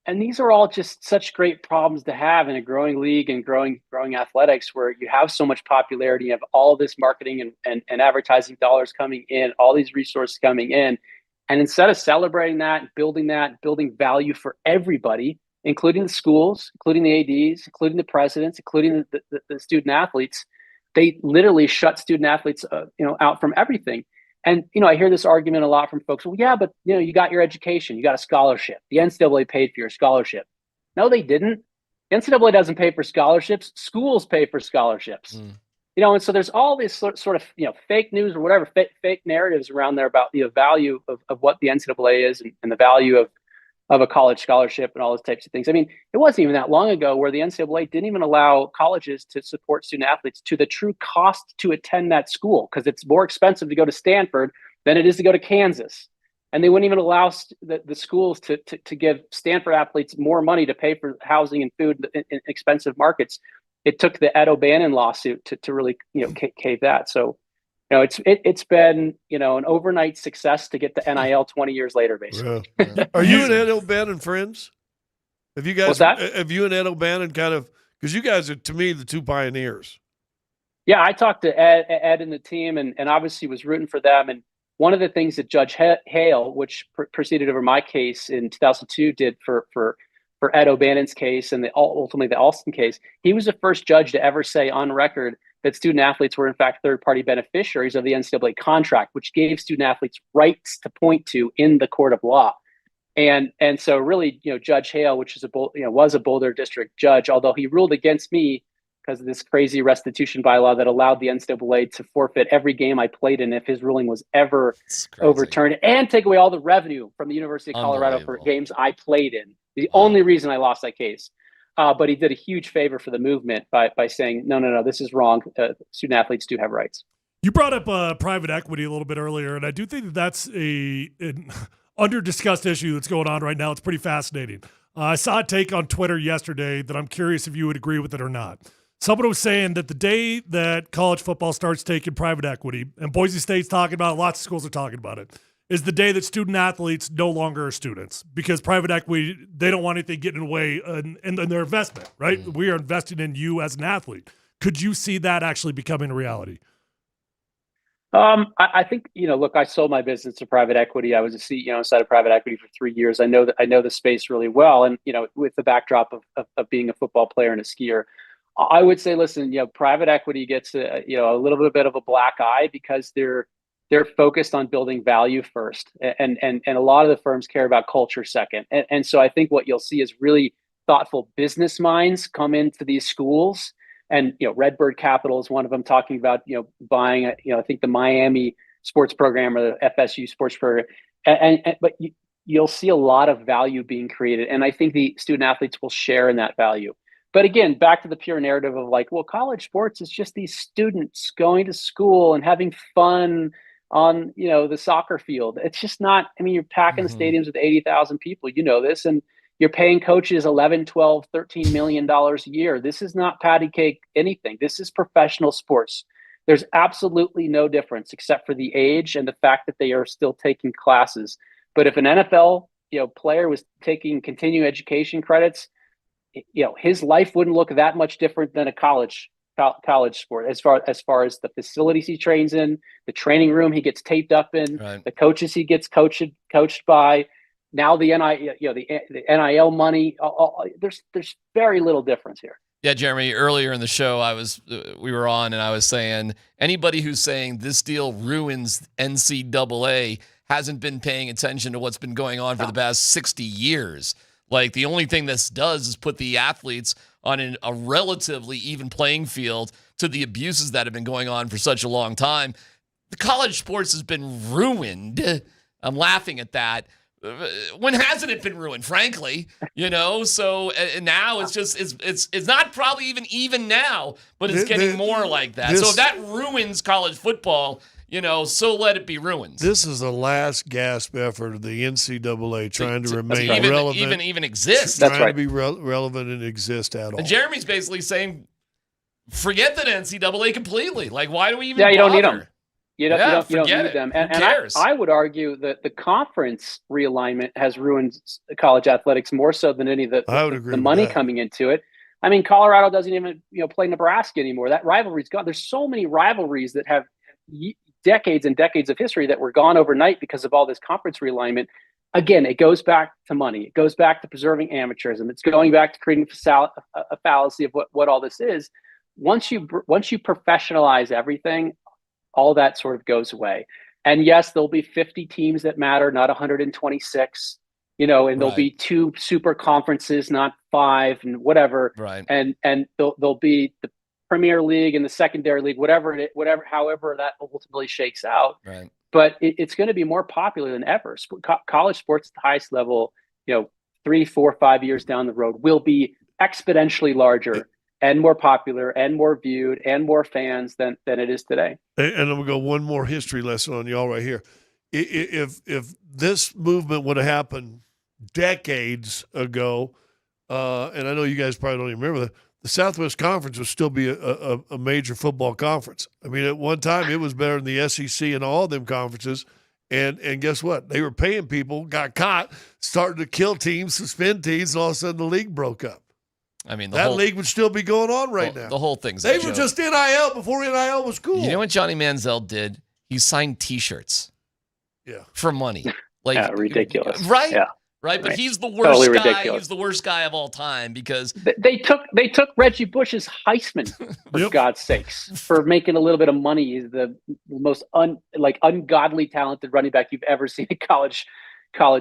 And these are all just such great problems to have in a growing league and growing athletics, where you have so much popularity, you have all this marketing and advertising dollars coming in, all these resources coming in. And instead of celebrating that, building value for everybody, including the schools, including the ADs, including the presidents, including the student athletes, they literally shut student athletes out from everything. And, I hear this argument a lot from folks. Well, yeah, but, you got your education. You got a scholarship. The NCAA paid for your scholarship. No, they didn't. The NCAA doesn't pay for scholarships. Schools pay for scholarships. And so there's all this sort of, fake news or whatever, fake narratives around there about the value of what the NCAA is and the value of a college scholarship and all those types of things. I mean, it wasn't even that long ago where the NCAA didn't even allow colleges to support student athletes to the true cost to attend that school, because it's more expensive to go to Sanford than it is to go to Kansas. And they wouldn't even allow the schools to give Stanford athletes more money to pay for housing and food in expensive markets. It took the Ed O'Bannon lawsuit to really cave that. So it's been an overnight success to get the NIL 20 years later, basically. Yeah. Are you and Ed O'Bannon friends? Have you guys? What's that? Have you and Ed O'Bannon because you guys are, to me, the two pioneers. Yeah, I talked to Ed and the team, and obviously was rooting for them. And one of the things that Judge Hale, which proceeded over my case in 2002, did for Ed O'Bannon's case and ultimately the Alston case, he was the first judge to ever say on record that student athletes were in fact third-party beneficiaries of the NCAA contract, which gave student athletes rights to point to in the court of law. And so really, Judge Hale, which is was a Boulder District judge, although he ruled against me because of this crazy restitution bylaw that allowed the NCAA to forfeit every game I played in if his ruling was ever overturned, and take away all the revenue from the University of Colorado for games I played in. The only reason I lost that case. But he did a huge favor for the movement by saying, no, this is wrong. Student athletes do have rights. You brought up private equity a little bit earlier, and I do think that's an under-discussed issue that's going on right now. It's pretty fascinating. I saw a take on Twitter yesterday that I'm curious if you would agree with it or not. Someone was saying that the day that college football starts taking private equity, and Boise State's talking about it, lots of schools are talking about it, is the day that student athletes no longer are students, because private equity, they don't want anything getting in the way in their investment, right? We are investing in you as an athlete. Could you see that actually becoming a reality? I think, look, I sold my business to private equity. I was a CEO inside of private equity for 3 years. I know the space really well. And, with the backdrop of being a football player and a skier, I would say, listen, private equity gets a little bit of a black eye because they're focused on building value first. And a lot of the firms care about culture second. And so I think what you'll see is really thoughtful business minds come into these schools. And, Redbird Capital is one of them, talking about, buying, I think the Miami sports program or the FSU sports program. But you'll see a lot of value being created. And I think the student athletes will share in that value. But again, back to the pure narrative of like, well, college sports is just these students going to school and having fun on, the soccer field. It's just not, you're packing the stadiums with 80,000 people, this, and you're paying coaches $11, $12, $13 million a year. This is not patty cake anything. This is professional sports. There's absolutely no difference except for the age and the fact that they are still taking classes. But if an NFL, player was taking continuing education credits, his life wouldn't look that much different than a college sport as far as the facilities he trains in, the training room he gets taped up in, the coaches he gets coached by. Now the NIL money. There's very little difference here. Yeah, Jeremy. Earlier in the show, we were on, and I was saying anybody who's saying this deal ruins NCAA hasn't been paying attention to what's been going on for the past 60 years. Like, the only thing this does is put the athletes on a relatively even playing field to the abuses that have been going on for such a long time. The college sports has been ruined. I'm laughing at that. When hasn't it been ruined, frankly? So now it's just it's not probably even now, but it's getting more like that. So if that ruins college football, so let it be ruined. This is the last gasp effort of the NCAA trying to remain relevant, even exist. Trying to be relevant and exist at all. And Jeremy's basically saying, forget the NCAA completely. Like, why do we even? Yeah, you bother? don't need them. You don't need it. them. And I would argue that the conference realignment has ruined college athletics more so than any of the money coming into it. I mean, Colorado doesn't even play Nebraska anymore. That rivalry's gone. There's so many rivalries that have decades and decades of history that were gone overnight because of all this conference realignment. Again, it goes back to money. It goes back to preserving amateurism. It's going back to creating a fallacy of what all this is. Once you professionalize everything, all that sort of goes away. And yes, there'll be 50 teams that matter, not 126, and there'll be 2 super conferences, not 5 and whatever. Right. And there'll be the Premier League and the secondary league, however that ultimately shakes out. Right. But it's going to be more popular than ever. College sports at the highest level, 3, 4, 5 years down the road will be exponentially larger and more popular and more viewed and more fans than it is today. And I'm going to go one more history lesson on y'all right here. If this movement would have happened decades ago, and I know you guys probably don't even remember that, the Southwest Conference would still be a major football conference. I mean, at one time it was better than the SEC and all them conferences. And guess what? They were paying people, got caught, started to kill teams, suspend teams, and all of a sudden the league broke up. I mean, that league would still be going on right now. The whole thing's they were just NIL before NIL was cool. You know what Johnny Manziel did? He signed T-shirts. Yeah. For money. Like ridiculous. Right? Yeah. Right, but he's the worst Totally guy. ridiculous. He's the worst guy of all time because they took Reggie Bush's Heisman for God's sakes for making a little bit of money. He's the most ungodly talented running back you've ever seen in college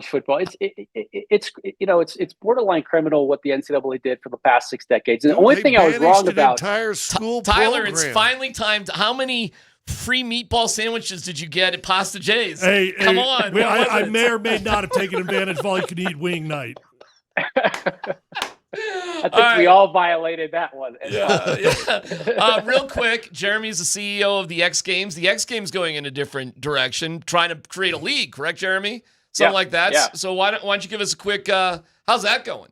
football. It's borderline criminal what the NCAA did for the past 6 decades. And the only thing I was wrong about, entire school Tyler, program. it's finally time. How many free meatball sandwiches did you get at Pasta J's? Come on. I may or may not have taken advantage of all you can eat wing night. I think we all violated that one. Real quick, Jeremy's the CEO of the X Games. The X Games going in a different direction, trying to create a league, correct, Jeremy? Something like that. Yeah. So why don't you give us a quick, how's that going?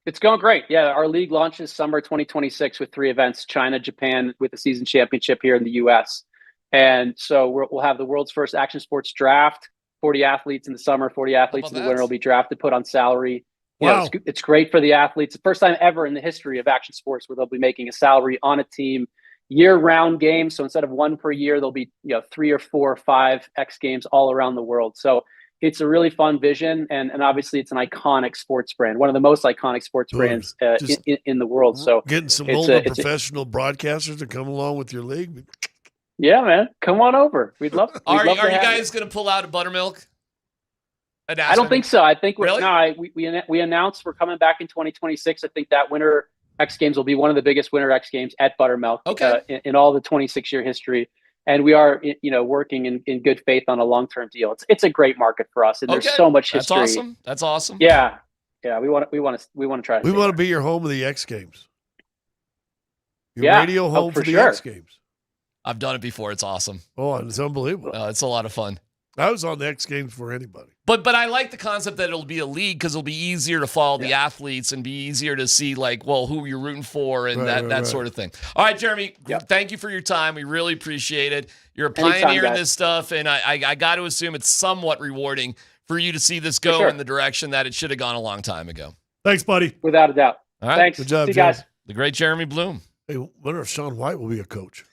It's going great. Yeah, our league launches summer 2026 with 3 events, China, Japan, with the season championship here in the U.S. And so we'll have the world's first action sports draft, 40 athletes in the summer, 40 athletes in the winter will be drafted, put on salary. Wow. It's great for the athletes. The first time ever in the history of action sports where they'll be making a salary on a team, year-round game. So instead of 1 per year, there'll be 3 or 4 or 5 X Games all around the world. So it's a really fun vision, and obviously it's an iconic sports brand, one of the most iconic sports brands in the world. So getting some older professional broadcasters to come along with your league. Yeah, man, come on over. We'd love. Are you guys going to pull out a buttermilk? I don't think so. I think really? we announced we're coming back in 2026. I think that Winter X Games will be one of the biggest Winter X Games at Buttermilk in all the 26-year history. And we are, working in good faith on a long-term deal. It's a great market for us, and there's so much history. That's awesome. Yeah. We want to try. We want to be your home of the X Games. Your radio home for the X Games. I've done it before. It's awesome. Oh, it's unbelievable. It's a lot of fun. I was on the X Games for anybody. But I like the concept that it'll be a league because it'll be easier to follow the athletes and be easier to see who you're rooting for and that sort of thing. All right, Jeremy, thank you for your time. We really appreciate it. You're a pioneer in this stuff, and I got to assume it's somewhat rewarding for you to see this go in the direction that it should have gone a long time ago. Thanks, buddy. Without a doubt. All right. Thanks. Good job, see you guys. The great Jeremy Bloom. Hey, wonder if Sean White will be a coach.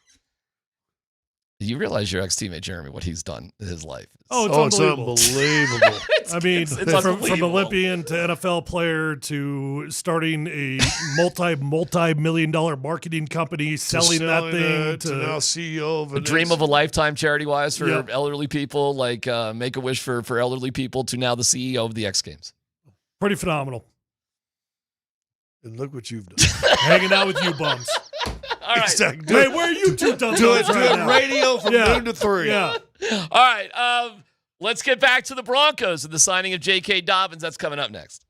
You realize your ex-teammate Jeremy, what he's done in his life. It's unbelievable. It's I mean, it's from unbelievable. Olympian to NFL player to starting a multi-million-dollar marketing company, selling that thing to now CEO of A dream of a lifetime charity-wise for Yep. elderly people, like Make-A-Wish for elderly people, to now the CEO of the X Games. Pretty phenomenal. And look what you've done. Hanging out with you bums. All right. Exactly. Hey, where are you two dumb Doing right now? radio from noon to 3. Yeah. All right. Let's get back to the Broncos and the signing of J.K. Dobbins. That's coming up next.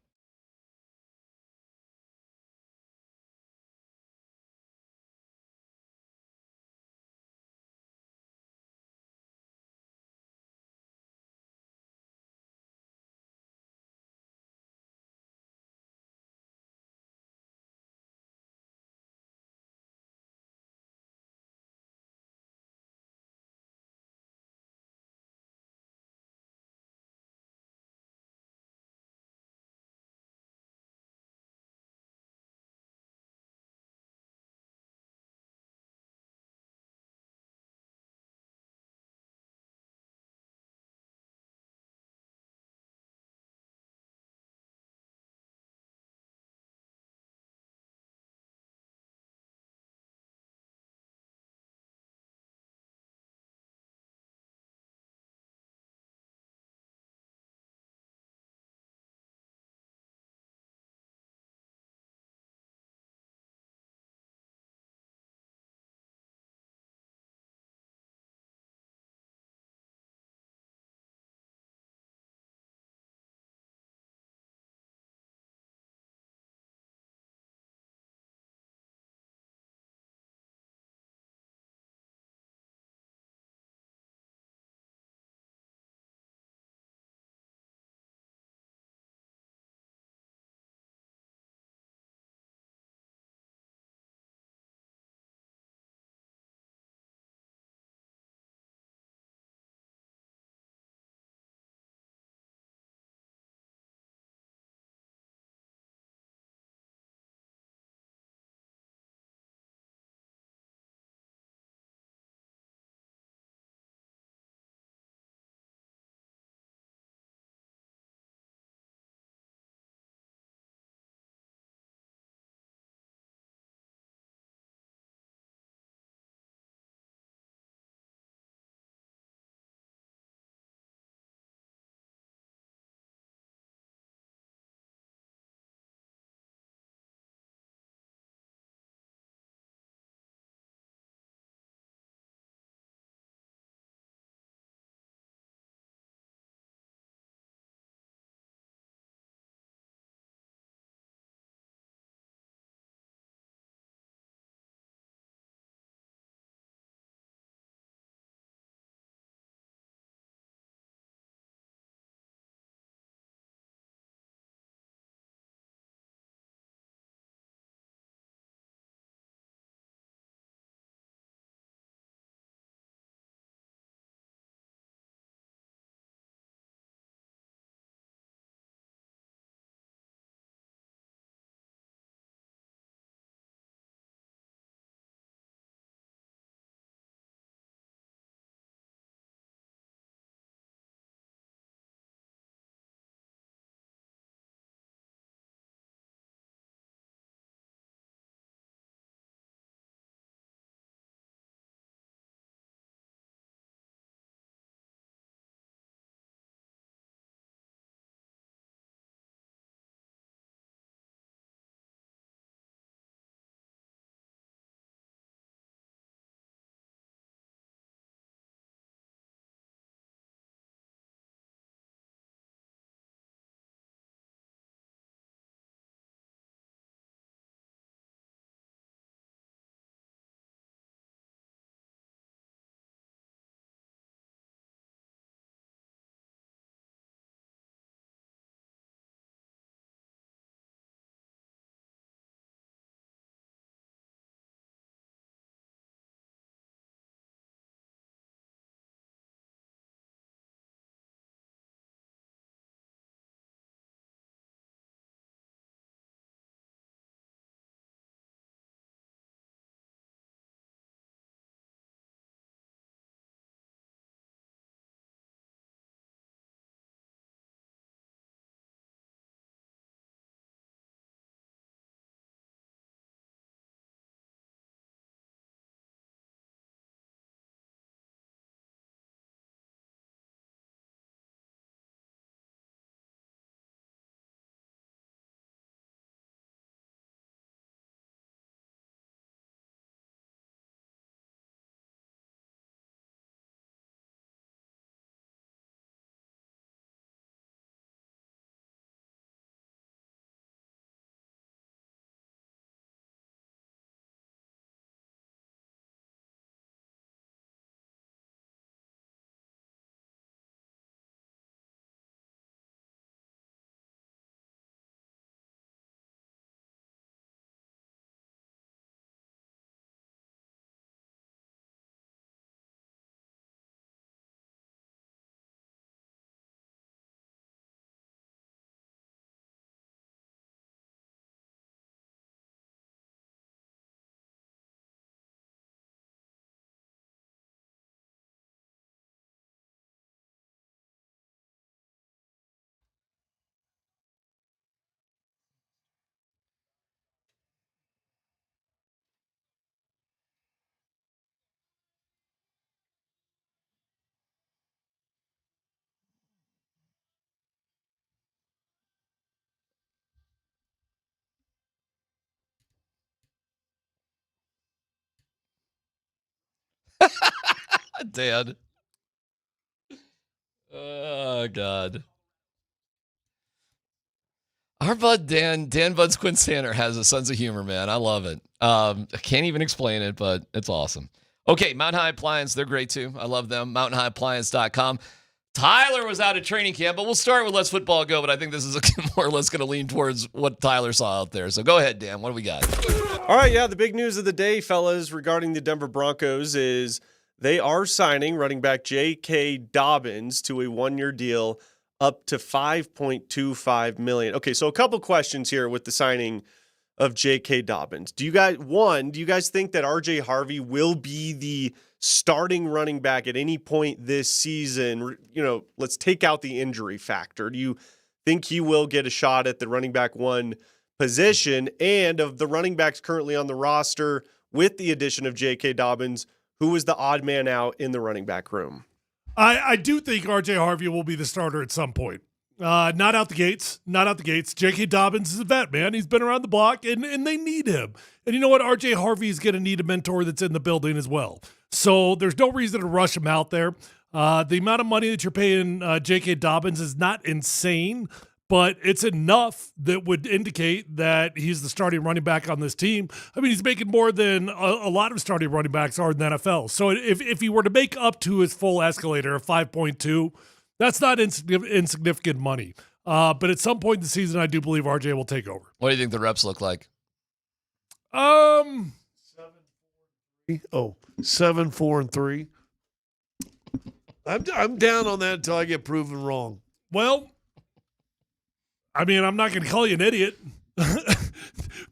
Dan. Oh, God. Our bud Dan Buds Quinsander has a sense of humor, man. I love it. I can't even explain it, but it's awesome. Okay, Mountain High Appliance, they're great too. I love them. MountainHighAppliance.com. Tyler was out of training camp, but we'll start with Let's Football Go, but I think this is more or less going to lean towards what Tyler saw out there. So go ahead, Dan. What do we got? All right, yeah, the big news of the day, fellas, regarding the Denver Broncos is they are signing running back J.K. Dobbins to a one-year deal up to $5.25 million. Okay, so a couple questions here with the signing of J.K. Dobbins. Do you guys think that R.J. Harvey will be the starting running back at any point this season? You know, let's take out the injury factor. Do you think he will get a shot at the running back one position? And of the running backs currently on the roster, with the addition of J.K. Dobbins, who is the odd man out in the running back room? I do think R.J. Harvey will be the starter at some point. Not out the gates. J.K. Dobbins is a vet, man. He's been around the block, and they need him. And you know what? R.J. Harvey is going to need a mentor that's in the building as well. So there's no reason to rush him out there. The amount of money that you're paying J.K. Dobbins is not insane, but it's enough that would indicate that he's the starting running back on this team. I mean, he's making more than a lot of starting running backs are in the NFL. So if he were to make up to his full escalator of 5.2, that's not insignificant money. But at some point in the season, I do believe RJ will take over. What do you think the reps look like? 7, 4, and 3. I'm down on that until I get proven wrong. Well, I mean, I'm not going to call you an idiot.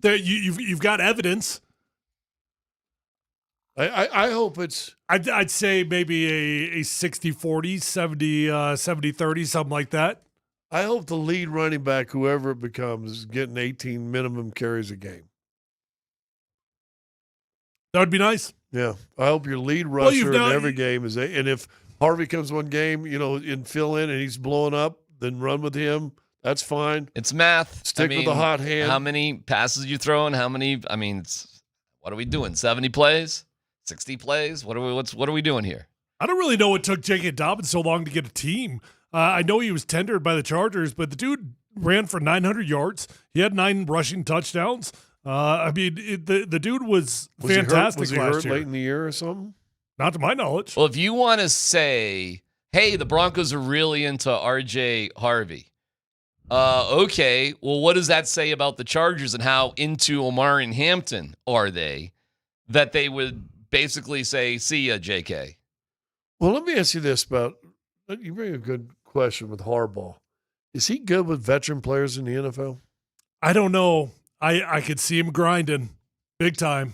You've got evidence. I hope it's... I'd say maybe a 60-40, 70-30, something like that. I hope the lead running back, whoever it becomes, is getting 18 minimum carries a game. That would be nice. Yeah. I hope your lead rusher in every game is... And if Harvey comes one game, and fill in and he's blowing up, then run with him. That's fine. It's math. Stick with the hot hand. How many passes you throwing? What are we doing? 70 plays? 60 plays? What are we doing here? I don't really know what took J.K. Dobbins so long to get a team. I know he was tendered by the Chargers, but the dude ran for 900 yards. He had 9 rushing touchdowns. The dude was fantastic Was he last hurt year. late in the year or something? Not to my knowledge. Well, if you want to say, hey, the Broncos are really into R.J. Harvey, okay, well, what does that say about the Chargers and how into Omari and Hampton are they that they would basically say, see ya, JK? Well, let me ask you this you bring a good question with Harbaugh. Is he good with veteran players in the NFL? I don't know. I could see him grinding big time.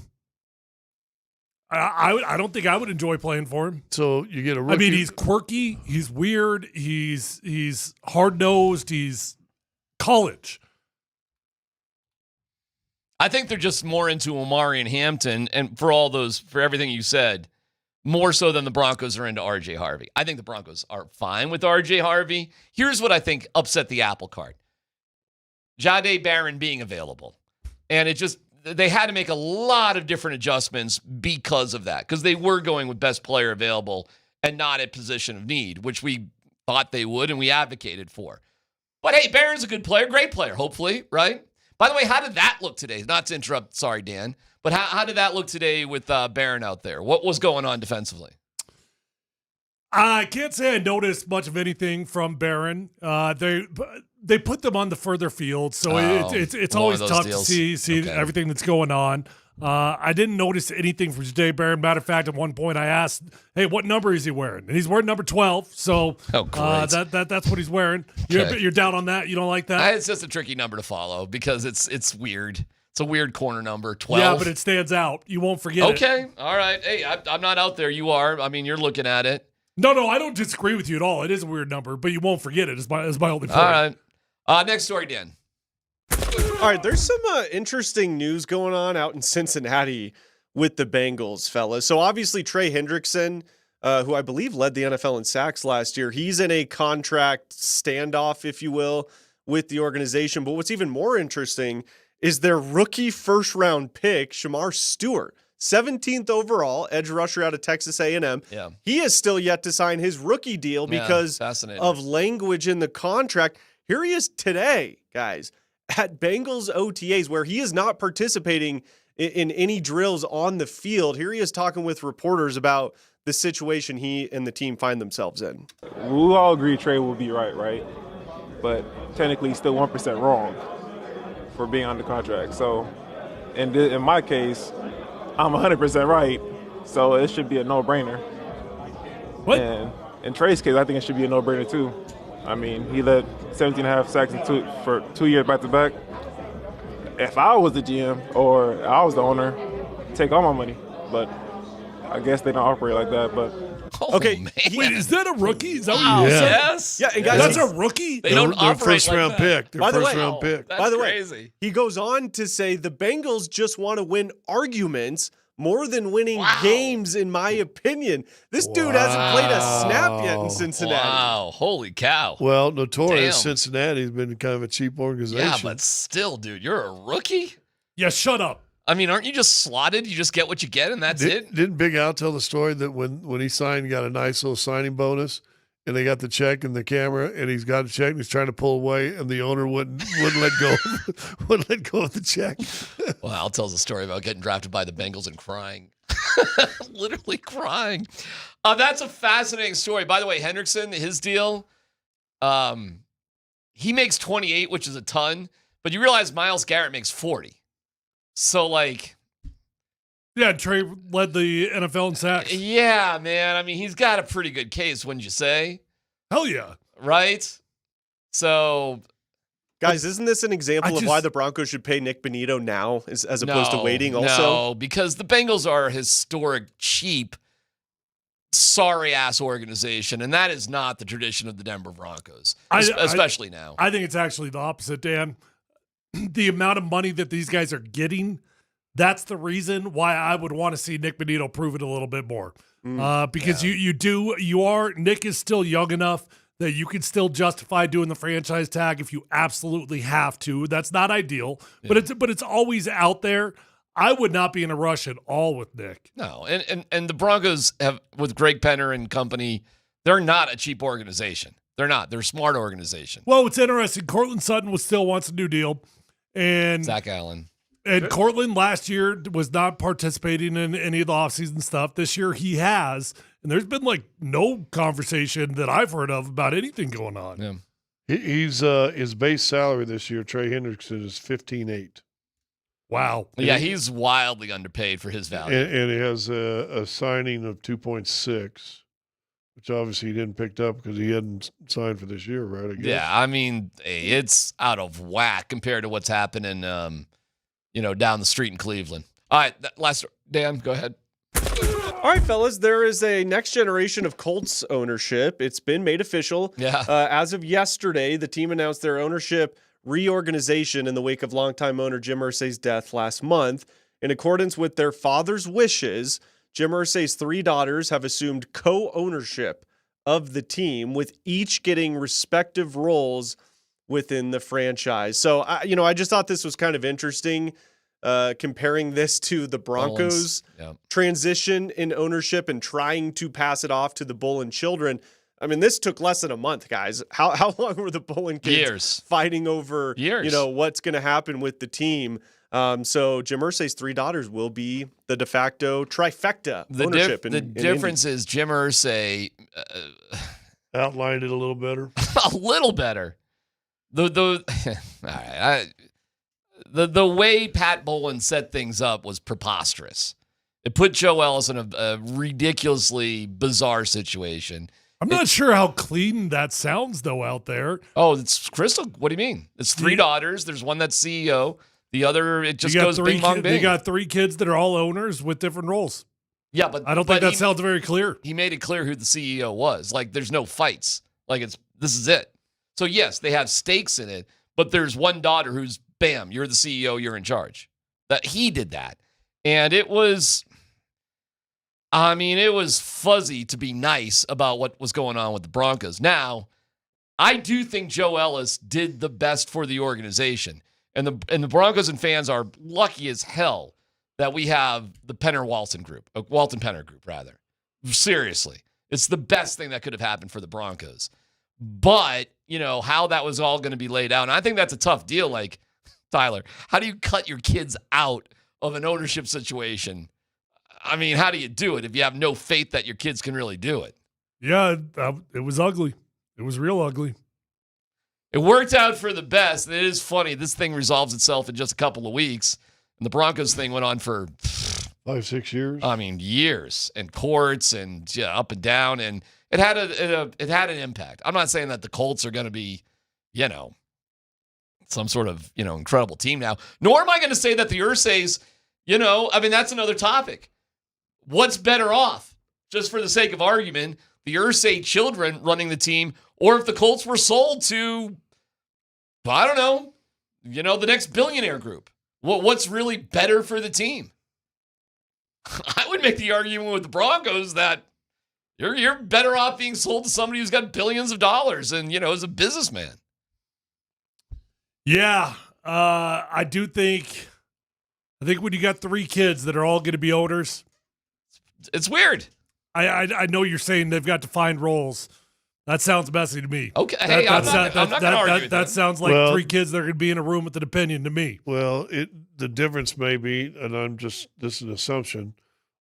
I don't think I would enjoy playing for him. So you get a rookie. I mean, he's quirky. He's weird. He's hard-nosed. He's college. I think they're just more into Omari and Hampton, and for everything you said, more so than the Broncos are into R.J. Harvey. I think the Broncos are fine with R.J. Harvey. Here's what I think upset the apple cart. Jahdae Barron being available. And they had to make a lot of different adjustments because of that, because they were going with best player available and not at position of need, which we thought they would and we advocated for. But hey, Barron's a good player, great player, hopefully, right? By the way, how did that look today? Not to interrupt, sorry, Dan, but how did that look today with Barron out there? What was going on defensively? I can't say I noticed much of anything from Barron. They put them on the further field, so it's always tough to see everything that's going on. I didn't notice anything from Jahdae Barron. Matter of fact, at one point I asked, "Hey, what number is he wearing?" And he's wearing number 12. So that's what he's wearing. Okay. You're down on that? You don't like that? It's just a tricky number to follow because it's weird. It's a weird corner number, 12. Yeah, but it stands out. You won't forget it. Okay, all right. Hey, I'm not out there. You are. I mean, you're looking at it. No, I don't disagree with you at all. It is a weird number, but you won't forget it. Is my only point. All right. Next story, Dan. All right, there's some interesting news going on out in Cincinnati with the Bengals, fellas. So obviously Trey Hendrickson, who I believe led the NFL in sacks last year, he's in a contract standoff, if you will, with the organization. But what's even more interesting is their rookie first-round pick, Shamar Stewart. 17th overall, edge rusher out of Texas A&M. Yeah. He is still yet to sign his rookie deal because of language in the contract. Here he is today, guys, at Bengals OTAs, where he is not participating in any drills on the field. Here he is talking with reporters about the situation he and the team find themselves in. We all agree Trey will be right? But technically he's still 1% wrong for being under contract. So in my case, I'm 100% right, so it should be a no-brainer. What? And in Trey's case, I think it should be a no-brainer too. I mean, he led 17.5 sacks for 2 years back-to-back. If I was the GM or I was the owner, take all my money. But I guess they don't operate like that. But okay, wait, is that a rookie? Is that what Wow, you said? yes. Yeah, and guys, That's a rookie? They don't Their operate first like round that. pick. Their By the first way- round pick. That's By the way, crazy. he goes on to say the Bengals just want to win arguments more than winning games, in my opinion. This dude hasn't played a snap yet in Cincinnati. Wow, holy cow. Well, notorious Damn. Cincinnati's been kind of a cheap organization. Yeah, but still, dude, you're a rookie? Yeah, shut up. I mean, aren't you just slotted? You just get what you get and that's it? Didn't Big Al tell the story that when he signed, he got a nice little signing bonus, and they got the check and the camera, and he's got a check, and he's trying to pull away, and the owner wouldn't let go, wouldn't let go of the check. Well, Al tells a story about getting drafted by the Bengals and crying. Literally crying. That's a fascinating story. By the way, Hendrickson, his deal, he makes 28, which is a ton, but you realize Myles Garrett makes 40. So, like... Yeah, Trey led the NFL in sacks. Yeah, man. I mean, he's got a pretty good case, wouldn't you say? Hell yeah. Right? So... Guys, isn't this an example of why the Broncos should pay Nick Bonito now as opposed to waiting also? No, because the Bengals are a historic, cheap, sorry-ass organization, and that is not the tradition of the Denver Broncos, especially now. I think it's actually the opposite, Dan. The amount of money that these guys are getting, that's the reason why I would want to see Nick Bonito prove it a little bit more. Because Nick is still young enough that you can still justify doing the franchise tag if you absolutely have to. That's not ideal, but it's always out there. I would not be in a rush at all with Nick. No, and the Broncos have, with Greg Penner and company, they're not a cheap organization. They're not. They're a smart organization. Well, it's interesting. Cortland Sutton still wants a new deal, and Zach Allen. And Cortland last year was not participating in any of the offseason stuff. This year he has, and there's been like no conversation that I've heard of about anything going on. Yeah. He's his base salary this year, Trey Hendrickson, is $15,800. Wow. Yeah, he's wildly underpaid for his value. And he has a signing of 2.6, which obviously he didn't pick up because he hadn't signed for this year, right? I guess. Yeah, I mean, it's out of whack compared to what's happening, down the street in Cleveland. All right, Dan, go ahead. All right, fellas, there is a next generation of Colts ownership. It's been made official. Yeah. As of yesterday, the team announced their ownership reorganization in the wake of longtime owner Jim Irsay's death last month. In accordance with their father's wishes, Jim Irsay's three daughters have assumed co-ownership of the team, with each getting respective roles within the franchise. So, I just thought this was kind of interesting, comparing this to the Broncos transition in ownership and trying to pass it off to the Bullen children. I mean, this took less than a month, guys. How long were the Bullen kids Years. fighting over, Years. what's going to happen with the team? So Jim Irsay's three daughters will be the de facto trifecta ownership. The difference is Jim Irsay outlined it a little better. A little better. All right, the way Pat Bowlen set things up was preposterous. It put Joe Ellis in a ridiculously bizarre situation. I'm not sure how clean that sounds, though, out there. Oh, it's crystal. What do you mean? It's three daughters. There's one that's CEO. The other, it just goes bing, bong, bing. You got three kids that are all owners with different roles. Yeah, but I don't think that sounds very clear. He made it clear who the CEO was. Like, there's no fights. Like, this is it. So, yes, they have stakes in it, but there's one daughter who's, bam, you're the CEO, you're in charge. That he did that. And it was fuzzy to be nice about what was going on with the Broncos. Now, I do think Joe Ellis did the best for the organization. And the Broncos and fans are lucky as hell that we have the Walton Penner group, rather. Seriously. It's the best thing that could have happened for the Broncos. But, how that was all going to be laid out. And I think that's a tough deal. Like, Tyler, how do you cut your kids out of an ownership situation? I mean, how do you do it if you have no faith that your kids can really do it? Yeah, it was ugly. It was real ugly. It worked out for the best. It is funny. This thing resolves itself in just a couple of weeks. And the Broncos thing went on for 5-6 years. I mean, years and courts and up and down. And it had an impact. I'm not saying that the Colts are going to be, some sort of, incredible team now. Nor am I going to say that the Ursays, that's another topic. What's better off, just for the sake of argument, the Irsay children running the team, or if the Colts were sold to, I don't know, the next billionaire group? What's really better for the team? I would make the argument with the Broncos that you're better off being sold to somebody who's got billions of dollars and, is a businessman. Yeah, I think when you got 3 kids that are all going to be owners, it's weird. I know you're saying they've got defined roles. That sounds messy to me. Okay, hey, I'm not going to argue with that sounds like 3 kids that are going to be in a room with an opinion to me. Well, the difference may be, and this is an assumption,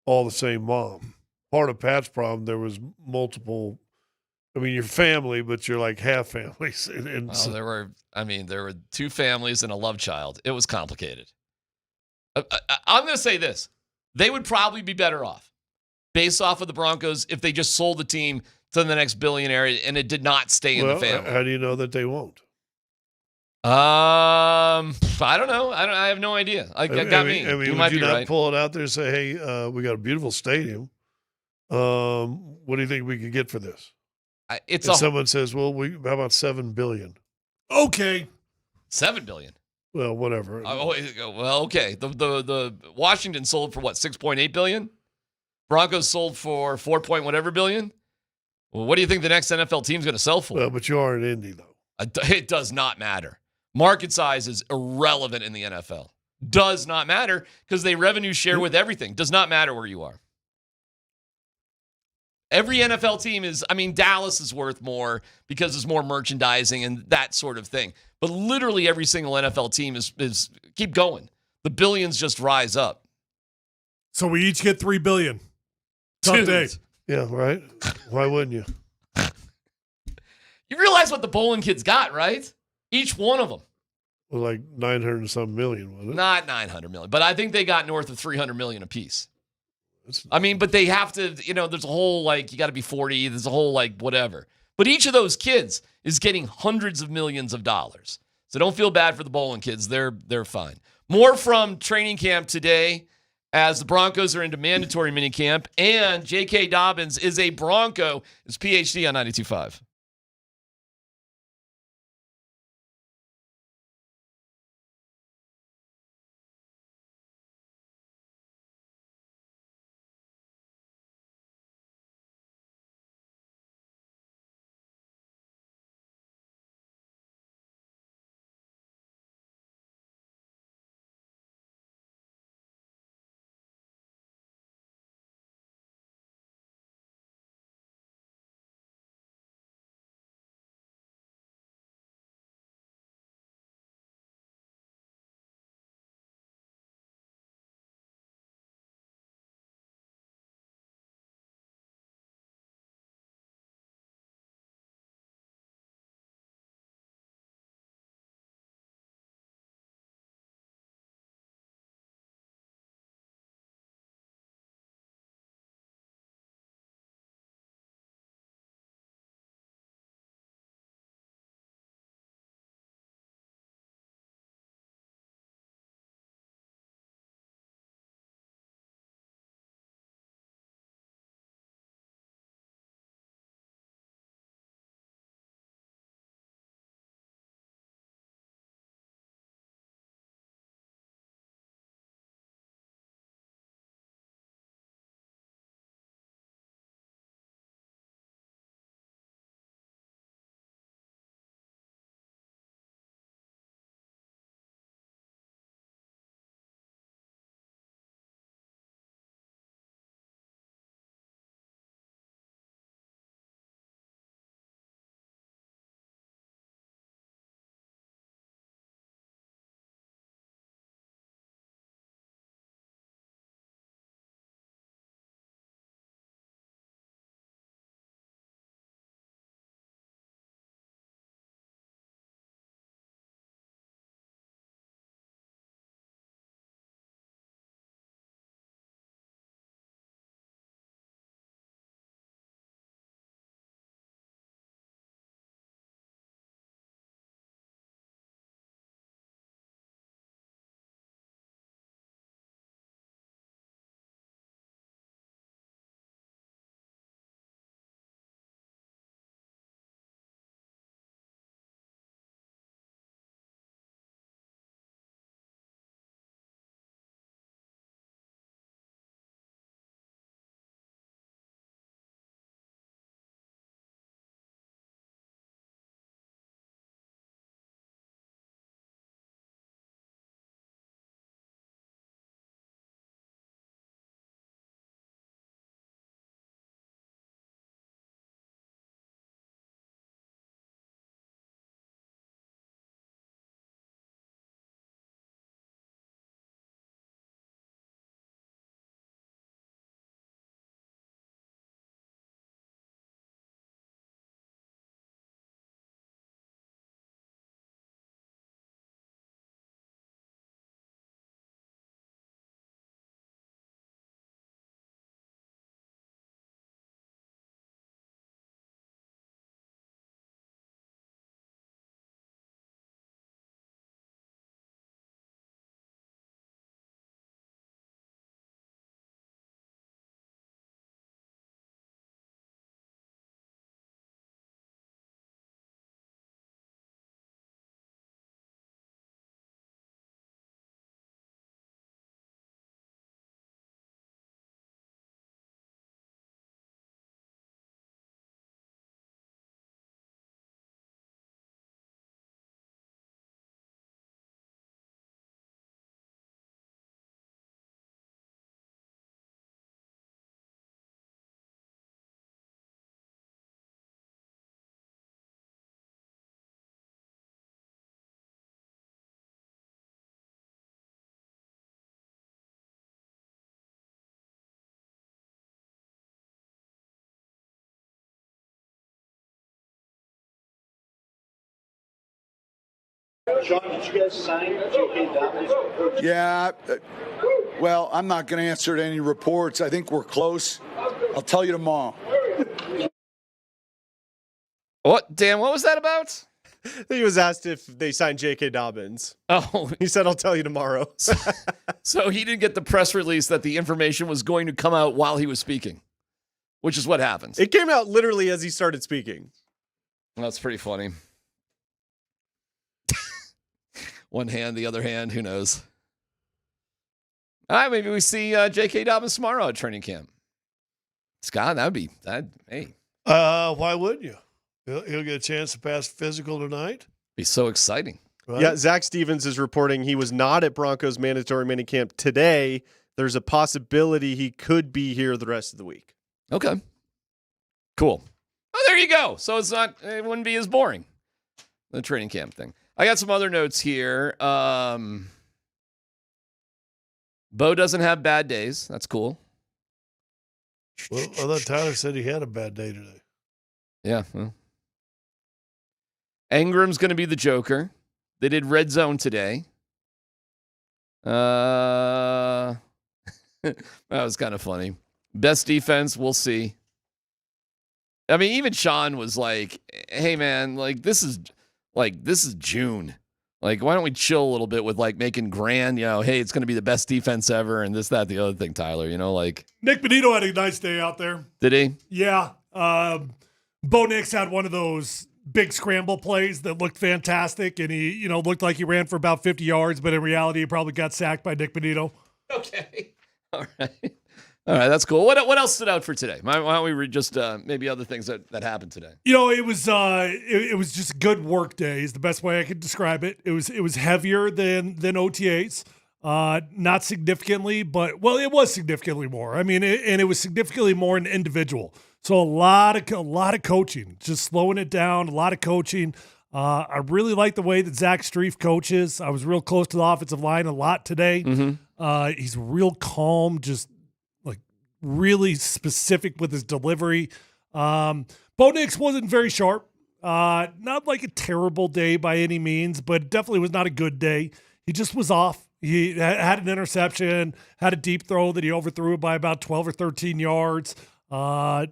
all the same mom. Part of Pat's problem, there was multiple. I mean, you're family, but you're like half families. There were 2 families and a love child. It was complicated. I'm going to say this. They would probably be better off based off of the Broncos if they just sold the team to the next billionaire and it did not stay in the family. How do you know that they won't? I don't know. I have no idea. You would might you be not right. pull it out there and say, hey, we got a beautiful stadium. What do you think we could get for this? Someone says, well, how about $7 billion? Okay. $7 billion. Well, whatever. Well, okay. The Washington sold for what, $6.8 billion? Broncos sold for 4 point whatever billion. Well, what do you think the next NFL team's going to sell for? Well, but you are an Indy, though. It does not matter. Market size is irrelevant in the NFL. Does not matter because they revenue share with everything. Does not matter where you are. Every NFL team Dallas is worth more because there's more merchandising and that sort of thing. But literally every single NFL team is keep going. The billions just rise up. So we each get $3 billion. Tough day. Yeah, right? Why wouldn't you? You realize what the bowling kids got, right? Each one of them. Well, like 900 and some million, wasn't it? Not 900 million, but I think they got north of 300 million apiece. But they have to, there's a whole, you got to be 40. There's a whole, whatever. But each of those kids is getting hundreds of millions of dollars. So don't feel bad for the bowling kids. They're fine. More from training camp today as the Broncos are into mandatory minicamp. And J.K. Dobbins is a Bronco. It's PhD on 92.5. Sean, did you guys sign J.K. Dobbins? Yeah. Well, I'm not going to answer to any reports. I think we're close. I'll tell you tomorrow. What? Dan, what was that about? He was asked if they signed J.K. Dobbins. Oh. He said, I'll tell you tomorrow. So he didn't get the press release that the information was going to come out while he was speaking, which is what happens. It came out literally as he started speaking. That's pretty funny. One hand, the other hand, who knows? All right, maybe we see J.K. Dobbins tomorrow at training camp. Scott, hey. Why wouldn't you? He'll get a chance to pass physical tonight. Be so exciting. Right? Yeah, Zach Stevens is reporting he was not at Broncos mandatory minicamp today. There's a possibility he could be here the rest of the week. Okay. Cool. Oh, there you go. So it wouldn't be as boring, the training camp thing. I got some other notes here. Bo doesn't have bad days. That's cool. Well, I thought Tyler said he had a bad day today. Yeah. Well. Engram's going to be the Joker. They did red zone today. That was kind of funny. Best defense, we'll see. I mean, even Sean was like, hey, man, this is June. Why don't we chill a little bit with making grand, hey, it's going to be the best defense ever and this, that, the other thing, Tyler, Nick Benito had a nice day out there. Did he? Yeah. Bo Nix had one of those big scramble plays that looked fantastic, and he, looked like he ran for about 50 yards, but in reality, he probably got sacked by Nick Benito. Okay. All right. All right, that's cool. What else stood out for today? Why don't we read just maybe other things that happened today? It was just a good work day is the best way I could describe it. It was heavier than OTAs, not significantly, but it was significantly more. I mean, it was significantly more an individual. So a lot of coaching, just slowing it down. A lot of coaching. I really like the way that Zach Strief coaches. I was real close to the offensive line a lot today. Mm-hmm. He's real calm, just really specific with his delivery. Bo Nix wasn't very sharp. Not like a terrible day by any means, but definitely was not a good day. He just was off. He had an interception, had a deep throw that he overthrew by about 12 or 13 yards. Not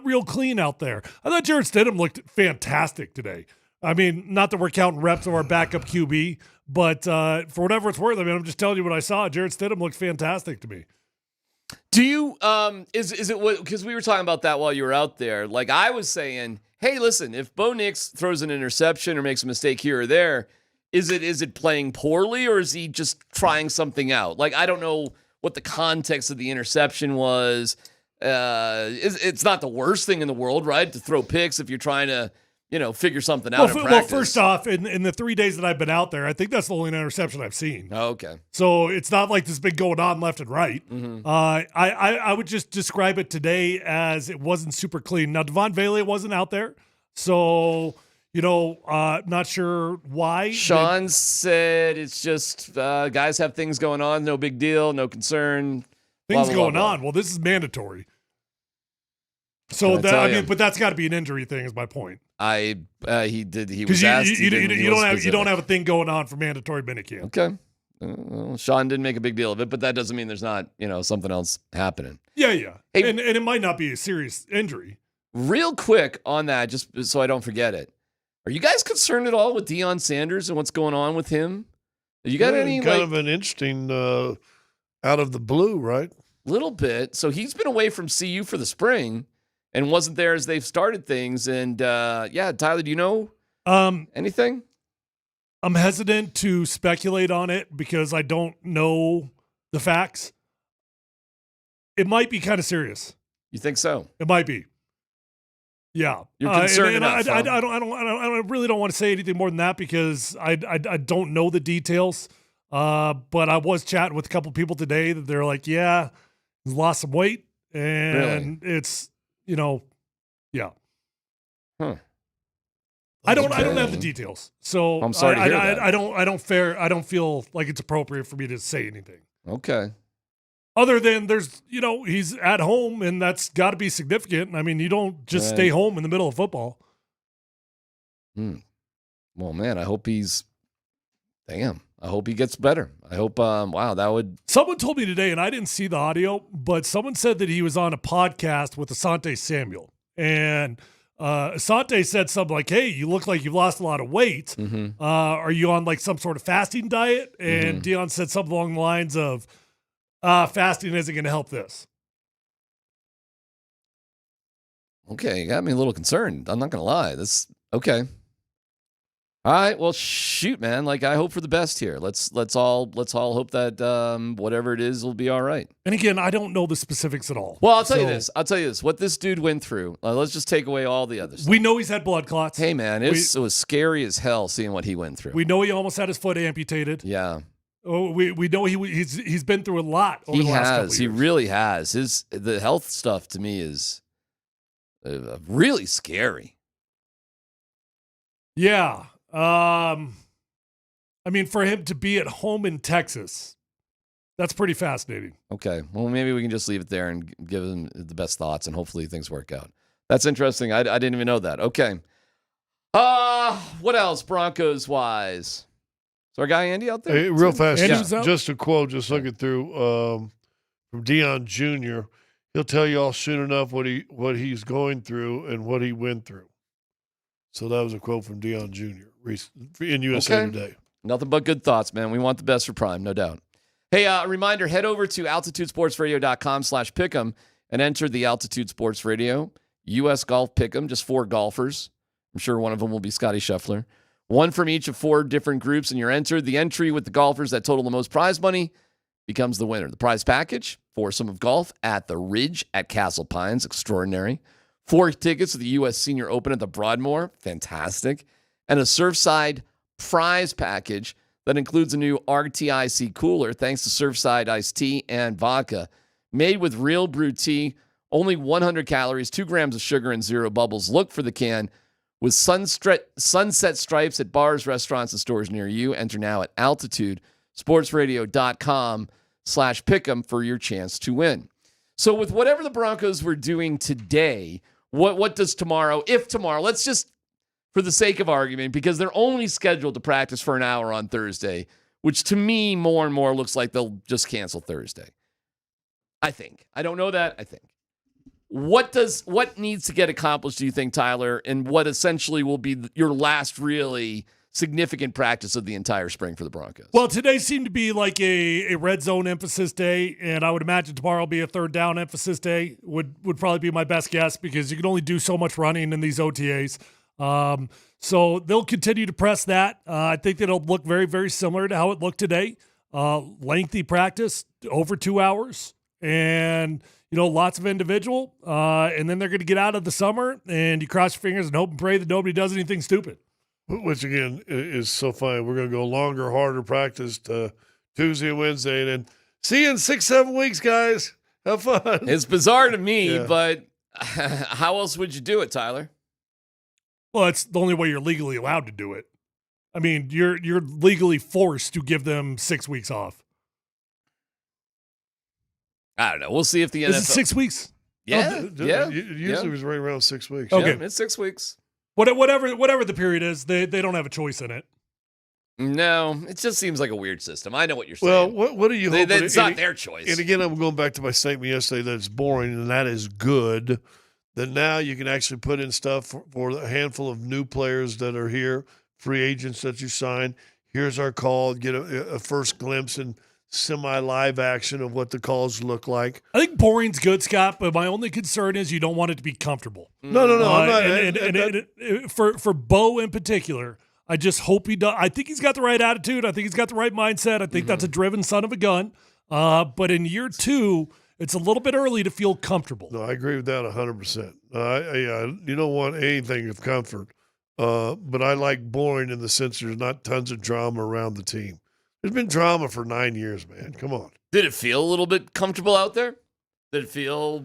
real clean out there. I thought Jarrett Stidham looked fantastic today. I mean, not that we're counting reps of our backup QB, but for whatever it's worth, I mean, I'm just telling you what I saw. Jarrett Stidham looked fantastic to me. Do you is it because we were talking about that while you were out there? I was saying, hey, listen, if Bo Nix throws an interception or makes a mistake here or there, is it playing poorly or is he just trying something out? I don't know what the context of the interception was. It's not the worst thing in the world, right? To throw picks if you're trying to, figure something out in practice. Well, first off, in the 3 days that I've been out there, I think that's the only interception I've seen. Oh, okay. So it's not like this has been going on left and right. Mm-hmm. I would just describe it today as it wasn't super clean. Now, Devon Vele wasn't out there, so, not sure why. Sean said it's just guys have things going on, no big deal, no concern. Things going on. Well, this is mandatory. So but that's got to be an injury thing. Is my point. He was asked. You don't have a thing going on for mandatory minicamp. Okay. Well, Sean didn't make a big deal of it, but that doesn't mean there's not something else happening. Yeah. Hey, and it might not be a serious injury. Real quick on that, just so I don't forget it. Are you guys concerned at all with Deion Sanders and what's going on with him? You got any kind of an interesting out of the blue, right? Little bit. So he's been away from CU for the spring and wasn't there as they've started things. And Tyler, do you know anything? I'm hesitant to speculate on it because I don't know the facts. It might be kind of serious. You think so? It might be. Yeah, you're concerned enough. I really don't want to say anything more than that because I don't know the details. But I was chatting with a couple people today that they're like, yeah, he's lost some weight and it's yeah. Huh. I don't have the details, so I'm sorry to hear that. I don't feel like it's appropriate for me to say anything. Okay. Other than he's at home and that's got to be significant. I mean, you don't just stay home in the middle of football. Well, man, I hope I hope he gets better. I hope, that would. Someone told me today, and I didn't see the audio, but someone said that he was on a podcast with Asante Samuel. And Asante said something like, hey, you look like you've lost a lot of weight. Mm-hmm. Are you on like some sort of fasting diet? And Deion said something along the lines of, fasting isn't going to help this. Okay, you got me a little concerned. I'm not going to lie. Okay. All right, well, shoot, man. Like, I hope for the best here. Let's all hope that whatever it is will be all right. And again, I don't know the specifics at all. Well, I'll tell you this. What this dude went through. Let's just take away all the others. We know he's had blood clots. Hey, man, it was scary as hell seeing what he went through. We know he almost had his foot amputated. Yeah. Oh, we know he's been through a lot over the last couple of years. He really has. The health stuff to me is really scary. Yeah. I mean, for him to be at home in Texas, that's pretty fascinating. Okay. Well, maybe we can just leave it there and give him the best thoughts, and hopefully things work out. That's interesting. I didn't even know that. Okay. What else Broncos-wise? Is our guy Andy out there? Hey, real fast, Yeah. just a quote, just looking through from Deion Jr. He'll tell you all soon enough what he's going through and what he went through. So that was a quote from Deion Jr. in USA Today. Nothing but good thoughts, man. We want the best for Prime, no doubt. Hey, a reminder, head over to altitudesportsradio.com/pick'em and enter the Altitude Sports Radio U.S. Golf Pick'em, just 4 golfers. I'm sure one of them will be Scotty Scheffler. One from each of 4 different groups, and you're entered. The entry with the golfers that total the most prize money becomes the winner. The prize package, foursome of golf at the Ridge at Castle Pines, extraordinary. 4 tickets to the U.S. Senior Open at the Broadmoor, fantastic. And a Surfside prize package that includes a new RTIC cooler, thanks to Surfside iced tea and vodka. Made with real brew tea, only 100 calories, 2 grams of sugar, and 0 bubbles. Look for the can with sunset stripes at bars, restaurants, and stores near you. Enter now at altitudesportsradio.com/pick'em for your chance to win. So with whatever the Broncos were doing today, what does tomorrow, if tomorrow, let's just, for the sake of argument, because they're only scheduled to practice for an hour on Thursday, which to me more and more looks like they'll just cancel Thursday. I think. I don't know that. I think. What needs to get accomplished, do you think, Tyler, and what essentially will be your last really significant practice of the entire spring for the Broncos? Well, today seemed to be like a red zone emphasis day, and I would imagine tomorrow will be a third down emphasis day, would probably be my best guess, because you can only do so much running in these OTAs. So they'll continue to press that. I think that it'll look very, very similar to how it looked today. Lengthy practice, over 2 hours, and lots of individual. And then they're going to get out of the summer, and you cross your fingers and hope and pray that nobody does anything stupid. Which, again, is so funny. We're going to go longer, harder practice to Tuesday and Wednesday, and then see you in 6-7 weeks, guys. Have fun. It's bizarre to me, but how else would you do it, Tyler? Well, it's the only way you're legally allowed to do it. I mean, you're legally forced to give them 6 weeks off. I don't know. We'll see if the NFL... Is it 6 weeks? Yeah. Usually it was right around 6 weeks. Okay. Yeah, it's 6 weeks. Whatever the period is, they don't have a choice in it. No, it just seems like a weird system. I know what you're saying. Well, what are you hoping? It's not their choice. And again, I'm going back to my statement yesterday that it's boring, and that is good. That now you can actually put in stuff for a handful of new players that are here, free agents that you sign. Here's our call. Get a first glimpse and semi-live action of what the calls look like. I think boring's good, Scott, but my only concern is you don't want it to be comfortable. No. I'm not. For Bo in particular, I just hope he does. I think he's got the right attitude. I think he's got the right mindset. I think that's a driven son of a gun. But in year 2, it's a little bit early to feel comfortable. No, I agree with that 100%. You don't want anything of comfort. But I like boring in the sense there's not tons of drama around the team. There's been drama for 9 years, man. Come on. Did it feel a little bit comfortable out there? Did it feel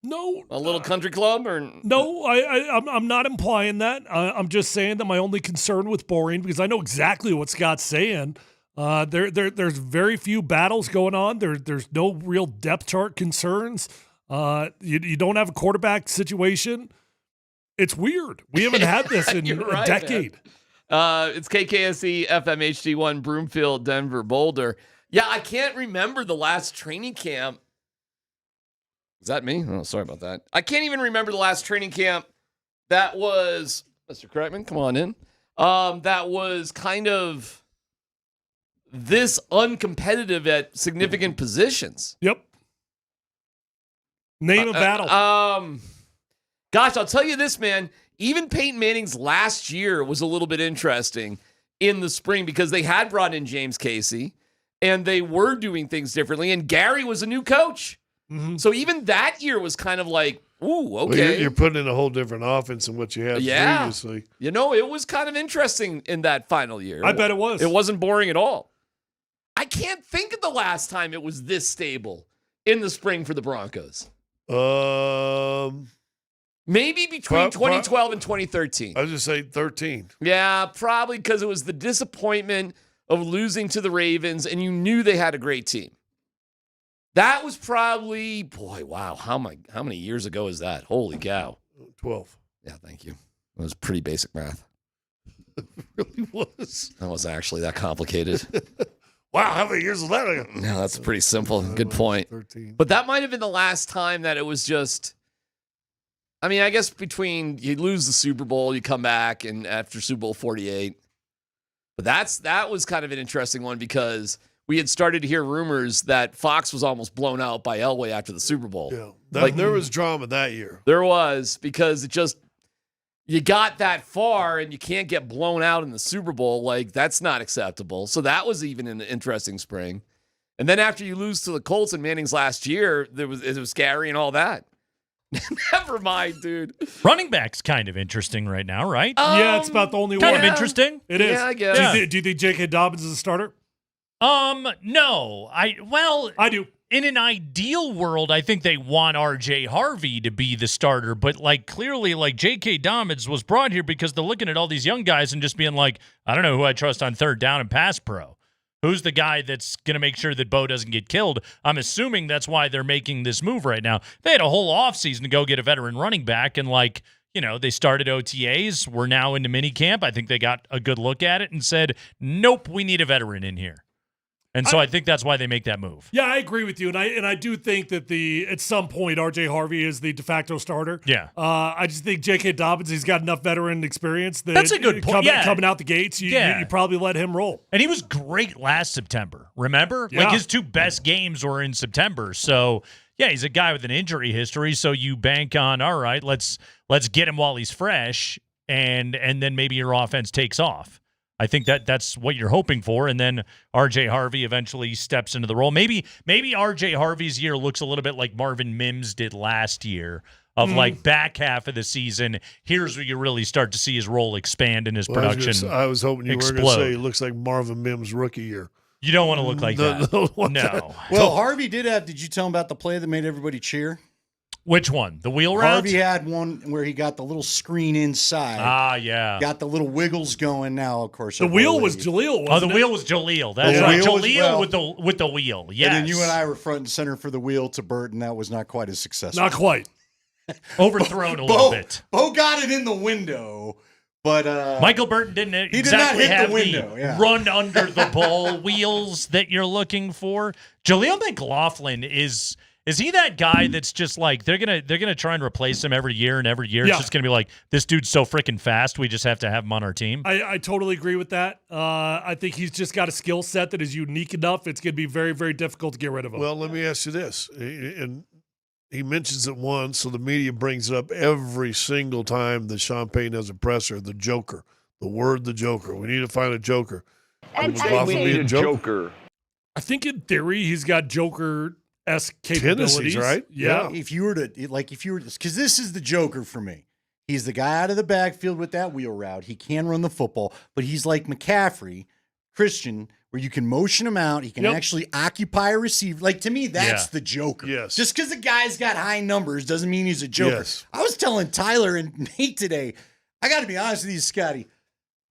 a little country club? Or no? I'm not implying that. I'm just saying that my only concern with boring, because I know exactly what Scott's saying. There's very few battles going on. There's no real depth chart concerns. You don't have a quarterback situation. It's weird. We haven't had this in a decade. It's KKSE FM HD1 Broomfield, Denver, Boulder. Yeah, I can't remember the last training camp. Is that me? Oh, sorry about that. I can't even remember the last training camp that was, Mr. Kreckman, come on in. That was kind of this uncompetitive at significant positions. Yep. Name a battle. Gosh, I'll tell you this, man. Even Peyton Manning's last year was a little bit interesting in the spring because they had brought in James Casey and they were doing things differently. And Gary was a new coach. Mm-hmm. So even that year was kind of like, ooh, okay. Well, you're putting in a whole different offense than what you had previously. You know, it was kind of interesting in that final year. I bet it was. It wasn't boring at all. I can't think of the last time it was this stable in the spring for the Broncos. Maybe between 2012 and 2013. I was just say 13. Yeah, probably because it was the disappointment of losing to the Ravens, and you knew they had a great team. That was probably, boy, wow, how many years ago is that? Holy cow. 12. Yeah, thank you. It was pretty basic math. It really was. That wasn't actually that complicated. Wow, how many years was that ago? No, that's pretty simple. Good point. 13. But that might have been the last time that it was just, I mean, I guess between you lose the Super Bowl, you come back, and after Super Bowl 48. But that was kind of an interesting one because we had started to hear rumors that Fox was almost blown out by Elway after the Super Bowl. Yeah, there was drama that year. There was, because it just, you got that far and you can't get blown out in the Super Bowl. Like, that's not acceptable. So that was even an interesting spring. And then after you lose to the Colts in Manning's last year, it was scary and all that. Never mind, dude. Running back's kind of interesting right now, right? Yeah, it's about the only one. Kind of interesting. It is. Yeah, I guess. Do you think J.K. Dobbins is a starter? No. I do. In an ideal world, I think they want R.J. Harvey to be the starter, but clearly J.K. Dobbins was brought here because they're looking at all these young guys and just being like, I don't know who I trust on third down and pass pro. Who's the guy that's going to make sure that Bo doesn't get killed? I'm assuming that's why they're making this move right now. They had a whole offseason to go get a veteran running back, and they started OTAs. We're now into minicamp. I think they got a good look at it and said, nope, we need a veteran in here. And so I think that's why they make that move. Yeah, I agree with you, and I do think that at some point R.J. Harvey is the de facto starter. Yeah, I just think J.K. Dobbins, he's got enough veteran experience that that's a good point. Coming out the gates, you probably let him roll. And he was great last September. Remember, his two best games were in September. So yeah, he's a guy with an injury history. So you bank on, all right, let's get him while he's fresh, and then maybe your offense takes off. I think that's what you're hoping for, and then R.J. Harvey eventually steps into the role. Maybe R.J. Harvey's year looks a little bit like Marvin Mims did last year, of back half of the season. Here's where you really start to see his role expand and his production. I was hoping you were going to say it looks like Marvin Mims' rookie year. You don't want to look like that. No. Well, Harvey did you tell him about the play that made everybody cheer? Which one? The wheel route? Harvey had one where he got the little screen inside. Ah, yeah. Got the little wiggles going now, of course. The wheel was Jaleel, wasn't it? Oh, the wheel was Jaleel. That's right. Jaleel with the wheel, yes. And then you and I were front and center for the wheel to Burton. That was not quite as successful. Not quite. Overthrown a little bit. Bo got it in the window, but Michael Burton didn't exactly have the run under the ball wheels that you're looking for. Jaleel McLaughlin is he that guy that's just they're gonna try and replace him every year, and every year it's just gonna be like, this dude's so freaking fast, we just have to have him on our team? I totally agree with that. I think he's just got a skill set that is unique enough. It's gonna be very, very difficult to get rid of him. Well, let me ask you this, and he mentions it once, so the media brings it up every single time that Sean Payton has a presser. The Joker, the word, the Joker. We need to find a Joker. We need a Joker. I think in theory he's got Joker-esque capabilities, tendencies, right? Yeah. If you were to, because this is the Joker for me. He's the guy out of the backfield with that wheel route. He can run the football, but he's like McCaffrey, Christian, where you can motion him out. He can actually occupy a receiver. To me, that's the Joker. Yes. Just because the guy's got high numbers doesn't mean he's a Joker. Yes. I was telling Tyler and Nate today, I got to be honest with you, Scotty.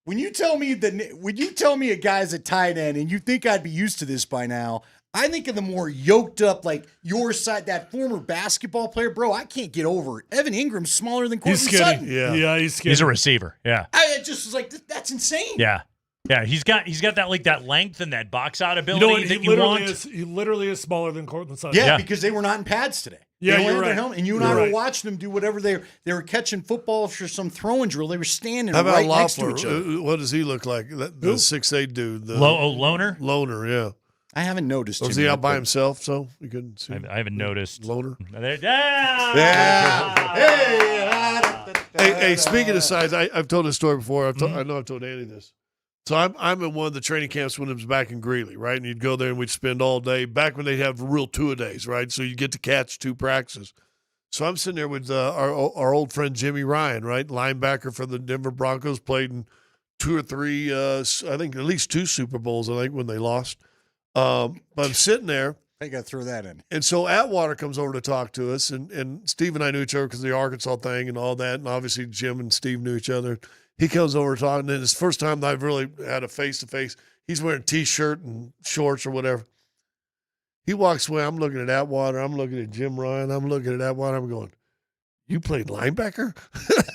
When you tell me a guy's a tight end and you think I'd be used to this by now, I think of the more yoked up, your side, that former basketball player, bro. I can't get over it. Evan Ingram's smaller than Courtland Sutton. Yeah, he's skinny. He's a receiver. Yeah. I just was like, That's insane. Yeah. Yeah, he's got that like that length and that box out ability You know what? that you want. He literally is smaller than Cortland Sutton. Yeah, because they were not in pads today. Yeah, they you're were right. their helmet, and you and I were watching them do whatever they were catching football for some throwing drill. They were standing How about right next to Loeffler? each other. What does he look like? The 6'8" dude. The Loner? Loner, yeah. I haven't noticed. Or was he out by himself? So you couldn't see. I haven't noticed. Loner. Hey, speaking of size, I've told this story before. I know I've told Andy this. So I'm in one of the training camps when it was back in Greeley, right? And you'd go there and we'd spend all day. Back when they'd have real two-a-days, right? So you get to catch 2 practices. So I'm sitting there with our old friend Jimmy Ryan, right? Linebacker for the Denver Broncos, played in 2 or 3, I think at least 2 Super Bowls, I think, when they lost. But I'm sitting there. I got to throw that in. And so Atwater comes over to talk to us, and Steve and I knew each other because of the Arkansas thing and all that, and obviously Jim and Steve knew each other. He comes over talking, and it's the first time that I've really had a face-to-face. He's wearing a T-shirt and shorts or whatever. He walks away. I'm looking at Atwater. I'm looking at Jim Ryan. I'm looking at Atwater. I'm going, you played linebacker?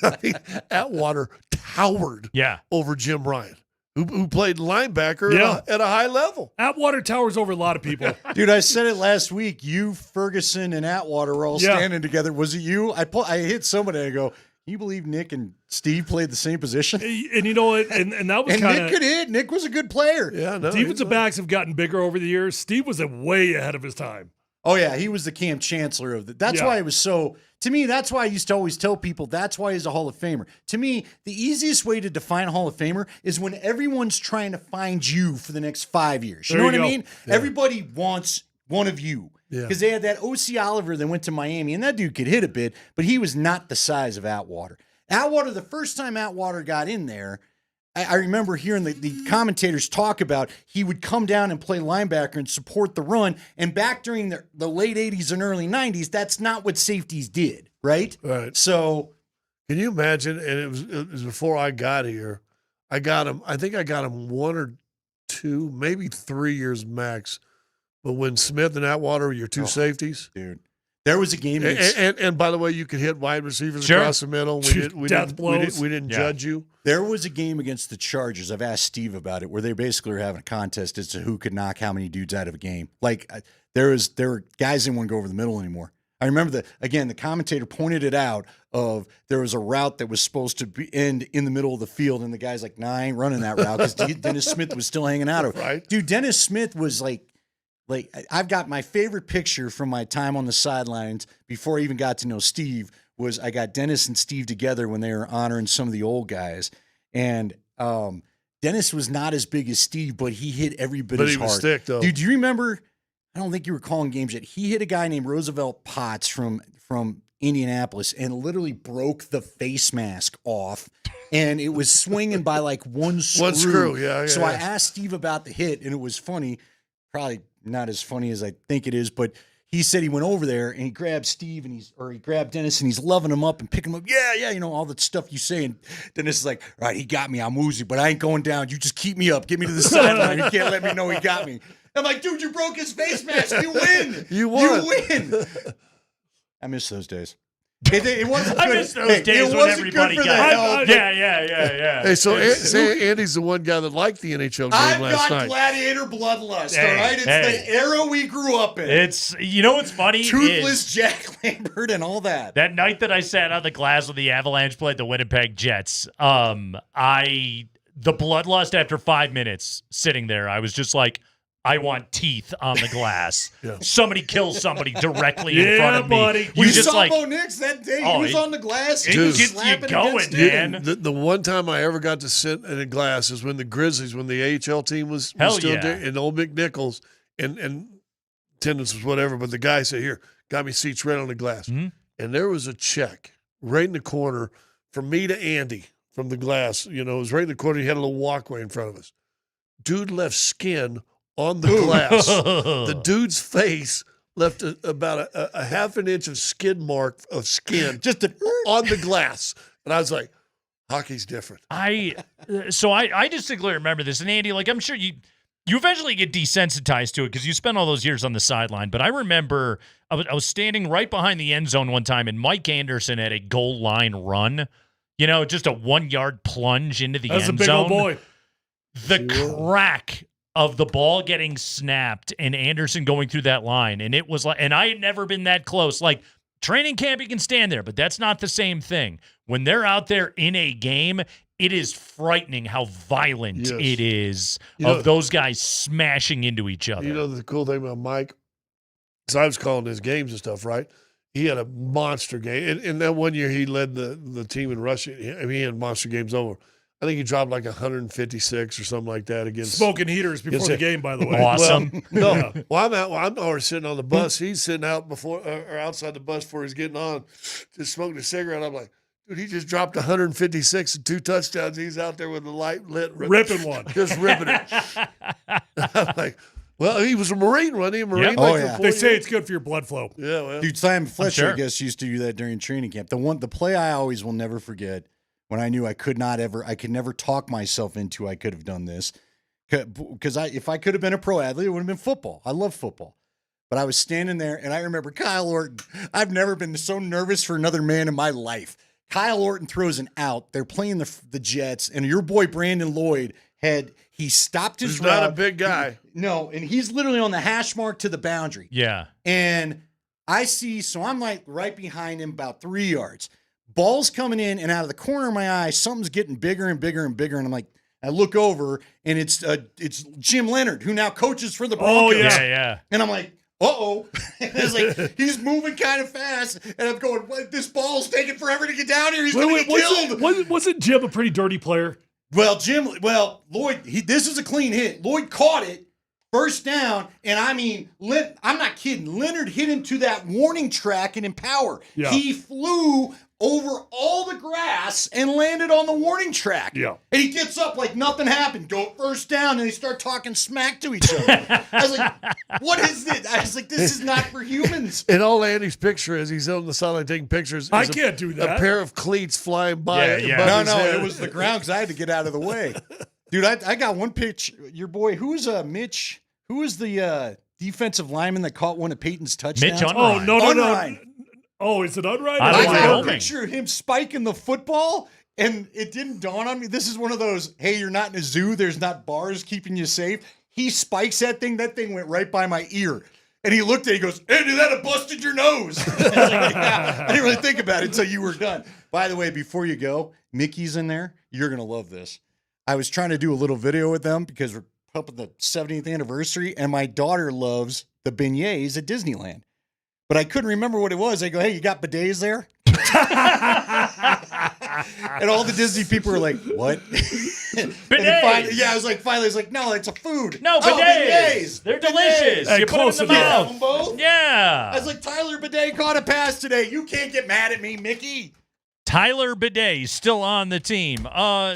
I mean, Atwater towered over Jim Ryan, who played linebacker at a high level. Atwater towers over a lot of people. Dude, I said it last week. You, Ferguson, and Atwater were all standing together. Was it you? I hit somebody and I go, can you believe Nick and Steve played the same position? And you know what? And that was kind of. Nick could hit. Nick was a good player. Yeah, no. Defensive backs have gotten bigger over the years. Steve was way ahead of his time. Oh, yeah. He was the camp chancellor of that. That's why it was so. To me, that's why I used to always tell people that's why he's a Hall of Famer. To me, the easiest way to define a Hall of Famer is when everyone's trying to find you for the next 5 years. You know what I mean? Yeah. Everybody wants one of you. Because they had that O.C. Oliver that went to Miami, and that dude could hit a bit, but he was not the size of Atwater. Atwater, the first time Atwater got in there, I remember hearing the commentators talk about he would come down and play linebacker and support the run. And back during the late 80s and early 90s, that's not what safeties did, right? Right. So can you imagine? And it was before I got here. I think I got him 1 or 2, maybe 3 years max. But when Smith and Atwater were your 2 safeties. Dude. There was a game. And by the way, you could hit wide receivers across the middle. We didn't judge you. There was a game against the Chargers. I've asked Steve about it, where they basically were having a contest as to who could knock how many dudes out of a game. Like there were guys didn't want to go over the middle anymore. I remember the commentator pointed it out of there was a route that was supposed to end in the middle of the field, and the guy's like, "Nah, I ain't running that route," because Dennis Smith was still hanging out of it. Right. Dude, Dennis Smith was like I've got my favorite picture from my time on the sidelines before I even got to know Steve was I got Dennis and Steve together when they were honoring some of the old guys. And Dennis was not as big as Steve, but he hit every bit as hard. But he was thick, though. Dude, do you remember? I don't think you were calling games yet. He hit a guy named Roosevelt Potts from Indianapolis and literally broke the face mask off. And it was swinging by like one screw. One screw, yeah. So I asked Steve about the hit, and it was funny. Probably not as funny as I think it is, but he said he went over there and he grabbed Steve and he grabbed Dennis and he's loving him up and picking him up. Yeah, you know, all the stuff you say. And Dennis is like, all right, he got me. I'm woozy, but I ain't going down. You just keep me up. Get me to the sideline. You can't let me know he got me. I'm like, dude, you broke his face mask. You win. You won. You win. I miss those days. It wasn't I good. miss those days when everybody got Yeah. Hey, so Andy's the one guy that liked the NHL game I've last got night. gladiator bloodlust, all right? It's the era we grew up in. It's, you know what's funny? Toothless Jack Lambert and all that. That night that I sat on the glass when the Avalanche played the Winnipeg Jets, the bloodlust after 5 minutes sitting there, I was just like, I want teeth on the glass. Somebody kills somebody directly in front of me. Buddy. You just saw Bo Nix that day. He was on the glass. It gets you going, man. The one time I ever got to sit in a glass is when the Grizzlies, when the AHL team was still there, and old McNichols, and attendance was whatever, but the guy said, here, got me seats right on the glass. Mm-hmm. And there was a check right in the corner from me to Andy from the glass. You know, it was right in the corner. He had a little walkway in front of us. Dude left skin on the glass. The dude's face left about a half an inch of skid mark of skin just on the glass. And I was like, hockey's different. I distinctly remember this. And Andy, like, I'm sure you eventually get desensitized to it because you spent all those years on the sideline. But I remember I was standing right behind the end zone one time, and Mike Anderson had a goal line run. Just a 1-yard plunge into the That's end a big zone. old boy. The crack of the ball getting snapped and Anderson going through that line, and it was like, and I had never been that close. Like training camp, you can stand there, but that's not the same thing. When they're out there in a game, it is frightening how violent it is of those guys smashing into each other. You know the cool thing about Mike? So I was calling his games and stuff, right? He had a monster game. And that one year he led the team in rushing. I mean, he had monster games over. I think he dropped like 156 or something like that against smoking heaters before the game, by the way. Awesome. Well, I'm already sitting on the bus. He's sitting out before or outside the bus before he's getting on, just smoking a cigarette. I'm like, dude, he just dropped 156 and 2 touchdowns. He's out there with the light lit, ripping one, just ripping it. I'm like, well, he was a Marine, wasn't he? A Marine. Yep. Like for 4 They say years? it's good for your blood flow. Yeah, well, Dude, Simon Fletcher, sure. I guess, used to do that during training camp. The play I always will never forget, when I knew I could never talk myself into I could have done this, because if I could have been a pro athlete, it would have been football. I love football. But I was standing there, and I remember Kyle Orton. I've never been so nervous for another man in my life. Kyle Orton throws an out. They're playing the Jets, and your boy Brandon Lloyd he stopped his he's route. not a big guy. No, and he's literally on the hash mark to the boundary. Yeah. And so I'm like right behind him about 3 yards. Ball's coming in, and out of the corner of my eye, something's getting bigger and bigger and bigger. And I'm like, I look over, and it's Jim Leonard, who now coaches for the Broncos. Oh, yeah. And I'm like, uh-oh. It's like, he's moving kind of fast, and I'm going, what, this ball's taking forever to get down here. He's going to get killed. Wasn't Jim a pretty dirty player? Well, Lloyd, this is a clean hit. Lloyd caught it, first down, and I mean, I'm not kidding. Leonard hit into that warning track and in power. Yeah. He flew over all the grass and landed on the warning track. Yeah. And he gets up like nothing happened. Go first down, and they start talking smack to each other. I was like, what is this? I was like, this is not for humans. And all Andy's picture is he's on the sideline taking pictures. I can't do that. A pair of cleats flying by. No, it was the ground because I had to get out of the way. Dude, I got one pitch. Your boy, who's Mitch? Who is the defensive lineman that caught one of Payton's touchdowns? Mitch Unrein. Oh, no. Unrein. Oh, is it Unrein? I don't I got know. a picture of him spiking the football, and it didn't dawn on me. This is one of those, hey, you're not in a zoo. There's not bars keeping you safe. He spikes that thing. That thing went right by my ear. And he looked at it. He goes, Andy, that have busted your nose. I was like, yeah. I didn't really think about it until you were done. By the way, before you go, Mickey's in there. You're going to love this. I was trying to do a little video with them because we're up at the 70th anniversary, and my daughter loves the beignets at Disneyland. But I couldn't remember what it was. I go, hey, you got bidets there? And all the Disney people were like, what? Bidets. I was like, no, it's a food. No, Oh, bidets. They're delicious. Hey, You put them in the Have mouth. them both? Yeah. I was like, Tyler Bidet caught a pass today. You can't get mad at me, Mickey. Tyler Bidet still on the team.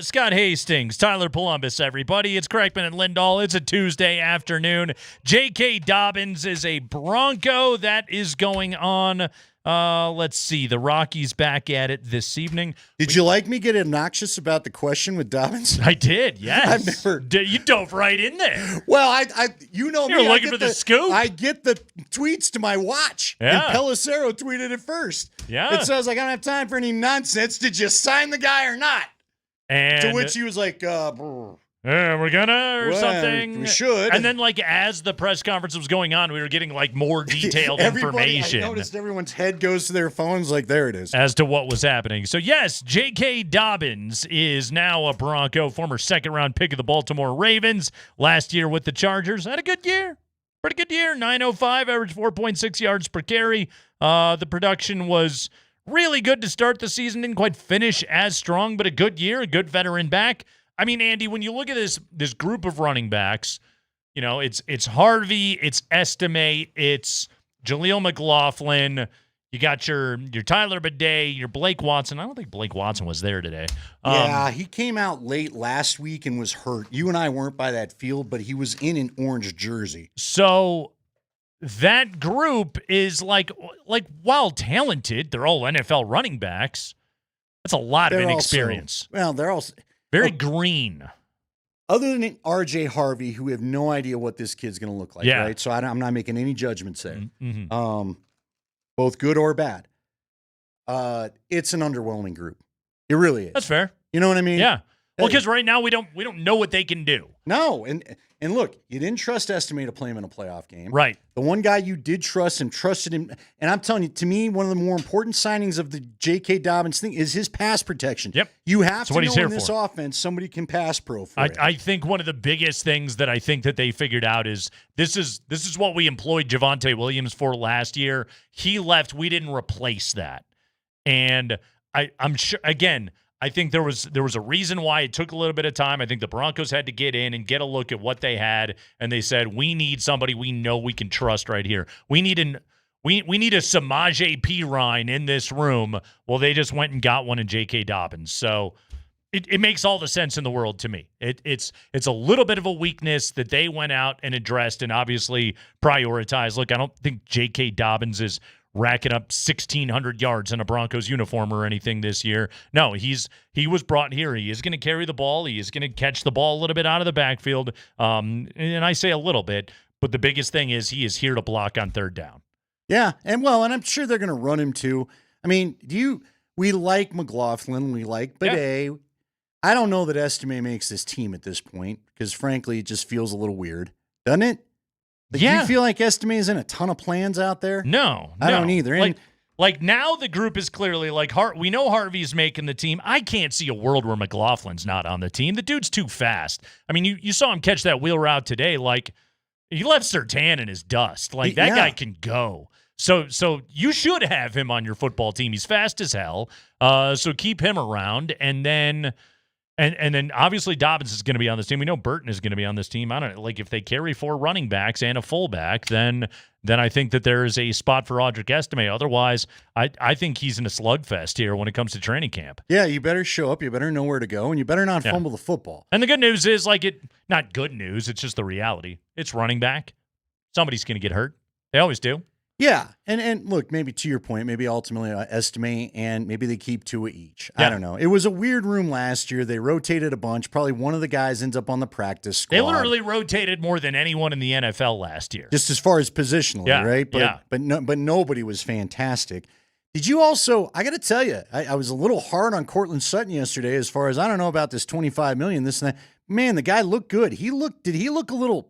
Scott Hastings, Tyler Polumbus, everybody. It's Kreckman and Lindahl. It's a Tuesday afternoon. J.K. Dobbins is a Bronco. That is going on. Let's see. The Rockies back at it this evening. Did you like me get obnoxious about the question with Dobbins? I did, yes. I've never. You dove right in there. Well, you know me. You're I looking get for the scoop? I get the tweets to my watch. Yeah. And Pelissero tweeted it first. Yeah. It says, I don't have time for any nonsense. Did you sign the guy or not? And To which he was like, we're gonna or well, something. we should. And then, like, as the press conference was going on, we were getting like more detailed information. I noticed everyone's head goes to their phones like, there it is. As to what was happening. So, yes, J.K. Dobbins is now a Bronco, former second-round pick of the Baltimore Ravens. Last year with the Chargers. Had a good year. Pretty good year. 905, average 4.6 yards per carry. The production was really good to start the season. Didn't quite finish as strong, but a good year, a good veteran back. I mean, Andy, when you look at this group of running backs, you know, it's Harvey, it's Estimate, it's Jaleel McLaughlin. You got your Tyler Bidet, your Blake Watson. I don't think Blake Watson was there today. Yeah, he came out late last week and was hurt. You and I weren't by that field, but he was in an orange jersey. So that group is like while talented, they're all NFL running backs. That's a lot of inexperience. They're also very green. Other than R.J. Harvey, who have no idea what this kid's going to look like, right? So I'm not making any judgments there. Mm-hmm. Both good or bad. It's an underwhelming group. It really is. That's fair. You know what I mean? Yeah. Well, because right now we don't know what they can do. No, and look, you didn't trust Estime to play him in a playoff game. Right. The one guy you did trust and trusted him, and I'm telling you, to me, one of the more important signings of the J.K. Dobbins thing is his pass protection. Yep. You have That's to what know he's here in this for. offense somebody can pass pro for you. I think one of the biggest things that I think that they figured out is this is what we employed Javonte Williams for last year. He left. We didn't replace that. And I'm sure, again, I think there was a reason why it took a little bit of time. I think the Broncos had to get in and get a look at what they had, and they said, we need somebody we know we can trust right here. We need a Samaje Perine in this room. Well, they just went and got one in J.K. Dobbins. So it makes all the sense in the world to me. It's a little bit of a weakness that they went out and addressed and obviously prioritized. Look, I don't think J.K. Dobbins is racking up 1,600 yards in a Broncos uniform or anything this year. No, he was brought here. He is going to carry the ball. He is going to catch the ball a little bit out of the backfield. And I say a little bit, but the biggest thing is he is here to block on third down. Yeah, and I'm sure they're going to run him too. I mean, we like McLaughlin, we like Bidet. Yeah. I don't know that Estime makes this team at this point because, frankly, it just feels a little weird, doesn't it? Do you feel like Estime is in a ton of plans out there? No, I don't either. Like now the group is clearly like we know Harvey's making the team. I can't see a world where McLaughlin's not on the team. The dude's too fast. I mean, you saw him catch that wheel route today. Like he left Surtain in his dust. Like that guy can go. So you should have him on your football team. He's fast as hell. So keep him around, and then. And then obviously Dobbins is going to be on this team. We know Burton is going to be on this team. I don't know, like if they carry 4 running backs and a fullback, then I think that there is a spot for Audric Estime. Otherwise, I think he's in a slugfest here when it comes to training camp. Yeah, you better show up. You better know where to go, and you better not fumble the football. And the good news is, not good news. It's just the reality. It's running back. Somebody's going to get hurt. They always do. Yeah, and look, maybe to your point, maybe ultimately Estime and maybe they keep 2 each. Yeah. I don't know. It was a weird room last year. They rotated a bunch. Probably one of the guys ends up on the practice squad. They literally rotated more than anyone in the NFL last year. Just as far as positionally, right? But nobody was fantastic. Did you also, I got to tell you, I was a little hard on Cortland Sutton yesterday as far as, I don't know about this $25 million, this and that. Man, the guy looked good. Did he look a little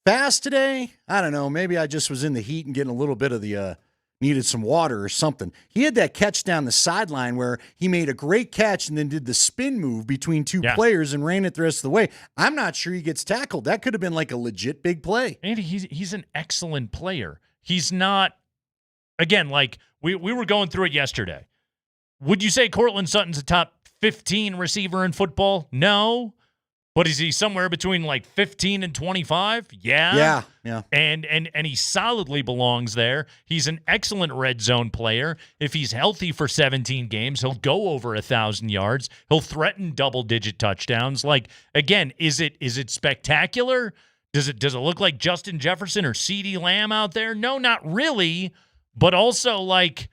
fast today? I don't know. Maybe I just was in the heat and getting a little bit of the needed some water or something. He had that catch down the sideline where he made a great catch and then did the spin move between 2 players and ran it the rest of the way. I'm not sure he gets tackled. That could have been like a legit big play. And he's an excellent player. He's not, again, like we were going through it yesterday. Would you say Cortland Sutton's a top 15 receiver in football? No. But is he somewhere between like 15 and 25? Yeah. Yeah. And he solidly belongs there. He's an excellent red zone player. If he's healthy for 17 games, he'll go over 1,000 yards. He'll threaten double-digit touchdowns. Like, again, is it spectacular? Does it look like Justin Jefferson or CeeDee Lamb out there? No, not really. But also, like,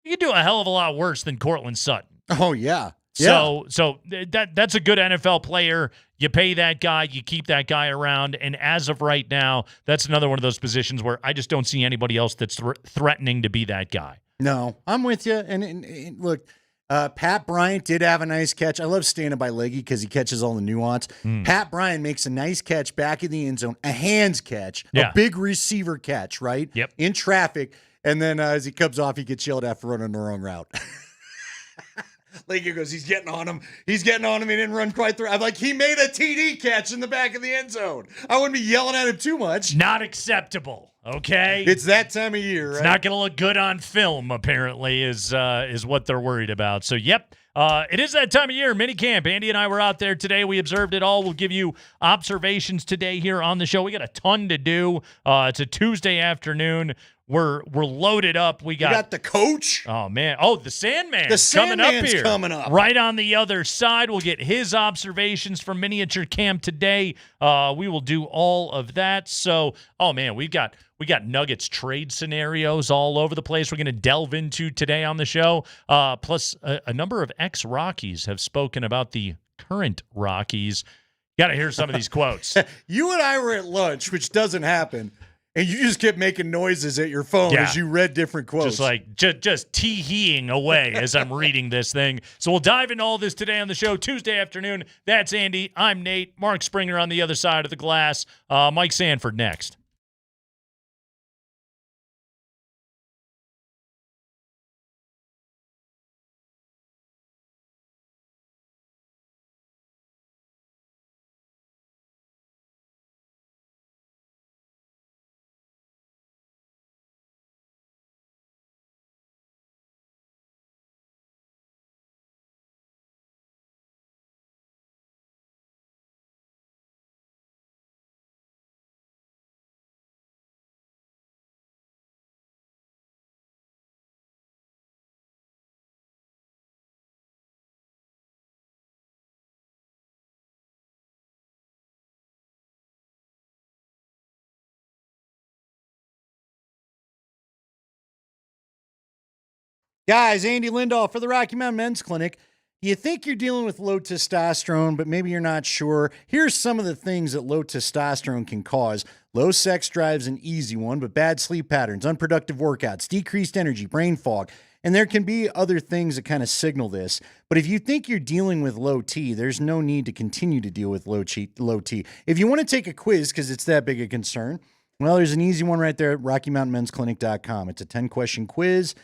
you can do a hell of a lot worse than Cortland Sutton. Oh, yeah. So that's a good NFL player. You pay that guy, you keep that guy around, and as of right now, that's another one of those positions where I just don't see anybody else that's threatening to be that guy. No, I'm with you. And look, Pat Bryant did have a nice catch. I love standing by Leggy because he catches all the nuance. Pat Bryant makes a nice catch back in the end zone, a hands catch, a big receiver catch, right? Yep. In traffic, and then as he comes off, he gets yelled at for running the wrong route. Leggy goes, he's getting on him. He didn't run quite through. I'm like, he made a TD catch in the back of the end zone. I wouldn't be yelling at him too much. Not acceptable, okay? It's that time of year, right? It's not going to look good on film, apparently, is what they're worried about. So, yep, it is that time of year, minicamp. Andy and I were out there today. We observed it all. We'll give you observations today here on the show. We got a ton to do. It's a Tuesday afternoon. We're loaded up. We got the coach. Oh, man. Oh, the Sandman. The Sandman's coming up. Right on the other side. We'll get his observations from miniature camp today. We will do all of that. So, oh, man, we got Nuggets trade scenarios all over the place we're going to delve into today on the show. Plus, a number of ex-Rockies have spoken about the current Rockies. Got to hear some of these quotes. You and I were at lunch, which doesn't happen. And you just kept making noises at your phone as you read different quotes. Just tee-heeing away as I'm reading this thing. So we'll dive into all this today on the show Tuesday afternoon. That's Andy. I'm Nate. Mark Springer on the other side of the glass. Mike Sanford next. Guys, Andy Lindahl for the Rocky Mountain Men's Clinic. You think you're dealing with low testosterone, but maybe you're not sure. Here's some of the things that low testosterone can cause. Low sex drive's an easy one, but bad sleep patterns, unproductive workouts, decreased energy, brain fog. And there can be other things that kind of signal this. But if you think you're dealing with low T, there's no need to continue to deal with low T. If you want to take a quiz because it's that big a concern, well, there's an easy one right there at RockyMountainMen'sClinic.com. It's a 10-question quiz.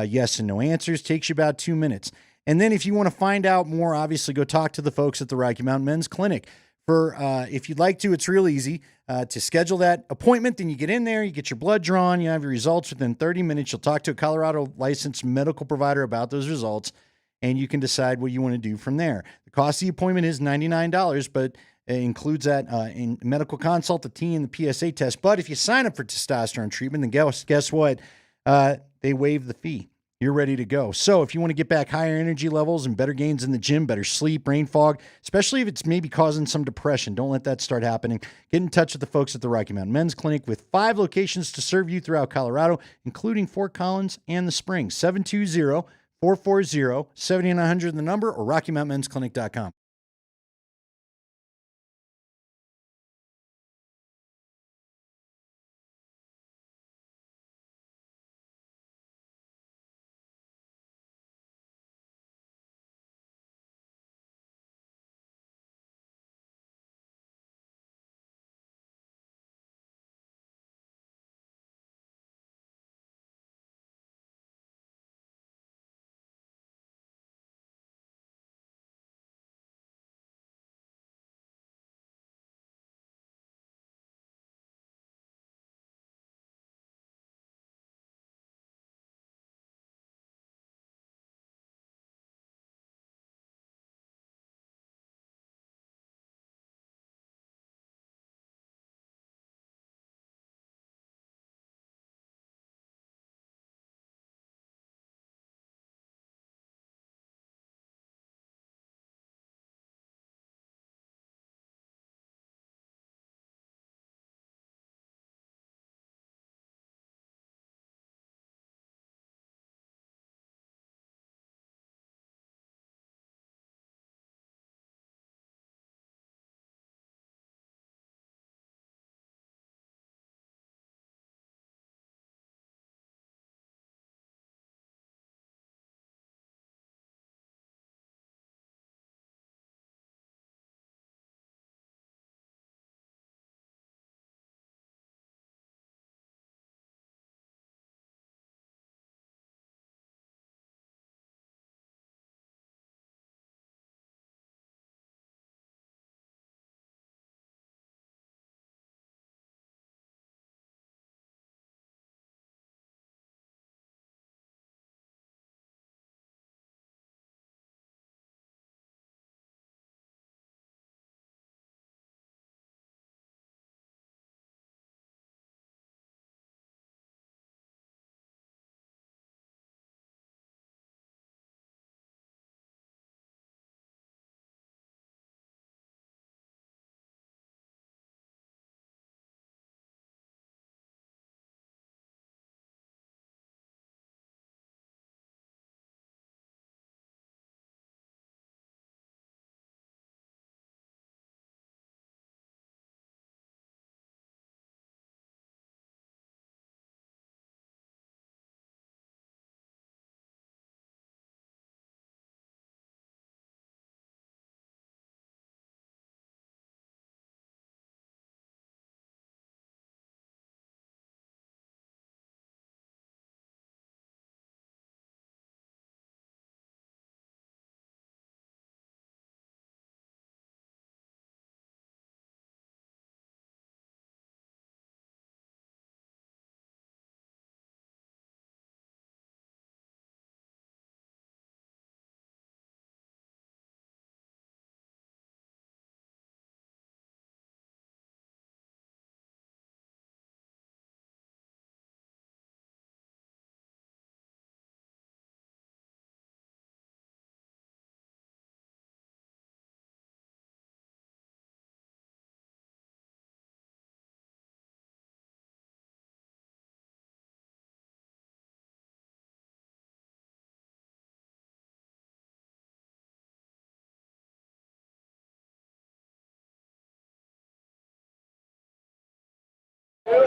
Yes and no answers. Takes you about 2 minutes. And then if you want to find out more, obviously go talk to the folks at the Rocky Mountain Men's Clinic. If you'd like to, it's real easy to schedule that appointment. Then you get in there, you get your blood drawn, you have your results within 30 minutes. You'll talk to a Colorado licensed medical provider about those results, and you can decide what you want to do from there. The cost of the appointment is $99, but it includes that in medical consult, the T, and the PSA test. But if you sign up for testosterone treatment, then guess what? They waive the fee. You're ready to go. So if you want to get back higher energy levels and better gains in the gym, better sleep, brain fog, especially if it's maybe causing some depression, don't let that start happening. Get in touch with the folks at the Rocky Mountain Men's Clinic with 5 locations to serve you throughout Colorado, including Fort Collins and the Springs. 720-440-7900 the number, or RockyMountainMen'sClinic.com.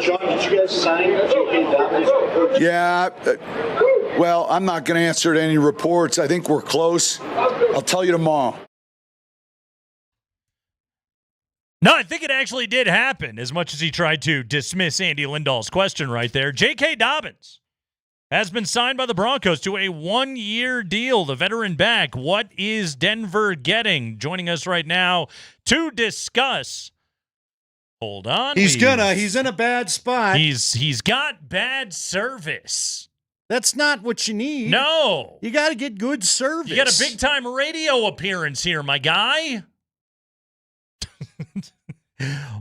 Sean, did you guys sign J.K. Dobbins? Yeah. Well, I'm not going to answer to any reports. I think we're close. I'll tell you tomorrow. No, I think it actually did happen, as much as he tried to dismiss Andy Lindahl's question right there. J.K. Dobbins has been signed by the Broncos to a one-year deal. The veteran back. What is Denver getting? Joining us right now to discuss. Hold on. He's in a bad spot. He's got bad service. That's not what you need. No. You got to get good service. You got a big-time radio appearance here, my guy.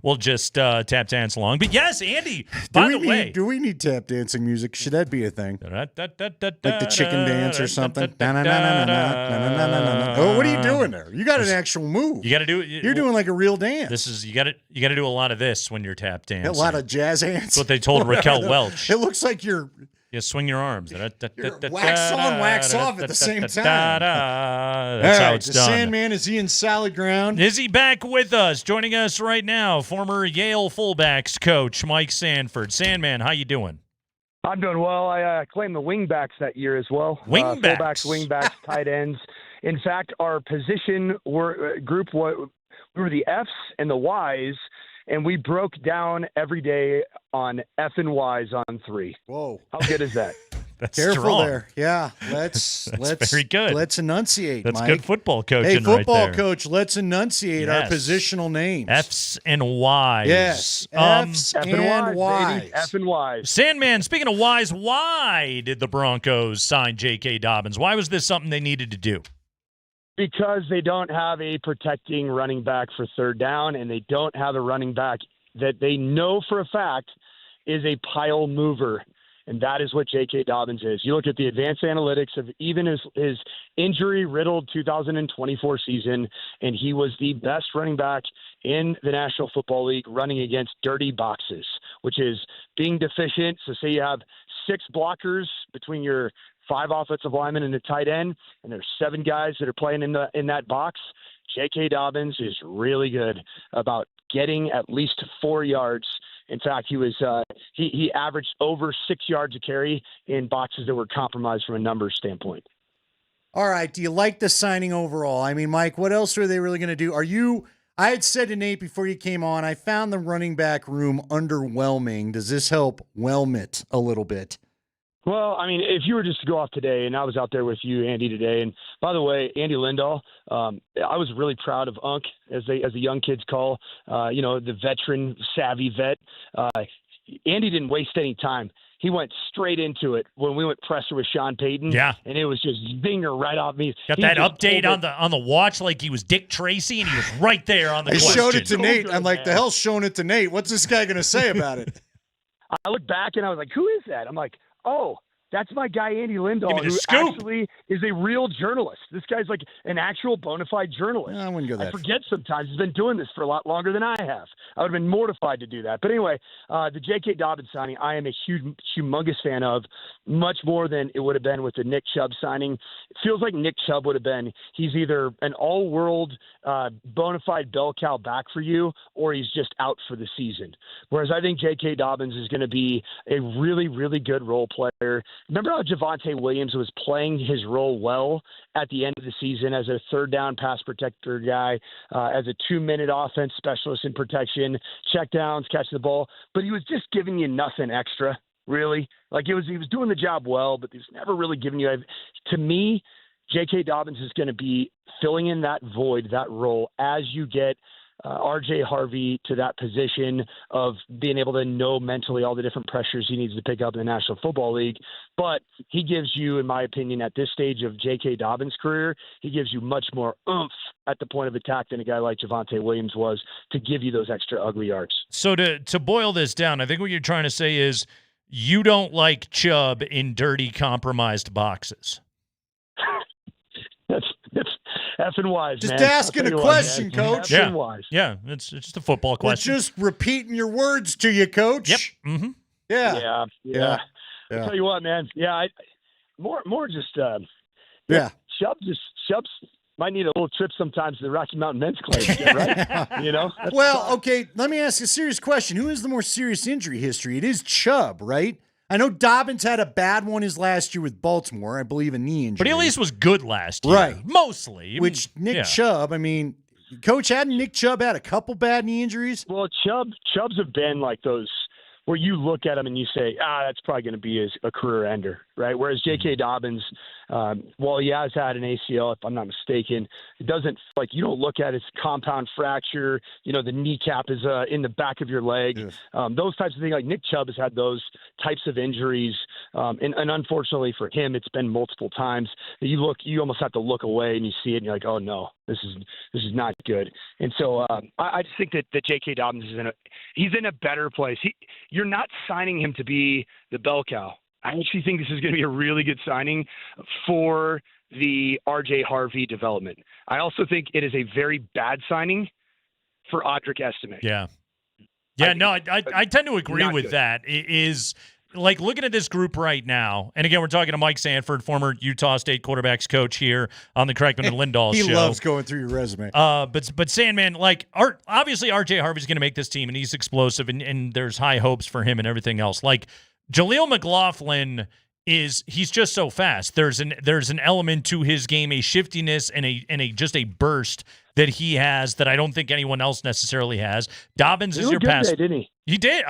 We'll just tap dance along. But yes, Andy, by the way. Do we need tap dancing music? Should that be a thing? Like the chicken dance or something? Oh, what are you doing there? You got an actual move. You got to do it. You're doing like a real dance. This is you got to do a lot of this when you're tap dancing. A lot of jazz hands. That's what they told Raquel Welch. It looks like you're swing your arms. Wax on, wax off at the same time. That's how it's the done. Sandman, is he in solid ground? Is he back with us? Joining us right now, former Yale fullbacks coach Mike Sanford. Sandman, how you doing? I'm doing well. I claimed the wingbacks that year as well. Wingbacks? Fullbacks, wingbacks, tight ends. In fact, our position group, we were the Fs and the Ys, and we broke down every day on F and Ys on 3. Whoa. How good is that? That's Careful strong. there. Yeah. Let's very good. Let's enunciate, That's Mike. good football coaching Hey, football right there. coach, let's enunciate our positional names. F's and Y's. Yes. F's and Y's. F and Y's. Sandman, speaking of Y's, why did the Broncos sign J.K. Dobbins? Why was this something they needed to do? Because they don't have a protecting running back for third down, and they don't have a running back that they know for a fact is a pile mover, and that is what J.K. Dobbins is. You look at the advanced analytics of even his injury-riddled 2024 season, and he was the best running back in the National Football League running against dirty boxes, which is being deficient. So say you have 6 blockers between your 5 offensive linemen and a tight end, and there's 7 guys that are playing in that box. J.K. Dobbins is really good about getting at least 4 yards. In fact, he averaged over 6 yards a carry in boxes that were compromised from a numbers standpoint. All right. Do you like the signing overall? I mean, Mike, what else are they really going to do? I had said to Nate before you came on, I found the running back room underwhelming. Does this help whelm it a little bit? Well, I mean, if you were just to go off today, and I was out there with you, Andy, today, and by the way, Andy Lindahl, I was really proud of Unc, as the young kids call, the veteran, savvy vet. Andy didn't waste any time. He went straight into it when we went presser with Sean Payton. Yeah. And it was just zinger right off me. Got that update on the watch like he was Dick Tracy, and he was right there on the question. I showed it to Nate. I'm like, the hell's showing it to Nate? What's this guy going to say about it? I looked back, and I was like, who is that? I'm like, oh, that's my guy, Andy Lindahl, who scoop. actually is a real journalist. This guy's like an actual bona fide journalist. I wouldn't go that I forget sometimes. He's been doing this for a lot longer than I have. I would have been mortified to do that. But anyway, the J.K. Dobbins signing, I am a humongous fan of, much more than it would have been with the Nick Chubb signing. It feels like Nick Chubb would have been, he's either an all-world bona fide bell cow back for you, or he's just out for the season. Whereas I think J.K. Dobbins is going to be a really, really good role player. Remember how Javonte Williams was playing his role well at the end of the season as a third down pass protector guy, as a 2-minute offense specialist in protection, check downs, catch the ball, but he was just giving you nothing extra, really. Like he was doing the job well, but he was never really giving you. To me, J.K. Dobbins is going to be filling in that void, that role, as you get R.J. Harvey to that position of being able to know mentally all the different pressures he needs to pick up in the National Football League. But he gives you, in my opinion, at this stage of J.K. Dobbins' career, he gives you much more oomph at the point of attack than a guy like Javonte Williams was to give you those extra ugly yards. So to boil this down, I think what you're trying to say is you don't like Chubb in dirty, compromised boxes. That's F and Y's, just man. asking a question, Coach. F and Y's. Yeah, it's just a football question. We're just repeating your words to you, Coach. Yep. Mm-hmm. Yeah. I'll tell you what, man. Yeah, more just. Yeah. Chubb's might need a little trip sometimes to the Rocky Mountain Men's Club, right? You know? Well, okay, let me ask a serious question. Who has the more serious injury history? It is Chubb, right? I know Dobbins had a bad one his last year with Baltimore, I believe a knee injury. But he at least was good last year. Right. Mostly. Which Nick Chubb, I mean, Coach, hadn't Nick Chubb had a couple bad knee injuries? Well, Chubbs have been like those where you look at him and you say, that's probably going to be a career ender, right? Whereas J.K. Dobbins, while he has had an ACL, if I'm not mistaken, it doesn't, like, you don't look at his compound fracture, the kneecap is in the back of your leg. Yes. Those types of things. Like Nick Chubb has had those types of injuries. And unfortunately for him, it's been multiple times. You almost have to look away and you see it and you're like, oh no, this is not good. And so I just think that J.K. Dobbins he's in a better place. You're not signing him to be the bell cow. I actually think this is going to be a really good signing for the R.J. Harvey development. I also think it is a very bad signing for Audric Estime. Yeah. Yeah, I tend to agree with that. It is like looking at this group right now, and again, we're talking to Mike Sanford, former Utah State quarterbacks coach here on the Kreckman and Lindahl show. He loves going through your resume. But Sandman, like, obviously R.J. Harvey's going to make this team, and he's explosive, and there's high hopes for him and everything else. Like, Jaleel McLaughlin he's just so fast. There's an element to his game, a shiftiness and a just a burst that he has that I don't think anyone else necessarily has. Dobbins is your pass. Today, didn't he? He did.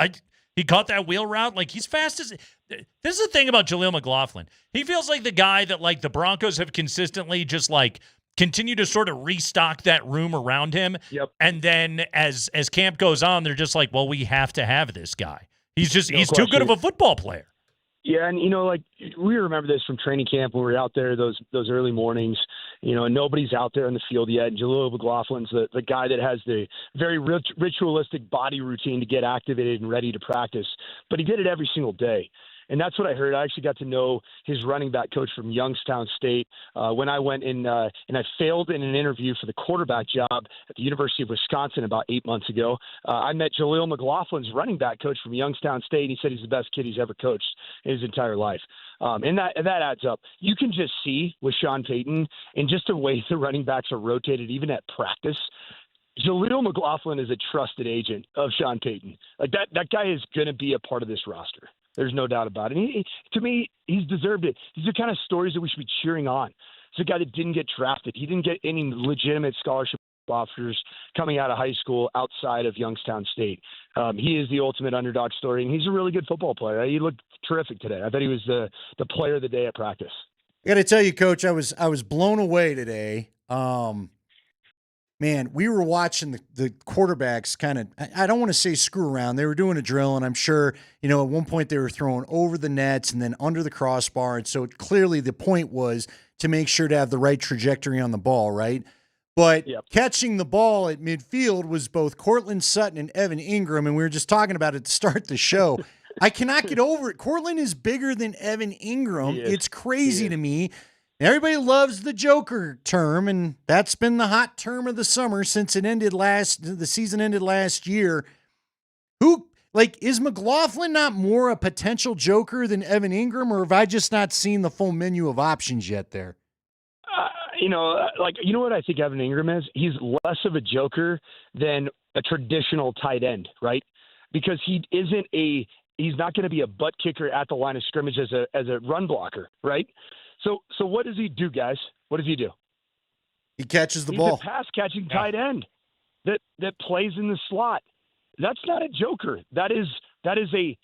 He caught that wheel route. Like, he's fast as. This is the thing about Jaleel McLaughlin. He feels like the guy that, like, the Broncos have consistently just, like, continue to sort of restock that room around him. Yep. And then as camp goes on, they're just like, well, we have to have this guy. He's too good of a football player. Yeah, and like we remember this from training camp when we were out there those early mornings, and nobody's out there in the field yet. And Jaleel McLaughlin's the guy that has the very ritualistic body routine to get activated and ready to practice. But he did it every single day. And that's what I heard. I actually got to know his running back coach from Youngstown State when I went in and I failed in an interview for the quarterback job at the University of Wisconsin about 8 months ago. I met Jaleel McLaughlin's running back coach from Youngstown State, and he said he's the best kid he's ever coached in his entire life. And that adds up. You can just see with Sean Payton and just the way the running backs are rotated, even at practice. Jaleel McLaughlin is a trusted agent of Sean Payton. Like that guy is going to be a part of this roster. There's no doubt about it. And to me, he's deserved it. These are kind of stories that we should be cheering on. It's a guy that didn't get drafted. He didn't get any legitimate scholarship offers coming out of high school outside of Youngstown State. He is the ultimate underdog story, and he's a really good football player. He looked terrific today. I thought he was the player of the day at practice. I got to tell you, Coach, I was blown away today. Man, we were watching the quarterbacks kind of, I don't want to say screw around. They were doing a drill, and I'm sure, at one point they were throwing over the nets and then under the crossbar. And so clearly the point was to make sure to have the right trajectory on the ball, right? But catching the ball at midfield was both Cortland Sutton and Evan Ingram, and we were just talking about it to start the show. I cannot get over it. Cortland is bigger than Evan Ingram. It's crazy to me. Everybody loves the Joker term, and that's been the hot term of the summer since the season ended last year. Is McLaughlin not more a potential Joker than Evan Ingram, or have I just not seen the full menu of options yet there? You know what I think Evan Ingram is? He's less of a Joker than a traditional tight end, right? Because he's not going to be a butt kicker at the line of scrimmage as a run blocker, right? So what does he do, guys? What does he do? He catches the ball. He's a pass-catching tight end that plays in the slot. That's not a Joker. That is a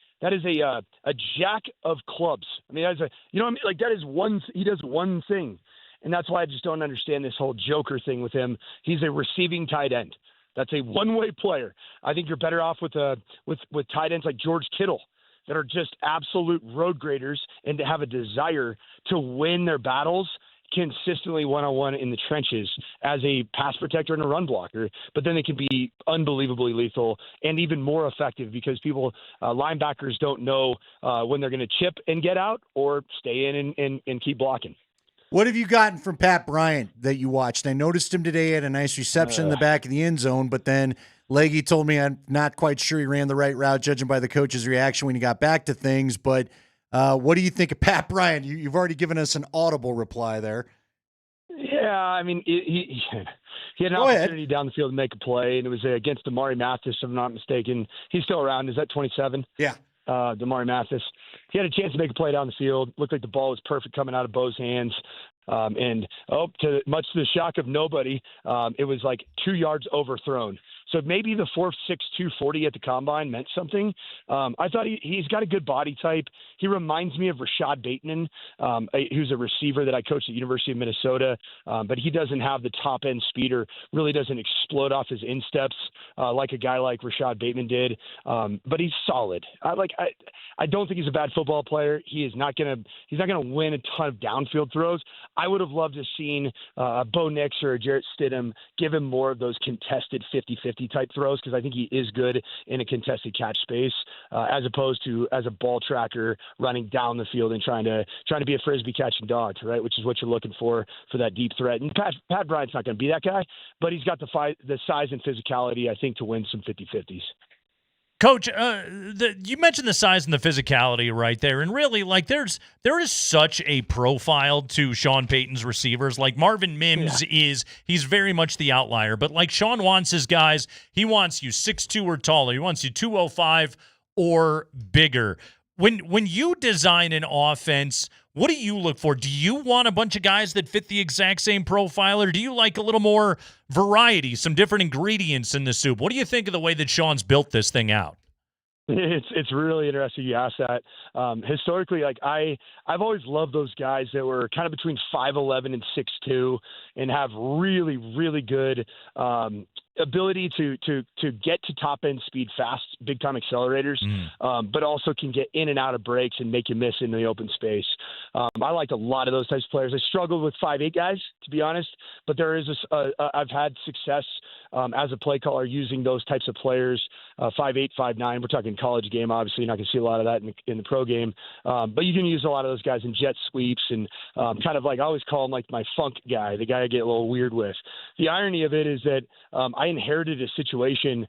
jack of clubs. I mean, that is one. He does one thing, and that's why I just don't understand this whole Joker thing with him. He's a receiving tight end. That's a one-way player. I think you're better off with tight ends like George Kittle, that are just absolute road graders and to have a desire to win their battles consistently one-on-one in the trenches as a pass protector and a run blocker. But then they can be unbelievably lethal and even more effective because linebackers don't know when they're going to chip and get out or stay in and keep blocking. What have you gotten from Pat Bryant that you watched? I noticed him today at a nice reception in the back of the end zone, but then Leggy told me I'm not quite sure he ran the right route, judging by the coach's reaction when he got back to things. But what do you think of Pat Bryant? You've already given us an audible reply there. Yeah, Yeah, I mean, he had an opportunity down the field to make a play, and it was against Damari Mathis, if I'm not mistaken. He's still around. Is that 27? Yeah. Damari Mathis. He had a chance to make a play down the field. Looked like the ball was perfect coming out of Bo's hands. Much to the shock of nobody, it was like 2 yards overthrown. So maybe the 4.6 240 at the combine meant something. I thought he's got a good body type. He reminds me of Rashad Bateman, who's a receiver that I coached at University of Minnesota, but he doesn't have the top end speed or really doesn't explode off his insteps like a guy like Rashad Bateman did. But he's solid. I don't think he's a bad football player. He's not gonna win a ton of downfield throws. I would have loved to have seen Bo Nix or Jarrett Stidham give him more of those contested 50-50 type throws, because I think he is good in a contested catch space, as opposed to as a ball tracker running down the field and trying to be a frisbee catching dog, right? Which is what you're looking for that deep threat. And Pat Bryant's not going to be that guy, but he's got the size and physicality, I think, to win some 50-50s. Coach, you mentioned the size and the physicality right there, and really, there is such a profile to Sean Payton's receivers. Like Marvin Mims he's very much the outlier, but like Sean wants his guys, he wants you 6'2" or taller, he wants you 205 or bigger. When you design an offense, what do you look for? Do you want a bunch of guys that fit the exact same profile, or do you like a little more variety, some different ingredients in the soup? What do you think of the way that Sean's built this thing out? It's really interesting you ask that. Historically, I've always loved those guys that were kind of between 5'11" and 6'2", and have really, really good ability to get to top end speed fast, big time accelerators, but also can get in and out of breaks and make you miss in the open space. I liked a lot of those types of players. I struggled with 5'8" guys, to be honest, but there is I've had success as a play caller using those types of players, 5'8", 5'9". We're talking college game, obviously. You're not going to see a lot of that in the pro game, but you can use a lot of those guys in jet sweeps and kind of I always call him my funk guy, the guy I get a little weird with. The irony of it is that I inherited a situation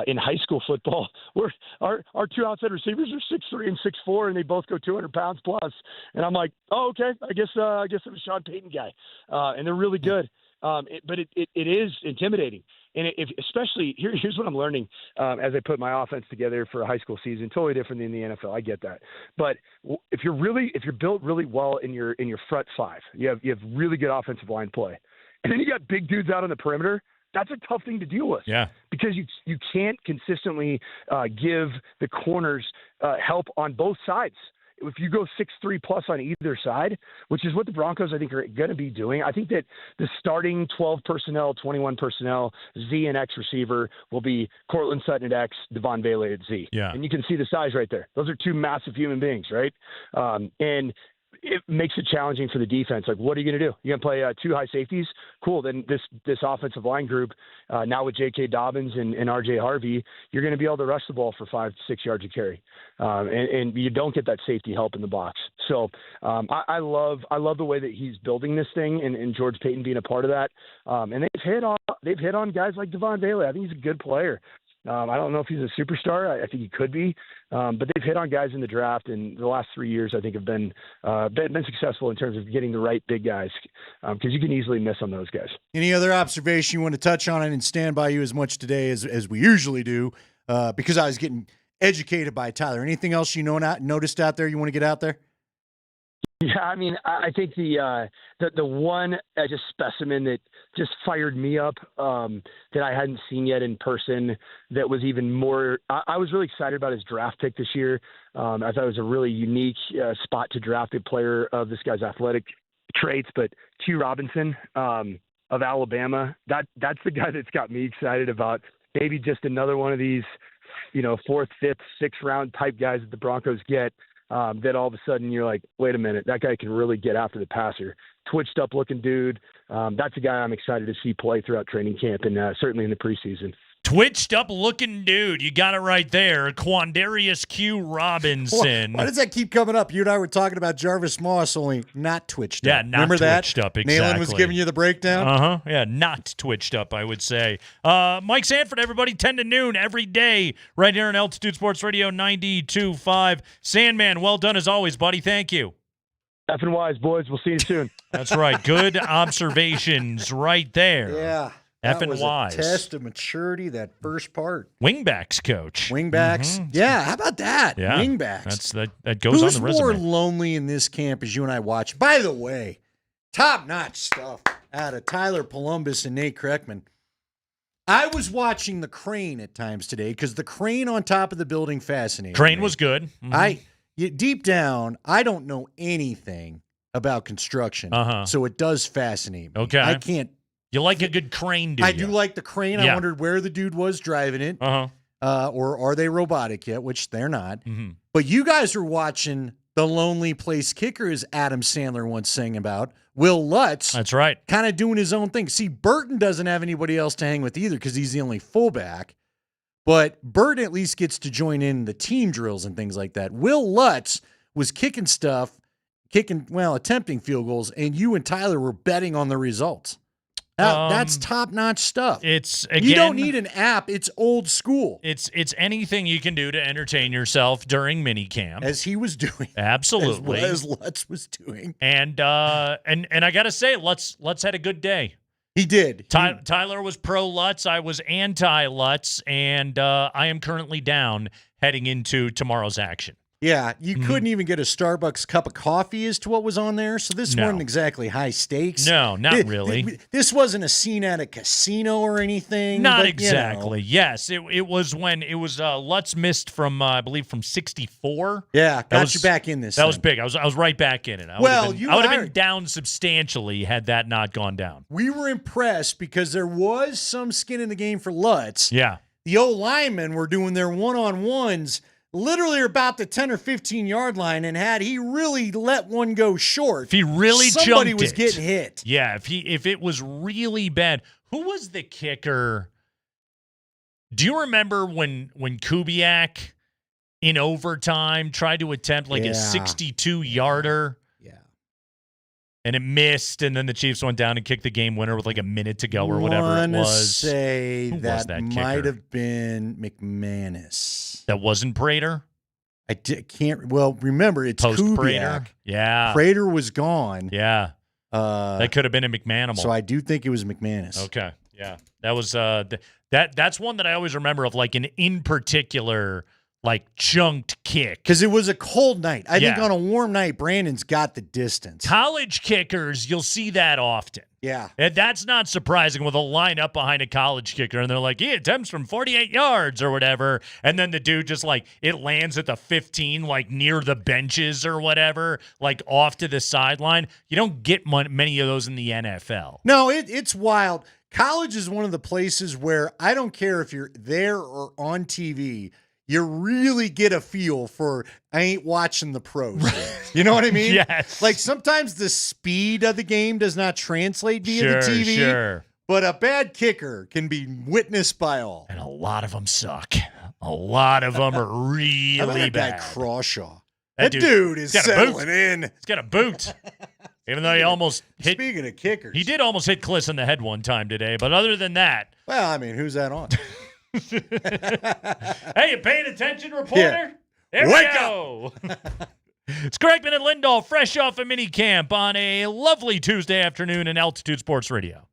in high school football where our two outside receivers are 6'3" and 6'4", and they both go 200 pounds plus. And I'm like, oh, okay, I guess I'm a Sean Payton guy, and they're really good. But it is intimidating. And especially here's what I'm learning as I put my offense together for a high school season. Totally different than the NFL. I get that, but if you're built really well in your front five, you have really good offensive line play, and then you got big dudes out on the perimeter. That's a tough thing to deal with. Yeah, because you can't consistently give the corners help on both sides. If you go 6'3" plus on either side, which is what the Broncos, I think, are going to be doing, I think that the starting 12 personnel, 21 personnel, Z and X receiver will be Cortland Sutton at X, Devon Bailey at Z. Yeah. And you can see the size right there. Those are two massive human beings, right? And it makes it challenging for the defense. What are you going to do? You're going to play two high safeties? Cool. Then this offensive line group, now with J.K. Dobbins and R.J. Harvey, you're going to be able to rush the ball for 5-6 yards a carry. And you don't get that safety help in the box. So I love the way that he's building this thing, and George Payton being a part of that. And they've hit on guys like Devon Bailey. I think he's a good player. I don't know if he's a superstar. I think he could be, but they've hit on guys in the draft, and the last 3 years I think have been successful in terms of getting the right big guys, because you can easily miss on those guys. Any other observation you want to touch on? I didn't stand by you as much today as we usually do, because I was getting educated by Tyler. Anything else noticed out there you want to get out there? Yeah, I mean, I think the one just specimen that just fired me up that I hadn't seen yet in person, that was even more. I was really excited about his draft pick this year. I thought it was a really unique spot to draft a player of this guy's athletic traits. But Q Robinson of Alabama, that's the guy that's got me excited about maybe just another one of these, 4th, 5th, 6th round type guys that the Broncos get. That all of a sudden you're like, wait a minute, that guy can really get after the passer. Twitched up looking dude. That's a guy I'm excited to see play throughout training camp and certainly in the preseason. Twitched up looking dude. You got it right there. Quandarius Q Robinson. Why does that keep coming up? You and I were talking about Jarvis Moss, only not twitched up. Yeah, not Remember twitched that? up, exactly. Nayland was giving you the breakdown? Uh-huh. Yeah, not twitched up, I would say. Mike Sanford, everybody, 10 to noon every day right here on Altitude Sports Radio 92.5. Sandman, well done as always, buddy. Thank you. F and Y's, boys. We'll see you soon. That's right. Good observations right there. Yeah. That Effing was wise. a test of maturity, that first part. Wingbacks coach. Wingbacks. Mhm. Yeah, how about that? Yeah. Wingbacks. That goes on the Who's more resume. lonely in this camp as you and I watch? By the way, top-notch stuff out of Tyler Polumbus and Nate Kreckman. I was watching the crane at times today because the crane on top of the building fascinated Crane me. was good. Mhm. Deep down, I don't know anything about construction, so it does fascinate me. Okay. I can't. You like a good crane, do I you? do like the crane. I Yeah. wondered where the dude was driving it. Or are they robotic yet? Which they're not. Mm-hmm. But you guys are watching The Lonely Place Kicker, as Adam Sandler once sang about. Will Lutz. That's right. Kind of doing his own thing. See, Burton doesn't have anybody else to hang with either because he's the only fullback. But Burton at least gets to join in the team drills and things like that. Will Lutz was attempting field goals, and you and Tyler were betting on the results. That's top-notch stuff. It's you don't need an app. It's old school. It's anything you can do to entertain yourself during minicamp, as he was doing. Absolutely, as Lutz was doing. And I gotta say, Lutz had a good day. He did. Tyler was pro Lutz. I was anti Lutz, and I am currently down heading into tomorrow's action. Yeah, you couldn't even get a Starbucks cup of coffee as to what was on there, so this No. wasn't exactly high stakes. No, not really. This wasn't a scene at a casino or anything. Not but, exactly. Yes, it was when it was Lutz missed from I believe from 64. Yeah, That got you back in this. That was thing. big. I was right back in it. I Well, would you have and I been down substantially had that not gone down. We were impressed because there was some skin in the game for Lutz. Yeah. The old linemen were doing their one-on-ones literally about the 10 or 15-yard line, and had he really let one go short, If he really somebody junked was it. getting hit. Yeah, if it was really bad. Who was the kicker? Do you remember when Kubiak in overtime tried to attempt like a 62-yarder? Yeah. And it missed, and then the Chiefs went down and kicked the game winner with like a minute to go or whatever it was. Say Who was that that might kicker? have been McManus. That wasn't Prater? Can't. Well, remember, it's Post-Prater? Kubiak. Yeah. Prater was gone. Yeah. That could have been a McManimal. So I do think it was McManus. Okay. Yeah. That was that's one that I always remember of like an in particular like chunked kick. Because it was a cold night. I think Yeah. on a warm night, Brandon's got the distance. College kickers, you'll see that often. Yeah. And that's not surprising with a line up behind a college kicker, and they're like, he attempts from 48 yards or whatever. And then the dude just like, it lands at the 15, like near the benches or whatever, like off to the sideline. You don't get many of those in the NFL. No, it's wild. College is one of the places where I don't care if you're there or on TV, you really get a feel for, I ain't watching the pros. You know what I mean? Yes. Like sometimes the speed of the game does not translate via the Sure, TV. sure. But a bad kicker can be witnessed by all. And a lot of them suck. A lot of them are I like really that guy bad. Crawshaw. That dude is he's got a boot. settling in. He's got a boot. Even though he almost hit. Speaking of kickers. He did almost hit Kliss in the head one time today. But other than that. Well, I mean, who's that on? Hey, you paying attention, reporter? Yeah. There Wake we go. It's Kreckman and Lindahl, fresh off a mini camp on a lovely Tuesday afternoon in Altitude Sports Radio.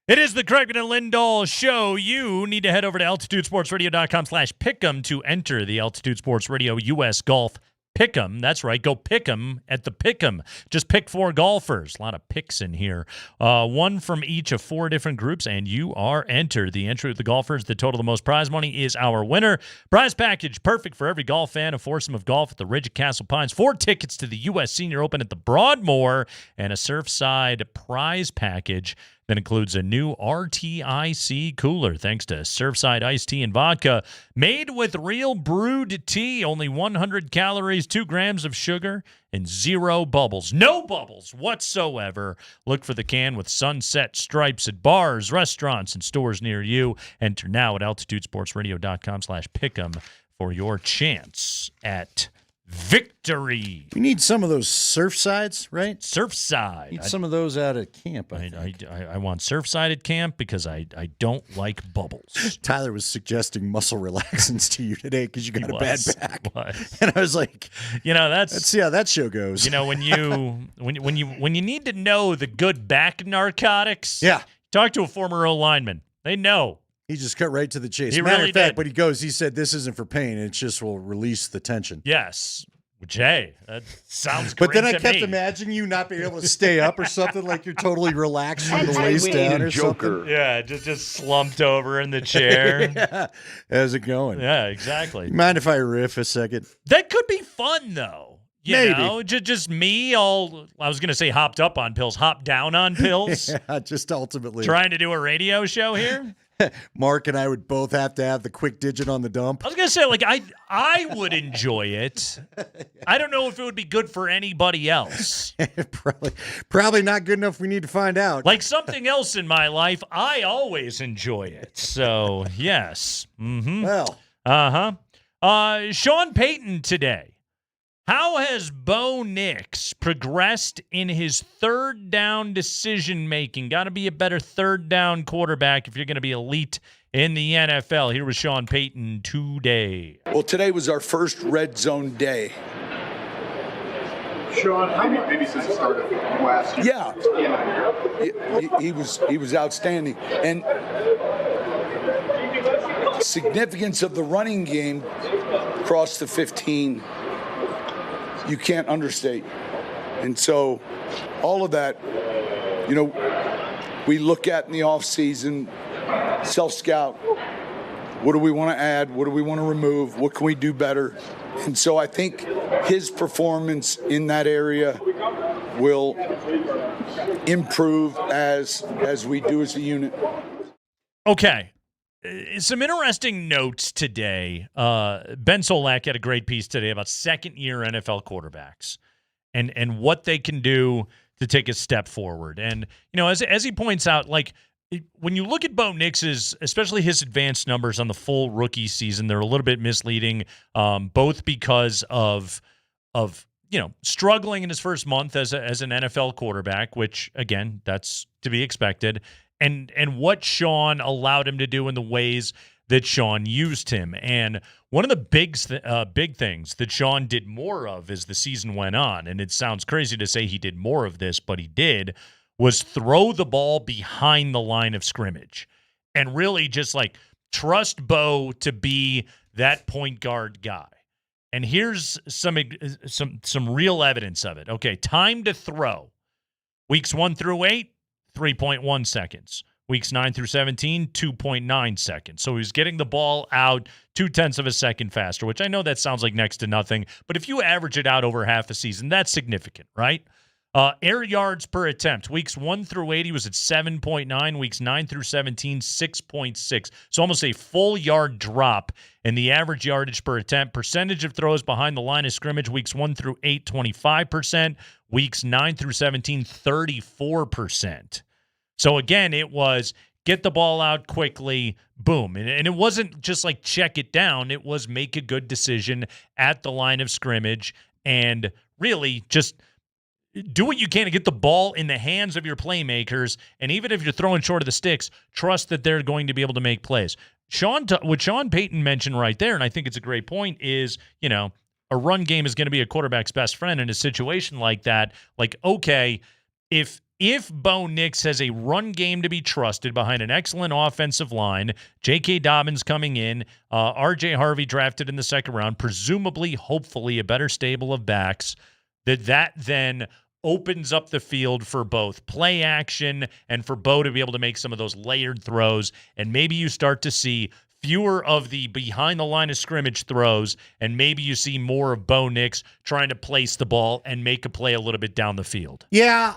It is the Kreckman and Lindahl show. You need to head over to altitudesportsradio.com/pick'em to enter the Altitude Sports Radio U.S. Golf Pick'em. That's right. Go pick'em at the Pick'em. Just pick 4 golfers. A lot of picks in here. One from each of 4 different groups, and you are entered. The entry of the golfers that total the most prize money is our winner. Prize package perfect for every golf fan. A foursome of golf at the Ridge at Castle Pines. 4 tickets to the U.S. Senior Open at the Broadmoor, and a Surfside prize package that includes a new RTIC cooler, thanks to Surfside iced tea and vodka, made with real brewed tea, only 100 calories, 2 grams of sugar, and 0 bubbles. No bubbles whatsoever. Look for the can with sunset stripes at bars, restaurants, and stores near you. Enter now at altitudesportsradio.com/pick'em for your chance at victory. We need some of those Surfsides, right? Surfside. Need some of those out at camp. I want Surfside at camp because I don't like bubbles. Tyler was suggesting muscle relaxants to you today because you got a bad back, Was. and I was like, let's see how that show goes. When you need to know the good back narcotics, talk to a former O-lineman. They know. He just cut right to the chase. He Matter really of fact, did. but he said this isn't for pain. It just will release the tension. Yes. Which, hey, that sounds great. But then I to kept me. imagining you not being able to stay up or something, like you're totally relaxed from the waist down or something. Yeah, just slumped over in the chair. Yeah. How's it going? Yeah, exactly. Mind if I riff a second? That could be fun, though. Maybe. Just me all, I was going to say hopped up on pills, hopped down on pills. Yeah, just ultimately. Trying to do a radio show here. Mark and I would both have to have the quick digit on the dump. I was going to say, I would enjoy it. I don't know if it would be good for anybody else. Probably not good enough. We need to find out. Like something else in my life, I always enjoy it. So, yes. Mm-hmm. Well. Sean Payton today. How has Bo Nix progressed in his third down decision-making? Got to be a better third down quarterback if you're going to be elite in the NFL. Here was Sean Payton today. Well, today was our first red zone day. Sean, maybe since the start of last year. Yeah. He was outstanding. And significance of the running game across the 15, you can't understate. And so all of that, we look at in the offseason, self-scout. What do we want to add? What do we want to remove? What can we do better? And so I think his performance in that area will improve as we do as a unit. Okay. Some interesting notes today. Ben Solak had a great piece today about second-year NFL quarterbacks and what they can do to take a step forward. And, as he points out, when you look at Bo Nix's, especially his advanced numbers on the full rookie season, they're a little bit misleading, both because of struggling in his first month as an NFL quarterback, which, again, that's to be expected, and what Sean allowed him to do in the ways that Sean used him. And one of the big things that Sean did more of as the season went on, and it sounds crazy to say he did more of this, but he did, was throw the ball behind the line of scrimmage and really just trust Bo to be that point guard guy. And here's some real evidence of it. Okay, time to throw. Weeks 1 through 8, 3.1 seconds. Weeks 9 through 17, 2.9 seconds. So he's getting the ball out 0.2 of a second faster, which I know that sounds like next to nothing, but if you average it out over half a season, that's significant, right? Air yards per attempt. Weeks 1 through 8, he was at 7.9. Weeks 9 through 17, 6.6. So almost a full yard drop in the average yardage per attempt. Percentage of throws behind the line of scrimmage. Weeks 1 through 8, 25%. Weeks 9 through 17, 34%. So again, it was get the ball out quickly, boom. And it wasn't just check it down. It was make a good decision at the line of scrimmage and really just do what you can to get the ball in the hands of your playmakers. And even if you're throwing short of the sticks, trust that they're going to be able to make plays. What Sean Payton mentioned right there, and I think it's a great point, is, a run game is going to be a quarterback's best friend in a situation like that. Okay, if if Bo Nix has a run game to be trusted behind an excellent offensive line, J.K. Dobbins coming in, R.J. Harvey drafted in the second round, presumably, hopefully, a better stable of backs, that then opens up the field for both play action and for Bo to be able to make some of those layered throws. And maybe you start to see fewer of the behind the line of scrimmage throws, and maybe you see more of Bo Nix trying to place the ball and make a play a little bit down the field. Yeah.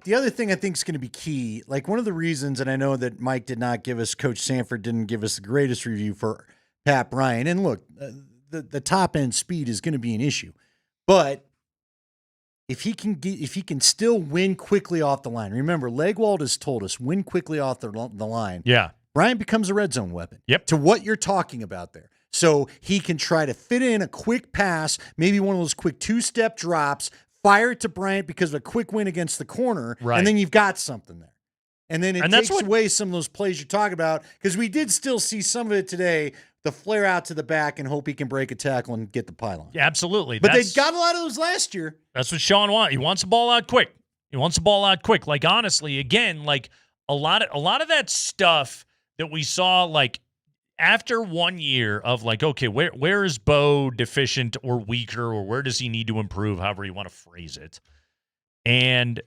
The other thing I think is going to be key, like one of the reasons, and I know that Mike did not give us, Coach Sanford didn't give us the greatest review for Pat Bryant. And look, the top end speed is going to be an issue, but if he can still win quickly off the line, remember Legwald has told us win quickly off the line. Yeah. Bryant becomes a red zone weapon. Yep. To what you're talking about there. So he can try to fit in a quick pass, maybe one of those quick two-step drops, fire it to Bryant because of a quick win against the corner, right. and then you've got something there. And then it takes away some of those plays you're talking about, because we did still see some of it today, the flare out to the back and hope he can break a tackle and get the pylon. Yeah, absolutely. But they got a lot of those last year. That's what Sean wants. He wants the ball out quick. Like, honestly, again, like a lot of that stuff that we saw, like, after 1 year of like, okay, where is Bo deficient or weaker, or where does he need to improve, however you want to phrase it. And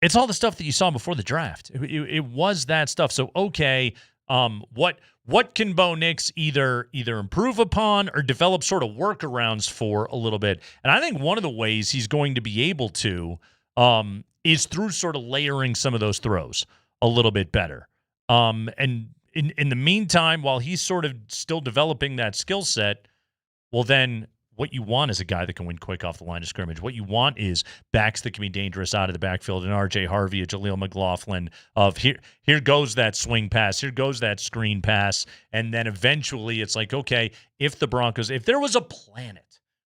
it's all the stuff that you saw before the draft. It was that stuff. So, okay, what can Bo Nix either improve upon or develop sort of workarounds for a little bit? And I think one of the ways he's going to be able to is through sort of layering some of those throws a little bit better. And in the meantime, while he's sort of still developing that skill set, well, then what you want is a guy that can win quick off the line of scrimmage. What you want is backs that can be dangerous out of the backfield, and R.J. Harvey, a Jaleel McLaughlin of here goes that swing pass, here goes that screen pass, and then eventually it's like, okay, if there was a planet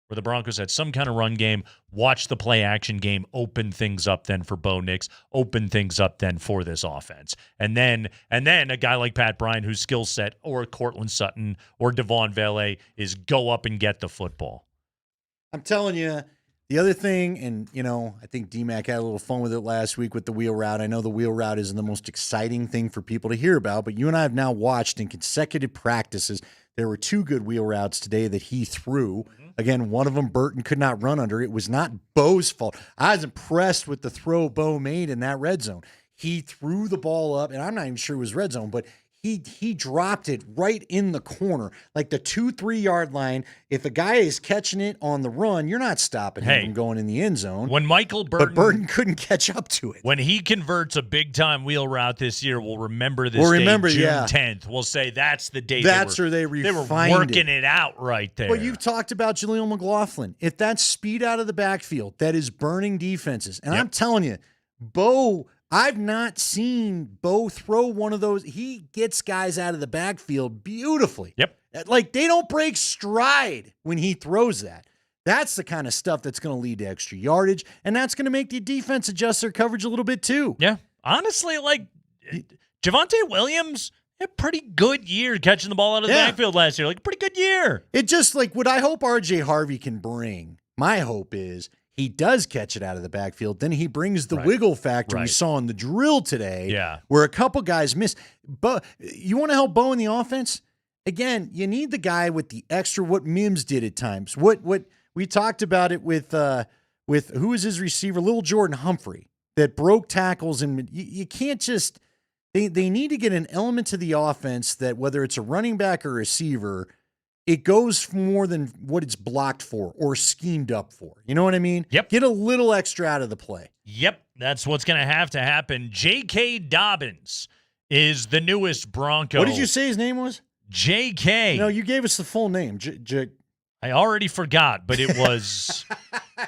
where the Broncos had some kind of run game, watch the play action game, open things up then for Bo Nix, open things up then for this offense. And then a guy like Pat Bryant, whose skill set, or Cortland Sutton or Devon Vele, is go up and get the football. I'm telling you, the other thing, and I think DMac had a little fun with it last week with the wheel route. I know the wheel route isn't the most exciting thing for people to hear about, but you and I have now watched in consecutive practices. There were two good wheel routes today that he threw. Again, one of them Burton could not run under. It was not Bo's fault. I was impressed with the throw Bo made in that red zone. He threw the ball up, and I'm not even sure it was red zone, but he dropped it right in the corner, like the 2-3 yard line. If a guy is catching it on the run, you're not stopping him from going in the end zone. When But Burton couldn't catch up to it. When he converts a big-time wheel route this year, we'll remember this day, June 10th. We'll say that's the day where they were working it out right there. Well, you've talked about Jaleel McLaughlin. If that's speed out of the backfield, that is burning defenses. And I'm telling you, Bo, I've not seen Bo throw one of those. He gets guys out of the backfield beautifully. Yep. Like, they don't break stride when he throws that. That's the kind of stuff that's going to lead to extra yardage, and that's going to make the defense adjust their coverage a little bit too. Yeah. Honestly, like, Javonte Williams, a pretty good year catching the ball out of the backfield last year. Like, a pretty good year. It just, like, what I hope R.J. Harvey can bring, my hope is he does catch it out of the backfield. Then he brings the wiggle factor we saw in the drill today, where a couple guys missed. But you want to help Bo in the offense? Again, you need the guy with the extra, what Mims did at times. What we talked about it with who was his receiver, Little Jordan Humphrey, that broke tackles. And you can't just they need to get an element to the offense that, whether it's a running back or a receiver, it goes for more than what it's blocked for or schemed up for. You know what I mean? Yep. Get a little extra out of the play. Yep. That's what's going to have to happen. J.K. Dobbins is the newest Bronco. What did you say his name was? J.K. No, you gave us the full name. I already forgot, but it was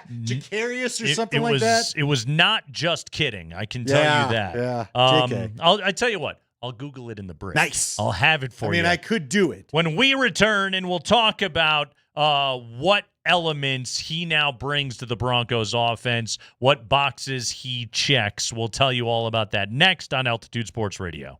Jacarius or something like that. It was not just kidding. I can tell you that. Yeah. JK. I tell you what. I'll Google it in the break. Nice. I'll have it for you. I mean, I could do it. When we return, and we'll talk about what elements he now brings to the Broncos offense, what boxes he checks. We'll tell you all about that next on Altitude Sports Radio.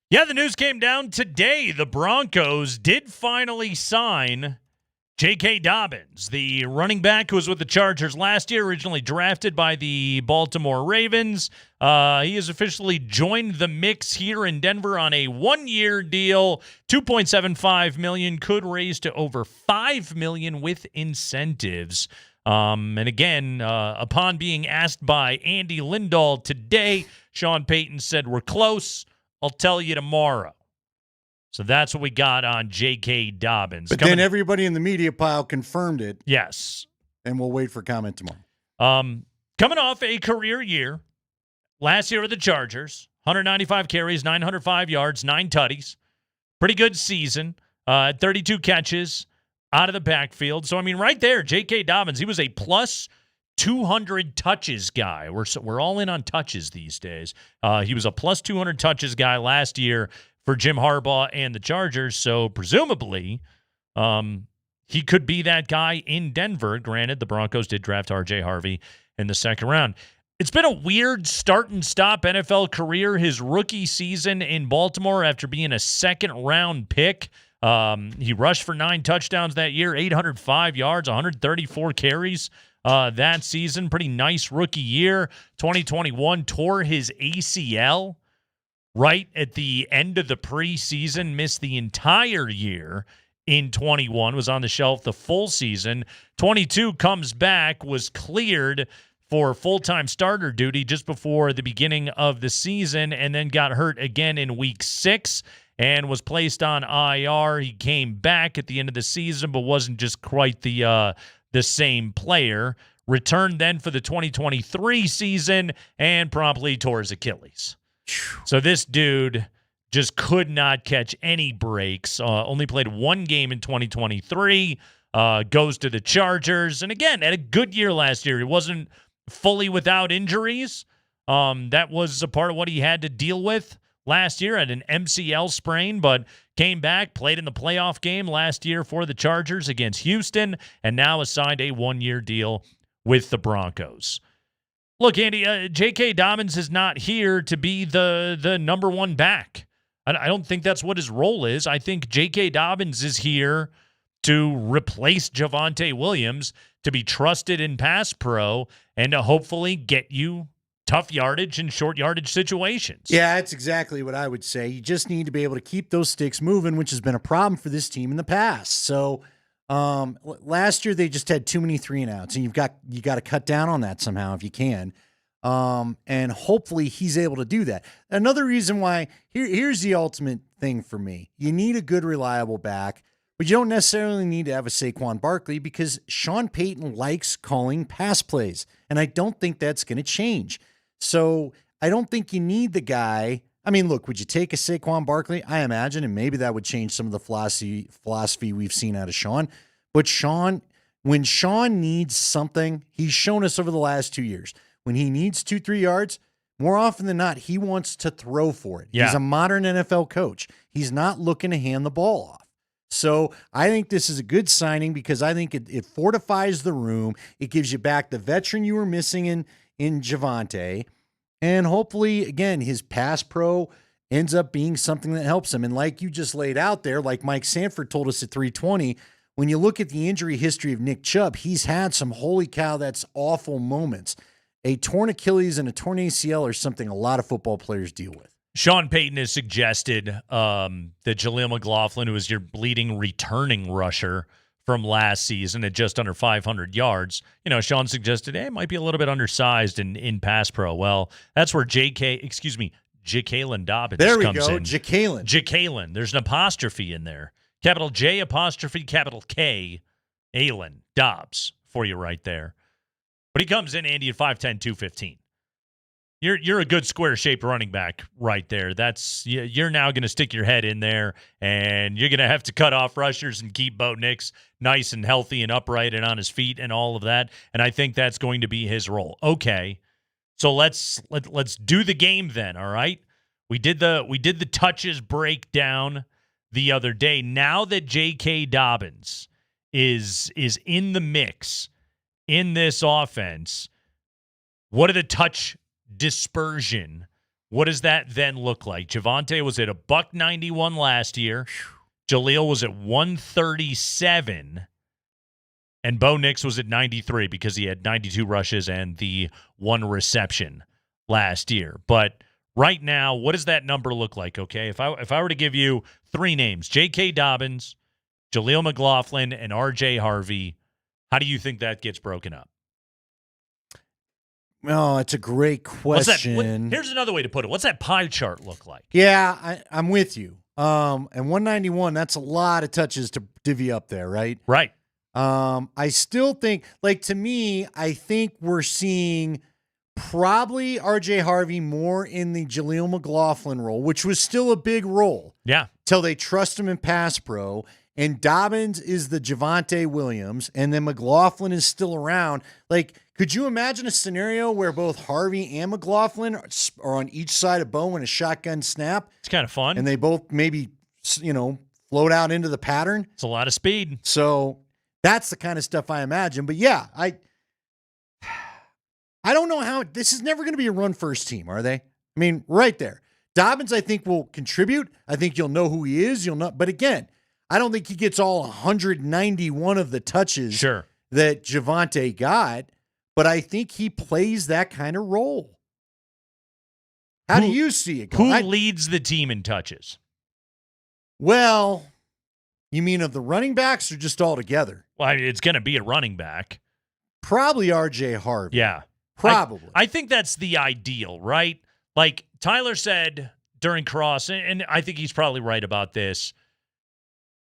Yeah, the news came down today. The Broncos did finally sign J.K. Dobbins, the running back who was with the Chargers last year, originally drafted by the Baltimore Ravens. He has officially joined the mix here in Denver on a one-year deal. $2.75 million, could raise to over $5 million with incentives. And again, upon being asked by Andy Lindahl today, Sean Payton said, "We're close. I'll tell you tomorrow." So that's what we got on J.K. Dobbins. But then everybody in the media pile confirmed it. Yes. And we'll wait for comment tomorrow. Coming off a career year, last year with the Chargers, 195 carries, 905 yards, 9 tutties. Pretty good season. 32 catches out of the backfield. So, I mean, right there, J.K. Dobbins, he was a plus 200 touches guy. We're all in on touches these days. He was a plus 200 touches guy last year for Jim Harbaugh and the Chargers. So presumably, he could be that guy in Denver. Granted, the Broncos did draft R.J. Harvey in the second round. It's been a weird start and stop NFL career. His rookie season in Baltimore after being a second-round pick. He rushed for 9 touchdowns that year, 805 yards, 134 carries. That season, pretty nice rookie year. 2021 tore his ACL right at the end of the preseason, missed the entire year in 21, was on the shelf the full season. 22 comes back, was cleared for full-time starter duty just before the beginning of the season, and then got hurt again in week 6 and was placed on IR. He came back at the end of the season, but wasn't just quite the same player. Returned then for the 2023 season and promptly tore his Achilles. So this dude just could not catch any breaks. Only played 1 game in 2023. Goes to the Chargers. And again, had a good year last year. He wasn't fully without injuries. That was a part of what he had to deal with last year. Had an MCL sprain, but came back, played in the playoff game last year for the Chargers against Houston, and now has signed a 1-year deal with the Broncos. Look, Andy, J.K. Dobbins is not here to be the number 1 back. I don't think that's what his role is. I think J.K. Dobbins is here to replace Javonte Williams, to be trusted in pass pro, and to hopefully get you tough yardage and short yardage situations. Yeah, that's exactly what I would say. You just need to be able to keep those sticks moving, which has been a problem for this team in the past. So last year they just had too many 3-and-outs, and you got to cut down on that somehow if you can. And hopefully he's able to do that. Another reason why here's the ultimate thing for me. You need a good, reliable back, but you don't necessarily need to have a Saquon Barkley because Sean Payton likes calling pass plays, and I don't think that's going to change. So I don't think you need the guy. I mean, look, would you take a Saquon Barkley? I imagine, and maybe that would change some of the philosophy we've seen out of Sean. But when Sean needs something, he's shown us over the last 2 years. When he needs 2-3 yards, more often than not, he wants to throw for it. Yeah. He's a modern NFL coach. He's not looking to hand the ball off. So I think this is a good signing because I think it fortifies the room. It gives you back the veteran you were missing in Javonte. And hopefully, again, his pass pro ends up being something that helps him. And like you just laid out there, like Mike Sanford told us at 320, when you look at the injury history of Nick Chubb, he's had some holy cow, that's awful moments. A torn Achilles and a torn ACL are something a lot of football players deal with. Sean Payton has suggested that Jaleel McLaughlin, who was your leading returning rusher from last season at just under 500 yards, Sean suggested, it might be a little bit undersized in pass pro. Well, that's where Ja'Kalen Dobbins there we comes go, in. Ja'Kalen. There's an apostrophe in there. Capital J apostrophe, capital K, Allen, Dobbs for you right there. But he comes in, Andy, at 5'10", 215. You're a good square-shaped running back right there. You're now going to stick your head in there, and you're going to have to cut off rushers and keep Bo Nix nice and healthy and upright and on his feet and all of that. And I think that's going to be his role. Okay, so let's do the game then. All right, we did the touches breakdown the other day. Now that J.K. Dobbins is in the mix in this offense, what are the touch dispersion What does that then look like? Javonte was at $191 last year. Jaleel was at 137. And Bo Nix was at 93 because he had 92 rushes and the 1 reception last year. But right now, what does that number look like, okay? If I were to give you 3 names, J.K. Dobbins, Jaleel McLaughlin, and R.J. Harvey, how do you think that gets broken up? Oh, it's a great question. Here's another way to put it. What's that pie chart look like? Yeah, I'm with you. And 191, that's a lot of touches to divvy up there, right? Right. I still think, to me, I think we're seeing probably R.J. Harvey more in the Jaleel McLaughlin role, which was still a big role. Yeah. Till they trust him in pass pro. And Dobbins is the Javonte Williams, and then McLaughlin is still around. Could you imagine a scenario where both Harvey and McLaughlin are on each side of Bo in a shotgun snap? It's kind of fun. And they both maybe, float out into the pattern. It's a lot of speed. So that's the kind of stuff I imagine. But yeah, I don't know how this is never going to be a run first team, are they? I mean, right there. Dobbins, I think, will contribute. I think you'll know who he is. But again, I don't think he gets all 191 of the touches that Javonte got, but I think he plays that kind of role. How do you see it going? Who leads the team in touches? Well, you mean of the running backs or just all together? Well, it's going to be a running back. Probably R.J. Harvey. Yeah. Probably. I think that's the ideal, right? Like Tyler said during Cross, and I think he's probably right about this,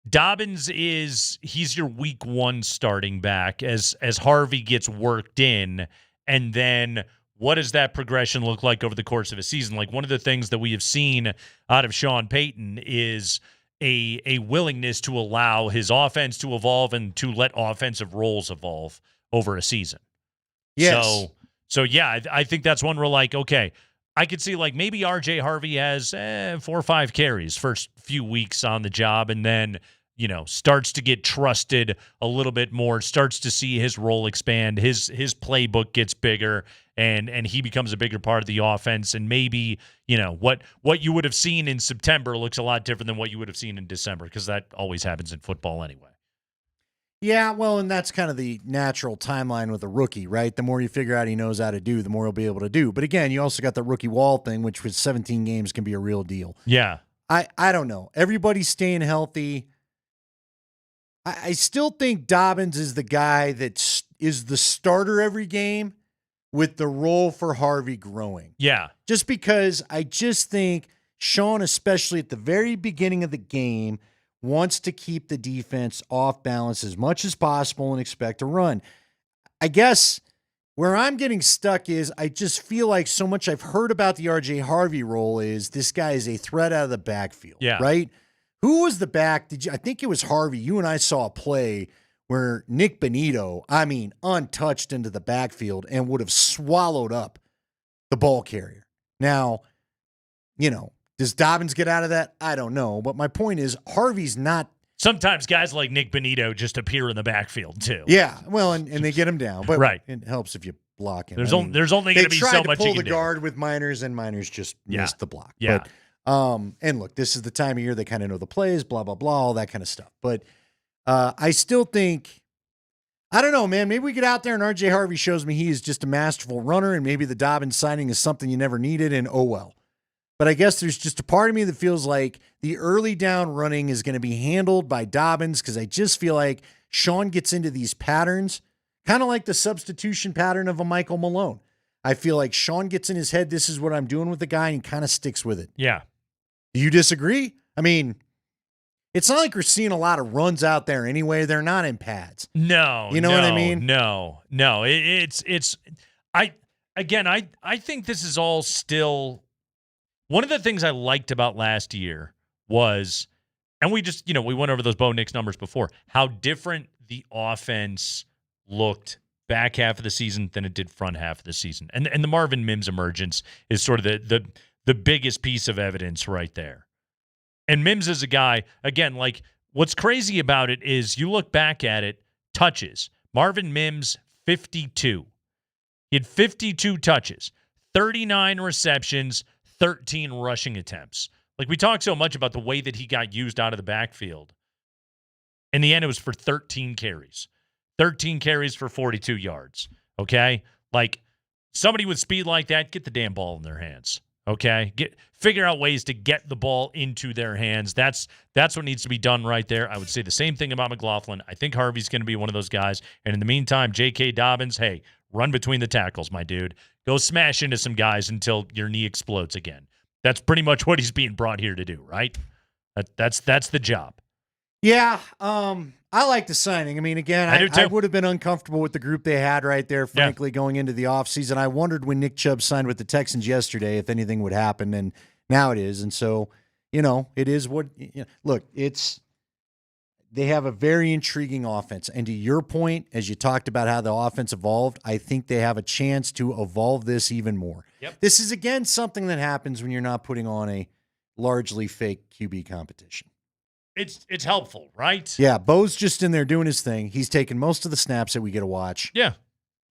Dobbins he's your week 1 starting back as Harvey gets worked in, and then what does that progression look like over the course of a season? Like, one of the things that we have seen out of Sean Payton is a willingness to allow his offense to evolve and to let offensive roles evolve over a season. Yes. So yeah, I think that's one where, okay, I could see maybe R.J. Harvey has 4 or 5 carries first few weeks on the job, and then starts to get trusted a little bit more, starts to see his role expand, his playbook gets bigger, and he becomes a bigger part of the offense. And maybe, what you would have seen in September looks a lot different than what you would have seen in December, because that always happens in football anyway. Yeah, well, and that's kind of the natural timeline with a rookie, right? The more you figure out he knows how to do, the more he'll be able to do. But again, you also got the rookie wall thing, which with 17 games can be a real deal. Yeah. I don't know. Everybody's staying healthy. I still think Dobbins is the guy that is the starter every game with the role for Harvey growing. Yeah. Just because I just think Sean, especially at the very beginning of the game, wants to keep the defense off balance as much as possible and expect a run. I guess where I'm getting stuck is I just feel like so much I've heard about the R.J. Harvey role is this guy is a threat out of the backfield, right? Who was the back? I think it was Harvey. You and I saw a play where Nick Benito, untouched into the backfield and would have swallowed up the ball carrier. Now, does Dobbins get out of that? I don't know. But my point is, Harvey's not. Sometimes guys like Nick Benito just appear in the backfield too. Yeah, well, and they get him down. But right. It helps if you block him. There's only going to be so much you can do. They tried to pull the guard with Miners, and Miners just missed the block. Yeah. But, and look, this is the time of year they kind of know the plays, blah, blah, blah, all that kind of stuff. But I still think, I don't know, man, maybe we get out there and R.J. Harvey shows me he is just a masterful runner, and maybe the Dobbins signing is something you never needed, and oh well. But I guess there's just a part of me that feels like the early down running is going to be handled by Dobbins, because I just feel like Sean gets into these patterns, kind of like the substitution pattern of a Michael Malone. I feel like Sean gets in his head, this is what I'm doing with the guy, and he kind of sticks with it. Yeah. Do you disagree? I mean, it's not like we're seeing a lot of runs out there anyway. They're not in pads. No. You know what I mean? No. I think this is all still. One of the things I liked about last year was, and we just, we went over those Bo Nix numbers before, how different the offense looked back half of the season than it did front half of the season. And the Marvin Mims emergence is sort of the biggest piece of evidence right there. And Mims is a guy, again, what's crazy about it is you look back at it, touches. Marvin Mims, 52. He had 52 touches, 39 receptions, 13 rushing attempts. Like, we talk so much about the way that he got used out of the backfield. In the end, it was for 13 carries. 13 carries for 42 yards, okay? Like, somebody with speed like that, get the damn ball in their hands, okay? Figure out ways to get the ball into their hands. That's what needs to be done right there. I would say the same thing about McLaughlin. I think Harvey's going to be one of those guys. And in the meantime, J.K. Dobbins, hey, run between the tackles, my dude. Go smash into some guys until your knee explodes again. That's pretty much what he's being brought here to do, right? That's the job. Yeah, I like the signing. I mean, again, I would have been uncomfortable with the group they had right there, frankly, going into the offseason. I wondered when Nick Chubb signed with the Texans yesterday if anything would happen, and now it is. And so, it is what look, they have a very intriguing offense. And to your point, as you talked about how the offense evolved, I think they have a chance to evolve this even more. Yep. This is, again, something that happens when you're not putting on a largely fake QB competition. It's helpful, right? Yeah, Bo's just in there doing his thing. He's taking most of the snaps that we get to watch. Yeah.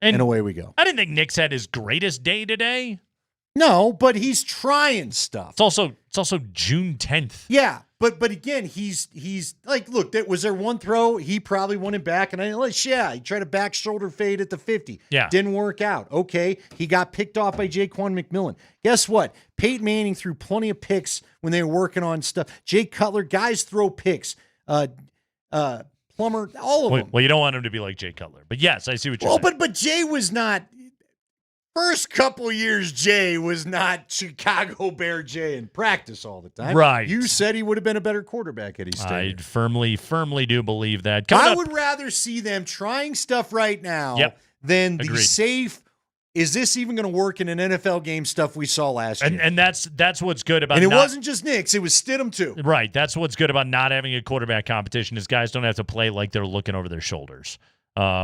And away we go. I didn't think Nick's had his greatest day today. No, but he's trying stuff. It's also June 10th. Yeah, but again, he's like, look, was there one throw he probably wanted back, and he tried a back shoulder fade at the 50. Yeah. Didn't work out. Okay, he got picked off by Jaquan McMillan. Guess what? Peyton Manning threw plenty of picks when they were working on stuff. Jay Cutler, guys throw picks. Plummer, all of them. Well, you don't want him to be like Jay Cutler, but yes, I see what you're saying. But Jay was not. First couple years, Jay was not Chicago Bear Jay in practice all the time. Right. You said he would have been a better quarterback had he stayed. I firmly do believe that. I would rather see them trying stuff right now than the safe, is this even going to work in an NFL game stuff we saw last year? And that's what's good about it wasn't just Knicks, it was Stidham too. Right. That's what's good about not having a quarterback competition is guys don't have to play like they're looking over their shoulders.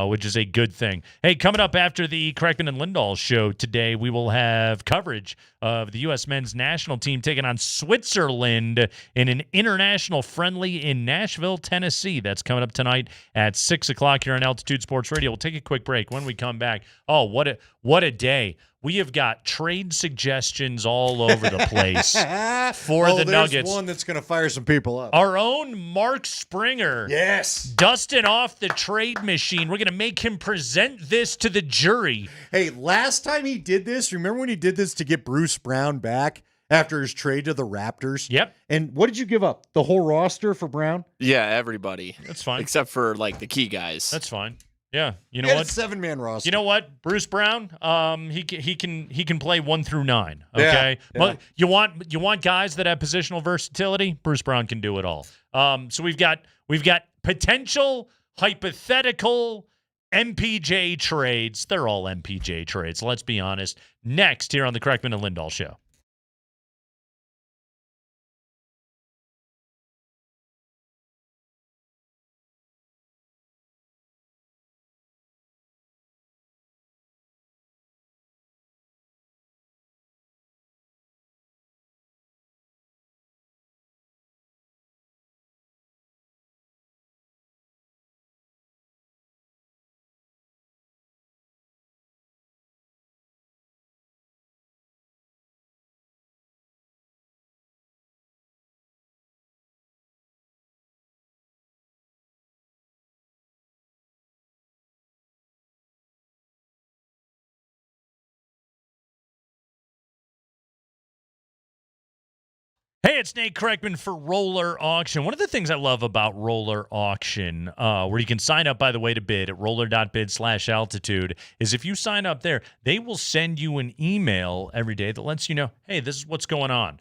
Which is a good thing. Hey, coming up after the Kreckman and Lindahl show today, we will have coverage of the U.S. men's national team taking on Switzerland in an international friendly in Nashville, Tennessee. That's coming up tonight at 6 o'clock here on Altitude Sports Radio. We'll take a quick break. When we come back, what a day. We have got trade suggestions all over the place for the Nuggets. There's one that's going to fire some people up. Our own Mark Springer. Yes. Dusting off the trade machine. We're going to make him present this to the jury. Hey, last time he did this, remember when he did this to get Bruce Brown back after his trade to the Raptors? Yep. And what did you give up? The whole roster for Brown? Yeah, everybody. That's fine. Except for, the key guys. That's fine. Yeah, you know what? 7-man roster. You know what? Bruce Brown, he can play 1 through 9. Okay, yeah. You want guys that have positional versatility. Bruce Brown can do it all. So we've got potential hypothetical MPJ trades. They're all MPJ trades. Let's be honest. Next here on the Kreckman and Lindahl show. Hey, it's Nate Kreckman for Roller Auction. One of the things I love about Roller Auction, where you can sign up, by the way, to bid at roller.bid/altitude, is if you sign up there, they will send you an email every day that lets you know, hey, this is what's going on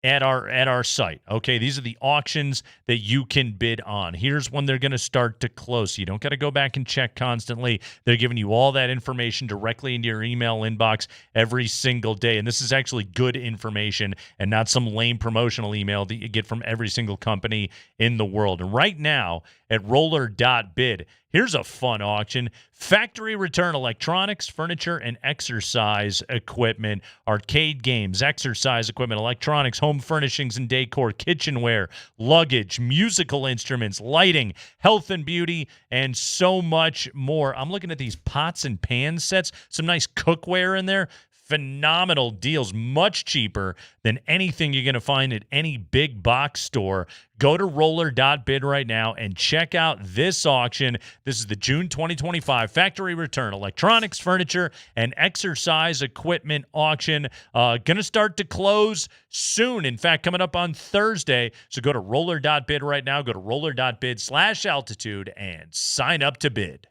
at our site. Okay, these are the auctions that you can bid on. Here's when they're going to start to close. So you don't got to go back and check constantly. They're giving you all that information directly into your email inbox every single day. And this is actually good information and not some lame promotional email that you get from every single company in the world. And right now at roller.bid, here's a fun auction. Factory return electronics, furniture, and exercise equipment, arcade games, exercise equipment, electronics, home furnishings and decor, kitchenware, luggage, musical instruments, lighting, health and beauty, and so much more. I'm looking at these pots and pan sets, some nice cookware in there. phenomenal deals, much cheaper than anything you're going to find at any big box store. Go to roller.bid right now and check out this auction. This is the June 2025 factory return electronics, furniture, and exercise equipment auction. Going to start to close soon. In fact, coming up on Thursday. So go to roller.bid right now. Go to roller.bid/altitude and sign up to bid.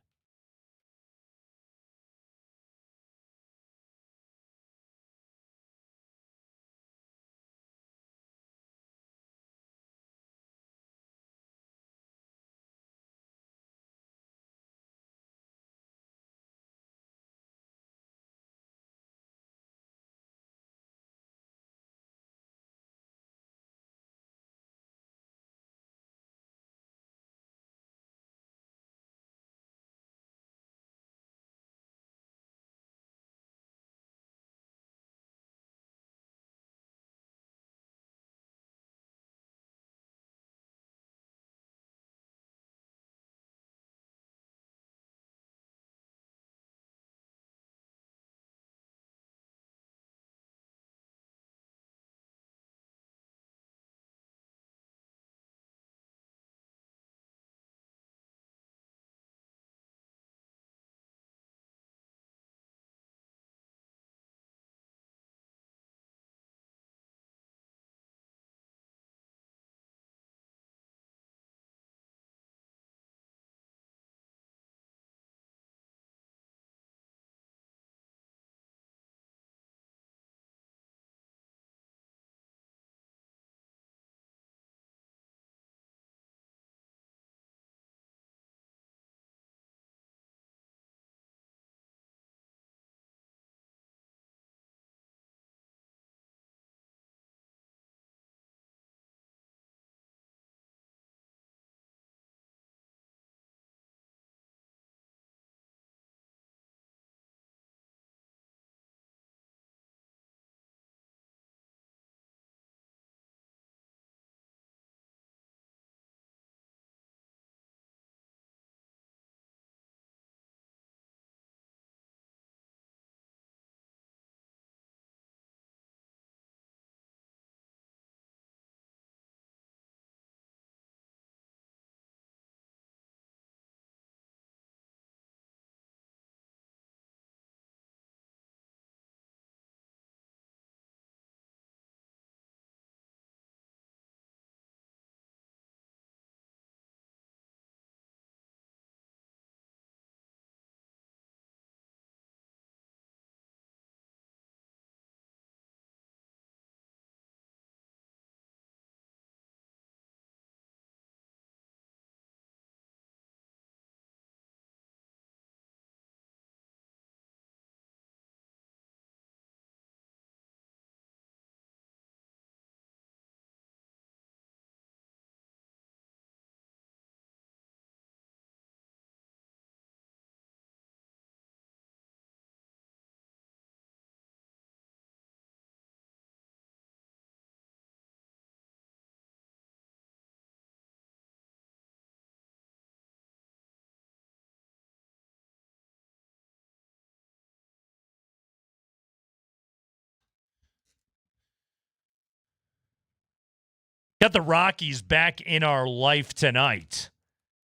Got the Rockies back in our life tonight.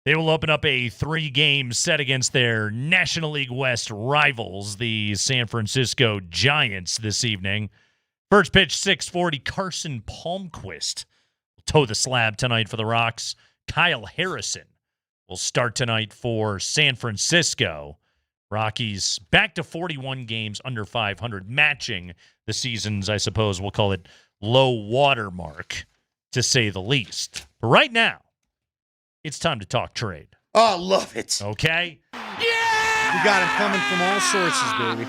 They will open up a 3-game set against their National League West rivals, the San Francisco Giants, this evening. First pitch, 6:40, Carson Palmquist will toe the slab tonight for the Rocks. Kyle Harrison will start tonight for San Francisco. Rockies back to 41 games under 500, matching the season's, I suppose we'll call it, low water mark, to say the least. But right now, it's time to talk trade. Oh, I love it. Okay? We got him coming from all sources, baby.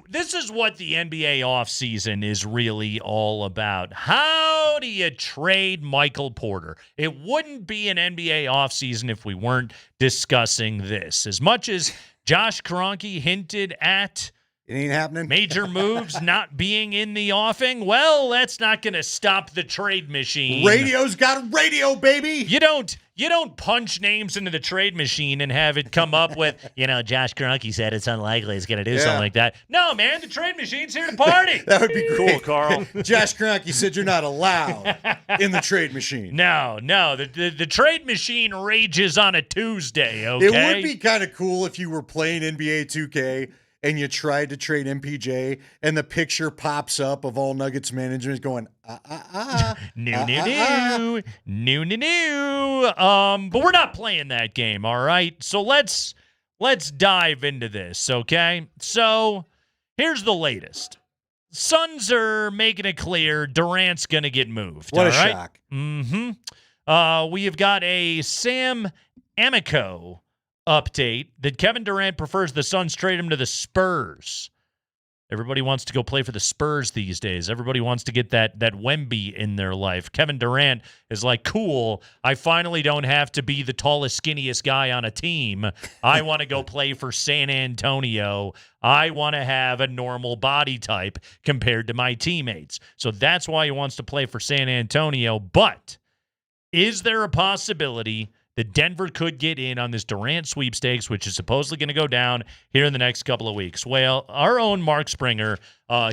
This is what the NBA offseason is really all about. How do you trade Michael Porter? It wouldn't be an NBA offseason if we weren't discussing this. As much as Josh Kroenke hinted at It ain't happening. Major moves not being in the offing. Well, that's not going to stop the trade machine. Radio's got radio, baby. You don't punch names into the trade machine and have it come up with, Josh Kroenke said it's unlikely it's going to do something like that. No, man, the trade machine's here to party. That would be Cool, Carl. Josh Kroenke said you're not allowed in the trade machine. No, the trade machine rages on a Tuesday, okay? It would be kind of cool if you were playing NBA 2K and you tried to trade MPJ and the picture pops up of all Nuggets management going, New. But we're not playing that game, all right? So let's dive into this, okay? So here's the latest. Suns are making it clear Durant's going to get moved. What a all right? shock. Mm-hmm. We have got a Sam Amico update that Kevin Durant prefers the Suns trade him to the Spurs. Everybody wants to go play for the Spurs these days. Everybody wants to get that Wemby in their life. Kevin Durant is like, cool, I finally don't have to be the tallest, skinniest guy on a team. I want to go play for San Antonio. I want to have a normal body type compared to my teammates. So that's why he wants to play for San Antonio. But is there a possibility that Denver could get in on this Durant sweepstakes, which is supposedly going to go down here in the next couple of weeks? Well, our own Mark Springer,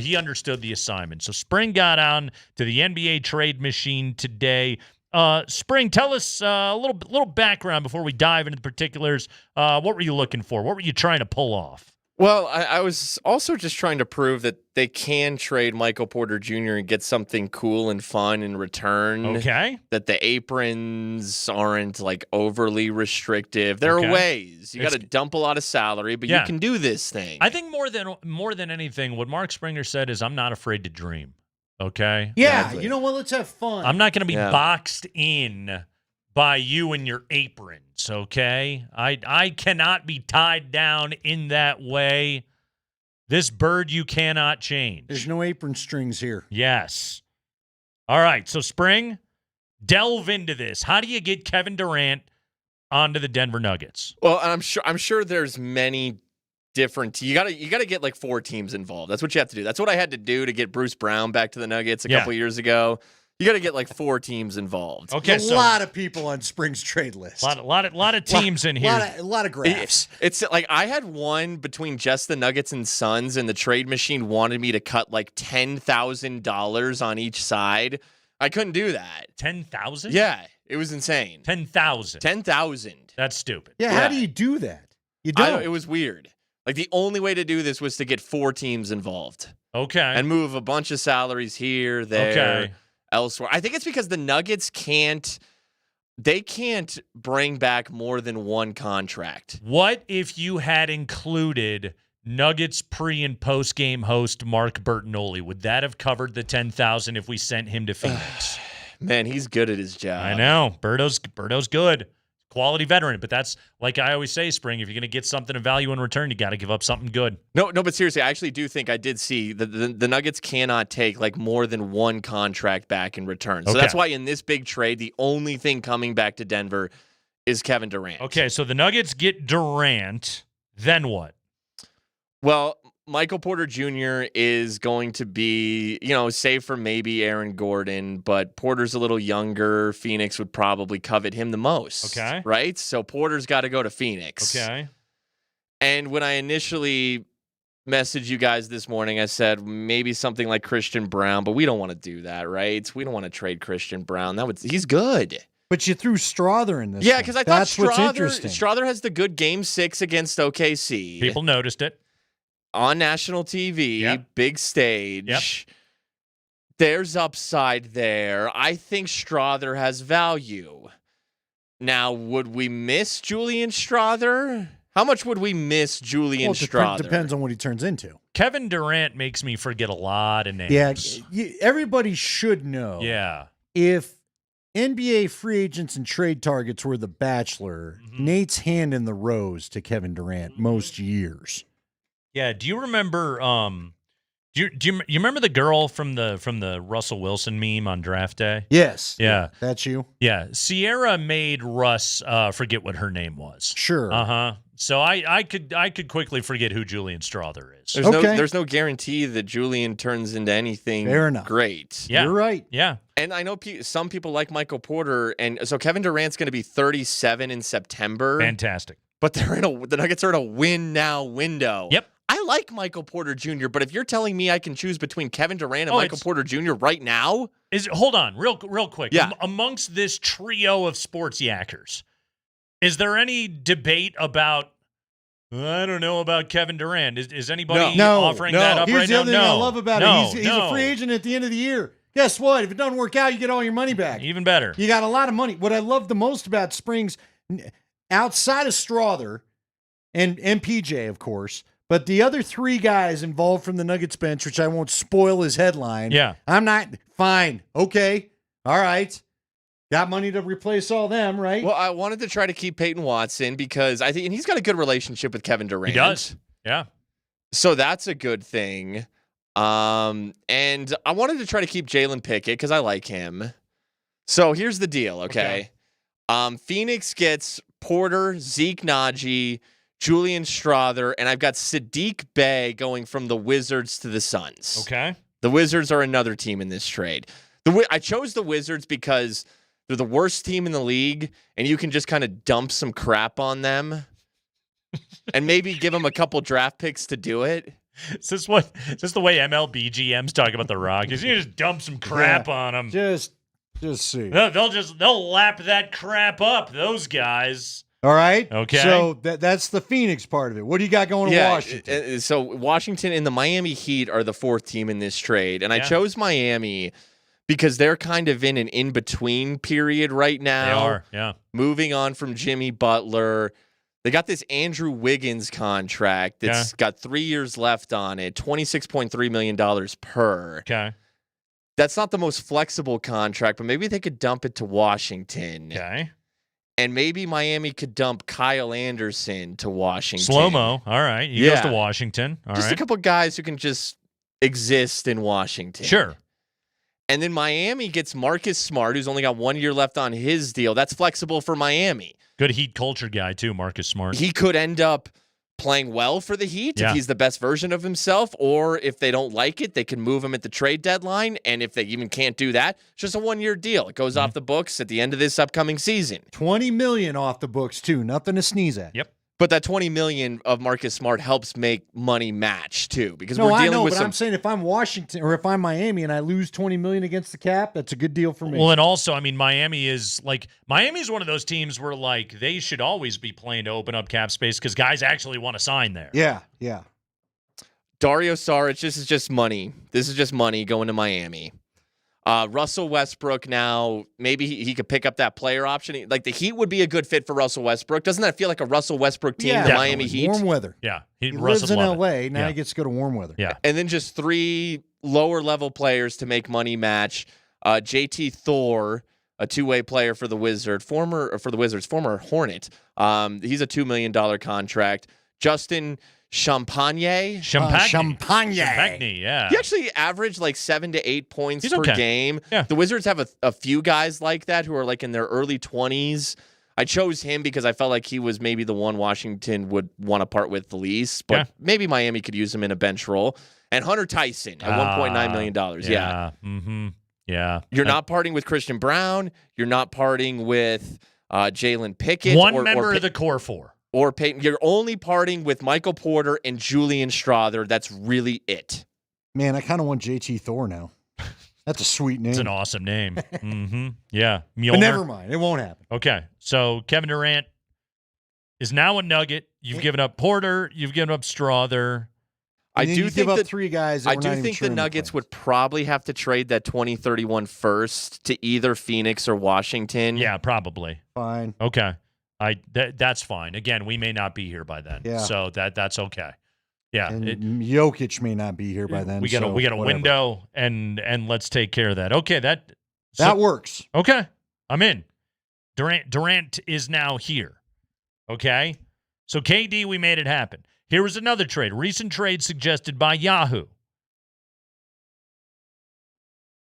he understood the assignment. So Spring got on to the NBA trade machine today. Spring, tell us a little background before we dive into the particulars. What were you looking for? What were you trying to pull off? Well, I was also just trying to prove that they can trade Michael Porter Jr. and get something cool and fun in return. Okay. That the aprons aren't like overly restrictive. There are ways. You got to dump a lot of salary, but you can do this thing. I think more than anything, what Mark Springer said is, I'm not afraid to dream. Okay? Yeah, Exactly. you know what? Let's have fun. I'm not going to be boxed in by you and your aprons, okay? I cannot be tied down in that way. This bird you cannot change. There's no apron strings here. Yes. All right, so Spring, delve into this. How do you get Kevin Durant onto the Denver Nuggets? Well, I'm sure there's many different. You gotta get like 4 teams involved. That's what you have to do. That's what I had to do to get Bruce Brown back to the Nuggets a couple years ago. You got to get like 4 teams involved. Okay, a lot of people on Spring's trade list. A lot of teams in here. A lot of graphs. It's like I had one between just the Nuggets and Suns, and the trade machine wanted me to cut like $10,000 on each side. I couldn't do that. 10,000? Yeah, it was insane. 10,000. 10,000. That's stupid. Yeah, how do you do that? You don't. It was weird. Like the only way to do this was to get 4 teams involved. Okay. And move a bunch of salaries here, there. Okay. Elsewhere. I think it's because the Nuggets can't bring back more than one contract. What if you had included Nuggets pre- and post-game host Mark Bertinoli? Would that have covered the 10,000 if we sent him to Phoenix? Man, he's good at his job. I know. Berto's good. Quality veteran, but that's like I always say, Spring, if you're going to get something of value in return, you got to give up something good. No, but seriously, I actually do think I did see the Nuggets cannot take like more than one contract back in return. So that's why in this big trade, the only thing coming back to Denver is Kevin Durant. Okay, so the Nuggets get Durant, then what? Well, Michael Porter Jr. is going to be, save for maybe Aaron Gordon, but Porter's a little younger. Phoenix would probably covet him the most. Okay. Right? So Porter's got to go to Phoenix. Okay. And when I initially messaged you guys this morning, I said maybe something like Christian Brown, but we don't want to do that, right? We don't want to trade Christian Brown. He's good. But you threw Strother in this. Yeah, because I thought what's interesting. Strother has the good Game 6 against OKC. People noticed it. On national TV, big stage. Yep. There's upside there. I think Strother has value. Now, would we miss Julian Strother? How much would we miss Julian Strother? Depends on what he turns into. Kevin Durant makes me forget a lot of names. Yeah, everybody should know. Yeah. If NBA free agents and trade targets were The Bachelor, Nate's hand in the rose to Kevin Durant most years. Yeah, do you remember do you remember the girl from the Russell Wilson meme on draft day? Yes. Yeah. That's you? Yeah. Sierra made Russ forget what her name was. Sure. Uh-huh. So I could quickly forget who Julian Strawther is. There's no guarantee that Julian turns into anything Fair enough. great. Yeah. You're right. Yeah. And I know some people like Michael Porter, and so Kevin Durant's going to be 37 in September. Fantastic. But the Nuggets are in a win now window. Yep. I like Michael Porter Jr., but if you're telling me I can choose between Kevin Durant and Michael Porter Jr. right now, hold on, real quick. Yeah. Amongst this trio of sports yackers, is there any debate about? I don't know about Kevin Durant. Is anybody offering that up Here's right the now? other thing I love about it. He's a no. free agent at the end of the year. Guess what? If it doesn't work out, you get all your money back. Even better. You got a lot of money. What I love the most about Springs, outside of Strawther and PJ, of course, but the other three guys involved from the Nuggets bench, which I won't spoil his headline. Yeah. I'm not fine. Okay. All right. Got money to replace all them, right? well, I wanted to try to keep Peyton Watson because I think and he's got a good relationship with Kevin Durant. He does. Yeah. So that's a good thing. And I wanted to try to keep Jalen Pickett because I like him. So here's the deal, okay? Phoenix gets Porter, Zeke Naji, Julian Strawther, and I've got Sadiq Bey going from the Wizards to the Suns. Okay. The Wizards are another team in this trade. I chose the Wizards because they're the worst team in the league, and you can just kind of dump some crap on them and maybe give them a couple draft picks to do it. Is this the way MLB GMs talk about the Rockies? You just dump some crap on them. Just see. They'll lap that crap up. Those guys. All right. Okay. So that's the Phoenix part of it. What do you got going to Washington? So Washington and the Miami Heat are the fourth team in this trade, and I chose Miami because they're kind of in an in-between period right now. They are, yeah. Moving on from Jimmy Butler. They got this Andrew Wiggins contract that's got 3 years left on it, $26.3 million per. Okay. That's not the most flexible contract, but maybe they could dump it to Washington. Okay. And maybe Miami could dump Kyle Anderson to Washington. Slow-mo. All right. He goes to Washington. All just right. a couple guys who can just exist in Washington. Sure. And then Miami gets Marcus Smart, who's only got 1 year left on his deal. That's flexible for Miami. Good Heat culture guy, too, Marcus Smart. He could end up playing well for the Heat if he's the best version of himself, or if they don't like it, they can move him at the trade deadline. And if they even can't do that, it's just a 1 year deal. It goes off the books at the end of this upcoming season. $20 million off the books, too. Nothing to sneeze at. Yep. But that $20 million of Marcus Smart helps make money match too, because No, we're I dealing know, with but some. I'm saying if I'm Washington or if I'm Miami and I lose $20 million against the cap, that's a good deal for me. Well, and also, I mean, Miami's one of those teams where like they should always be playing to open up cap space because guys actually want to sign there. Yeah. Dario Saric, this is just money. This is just money going to Miami. Russell Westbrook now, maybe he could pick up that player option. Like the Heat would be a good fit for Russell Westbrook. Doesn't that feel like a Russell Westbrook team, the Miami Heat? Warm weather. Yeah. He lives in L.A. Now he gets to go to warm weather. Yeah. And then just three lower level players to make money match. JT Thor, a two-way player for the Wizards, former Hornet. He's a $2 million contract. Justin Champagne, yeah. He actually averaged like 7 to 8 points per game. Yeah. The Wizards have a few guys like that who are like in their early 20s. I chose him because I felt like he was maybe the one Washington would want to part with the least, but maybe Miami could use him in a bench role. And Hunter Tyson at $1.9 million. Yeah. Mm-hmm. Yeah. You're not parting with Christian Brown. You're not parting with Jalen Pickett. One member of the core four. Or Payton. You're only parting with Michael Porter and Julian Strawther. That's really it. Man, I kind of want JT Thor now. That's a sweet name. It's an awesome name. Mm-hmm. Yeah. Mjolnir. But never mind. It won't happen. Okay. So Kevin Durant is now a Nugget. You've given up Porter. You've given up Strawther. I do think give up that 3 guys. I do think the Nuggets would probably have to trade that 2031 first to either Phoenix or Washington. Yeah, probably. Fine. Okay. That's fine. Again, we may not be here by then. Yeah. So that's okay. Yeah. And Jokic may not be here by then. We got a window and let's take care of that. Okay, that works. Okay. I'm in. Durant is now here. Okay? So KD, we made it happen. Here was another trade. Recent trade suggested by Yahoo.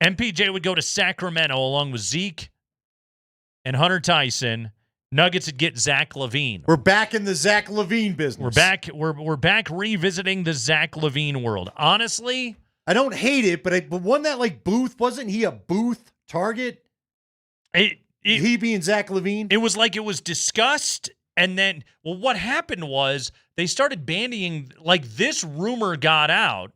MPJ would go to Sacramento along with Zeke and Hunter Tyson Nuggets would get Zach LaVine. We're back in the Zach LaVine business. We're back revisiting the Zach LaVine world. Honestly, I don't hate it, but wasn't that like Booth? Wasn't he a Booth target? He being Zach LaVine? It was like it was discussed, and then, well, what happened was they started bandying, like this rumor got out,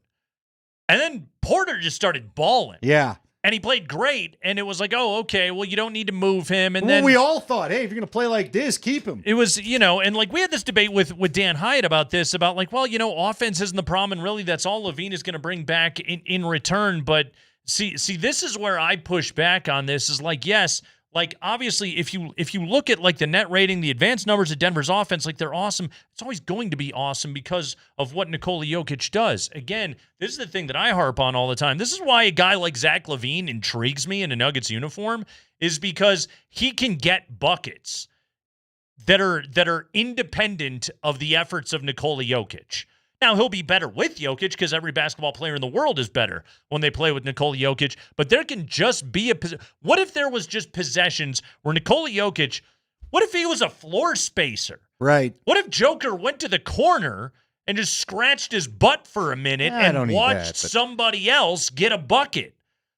and then Porter just started balling. Yeah. And he played great, and it was like, oh, okay, well, you don't need to move him. And then we all thought, hey, if you're going to play like this, keep him. It was, and like we had this debate with Dan Hyatt about this, about like, well, offense isn't the problem, and really that's all LaVine is going to bring back in return. But see, this is where I push back on this is like, yes, like obviously if you look at like the net rating, the advanced numbers of Denver's offense, like they're awesome. It's always going to be awesome because of what Nikola Jokic does. Again, this is the thing that I harp on all the time. This is why a guy like Zach LaVine intrigues me in a Nuggets uniform, is because he can get buckets that are independent of the efforts of Nikola Jokic. Now, he'll be better with Jokic because every basketball player in the world is better when they play with Nikola Jokic. But there can just be what if there was just possessions where Nikola Jokic, what if he was a floor spacer? Right. What if Joker went to the corner and just scratched his butt for a minute and watched somebody else get a bucket?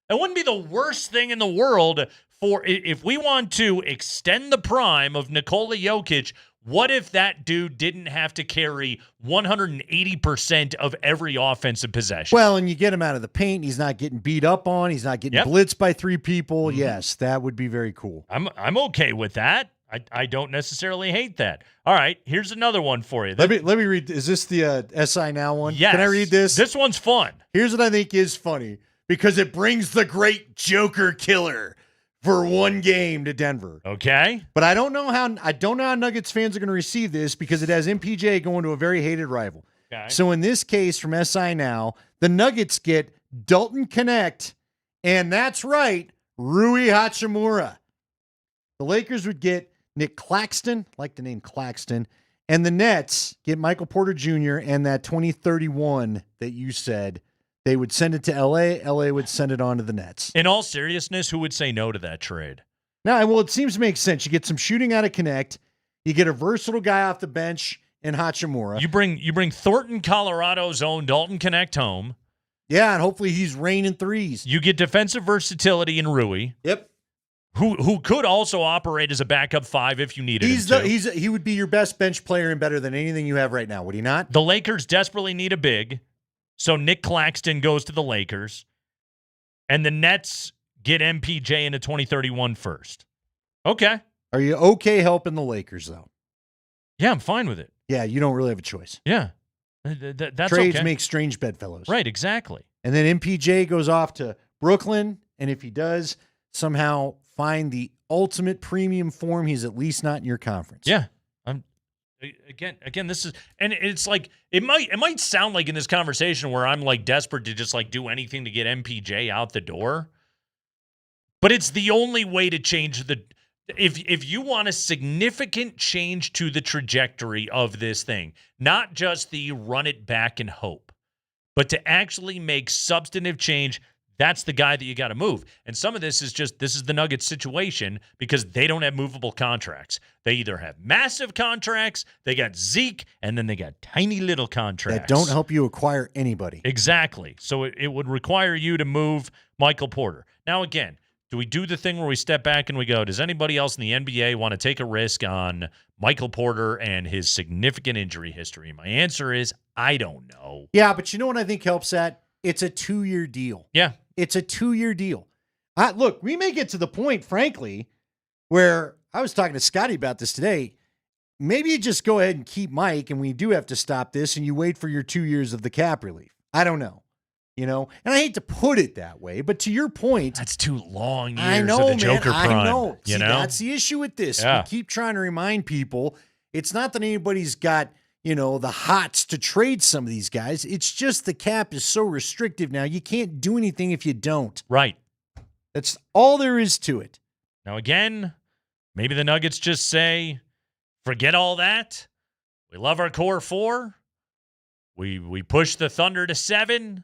That wouldn't be the worst thing in the world if we want to extend the prime of Nikola Jokic. What if that dude didn't have to carry 180% of every offensive possession? Well, and you get him out of the paint. He's not getting beat up on. He's not getting blitzed by three people. Mm-hmm. Yes, that would be very cool. I'm okay with that. I don't necessarily hate that. All right, here's another one for you. Let me read. Is this the SI Now one? Yes. Can I read this? This one's fun. Here's what I think is funny, because it brings the great Joker killer for one game to Denver. Okay. But I don't know how Nuggets fans are going to receive this, because it has MPJ going to a very hated rival. Okay. So in this case from SI Now, the Nuggets get Dalton Connect, and that's right, Rui Hachimura. The Lakers would get Nick Claxton, like the name Claxton, and the Nets get Michael Porter Jr. and that 2031 that you said. They would send it to L.A. L.A. would send it on to the Nets. In all seriousness, who would say no to that trade? Now, well, it seems to make sense. You get some shooting out of Connect. You get a versatile guy off the bench in Hachimura. You bring Thornton, Colorado's own Dalton Connect home. Yeah, and hopefully he's raining threes. You get defensive versatility in Rui. Yep. Who could also operate as a backup five if you needed him to. He would be your best bench player and better than anything you have right now, would he not? The Lakers desperately need a big. So Nick Claxton goes to the Lakers, and the Nets get MPJ in a 2031 first. Okay. Are you okay helping the Lakers, though? Yeah, I'm fine with it. Yeah, you don't really have a choice. Yeah. That's Trades okay. make strange bedfellows. Right, exactly. And then MPJ goes off to Brooklyn, and if he does somehow find the ultimate premium form, he's at least not in your conference. Yeah. Again, this is, and it's like it might sound like in this conversation where I'm like desperate to just like do anything to get MPJ out the door, but it's the only way to change if you want a significant change to the trajectory of this thing, not just the run it back and hope, but to actually make substantive change. That's the guy that you got to move. And some of this is the Nuggets situation because they don't have movable contracts. They either have massive contracts, they got Zeke, and then they got tiny little contracts. That don't help you acquire anybody. Exactly. So it would require you to move Michael Porter. Now, again, do we do the thing where we step back and we go, does anybody else in the NBA want to take a risk on Michael Porter and his significant injury history? My answer is, I don't know. Yeah, but you know what I think helps that? It's a 2-year deal. Yeah. It's a 2-year deal. Look, we may get to the point, frankly, where I was talking to Scotty about this today. Maybe you just go ahead and keep Mike, and we do have to stop this, and you wait for your 2 years of the cap relief. I don't know. And I hate to put it that way, but to your point, that's 2 long years I know, of the Joker prime. I know. You know? That's the issue with this. Yeah. We keep trying to remind people it's not that anybody's got the hots to trade some of these guys. It's just the cap is so restrictive now. You can't do anything if you don't. Right. That's all there is to it. Now, again, maybe the Nuggets just say, forget all that. We love our core 4. We push the Thunder to 7.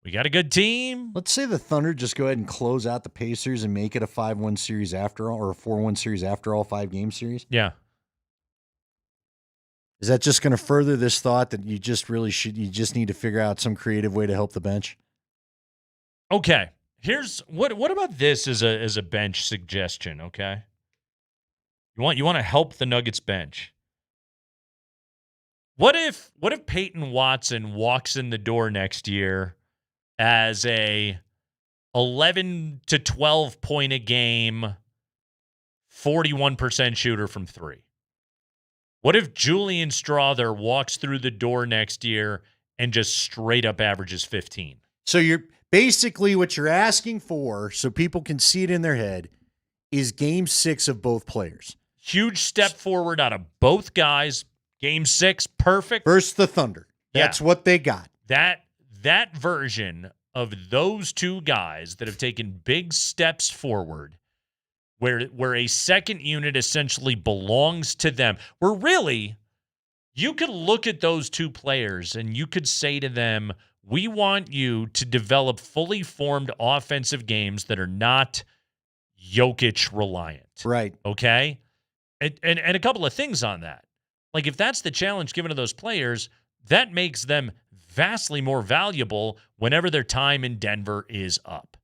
We got a good team. Let's say the Thunder just go ahead and close out the Pacers and make it a 5-1 series after all, or a 4-1 series after all 5-game series. Yeah. Is that just going to further this thought that you just need to figure out some creative way to help the bench? Okay. Here's what about this as a bench suggestion, okay? You want to help the Nuggets bench. What if Peyton Watson walks in the door next year as a 11 to 12 point a game 41% shooter from 3? What if Julian Strawther walks through the door next year and just straight up averages 15? So you're basically what you're asking for, so people can see it in their head, is game 6 of both players. Huge step forward out of both guys. Game 6, perfect. Versus the Thunder. That's what they got. That version of those two guys that have taken big steps forward, where a second unit essentially belongs to them, where really you could look at those two players and you could say to them, we want you to develop fully formed offensive games that are not Jokic reliant. Right. Okay? And a couple of things on that. Like, if that's the challenge given to those players, that makes them vastly more valuable whenever their time in Denver is up.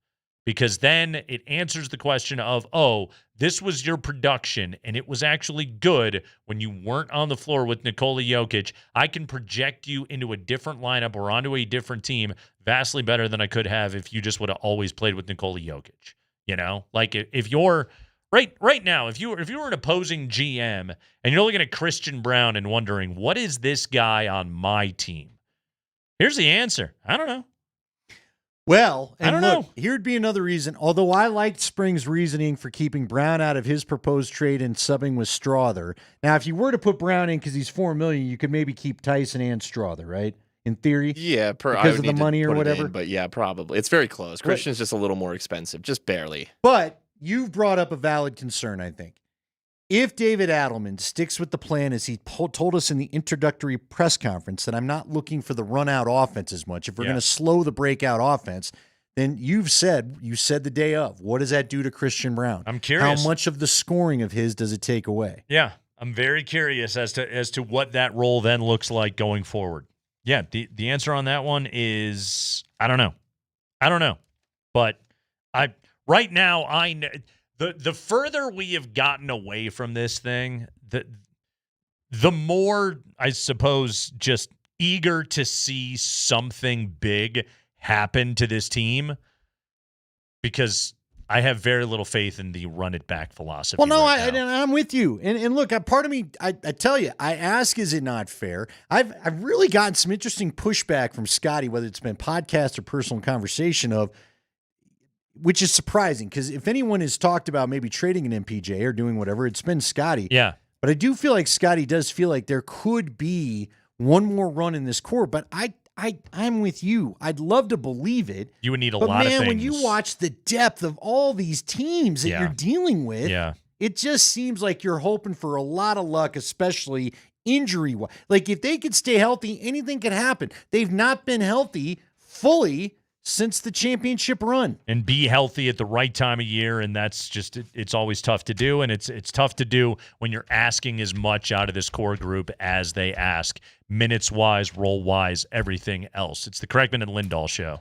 Because then it answers the question of, oh, this was your production, and it was actually good when you weren't on the floor with Nikola Jokic. I can project you into a different lineup or onto a different team vastly better than I could have if you just would have always played with Nikola Jokic. You know? Like, if you're... Right now, if you were an opposing GM and you're looking at Christian Brown and wondering, what is this guy on my team? Here's the answer. I don't know. Well, and I don't know. Here'd be another reason. Although I liked Spring's reasoning for keeping Brown out of his proposed trade and subbing with Strawther. Now, if you were to put Brown in because he's $4 million, you could maybe keep Tyson and Strawther, right? In theory, yeah, because of the money or whatever. But yeah, probably it's very close. Christian's just a little more expensive, just barely. But you've brought up a valid concern, I think. If David Adelman sticks with the plan as he told us in the introductory press conference that I'm not looking for the run-out offense as much, if we're going to slow the breakout offense, then you said the day of, what does that do to Christian Brown? I'm curious. How much of the scoring of his does it take away? Yeah, I'm very curious as to what that role then looks like going forward. Yeah, the answer on that one is I don't know. But right now, I know the further we have gotten away from this thing, the more, I suppose, just eager to see something big happen to this team, because I have very little faith in the run it back philosophy. Well, no, I'm with you. And look, part of me, I tell you, I ask, is it not fair? I've really gotten some interesting pushback from Scotty, whether it's been podcast or personal conversation of, which is surprising, because if anyone has talked about maybe trading an MPJ or doing whatever, it's been Scotty. Yeah. But I do feel like Scotty does feel like there could be one more run in this core. But I'm with you. I'd love to believe it. You would need a lot of things. But man, when you watch the depth of all these teams that you're dealing with, it just seems like you're hoping for a lot of luck, especially injury-wise. Like, if they could stay healthy, anything could happen. They've not been healthy fully since the championship run. And be healthy at the right time of year, and that's just, it's always tough to do, and it's tough to do when you're asking as much out of this core group as they ask, minutes-wise, role-wise, everything else. It's the Kreckman and Lindahl Show.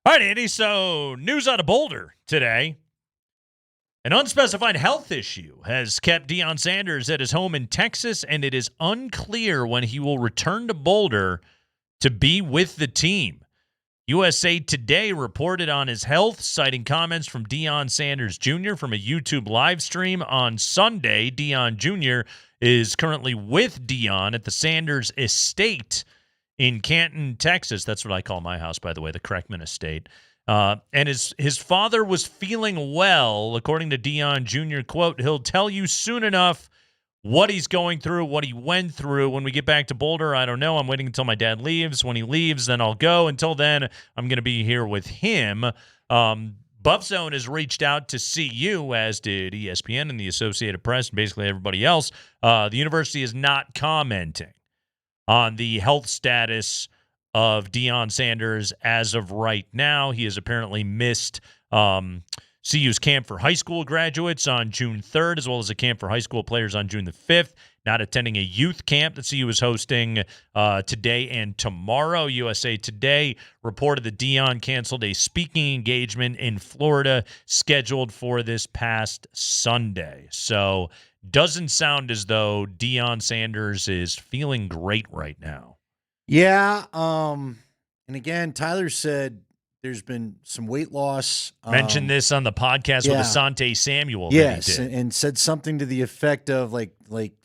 All right, Andy. So news out of Boulder today. An unspecified health issue has kept Deion Sanders at his home in Texas, and it is unclear when he will return to Boulder to be with the team. USA Today reported on his health, citing comments from Deion Sanders Jr. from a YouTube live stream on Sunday. Deion Jr. is currently with Deion at the Sanders estate in Canton, Texas. That's what I call my house, by the way, the Kreckman estate. And his father was feeling well, according to Deion Jr., quote, he'll tell you soon enough what he's going through, what he went through. When we get back to Boulder, I don't know. I'm waiting until my dad leaves. When he leaves, then I'll go. Until then, I'm going to be here with him. Buff Zone has reached out to CU, as did ESPN and the Associated Press and basically everybody else. The university is not commenting on the health status of Deion Sanders as of right now. He has apparently missed CU's camp for high school graduates on June 3rd, as well as a camp for high school players on June the 5th. Not attending a youth camp that CU is hosting today and tomorrow. USA Today reported that Deion canceled a speaking engagement in Florida scheduled for this past Sunday. So doesn't sound as though Deion Sanders is feeling great right now. Yeah. And again, Tyler said there's been some weight loss. Mentioned this on the podcast with Asante Samuel. Yes, and said something to the effect of like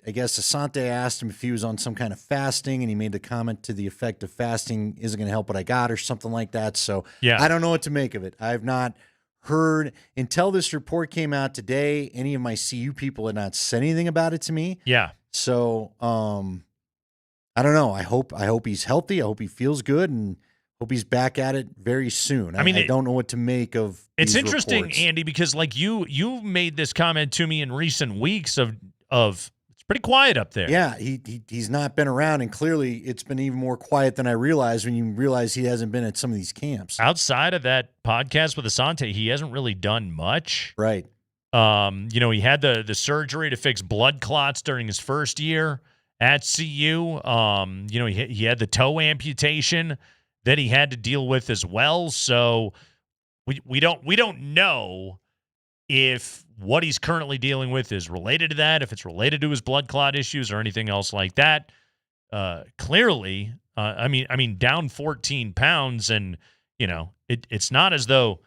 I guess Asante asked him if he was on some kind of fasting, and he made the comment to the effect of fasting isn't going to help what I got or something like that. So I don't know what to make of it. I've not heard until this report came out today. Any of my CU people had not said anything about it to me. Yeah. So I don't know. I hope he's healthy. I hope he feels good, and hope he's back at it very soon. I don't know what to make of. It's these interesting, reports. Andy, because like you made this comment to me in recent weeks of it's pretty quiet up there. Yeah, he's not been around, and clearly it's been even more quiet than I realized when you realize he hasn't been at some of these camps. Outside of that podcast with Asante, he hasn't really done much. Right. He had the surgery to fix blood clots during his first year at CU. He had the toe amputation that he had to deal with as well. So we don't know if what he's currently dealing with is related to that, if it's related to his blood clot issues or anything else like that. Clearly, down 14 pounds, and it's not as though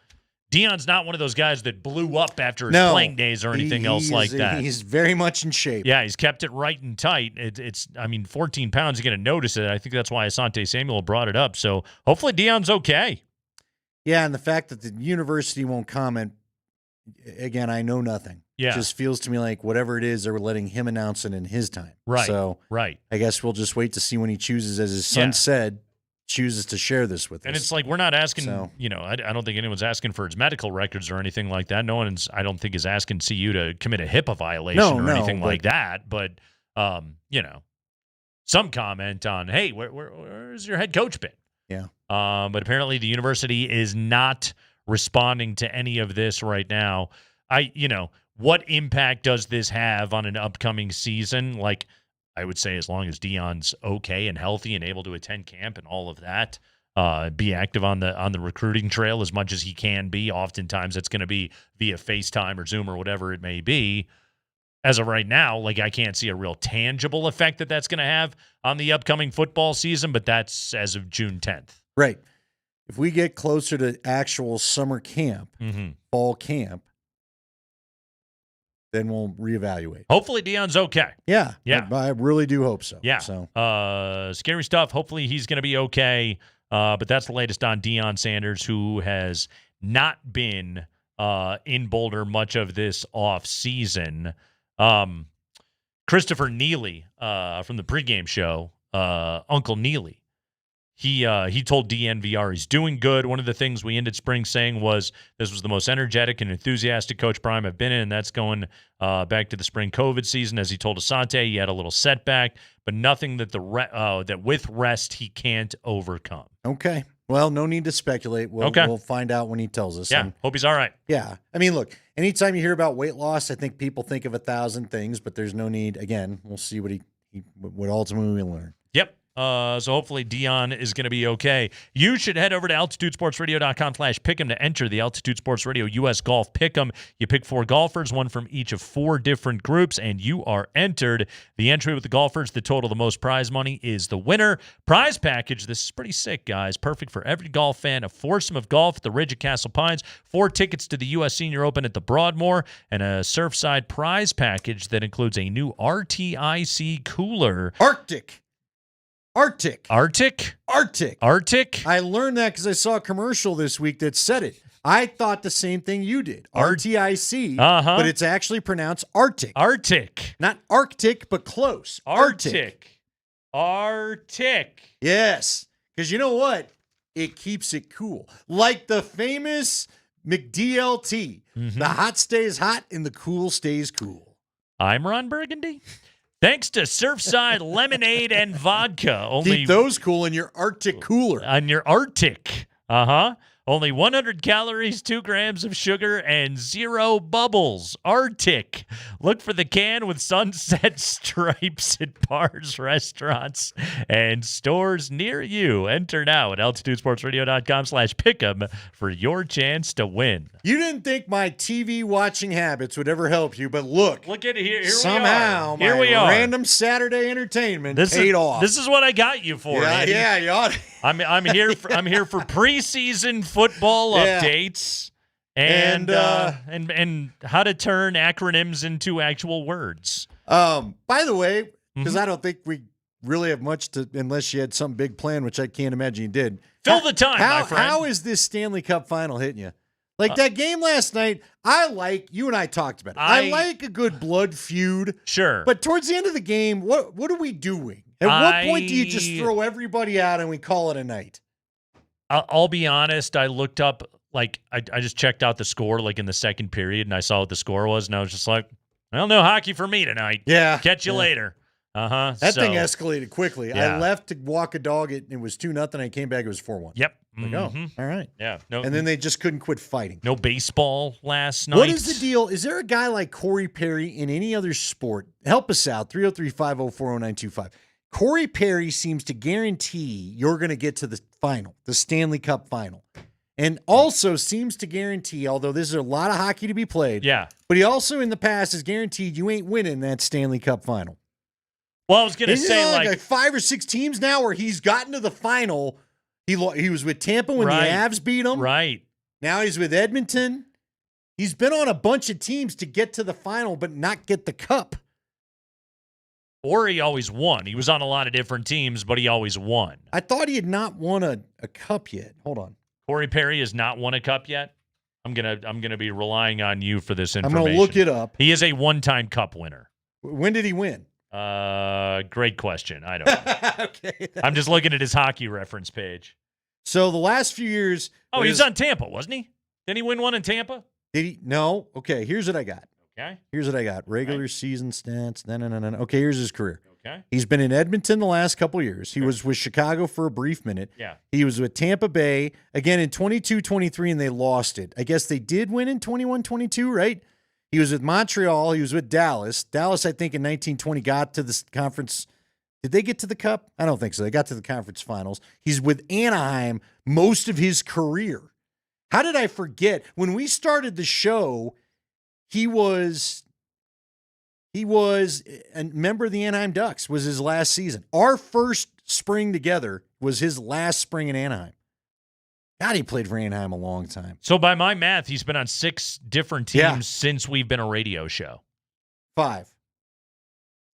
Deion's not one of those guys that blew up after his playing days or anything else like that. He's very much in shape. Yeah, he's kept it right and tight. It's 14 pounds, you're going to notice it. I think that's why Asante Samuel brought it up. So hopefully Deion's okay. Yeah, and the fact that the university won't comment, again, I know nothing. Yeah. It just feels to me like whatever it is, they're letting him announce it in his time. Right. So right. I guess we'll just wait to see when he chooses, as his son said, chooses to share this with us. And it's like we're not asking, I don't think anyone's asking for his medical records or anything like that. No one's, I don't think, is asking CU to commit a HIPAA violation or anything like that. But, some comment on, hey, where's your head coach been? Yeah. But apparently the university is not responding to any of this right now. What impact does this have on an upcoming season? Like, I would say as long as Deion's okay and healthy and able to attend camp and all of that, be active on the recruiting trail as much as he can be. Oftentimes it's going to be via FaceTime or Zoom or whatever it may be. As of right now, like, I can't see a real tangible effect that's going to have on the upcoming football season, but that's as of June 10th. Right. If we get closer to actual summer camp, fall camp, then we'll reevaluate. Hopefully Deion's okay. Yeah. Yeah. I really do hope so. Yeah. So scary stuff. Hopefully he's going to be okay. But that's the latest on Deion Sanders, who has not been in Boulder much of this off season. Christopher Neely from the pregame show, Uncle Neely, he told DNVR he's doing good. One of the things we ended spring saying was this was the most energetic and enthusiastic Coach Prime I've been in, and that's going back to the spring COVID season. As he told Asante, he had a little setback, but nothing that that with rest he can't overcome. Okay. Well, no need to speculate. We'll find out when he tells us. Yeah, And, hope he's all right. yeah. I mean, look, anytime you hear about weight loss, I think people think of 1,000 things, but there's no need. Again, we'll see what he ultimately learn. Yep. So hopefully Dion is going to be okay. You should head over to altitudesportsradio.com/pick'em to enter the Altitude Sports Radio U.S. Golf Pick'em. You pick 4 golfers, one from each of 4 different groups, and you are entered. The entry with the golfers that total the most prize money is the winner. Prize package, this is pretty sick, guys. Perfect for every golf fan. A foursome of golf at the Ridge at Castle Pines, 4 tickets to the U.S. Senior Open at the Broadmoor, and a Surfside prize package that includes a new RTIC cooler. Arctic. I learned that because I saw a commercial this week that said it. I thought the same thing you did. RTIC, but it's actually pronounced Arctic. Not Arctic, but close. Arctic. Yes, because you know what? It keeps it cool. Like the famous McDLT. The hot stays hot and the cool stays cool. I'm Ron Burgundy. Thanks to Surfside Lemonade and Vodka. Keep those cool in your Arctic cooler. On your Arctic. Only 100 calories, 2 grams of sugar, and 0 bubbles. Arctic. Look for the can with sunset stripes at bars, restaurants, and stores near you. Enter now at altitudesportsradio.com/pick'em for your chance to win. You didn't think my TV watching habits would ever help you, but look. Look at here. Somehow, Here we are. Random Saturday entertainment paid off. This is what I got you for. Andy. Yeah, you ought to. I'm here for preseason football updates and how to turn acronyms into actual words. By the way, because I don't think we really have much to, unless you had some big plan, which I can't imagine you did. Fill the time, my friend. How is this Stanley Cup final hitting you? Like that game last night, you and I talked about it. I like a good blood feud. Sure. But towards the end of the game, what are we doing? At what point do you just throw everybody out and we call it a night? I'll be honest. I looked up, I just checked out the score, in the second period, and I saw what the score was, and I was just like, well, no hockey for me tonight. Yeah. Catch you later. That thing escalated quickly. Yeah. I left to walk a dog. It was 2-0. I came back. It was 4-1. Yep. All right. Yeah. No. And then they just couldn't quit fighting. No baseball last night. What is the deal? Is there a guy like Corey Perry in any other sport? Help us out. 303-504-0925. Corey Perry seems to guarantee you're going to get to the final, the Stanley Cup final. And also seems to guarantee, although there's a lot of hockey to be played, but he also in the past has guaranteed you ain't winning that Stanley Cup final. Well, I was going to say, like 5 or 6 teams now where he's gotten to the final. He was with Tampa when the Avs beat him. Right. Now he's with Edmonton. He's been on a bunch of teams to get to the final but not get the cup. Or he always won. He was on a lot of different teams, but he always won. I thought he had not won a cup yet. Hold on. Corey Perry has not won a cup yet? I'm gonna be relying on you for this information. I'm going to look it up. He is a one-time cup winner. When did he win? Great question. I don't know. Okay. I'm just looking at his hockey reference page. So the last few years. Oh, he was on Tampa, wasn't he? Didn't he win one in Tampa? Did he? No. Okay, here's what I got. Okay. Here's what I got. Regular season stats. No. Okay, here's his career. Okay. He's been in Edmonton the last couple years. He was with Chicago for a brief minute. Yeah. He was with Tampa Bay again in 22-23, and they lost it. I guess they did win in 21-22, right? He was with Montreal. He was with Dallas. Dallas, I think, in 1920 got to the conference. Did they get to the cup? I don't think so. They got to the conference finals. He's with Anaheim most of his career. How did I forget? When we started the show, he was a member of the Anaheim Ducks, was his last season. Our first spring together was his last spring in Anaheim. God, he played for Anaheim a long time. So by my math, he's been on 6 different teams since we've been a radio show. 5.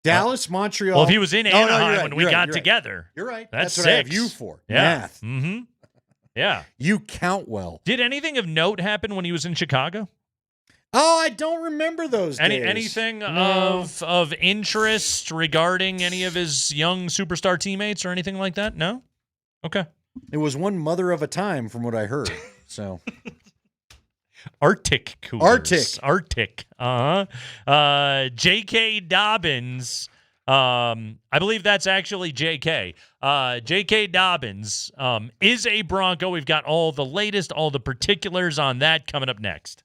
Dallas, Montreal. Well, if he was in Anaheim when we got together. You're right. That's what 6. I have you for. Yeah. Math. Mm-hmm. Yeah. You count well. Did anything of note happen when he was in Chicago? Oh, I don't remember those days. Anything of interest regarding any of his young superstar teammates or anything like that? No? Okay. It was one mother of a time from what I heard. So Arctic coolers. Arctic. J.K. Dobbins. I believe that's actually J.K. J.K. Dobbins is a Bronco. We've got all the latest, all the particulars on that coming up next.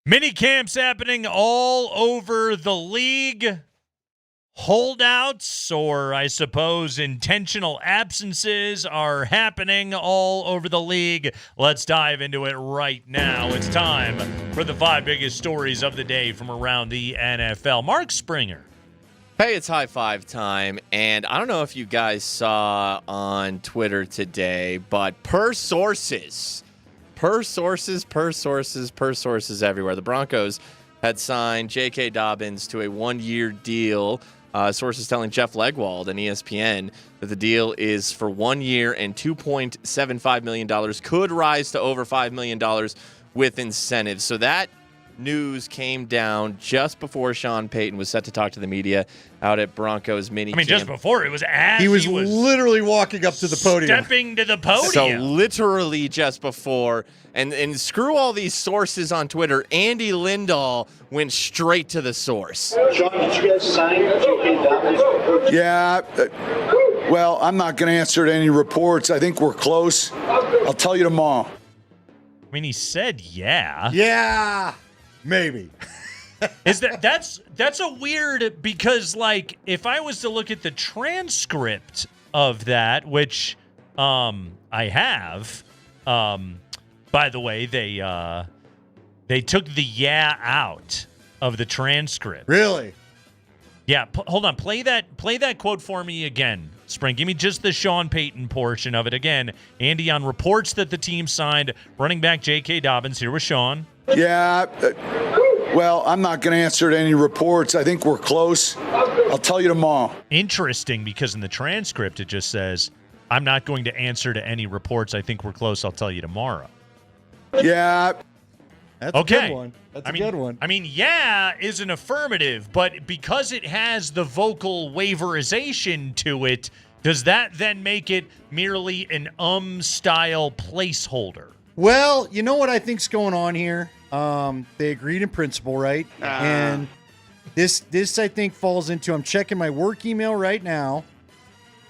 Mini camps happening all over the league. Holdouts, or I suppose intentional absences, are happening all over the league. Let's dive into it right now. It's time for the 5 biggest stories of the day from around the NFL. Mark Springer. Hey, it's high five time, and I don't know if you guys saw on Twitter today, but per sources everywhere, the Broncos had signed J.K. Dobbins to a 1-year deal. Sources telling Jeff Legwold and ESPN that the deal is for 1 year and $2.75 million, could rise to over $5 million with incentives. So that news came down just before Sean Payton was set to talk to the media out at Broncos mini camp. Just before, it was as he was literally walking up to the podium. Stepping to the podium. So literally just before, and screw all these sources on Twitter, Andy Lindahl went straight to the source. Sean, did you guys sign J.K. Dobbins? Yeah. Well, I'm not going to answer to any reports. I think we're close. I'll tell you tomorrow. I mean, he said yeah. Yeah. Maybe. That's a weird, because like if I was to look at the transcript of that, which I have, by the way, they took the yeah out of the transcript. Really? Yeah, hold on. Play that quote for me again, Spring. Give me just the Sean Payton portion of it again. Andy, on reports that the team signed running back J.K. Dobbins. Here was Sean. Yeah. Well, I'm not going to answer to any reports. I think we're close. I'll tell you tomorrow. Interesting, because in the transcript it just says, I'm not going to answer to any reports. I think we're close. I'll tell you tomorrow. Yeah. That's okay. a good one. That's a good one. I mean, yeah is an affirmative, but because it has the vocal waverization to it, does that then make it merely an style placeholder? Well, you know what I think's going on here? They agreed in principle, right? And this I think falls into, I'm checking my work email right now,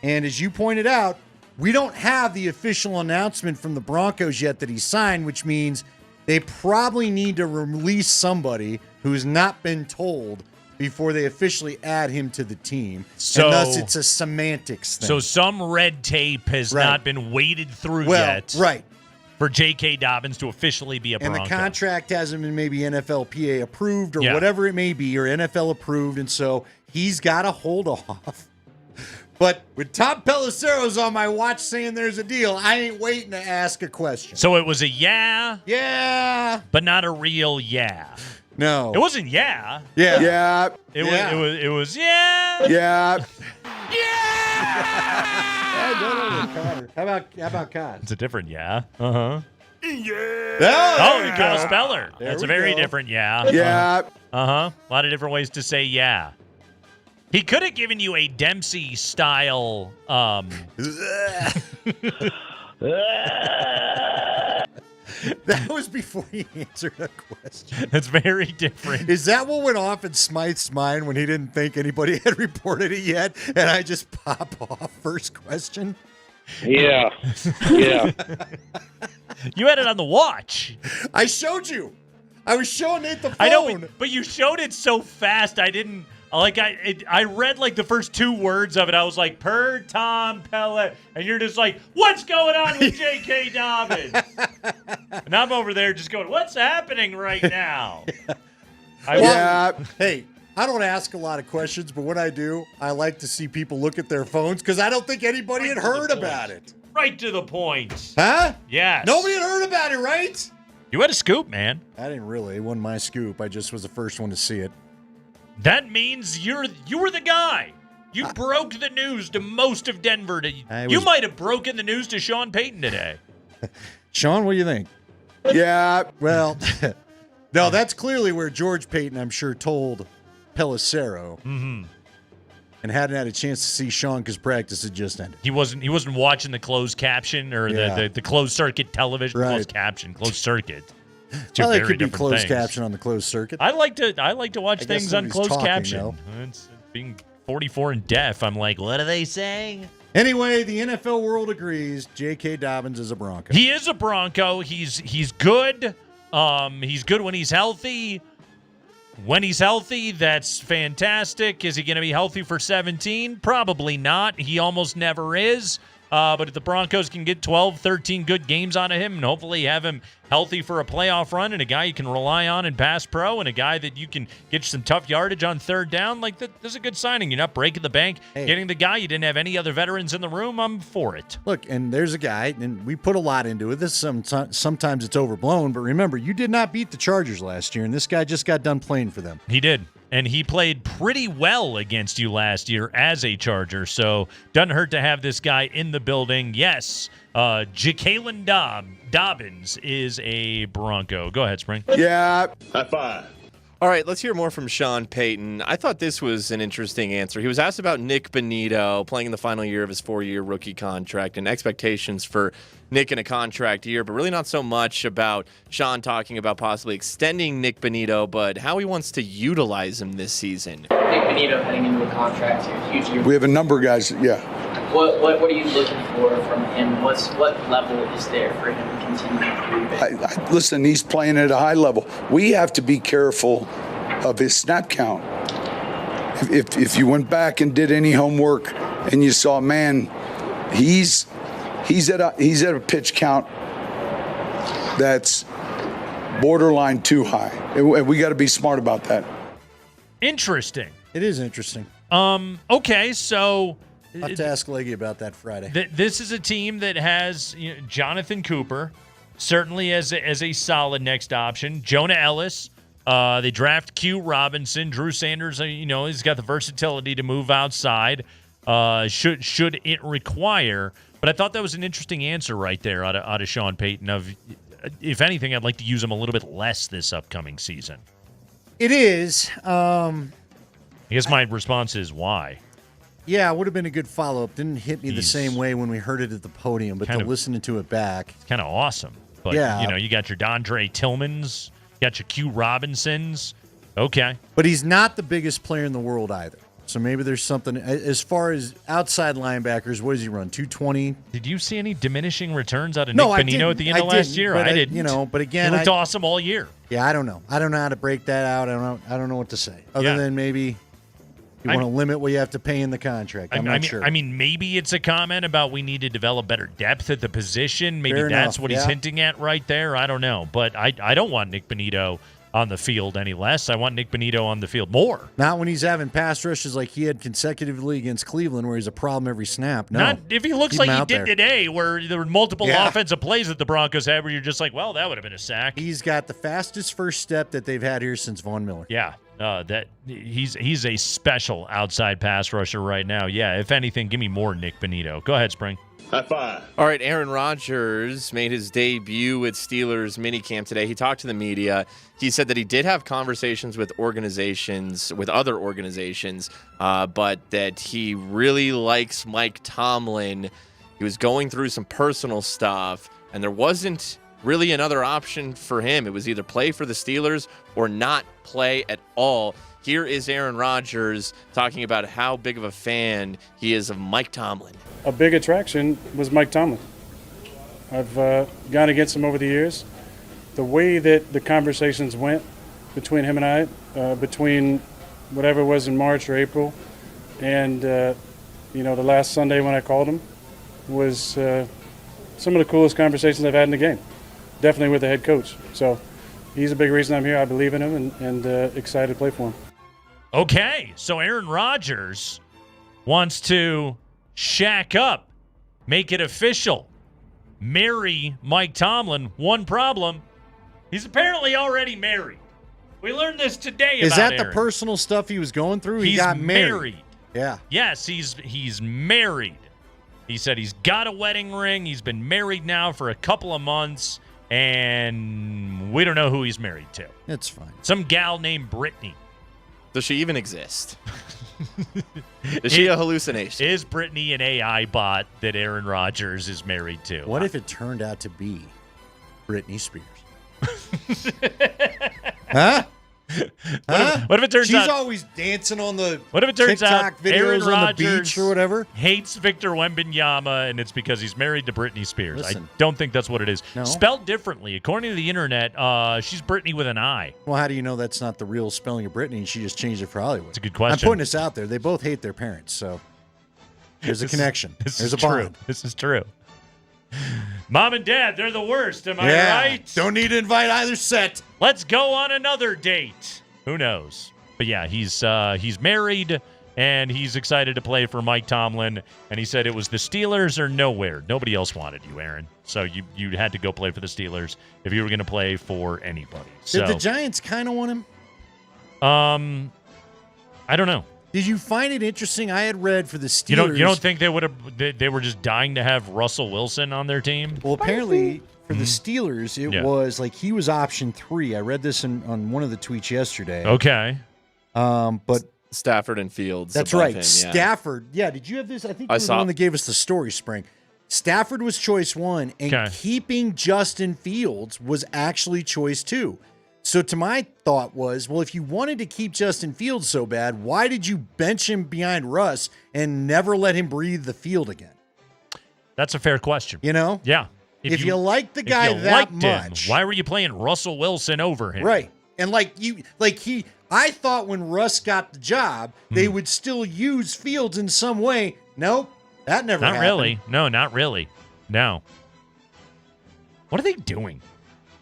and as you pointed out, we don't have the official announcement from the Broncos yet that he signed, which means they probably need to release somebody who's not been told before they officially add him to the team. So, and thus it's a semantics thing. So some red tape has not been waded through yet. Right. For J.K. Dobbins to officially be a Bronco. And the contract hasn't been maybe NFLPA approved or whatever it may be, or NFL approved, and so he's got to hold off. But with Tom Pelissero's on my watch saying there's a deal, I ain't waiting to ask a question. So it was a yeah? Yeah. But not a real yeah. No. It wasn't yeah. Yeah. Yeah. It was yeah. Yeah. How about Cod? It's a different yeah. Uh-huh. Yeah. Oh, Kyle Speller. There That's a we very go. different yeah. Yeah. Uh-huh. A lot of different ways to say yeah. He could have given you a Dempsey style That was before he answered a question. That's very different. Is that what went off in Smythe's mind when he didn't think anybody had reported it yet? And I just pop off first question? Yeah. Yeah. You had it on the watch. I showed you. I was showing Nate the phone. I know, but you showed it so fast. I didn't. Like I read like the first 2 words of it. I was like, per Tom Pellet. And you're just like, what's going on with J.K. Dobbins? And I'm over there just going, what's happening right now? Hey, I don't ask a lot of questions, but when I do, I like to see people look at their phones because I don't think anybody had heard about it. Right to the point. Huh? Yes. Nobody had heard about it, right? You had a scoop, man. I didn't really. It wasn't my scoop. I just was the first one to see it. That means you were the guy. You broke the news to most of Denver. You might have broken the news to Sean Payton today. Sean, what do you think? Yeah. Well, no, that's clearly where George Payton, I'm sure, told Pelissero and hadn't had a chance to see Sean because practice had just ended. He wasn't watching the closed caption or the closed circuit television. Right. Closed caption, closed circuit. Well, it could be closed caption on the closed circuit. I like to watch things on closed caption. Though. It's being 44 and deaf. I'm like, what are they saying? Anyway, the NFL world agrees J.K. Dobbins is a Bronco. He is a Bronco. He's good. He's good when he's healthy. When he's healthy, that's fantastic. Is he going to be healthy for 17? Probably not. He almost never is. But if the Broncos can get 12, 13 good games out of him and hopefully have him healthy for a playoff run and a guy you can rely on in pass pro and a guy that you can get some tough yardage on third down, like that's a good signing. You're not breaking the bank. Hey. Getting the guy. You didn't have any other veterans in the room. I'm for it. Look, and there's a guy, and we put a lot into it. This sometimes it's overblown, but remember, you did not beat the Chargers last year, and this guy just got done playing for them. He did. And he played pretty well against you last year as a Charger, so doesn't hurt to have this guy in the building. Yes, Jalen Dobbins is a Bronco. Go ahead, Spring. Yeah. High five. All right, let's hear more from Sean Payton. I thought this was an interesting answer. He was asked about Nick Bonito playing in the final year of his 4-year rookie contract and expectations for Nick in a contract year, but really not so much about Sean talking about possibly extending Nick Bonito, but how he wants to utilize him this season. Nick Bonito heading into a contract here, huge year. We have a number of guys, yeah. What are you looking for from him? What level is there for him to continue to do? Listen, he's playing at a high level. We have to be careful of his snap count. If you went back and did any homework and you saw, man, he's at a pitch count that's borderline too high. And we got to be smart about that. Interesting. It is interesting. Okay, so I'll have to ask Leggy about that Friday. This is a team that has Jonathan Cooper, certainly as a solid next option. Jonah Ellis. They draft Q Robinson. Drew Sanders, he's got the versatility to move outside. Should it require? But I thought that was an interesting answer right there out of Sean Payton. Of, if anything, I'd like to use him a little bit less this upcoming season. It is. I guess my response is why. Yeah, it would have been a good follow-up. Didn't hit me the same way when we heard it at the podium, but listening to it back. It's kind of awesome. But, you got your Dondre Tillmans, you got your Q Robinsons. Okay. But he's not the biggest player in the world either. So maybe there's something. As far as outside linebackers, what does he run, 220? Did you see any diminishing returns out of Nick Bonino at the end of last year? I didn't. But again, he looked awesome all year. Yeah, I don't know. I don't know how to break that out. I don't know what to say. Other than maybe you want to limit what you have to pay in the contract. I'm not sure. I mean, maybe it's a comment about we need to develop better depth at the position. Maybe Fair that's enough, what he's hinting at right there. I don't know. But I don't want Nick Bonito on the field any less. I want Nick Bonito on the field more. Not when he's having pass rushes like he had consecutively against Cleveland where he's a problem every snap. No. Not if he looks like he did today where there were multiple offensive plays that the Broncos had where you're just like, well, that would have been a sack. He's got the fastest first step that they've had here since Von Miller. Yeah. That he's a special outside pass rusher right now. Yeah, if anything, give me more Nick Bonito. Go ahead, Spring. High five. All right, Aaron Rodgers made his debut at Steelers minicamp today. He talked to the media. He said that he did have conversations with other organizations, but that he really likes Mike Tomlin. He was going through some personal stuff, and there wasn't really another option for him. It was either play for the Steelers or not play at all. Here is Aaron Rodgers talking about how big of a fan he is of Mike Tomlin. A big attraction was Mike Tomlin. I've gone against him over the years. The way that the conversations went between him and I, between whatever it was in March or April, and the last Sunday when I called him, was some of the coolest conversations I've had in the game. Definitely with the head coach. So he's a big reason I'm here. I believe in him and excited to play for him. Okay, so Aaron Rodgers wants to shack up, make it official, marry Mike Tomlin. One problem, he's apparently already married. We learned this today about Is that Aaron. the personal stuff he was going through? He He's got married. Yeah. Yes, he's married. He said he's got a wedding ring. He's been married now for a couple of months, and we don't know who he's married to. It's fine. Some gal named Brittany. Does she even exist? Is she a hallucination? Is Brittany an AI bot that Aaron Rodgers is married to? What if it turned out to be Britney Spears? Huh? What if it turns She's out always dancing on the What if it turns TikTok out videos Aaron on the beach Rodgers or whatever? hates Victor Wembanyama, and it's because he's married to Britney Spears? Listen. I don't think that's what it is. No. Spelled differently. According to the internet, she's Britney with an I. Well, how do you know that's not the real spelling of Britney and she just changed it for Hollywood? It's a good question. I'm putting this out there. They both hate their parents, so there's a connection. There's a true. bond. This is true. Mom and Dad, they're the worst. Am Yeah. I right? Don't need to invite either set. Let's go on another date. Who knows? But yeah, he's married and he's excited to play for Mike Tomlin. And he said it was the Steelers or nowhere. Nobody else wanted you, Aaron. So you had to go play for the Steelers if you were going to play for anybody. Did the Giants kind of want him? I don't know. Did you find it interesting? I had read for the Steelers. You don't think they would have? They were just dying to have Russell Wilson on their team? Well, apparently for the Steelers, it Yeah. was like he was option 3. I read this on one of the tweets yesterday. Okay. But Stafford and Fields. that's above right. him, yeah. Stafford. Yeah. Did you have this? I think you were the saw one that gave us the story, Spring. Stafford was choice 1, and keeping Justin Fields was actually choice 2. So to my thought was, well, if you wanted to keep Justin Fields so bad, why did you bench him behind Russ and never let him breathe the field again? That's a fair question. You know? Yeah. If you like the guy you that liked him, much, why were you playing Russell Wilson over him? right? And I thought when Russ got the job, they would still use Fields in some way. Nope, that never Not happened. really. No, not really. No. What are they doing?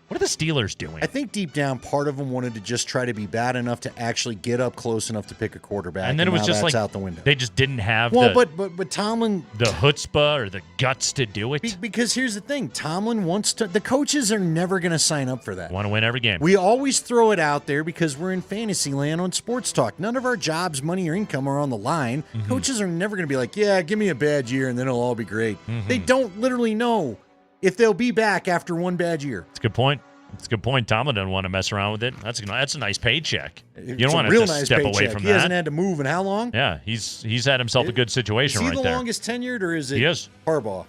What are the Steelers doing? I think deep down, part of them wanted to just try to be bad enough to actually get up close enough to pick a quarterback. And then it was now just that's like out the window. they just didn't have but Tomlin, the chutzpah or the guts to do it. Because here's the thing, Tomlin wants to. The coaches are never going to sign up for that. Want to win every game. We always throw it out there because we're in fantasy land on Sports Talk. None of our jobs, money, or income are on the line. Mm-hmm. Coaches are never going to be like, yeah, give me a bad year and then it'll all be great. Mm-hmm. They don't literally know if they'll be back after one bad year. It's a good point. It's a good point. Tomlin doesn't want to mess around with it. That's a nice paycheck. You It's don't a want to real just nice step paycheck. away from He that. hasn't had to move in how long? Yeah, he's had himself a good situation Is he right the there. longest tenured or is it He is. Harbaugh?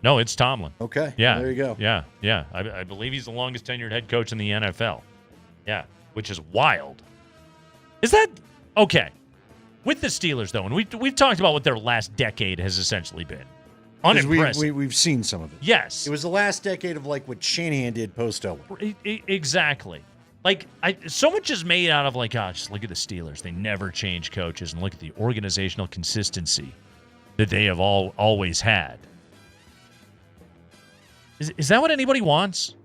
No, it's Tomlin. Okay. Yeah. There you go. Yeah. Yeah. I believe he's the longest tenured head coach in the NFL. Yeah. Which is wild. Is that okay? With the Steelers, though, and we've talked about what their last decade has essentially been. 'Cause Unimpressive. We've seen some of it. Yes. It was the last decade of like what Shanahan did post Elway. Exactly. Like, so much is made out of like, just look at the Steelers. They never change coaches, and look at the organizational consistency that they have always had. Is that what anybody wants?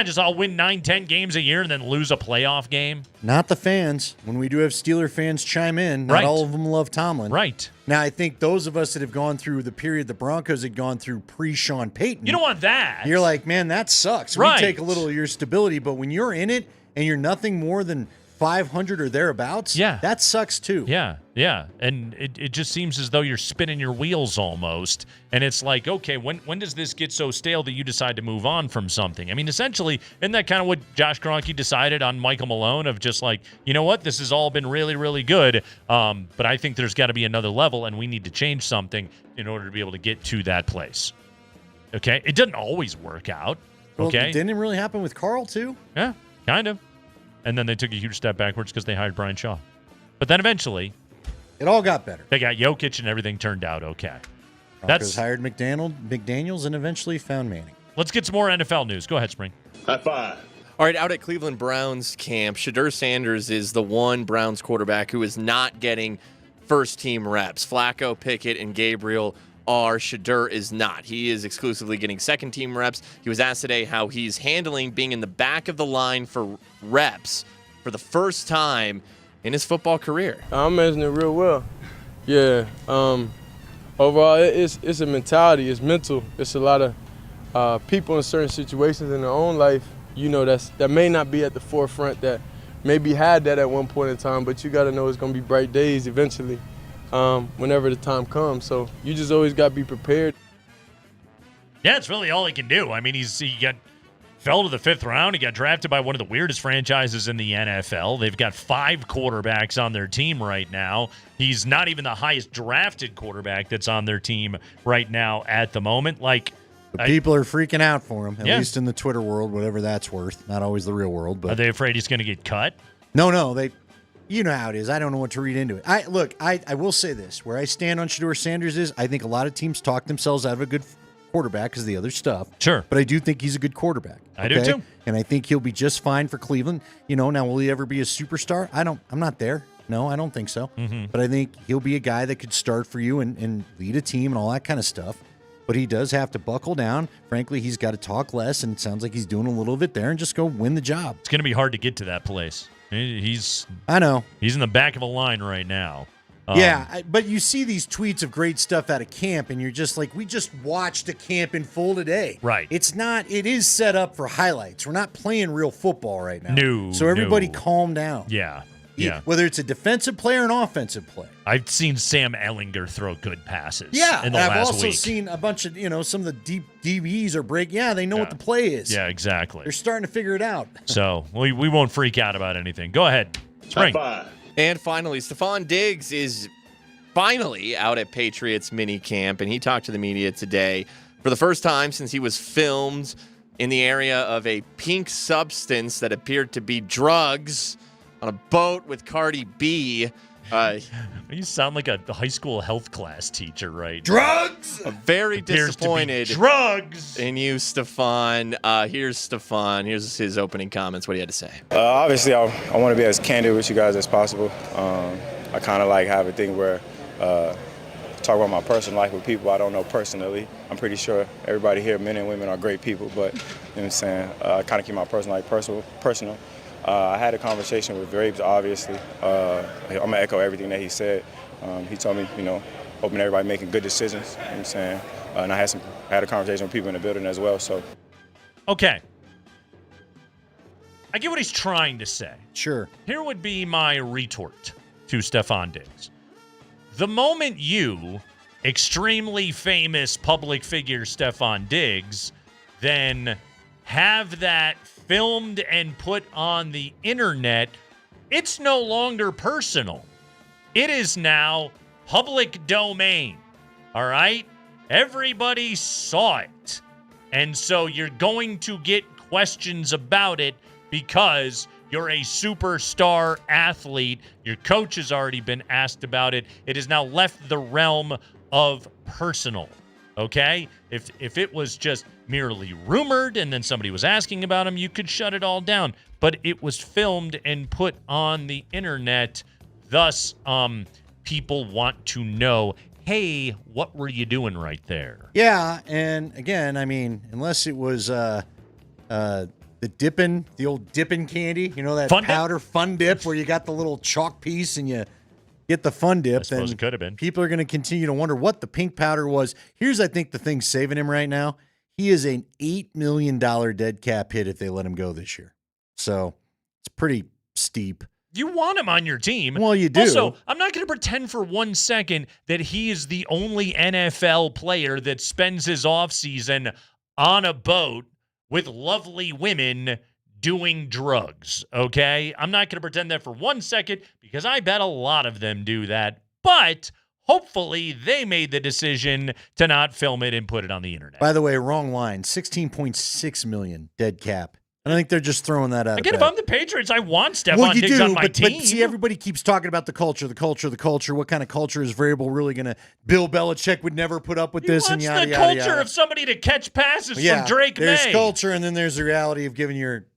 Just I'll win 9-10 games a year and then lose a playoff game? Not the fans. When we do have Steeler fans chime in, not Right. all of them love Tomlin. Right. Now, I think those of us that have gone through the period the Broncos had gone through pre-Sean Payton. You don't want that. You're like, man, that sucks. Right. We take a little of your stability, but when you're in it and you're nothing more than 500 or thereabouts, that sucks too. Yeah, yeah. And it just seems as though you're spinning your wheels almost. And it's like, okay, when does this get so stale that you decide to move on from something? I mean, essentially, isn't that kind of what Josh Kroenke decided on Michael Malone of just like, you know what, this has all been really, really good, but I think there's got to be another level and we need to change something in order to be able to get to that place. Okay? It doesn't always work out. Okay? Well, didn't it really happen with Carl too? Yeah, kind of. And then they took a huge step backwards because they hired Brian Shaw. But then eventually, it all got better. They got Jokic and everything turned out okay. Broncos hired McDaniels and eventually found Manning. Let's get some more NFL news. Go ahead, Spring. High five. All right, out at Cleveland Browns camp, Shadur Sanders is the one Browns quarterback who is not getting first-team reps. Flacco, Pickett, and Gabriel are. Shadur is not. He is exclusively getting second-team reps. He was asked today how he's handling being in the back of the line for reps for the first time in his football career. I'm managing it real well. Yeah. Overall, it's a mentality. It's mental. It's a lot of people in certain situations in their own life, you know, that may not be at the forefront, that maybe had that at one point in time, but you got to know it's going to be bright days eventually. Whenever the time comes. So you just always got to be prepared. Yeah, it's really all he can do. I mean, he fell to the 5th round. He got drafted by one of the weirdest franchises in the NFL. They've got 5 quarterbacks on their team right now. He's not even the highest drafted quarterback that's on their team right now at the moment. Like, People are freaking out for him, at least in the Twitter world, whatever that's worth. Not always the real world. But are they afraid he's going to get cut? No, you know how it is. I don't know what to read into it. I will say this. Where I stand on Shedeur Sanders is I think a lot of teams talk themselves out of a good quarterback because of the other stuff. Sure. But I do think he's a good quarterback. I do too. And I think he'll be just fine for Cleveland. Now will he ever be a superstar? I'm not there. No, I don't think so. Mm-hmm. But I think he'll be a guy that could start for you and lead a team and all that kind of stuff. But he does have to buckle down. Frankly, he's got to talk less, and it sounds like he's doing a little bit there, and just go win the job. It's going to be hard to get to that place. I know. He's in the back of a line right now. But you see these tweets of great stuff out of camp, and you're just like, we just watched a camp in full today. Right. It is set up for highlights. We're not playing real football right now. No. So everybody calm down. Yeah. Whether it's a defensive player or an offensive play. I've seen Sam Ehlinger throw good passes. Yeah, in the and last I've also week. seen a bunch of, some of the deep DBs are break. Yeah, they know what the play is. Yeah, exactly. They're starting to figure it out. So we won't freak out about anything. Go ahead. Spring. And finally, Stephon Diggs is finally out at Patriots minicamp, and he talked to the media today for the first time since he was filmed in the area of a pink substance that appeared to be drugs on a boat with Cardi B. You sound like a high school health class teacher, right? Drugs! Very disappointed. Drugs! In you, Stephon. Here's Stephon. Here's his opening comments. What he had to say. Obviously, I want to be as candid with you guys as possible. I kind of have a thing where talk about my personal life with people I don't know personally. I'm pretty sure everybody here, men and women, are great people, but you know what I'm saying? I kind of keep my personal life personal. I had a conversation with Grapes, obviously. I'm going to echo everything that he said. He told me, hoping everybody making good decisions, you know what I'm saying? And I had a conversation with people in the building as well. So, okay. I get what he's trying to say. Sure. Here would be my retort to Stephon Diggs. The moment you, extremely famous public figure Stephon Diggs, then have that filmed and put on the internet, it's no longer personal. It is now public domain. All right? Everybody saw it. And so you're going to get questions about it because you're a superstar athlete. Your coach has already been asked about it. It has now left the realm of personal. Okay? If it was just merely rumored and then somebody was asking about him, you could shut it all down. But it was filmed and put on the internet. Thus, people want to know, hey, what were you doing right there? Yeah, and again, unless it was the old dipping candy, that Fun powder Fun Dip where you got the little chalk piece and you get the Fun Dip, I suppose then it could have been. People are going to continue to wonder what the pink powder was. Here's, I think, the thing saving him right now. He is an $8 million dead cap hit if they let him go this year. So it's pretty steep. You want him on your team. Well, you do. Also, I'm not going to pretend for 1 second that he is the only NFL player that spends his offseason on a boat with lovely women doing drugs, okay? I'm not going to pretend that for 1 second because I bet a lot of them do that. But hopefully they made the decision to not film it and put it on the internet. By the way, wrong line. $16.6 million dead cap. I think they're just throwing that out. Again, if I'm the Patriots, I want Stephon Diggs on my team. But see, everybody keeps talking about the culture. What kind of culture is variable really going to? Bill Belichick would never put up with this, and yada, What's the yada, culture yada. of somebody to catch passes Yeah, from Drake there's May? culture, and then there's the reality of giving your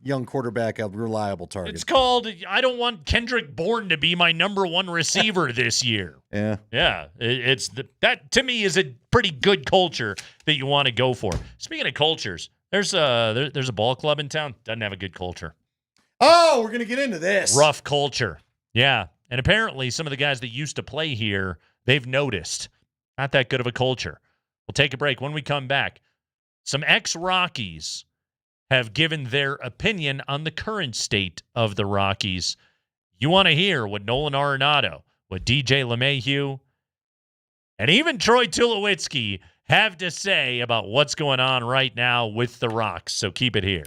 young quarterback a reliable target. It's called, I don't want Kendrick Bourne to be my number one receiver this year. Yeah. Yeah. That to me is a pretty good culture that you want to go for. Speaking of cultures, there's a ball club in town. Doesn't have a good culture. Oh, we're going to get into this. Rough culture. Yeah. And apparently some of the guys that used to play here, they've noticed. Not that good of a culture. We'll take a break. When we come back, some ex-Rockies have given their opinion on the current state of the Rockies. You want to hear what Nolan Arenado, what DJ LeMahieu, and even Troy Tulowitzki have to say about what's going on right now with the Rocks. So keep it here.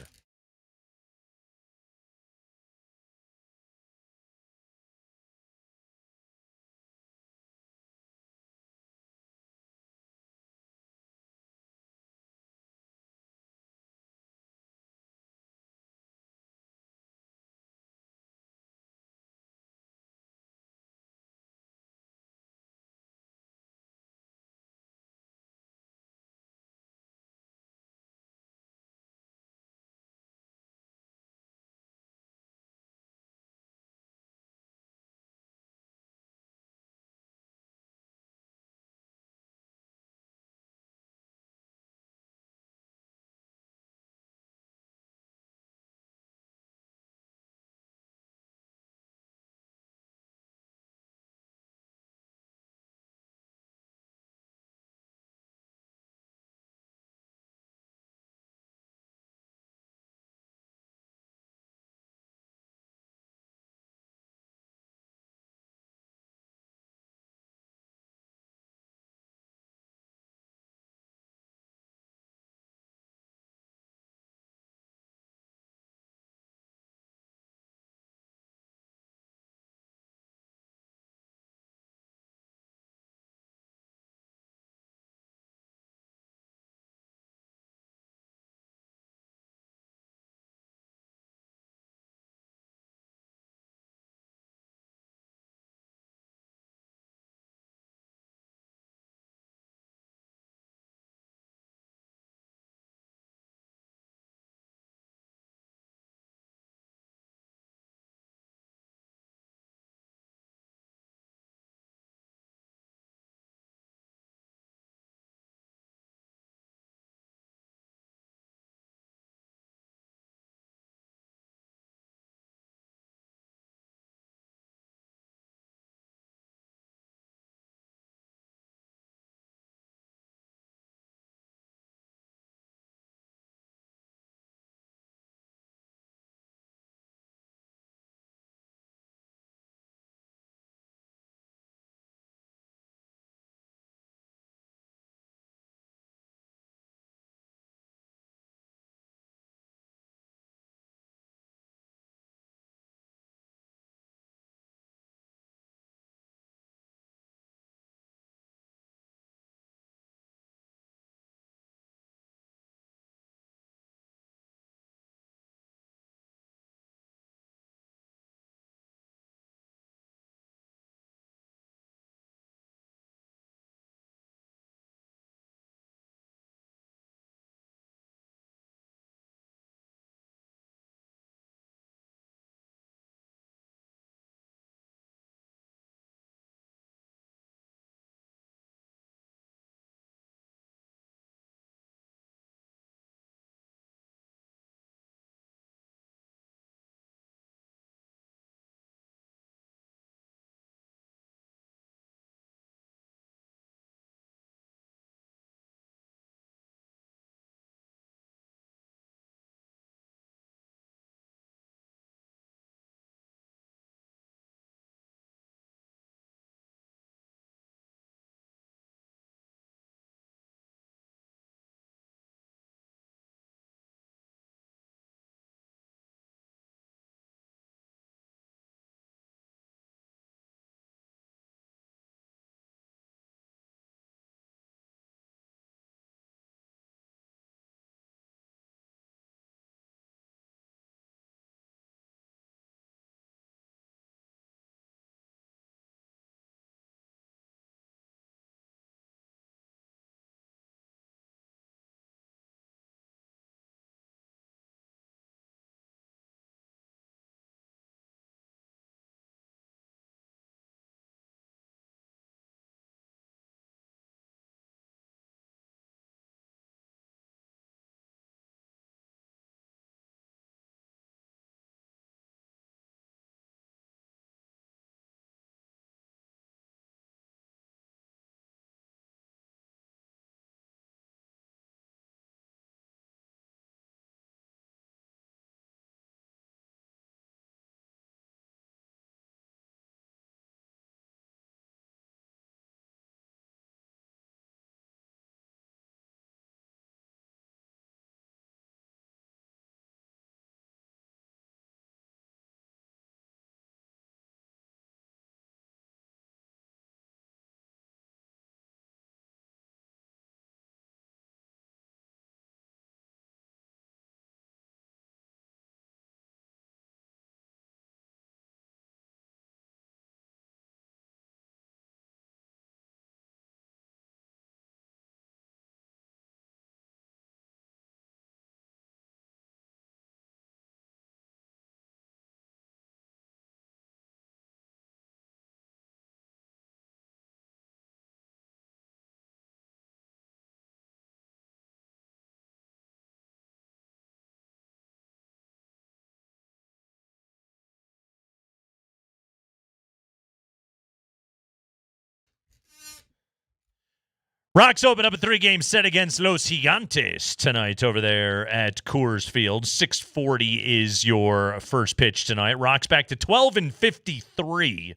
Rocks open up a 3-game set against Los Gigantes tonight over there at Coors Field. 6:40 is your first pitch tonight. Rocks back to 12-53.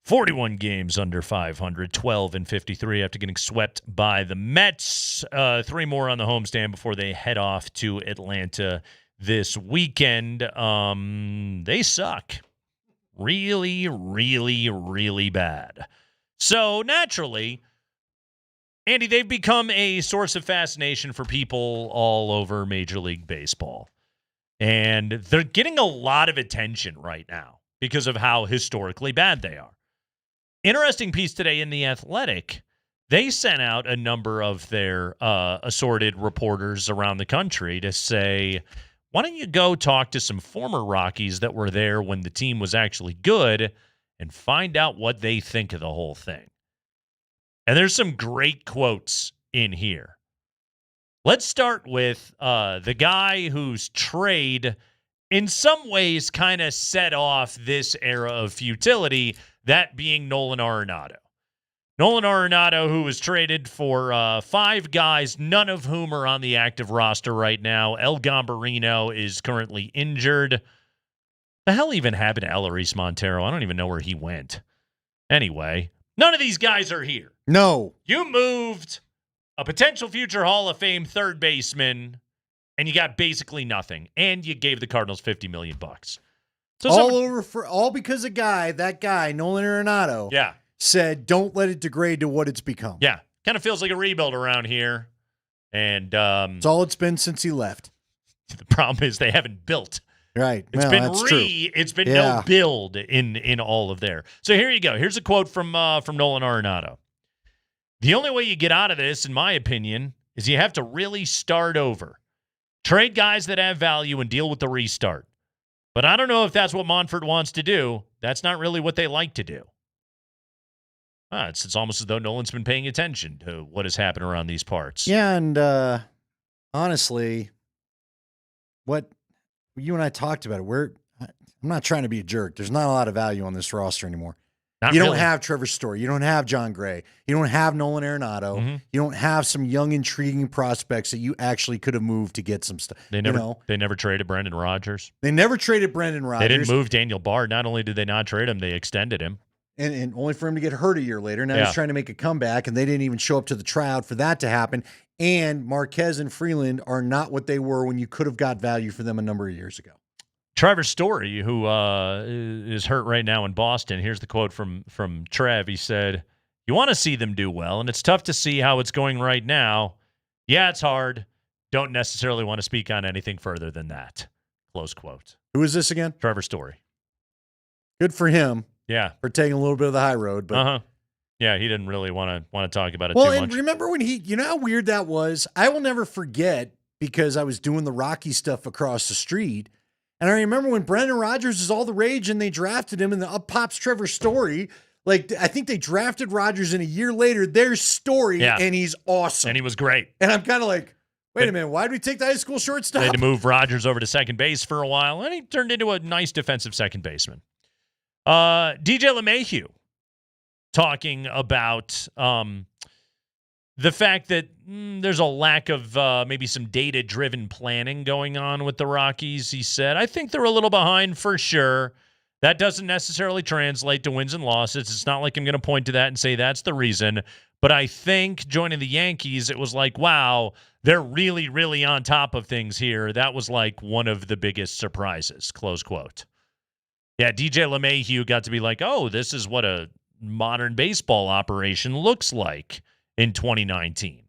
41 games under 500, 12-53 after getting swept by the Mets. 3 more on the homestand before they head off to Atlanta this weekend. They suck. Really, really, really bad. So naturally, Andy, they've become a source of fascination for people all over Major League Baseball. And they're getting a lot of attention right now because of how historically bad they are. Interesting piece today in The Athletic. They sent out a number of their assorted reporters around the country to say, why don't you go talk to some former Rockies that were there when the team was actually good and find out what they think of the whole thing. And there's some great quotes in here. Let's start with the guy whose trade in some ways kind of set off this era of futility, that being Nolan Arenado. Nolan Arenado, who was traded for 5 guys, none of whom are on the active roster right now. El Gambarino is currently injured. The hell even happened to Eleris Montero? I don't even know where he went. Anyway, none of these guys are here. No. You moved a potential future Hall of Fame third baseman, and you got basically nothing. And you gave the Cardinals $50 million. So all because that guy, Nolan Arenado, said, don't let it degrade to what it's become. Yeah. Kind of feels like a rebuild around here. And it's all it's been since he left. The problem is they haven't built. Right. It's been no build in all of there. So here you go. Here's a quote from Nolan Arenado. The only way you get out of this, in my opinion, is you have to really start over. Trade guys that have value and deal with the restart. But I don't know if that's what Monfort wants to do. That's not really what they like to do. It's almost as though Nolan's been paying attention to what has happened around these parts. Yeah, and honestly, what you and I talked about it, I'm not trying to be a jerk. There's not a lot of value on this roster anymore. You don't have Trevor Story. You don't have John Gray. You don't have Nolan Arenado. Mm-hmm. You don't have some young, intriguing prospects that you actually could have moved to get some stuff. They never traded Brendan Rodgers. They never traded Brendan Rodgers. They didn't move Daniel Bard. Not only did they not trade him, they extended him. And only for him to get hurt a year later. Now he's trying to make a comeback, and they didn't even show up to the tryout for that to happen. And Marquez and Freeland are not what they were when you could have got value for them a number of years ago. Trevor Story, who is hurt right now in Boston. Here's the quote from Trev. He said, you want to see them do well, and it's tough to see how it's going right now. Yeah, it's hard. Don't necessarily want to speak on anything further than that. Close quote. Who is this again? Trevor Story. Good for him. Yeah. For taking a little bit of the high road. But Yeah, he didn't really want to talk about it too much. Well, and remember when you know how weird that was? I will never forget, because I was doing the Rocky stuff across the street. And I remember when Brendan Rodgers was all the rage and they drafted him, and up pops Trevor Story. Like, I think they drafted Rodgers, and a year later, there's Story, and he's awesome. And he was great. And I'm kind of like, wait a minute, why did we take the high school shortstop? They had to move Rodgers over to second base for a while, and he turned into a nice defensive second baseman. DJ LeMahieu talking about the fact that there's a lack of maybe some data-driven planning going on with the Rockies. He said, I think they're a little behind for sure. That doesn't necessarily translate to wins and losses. It's not like I'm going to point to that and say that's the reason. But I think joining the Yankees, it was like, wow, they're really, really on top of things here. That was like one of the biggest surprises, close quote. Yeah, DJ LeMahieu got to be like, oh, this is what a modern baseball operation looks like in 2019.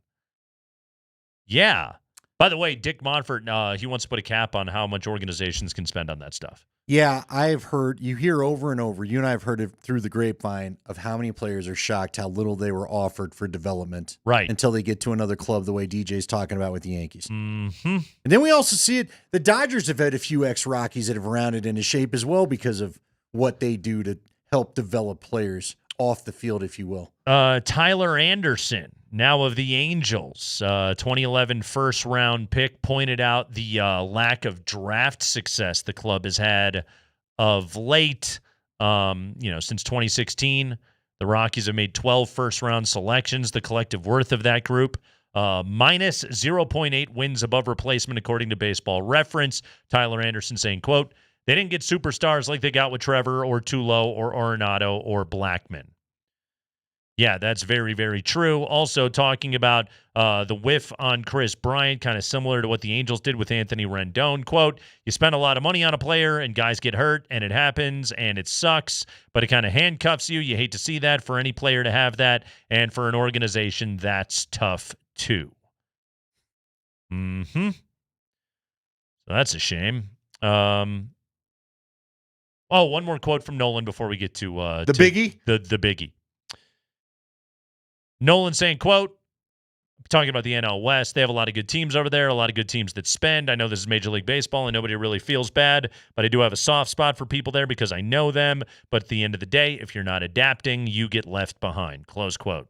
Yeah. By the way, Dick Monfort, he wants to put a cap on how much organizations can spend on that stuff. Yeah, I've heard, you hear over and over, you and I have heard it through the grapevine of how many players are shocked how little they were offered for development until they get to another club, the way DJ's talking about with the Yankees. Mm-hmm. And then we also see it, the Dodgers have had a few ex-Rockies that have rounded into shape as well because of what they do to help develop players off the field, if you will. Tyler Anderson, now of the Angels, 2011 first-round pick, pointed out the lack of draft success the club has had of late, since 2016. The Rockies have made 12 first-round selections. The collective worth of that group, minus 0.8 wins above replacement, according to Baseball Reference. Tyler Anderson saying, quote, they didn't get superstars like they got with Trevor or Tulo or Arenado or Blackman. Yeah, that's very, very true. Also talking about the whiff on Chris Bryant, kind of similar to what the Angels did with Anthony Rendon. Quote, you spend a lot of money on a player and guys get hurt and it happens and it sucks, but it kind of handcuffs you. You hate to see that for any player to have that. And for an organization, that's tough too. So that's a shame. One more quote from Nolan before we get to biggie? The biggie. Nolan saying, quote, talking about the NL West, they have a lot of good teams over there, a lot of good teams that spend. I know this is Major League Baseball and nobody really feels bad, but I do have a soft spot for people there because I know them. But at the end of the day, if you're not adapting, you get left behind, close quote.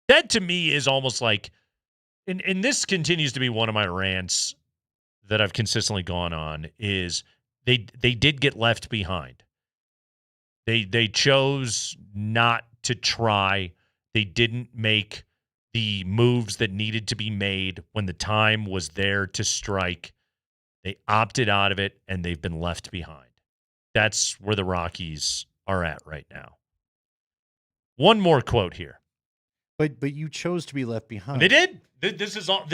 That to me is almost like, and this continues to be one of my rants that I've consistently gone on, is they did get left behind. They chose not to try. They didn't make the moves that needed to be made when the time was there to strike. They opted out of it, and they've been left behind. That's where the Rockies are at right now. One more quote here. But you chose to be left behind. They did. This is all.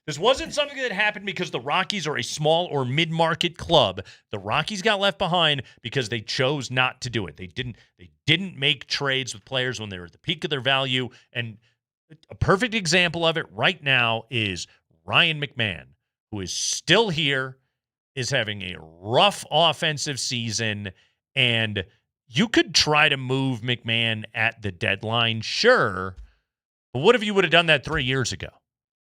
This wasn't something that happened because the Rockies are a small or mid-market club. The Rockies got left behind because they chose not to do it. They didn't make trades with players when they were at the peak of their value. And a perfect example of it right now is Ryan McMahon, who is still here, is having a rough offensive season, and you could try to move McMahon at the deadline, sure, but what if you would have done that 3 years ago?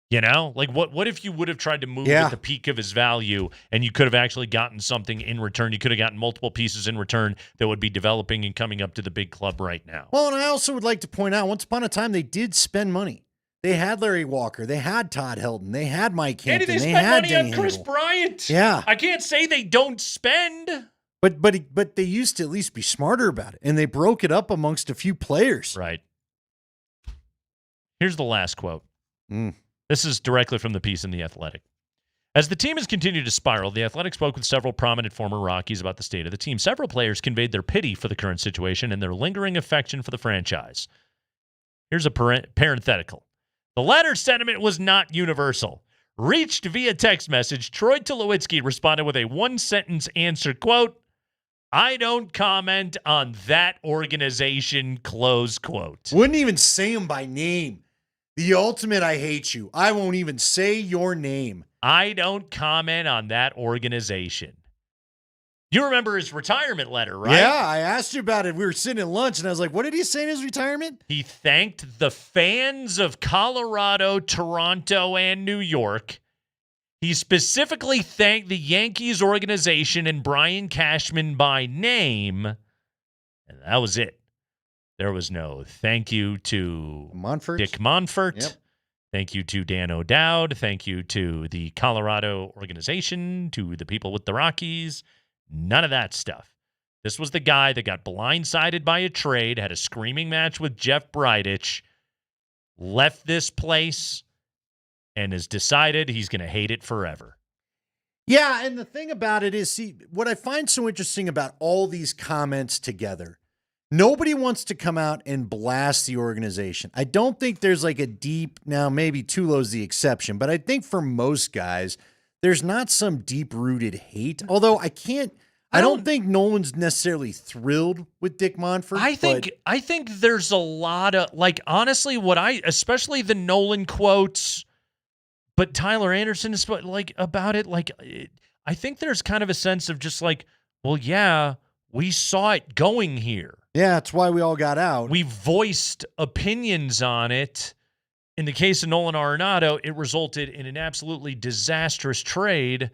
You know, like what if you would have tried to move at the peak of his value and you could have actually gotten something in return? You could have gotten multiple pieces in return that would be developing and coming up to the big club right now. Well, and I also would like to point out, once upon a time, they did spend money. They had Larry Walker. They had Todd Helton. They had Mike Hampton. Maybe they spent money on Chris Bryant. Yeah. I can't say they don't spend. But they used to at least be smarter about it, and they broke it up amongst a few players. Right. Here's the last quote. This is directly from the piece in The Athletic. As the team has continued to spiral, The Athletic spoke with several prominent former Rockies about the state of the team. Several players conveyed their pity for the current situation and their lingering affection for the franchise. Here's a parenthetical. The latter sentiment was not universal. Reached via text message, Troy Tulowitzki responded with a one-sentence answer, quote, I don't comment on that organization, close quote. Wouldn't even say him by name. The ultimate, I hate you. I won't even say your name. I don't comment on that organization. You remember his retirement letter, right? Yeah, I asked you about it. We were sitting at lunch, and I was like, what did he say in his retirement? He thanked the fans of Colorado, Toronto, and New York. He specifically thanked the Yankees organization and Brian Cashman by name, and that was it. There was no thank you to Dick Monfort. Yep. Thank you to Dan O'Dowd. Thank you to the Colorado organization, to the people with the Rockies. None of that stuff. This was the guy that got blindsided by a trade, had a screaming match with Jeff Bridich, left this place, and has decided he's going to hate it forever. Yeah, and the thing about it is, see, what I find so interesting about all these comments together, nobody wants to come out and blast the organization. I don't think there's like a deep, now maybe Tulo's the exception, but I think for most guys, there's not some deep-rooted hate. Although I don't think Nolan's necessarily thrilled with Dick Monfort. I think there's a lot of, like, honestly, especially the Nolan quotes, but Tyler Anderson is like about it. Like, I think there's kind of a sense of just like, well, yeah, we saw it going here. Yeah, that's why we all got out. We voiced opinions on it. In the case of Nolan Arenado, it resulted in an absolutely disastrous trade.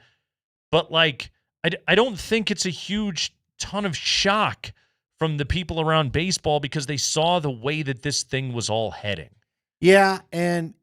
But, like, I don't think it's a huge ton of shock from the people around baseball because they saw the way that this thing was all heading. Yeah, and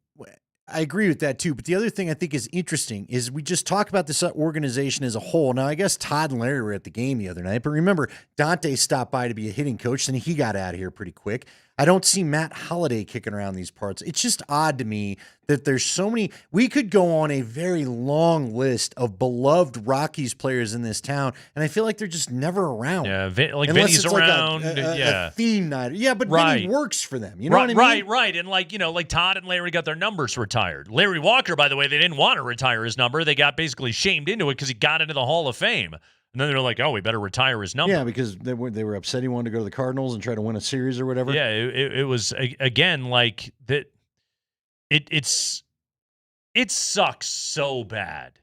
I agree with that too. But the other thing I think is interesting is we just talk about this organization as a whole. Now, I guess Todd and Larry were at the game the other night, but remember, Dante stopped by to be a hitting coach, and he got out of here pretty quick. I don't see Matt Holliday kicking around these parts. It's just odd to me that there's so many. We could go on a very long list of beloved Rockies players in this town, and I feel like they're just never around. Yeah, like Unless Vinny's it's around. Like yeah. a theme night. Yeah, but Right. Vinny works for them. You know what I mean? Right. And like Todd and Larry got their numbers retired. Larry Walker, by the way, they didn't want to retire his number. They got basically shamed into it because he got into the Hall of Fame. And then they're like, oh, we better retire his number. Yeah, because they were upset he wanted to go to the Cardinals and try to win a series or whatever. Yeah, it was, again, like that. It sucks so bad.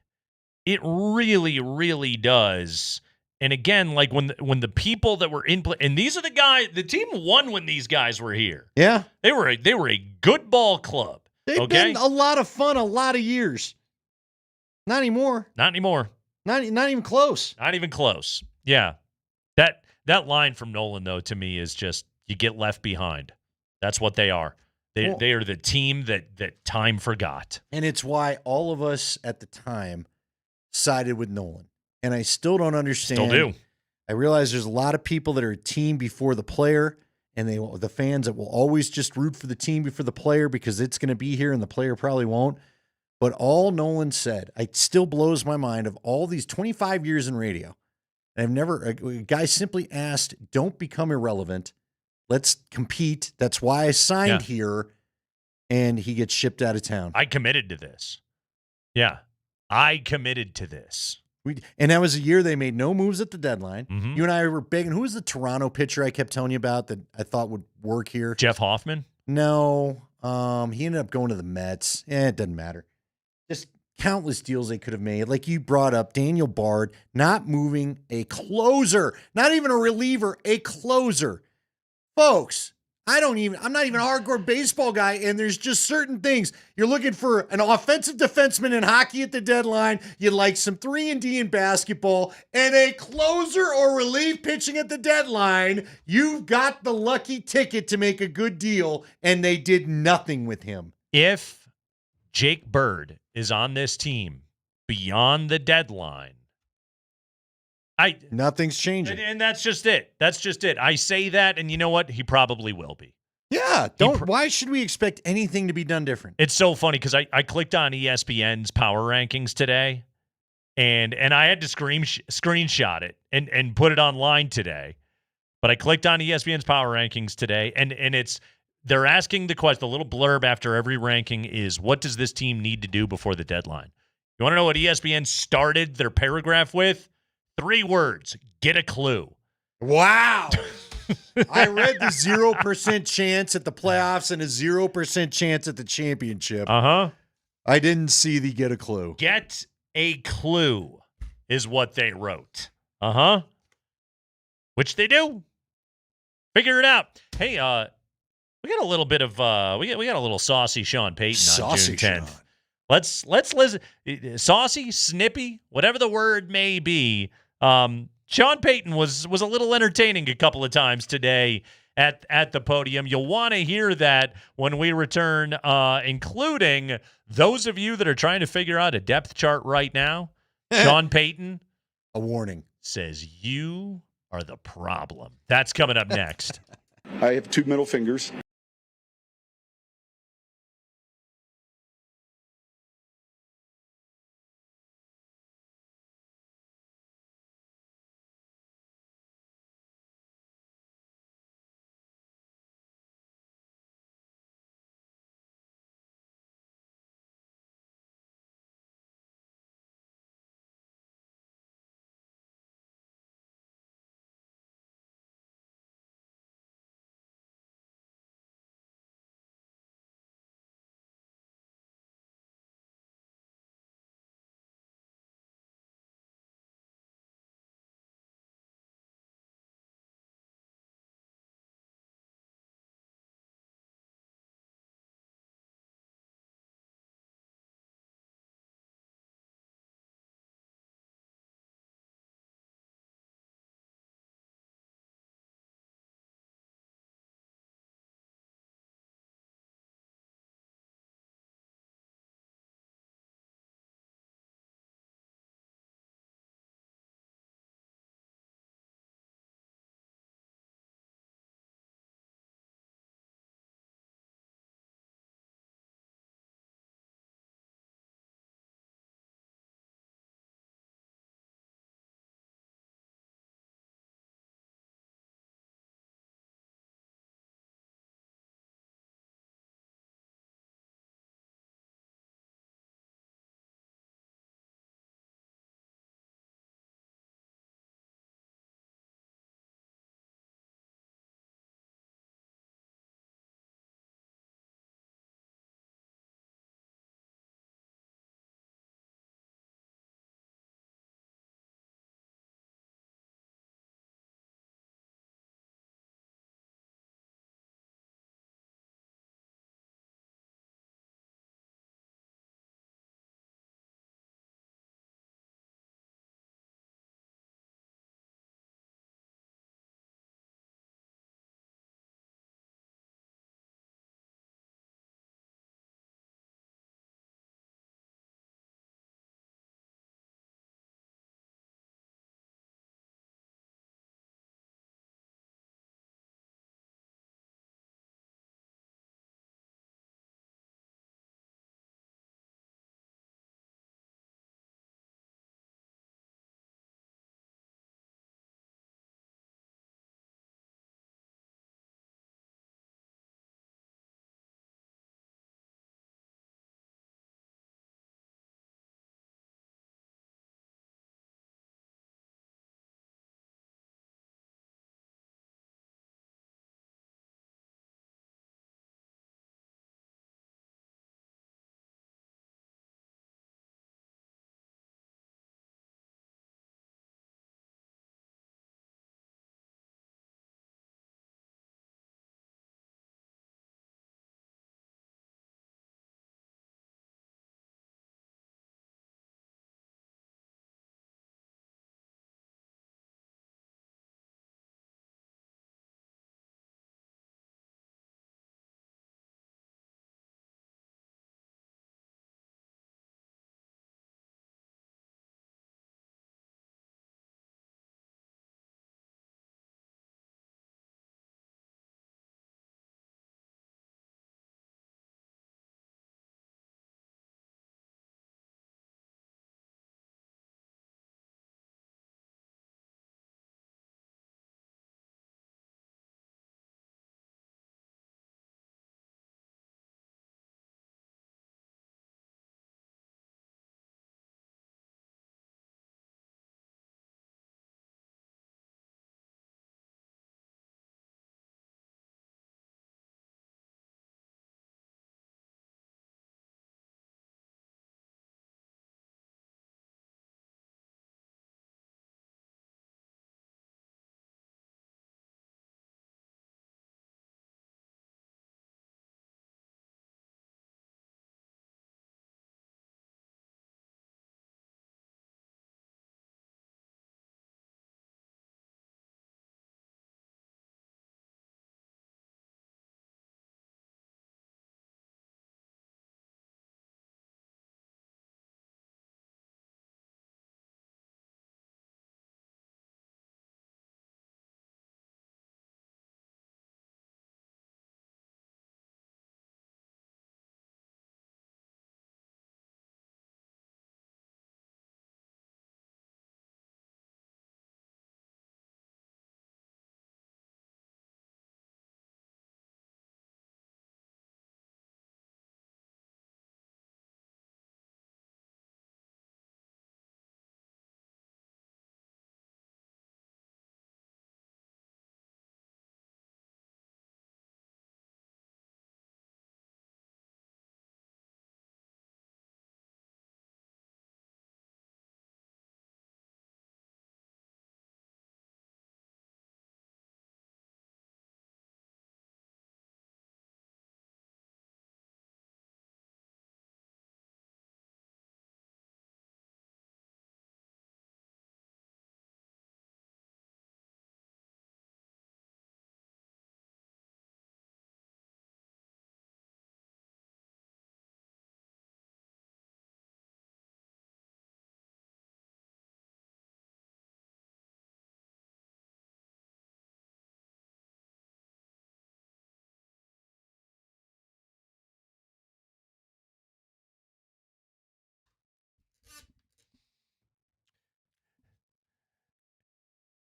It really, really does. And again, like when the people that were in play, and these are the guys, the team won when these guys were here. Yeah, they were a good ball club. They've been a lot of fun, a lot of years. Not anymore. Not anymore. Not even close. Not even close. Yeah. That line from Nolan, though, to me is just you get left behind. That's what they are. They are the team that time forgot. And it's why all of us at the time sided with Nolan. And I still don't understand. Still do. I realize there's a lot of people that are a team before the player, and the fans that will always just root for the team before the player because it's going to be here and the player probably won't. But all Nolan said, it still blows my mind of all these 25 years in radio. A guy simply asked, don't become irrelevant. Let's compete. That's why I signed here. And he gets shipped out of town. I committed to this. Yeah. I committed to this. And that was a year they made no moves at the deadline. Mm-hmm. You and I were begging. Who was the Toronto pitcher I kept telling you about that I thought would work here? Jeff Hoffman? No. He ended up going to the Mets. It doesn't matter. Just countless deals they could have made. Like you brought up, Daniel Bard, not moving a closer, not even a reliever, a closer. Folks, I'm not even a hardcore baseball guy, and there's just certain things. You're looking for an offensive defenseman in hockey at the deadline. You like some 3-and-D in basketball, and a closer or relief pitching at the deadline. You've got the lucky ticket to make a good deal, and they did nothing with him. If Jake Bird is on this team beyond the deadline, nothing's changing. And that's just it. That's just it. I say that, and you know what? He probably will be. Yeah. Why should we expect anything to be done different? It's so funny because I clicked on ESPN's power rankings today, and I had to screenshot it and put it online today. But I clicked on ESPN's power rankings today, and they're asking the question, the little blurb after every ranking is, what does this team need to do before the deadline? You want to know what ESPN started their paragraph with? 3 words, get a clue. Wow. I read the 0% chance at the playoffs and a 0% chance at the championship. Uh-huh. I didn't see the get a clue. Get a clue is what they wrote. Uh-huh. Which they do. Figure it out. Hey, we got a little bit of we got a little saucy Sean Payton on June 10th. Sean. Let's listen. Saucy, snippy, whatever the word may be. Sean Payton was a little entertaining a couple of times today at the podium. You'll want to hear that when we return, including those of you that are trying to figure out a depth chart right now. Sean Payton, a warning, says you are the problem. That's coming up next. I have 2 middle fingers.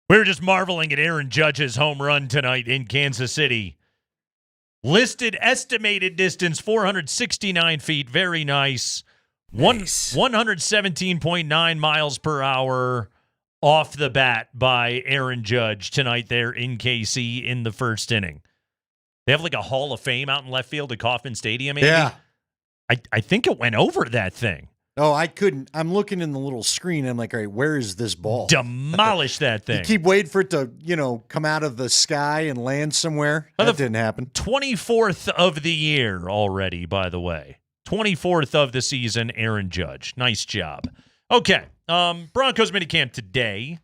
We were just marveling at Aaron Judge's home run tonight in Kansas City. Listed estimated distance, 469 feet. Very nice. 117.9 miles per hour off the bat by Aaron Judge tonight there in KC in the first inning. They have like a Hall of Fame out in left field at Kauffman Stadium, Andy. Yeah. I think it went over that thing. Oh, I couldn't. I'm looking in the little screen. And I'm like, all right, where is this ball? Demolish that thing. You keep waiting for it to, come out of the sky and land somewhere. That didn't happen. 24th of the year already, by the way. 24th of the season, Aaron Judge. Nice job. Okay, Broncos minicamp today.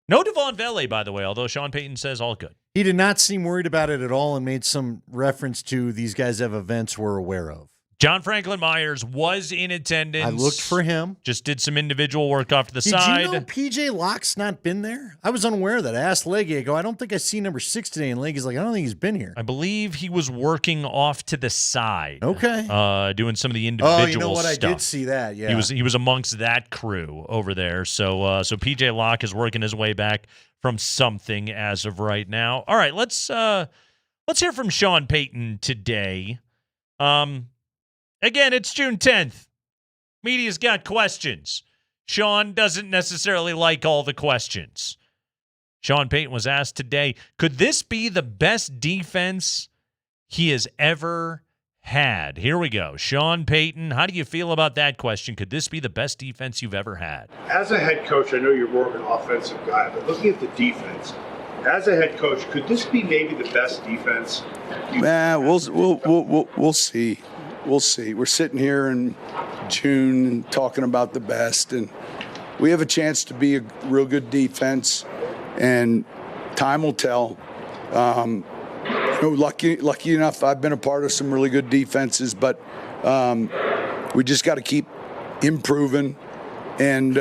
No Devon Vele, by the way, although Sean Payton says all good. He did not seem worried about it at all and made some reference to these guys have events we're aware of. John Franklin Myers was in attendance. I looked for him. Just did some individual work off to the Did side. you know PJ Locke's not been there? I was unaware of that. I asked Leggy, I go, I don't think I see number 6 today. And Leggy's like, I don't think he's been here. I believe he was working off to the side. Okay. Doing some of the individual you know what? stuff. I did see that, yeah. He was amongst that crew over there. So PJ Locke is working his way back from something as of right now. All right, let's hear from Sean Payton today. Again, it's June 10th. Media's got questions. Sean doesn't necessarily like all the questions. Sean Payton was asked today, could this be the best defense he has ever had? Here we go. Sean Payton, how do you feel about that question? Could this be the best defense you've ever had? As a head coach, I know you're more of an offensive guy, but looking at the defense, as a head coach, could this be maybe the best defense? We'll see. We'll see. We're sitting here in June and talking about the best, and we have a chance to be a real good defense, and time will tell. Lucky enough, I've been a part of some really good defenses, but we just got to keep improving, and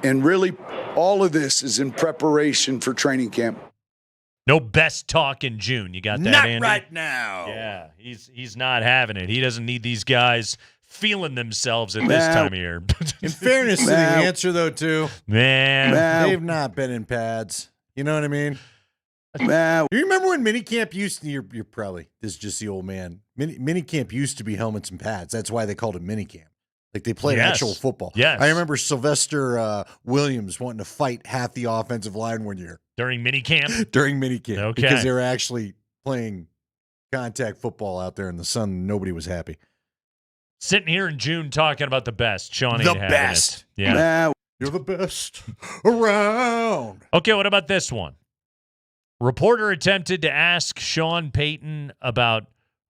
really, all of this is in preparation for training camp. No best talk in June. You got that, Not Andy? right now. Yeah, he's not having it. He doesn't need these guys feeling themselves at this time of year. In fairness to the answer, though, too, man, they've not been in pads. You know what I mean? Do you remember when minicamp used to, you're probably, this is just the old man, minicamp used to be helmets and pads. That's why they called it minicamp. Like they played actual football. Yes. I remember Sylvester Williams wanting to fight half the offensive line one year. During minicamp? During minicamp. Okay. Because they were actually playing contact football out there in the sun. Nobody was happy. Sitting here in June talking about the best. Sean ain't The having best. it. Yeah. You're the best around. Okay, what about this one? Reporter attempted to ask Sean Payton about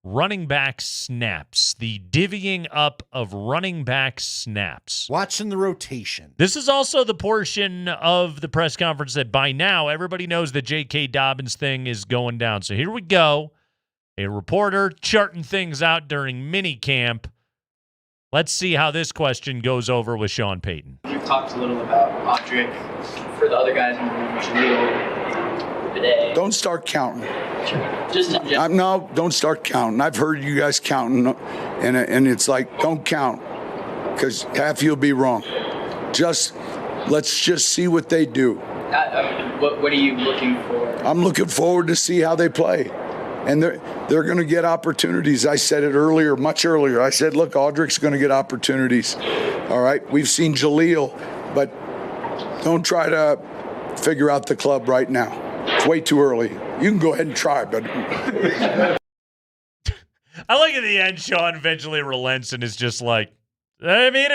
running back snaps, the divvying up of running back snaps. Watching the rotation. This is also the portion of the press conference that by now everybody knows the J.K. Dobbins thing is going down. So here we go. A reporter charting things out during minicamp. Let's see how this question goes over with Sean Payton. We've talked a little about Audric. For the other guys in the room, Jaleel, today. Don't start counting. Just in general. No, don't start counting. I've heard you guys counting, and it's like, don't count, because half you'll be wrong. Let's just see what they do. What are you looking for? I'm looking forward to see how they play. And they're going to get opportunities. I said it earlier, much earlier. I said, look, Audric's going to get opportunities. All right, we've seen Jaleel, but don't try to figure out the club right now. It's way too early. You can go ahead and try, but I like at the end, Sean eventually relents and is just like, I mean,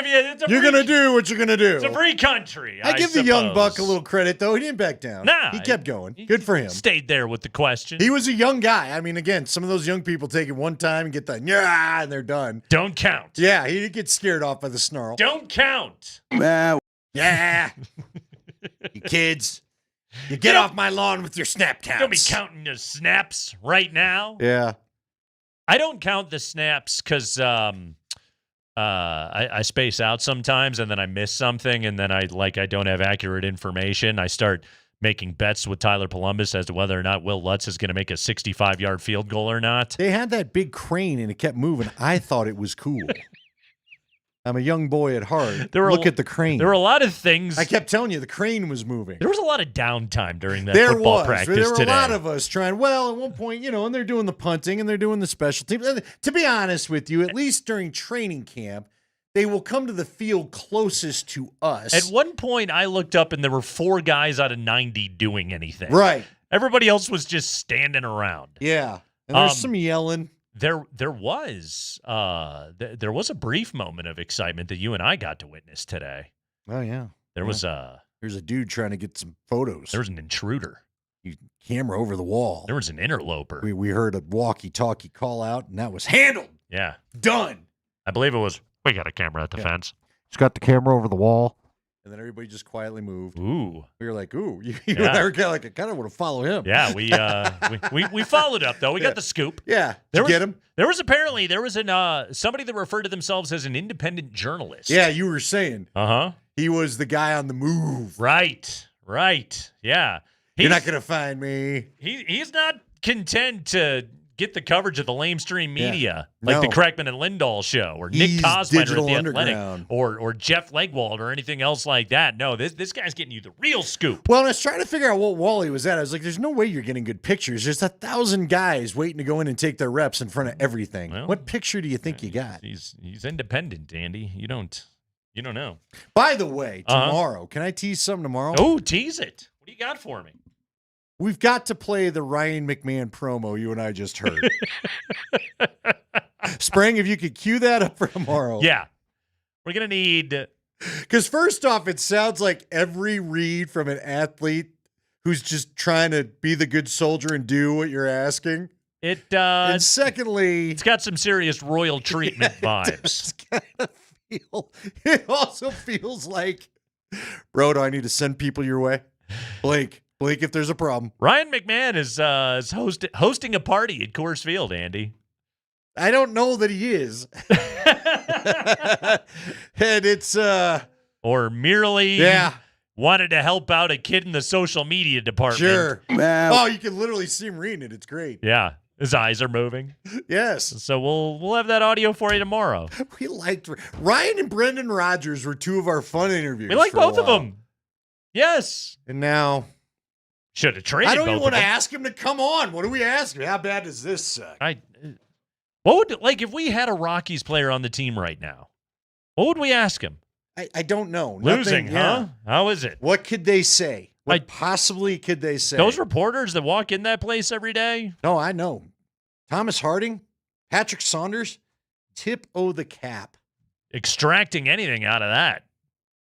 you're going to do what you're going to do. It's a free country. I give the young buck a little credit, though. He didn't back down. Nah. He kept going. Good for him. Stayed there with the question. He was a young guy. I mean, again, some of those young people take it one time and get the yeah, and they're done. Don't count. Yeah, he didn't get scared off by the snarl. Don't count. Yeah. You kids. You get off my lawn with your snap counts. Don't be counting the snaps right now. Yeah. I don't count the snaps because I space out sometimes and then I miss something and then I don't have accurate information. I start making bets with Tyler Polumbus as to whether or not Will Lutz is going to make a 65-yard field goal or not. They had that big crane and it kept moving. I thought it was cool. I'm a young boy at heart. There were Look at the crane. There were a lot of things. I kept telling you the crane was moving. There was a lot of downtime during that football practice There were today. a lot of us trying. Well, at one point, and they're doing the punting and they're doing the special teams. And to be honest with you, at least during training camp, they will come to the field closest to us. At one point, I looked up and there were 4 guys out of 90 doing anything. Right. Everybody else was just standing around. Yeah. And there's some yelling. There was a brief moment of excitement that you and I got to witness today. Oh yeah. There's a dude trying to get some photos. There was an intruder. Camera over the wall. There was an interloper. We heard a walkie-talkie call out, and that was handled. Yeah. Done. I believe it was, we got a camera at the fence. Just got the camera over the wall. And then everybody just quietly moved. Ooh. We were like, ooh. You and I were kind of want to follow him. Yeah, we followed up, though. We got the scoop. Yeah. Did you get him? There was somebody that referred to themselves as an independent journalist. Yeah, you were saying. Uh-huh. He was the guy on the move. Right. Yeah. You're not going to find me. He's not content to get the coverage of the lamestream media, like the Kreckman and Lindahl show, or Nick Coswiner at the Athletic, or Jeff Legwald, or anything else like that. No, this guy's getting you the real scoop. Well, and I was trying to figure out what wall he was at. I was like, there's no way you're getting good pictures. There's 1,000 guys waiting to go in and take their reps in front of everything. Well, what picture do you think you got? He's independent, Andy. You don't know. By the way, tomorrow, can I tease something tomorrow? Oh, tease it. What do you got for me? We've got to play the Ryan McMahon promo you and I just heard. Spring, if you could cue that up for tomorrow. Yeah. We're going to need... Because first off, it sounds like every read from an athlete who's just trying to be the good soldier and do what you're asking. And secondly... It's got some serious royal treatment vibes. It also feels like, bro, do I need to send people your way? Blake, if there's a problem. Ryan McMahon is hosting a party at Coors Field, Andy. I don't know that he is. And it's or merely wanted to help out a kid in the social media department. Sure. Oh, you can literally see him reading it. It's great. Yeah. His eyes are moving. Yes. So we'll have that audio for you tomorrow. We liked Ryan and Brendan Rodgers were 2 of our fun interviews. We like both of them. Yes. And now should have traded. I don't both even want of to them. ask him to come on. What do we ask him? How bad does this suck? What would, like, if we had a Rockies player on the team right now, what would we ask him? I don't know. Losing, Nothing, huh? How is it? What could they say? What possibly could they say? Those reporters that walk in that place every day? No, I know. Thomas Harding, Patrick Saunders, tip o' the cap. Extracting anything out of that.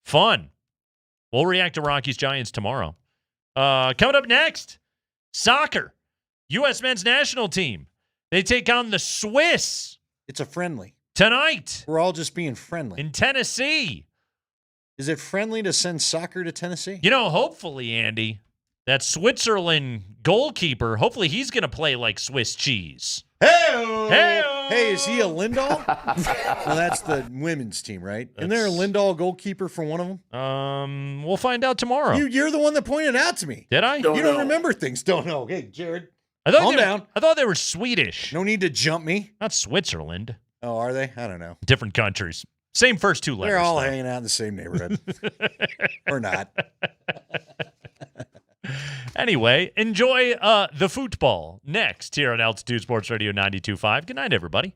Fun. We'll react to Rockies Giants tomorrow. Coming up next, soccer. U.S. men's national team. They take on the Swiss. It's a friendly. Tonight. We're all just being friendly. In Tennessee. Is it friendly to send soccer to Tennessee? Hopefully, Andy, that Switzerland goalkeeper, hopefully he's going to play like Swiss cheese. Hey, is he a Lindahl? Well, that's the women's team, right? Isn't there a Lindahl goalkeeper for one of them? We'll find out tomorrow. You're the one that pointed out to me. Did I? You don't remember things. Don't know. Hey, Jared, calm down. I thought they were Swedish. No need to jump me. Not Switzerland. Oh, are they? I don't know. Different countries. Same first 2 letters. They're all hanging out in the same neighborhood. Or not. Anyway, enjoy the football next here on Altitude Sports Radio 92.5. Good night, everybody.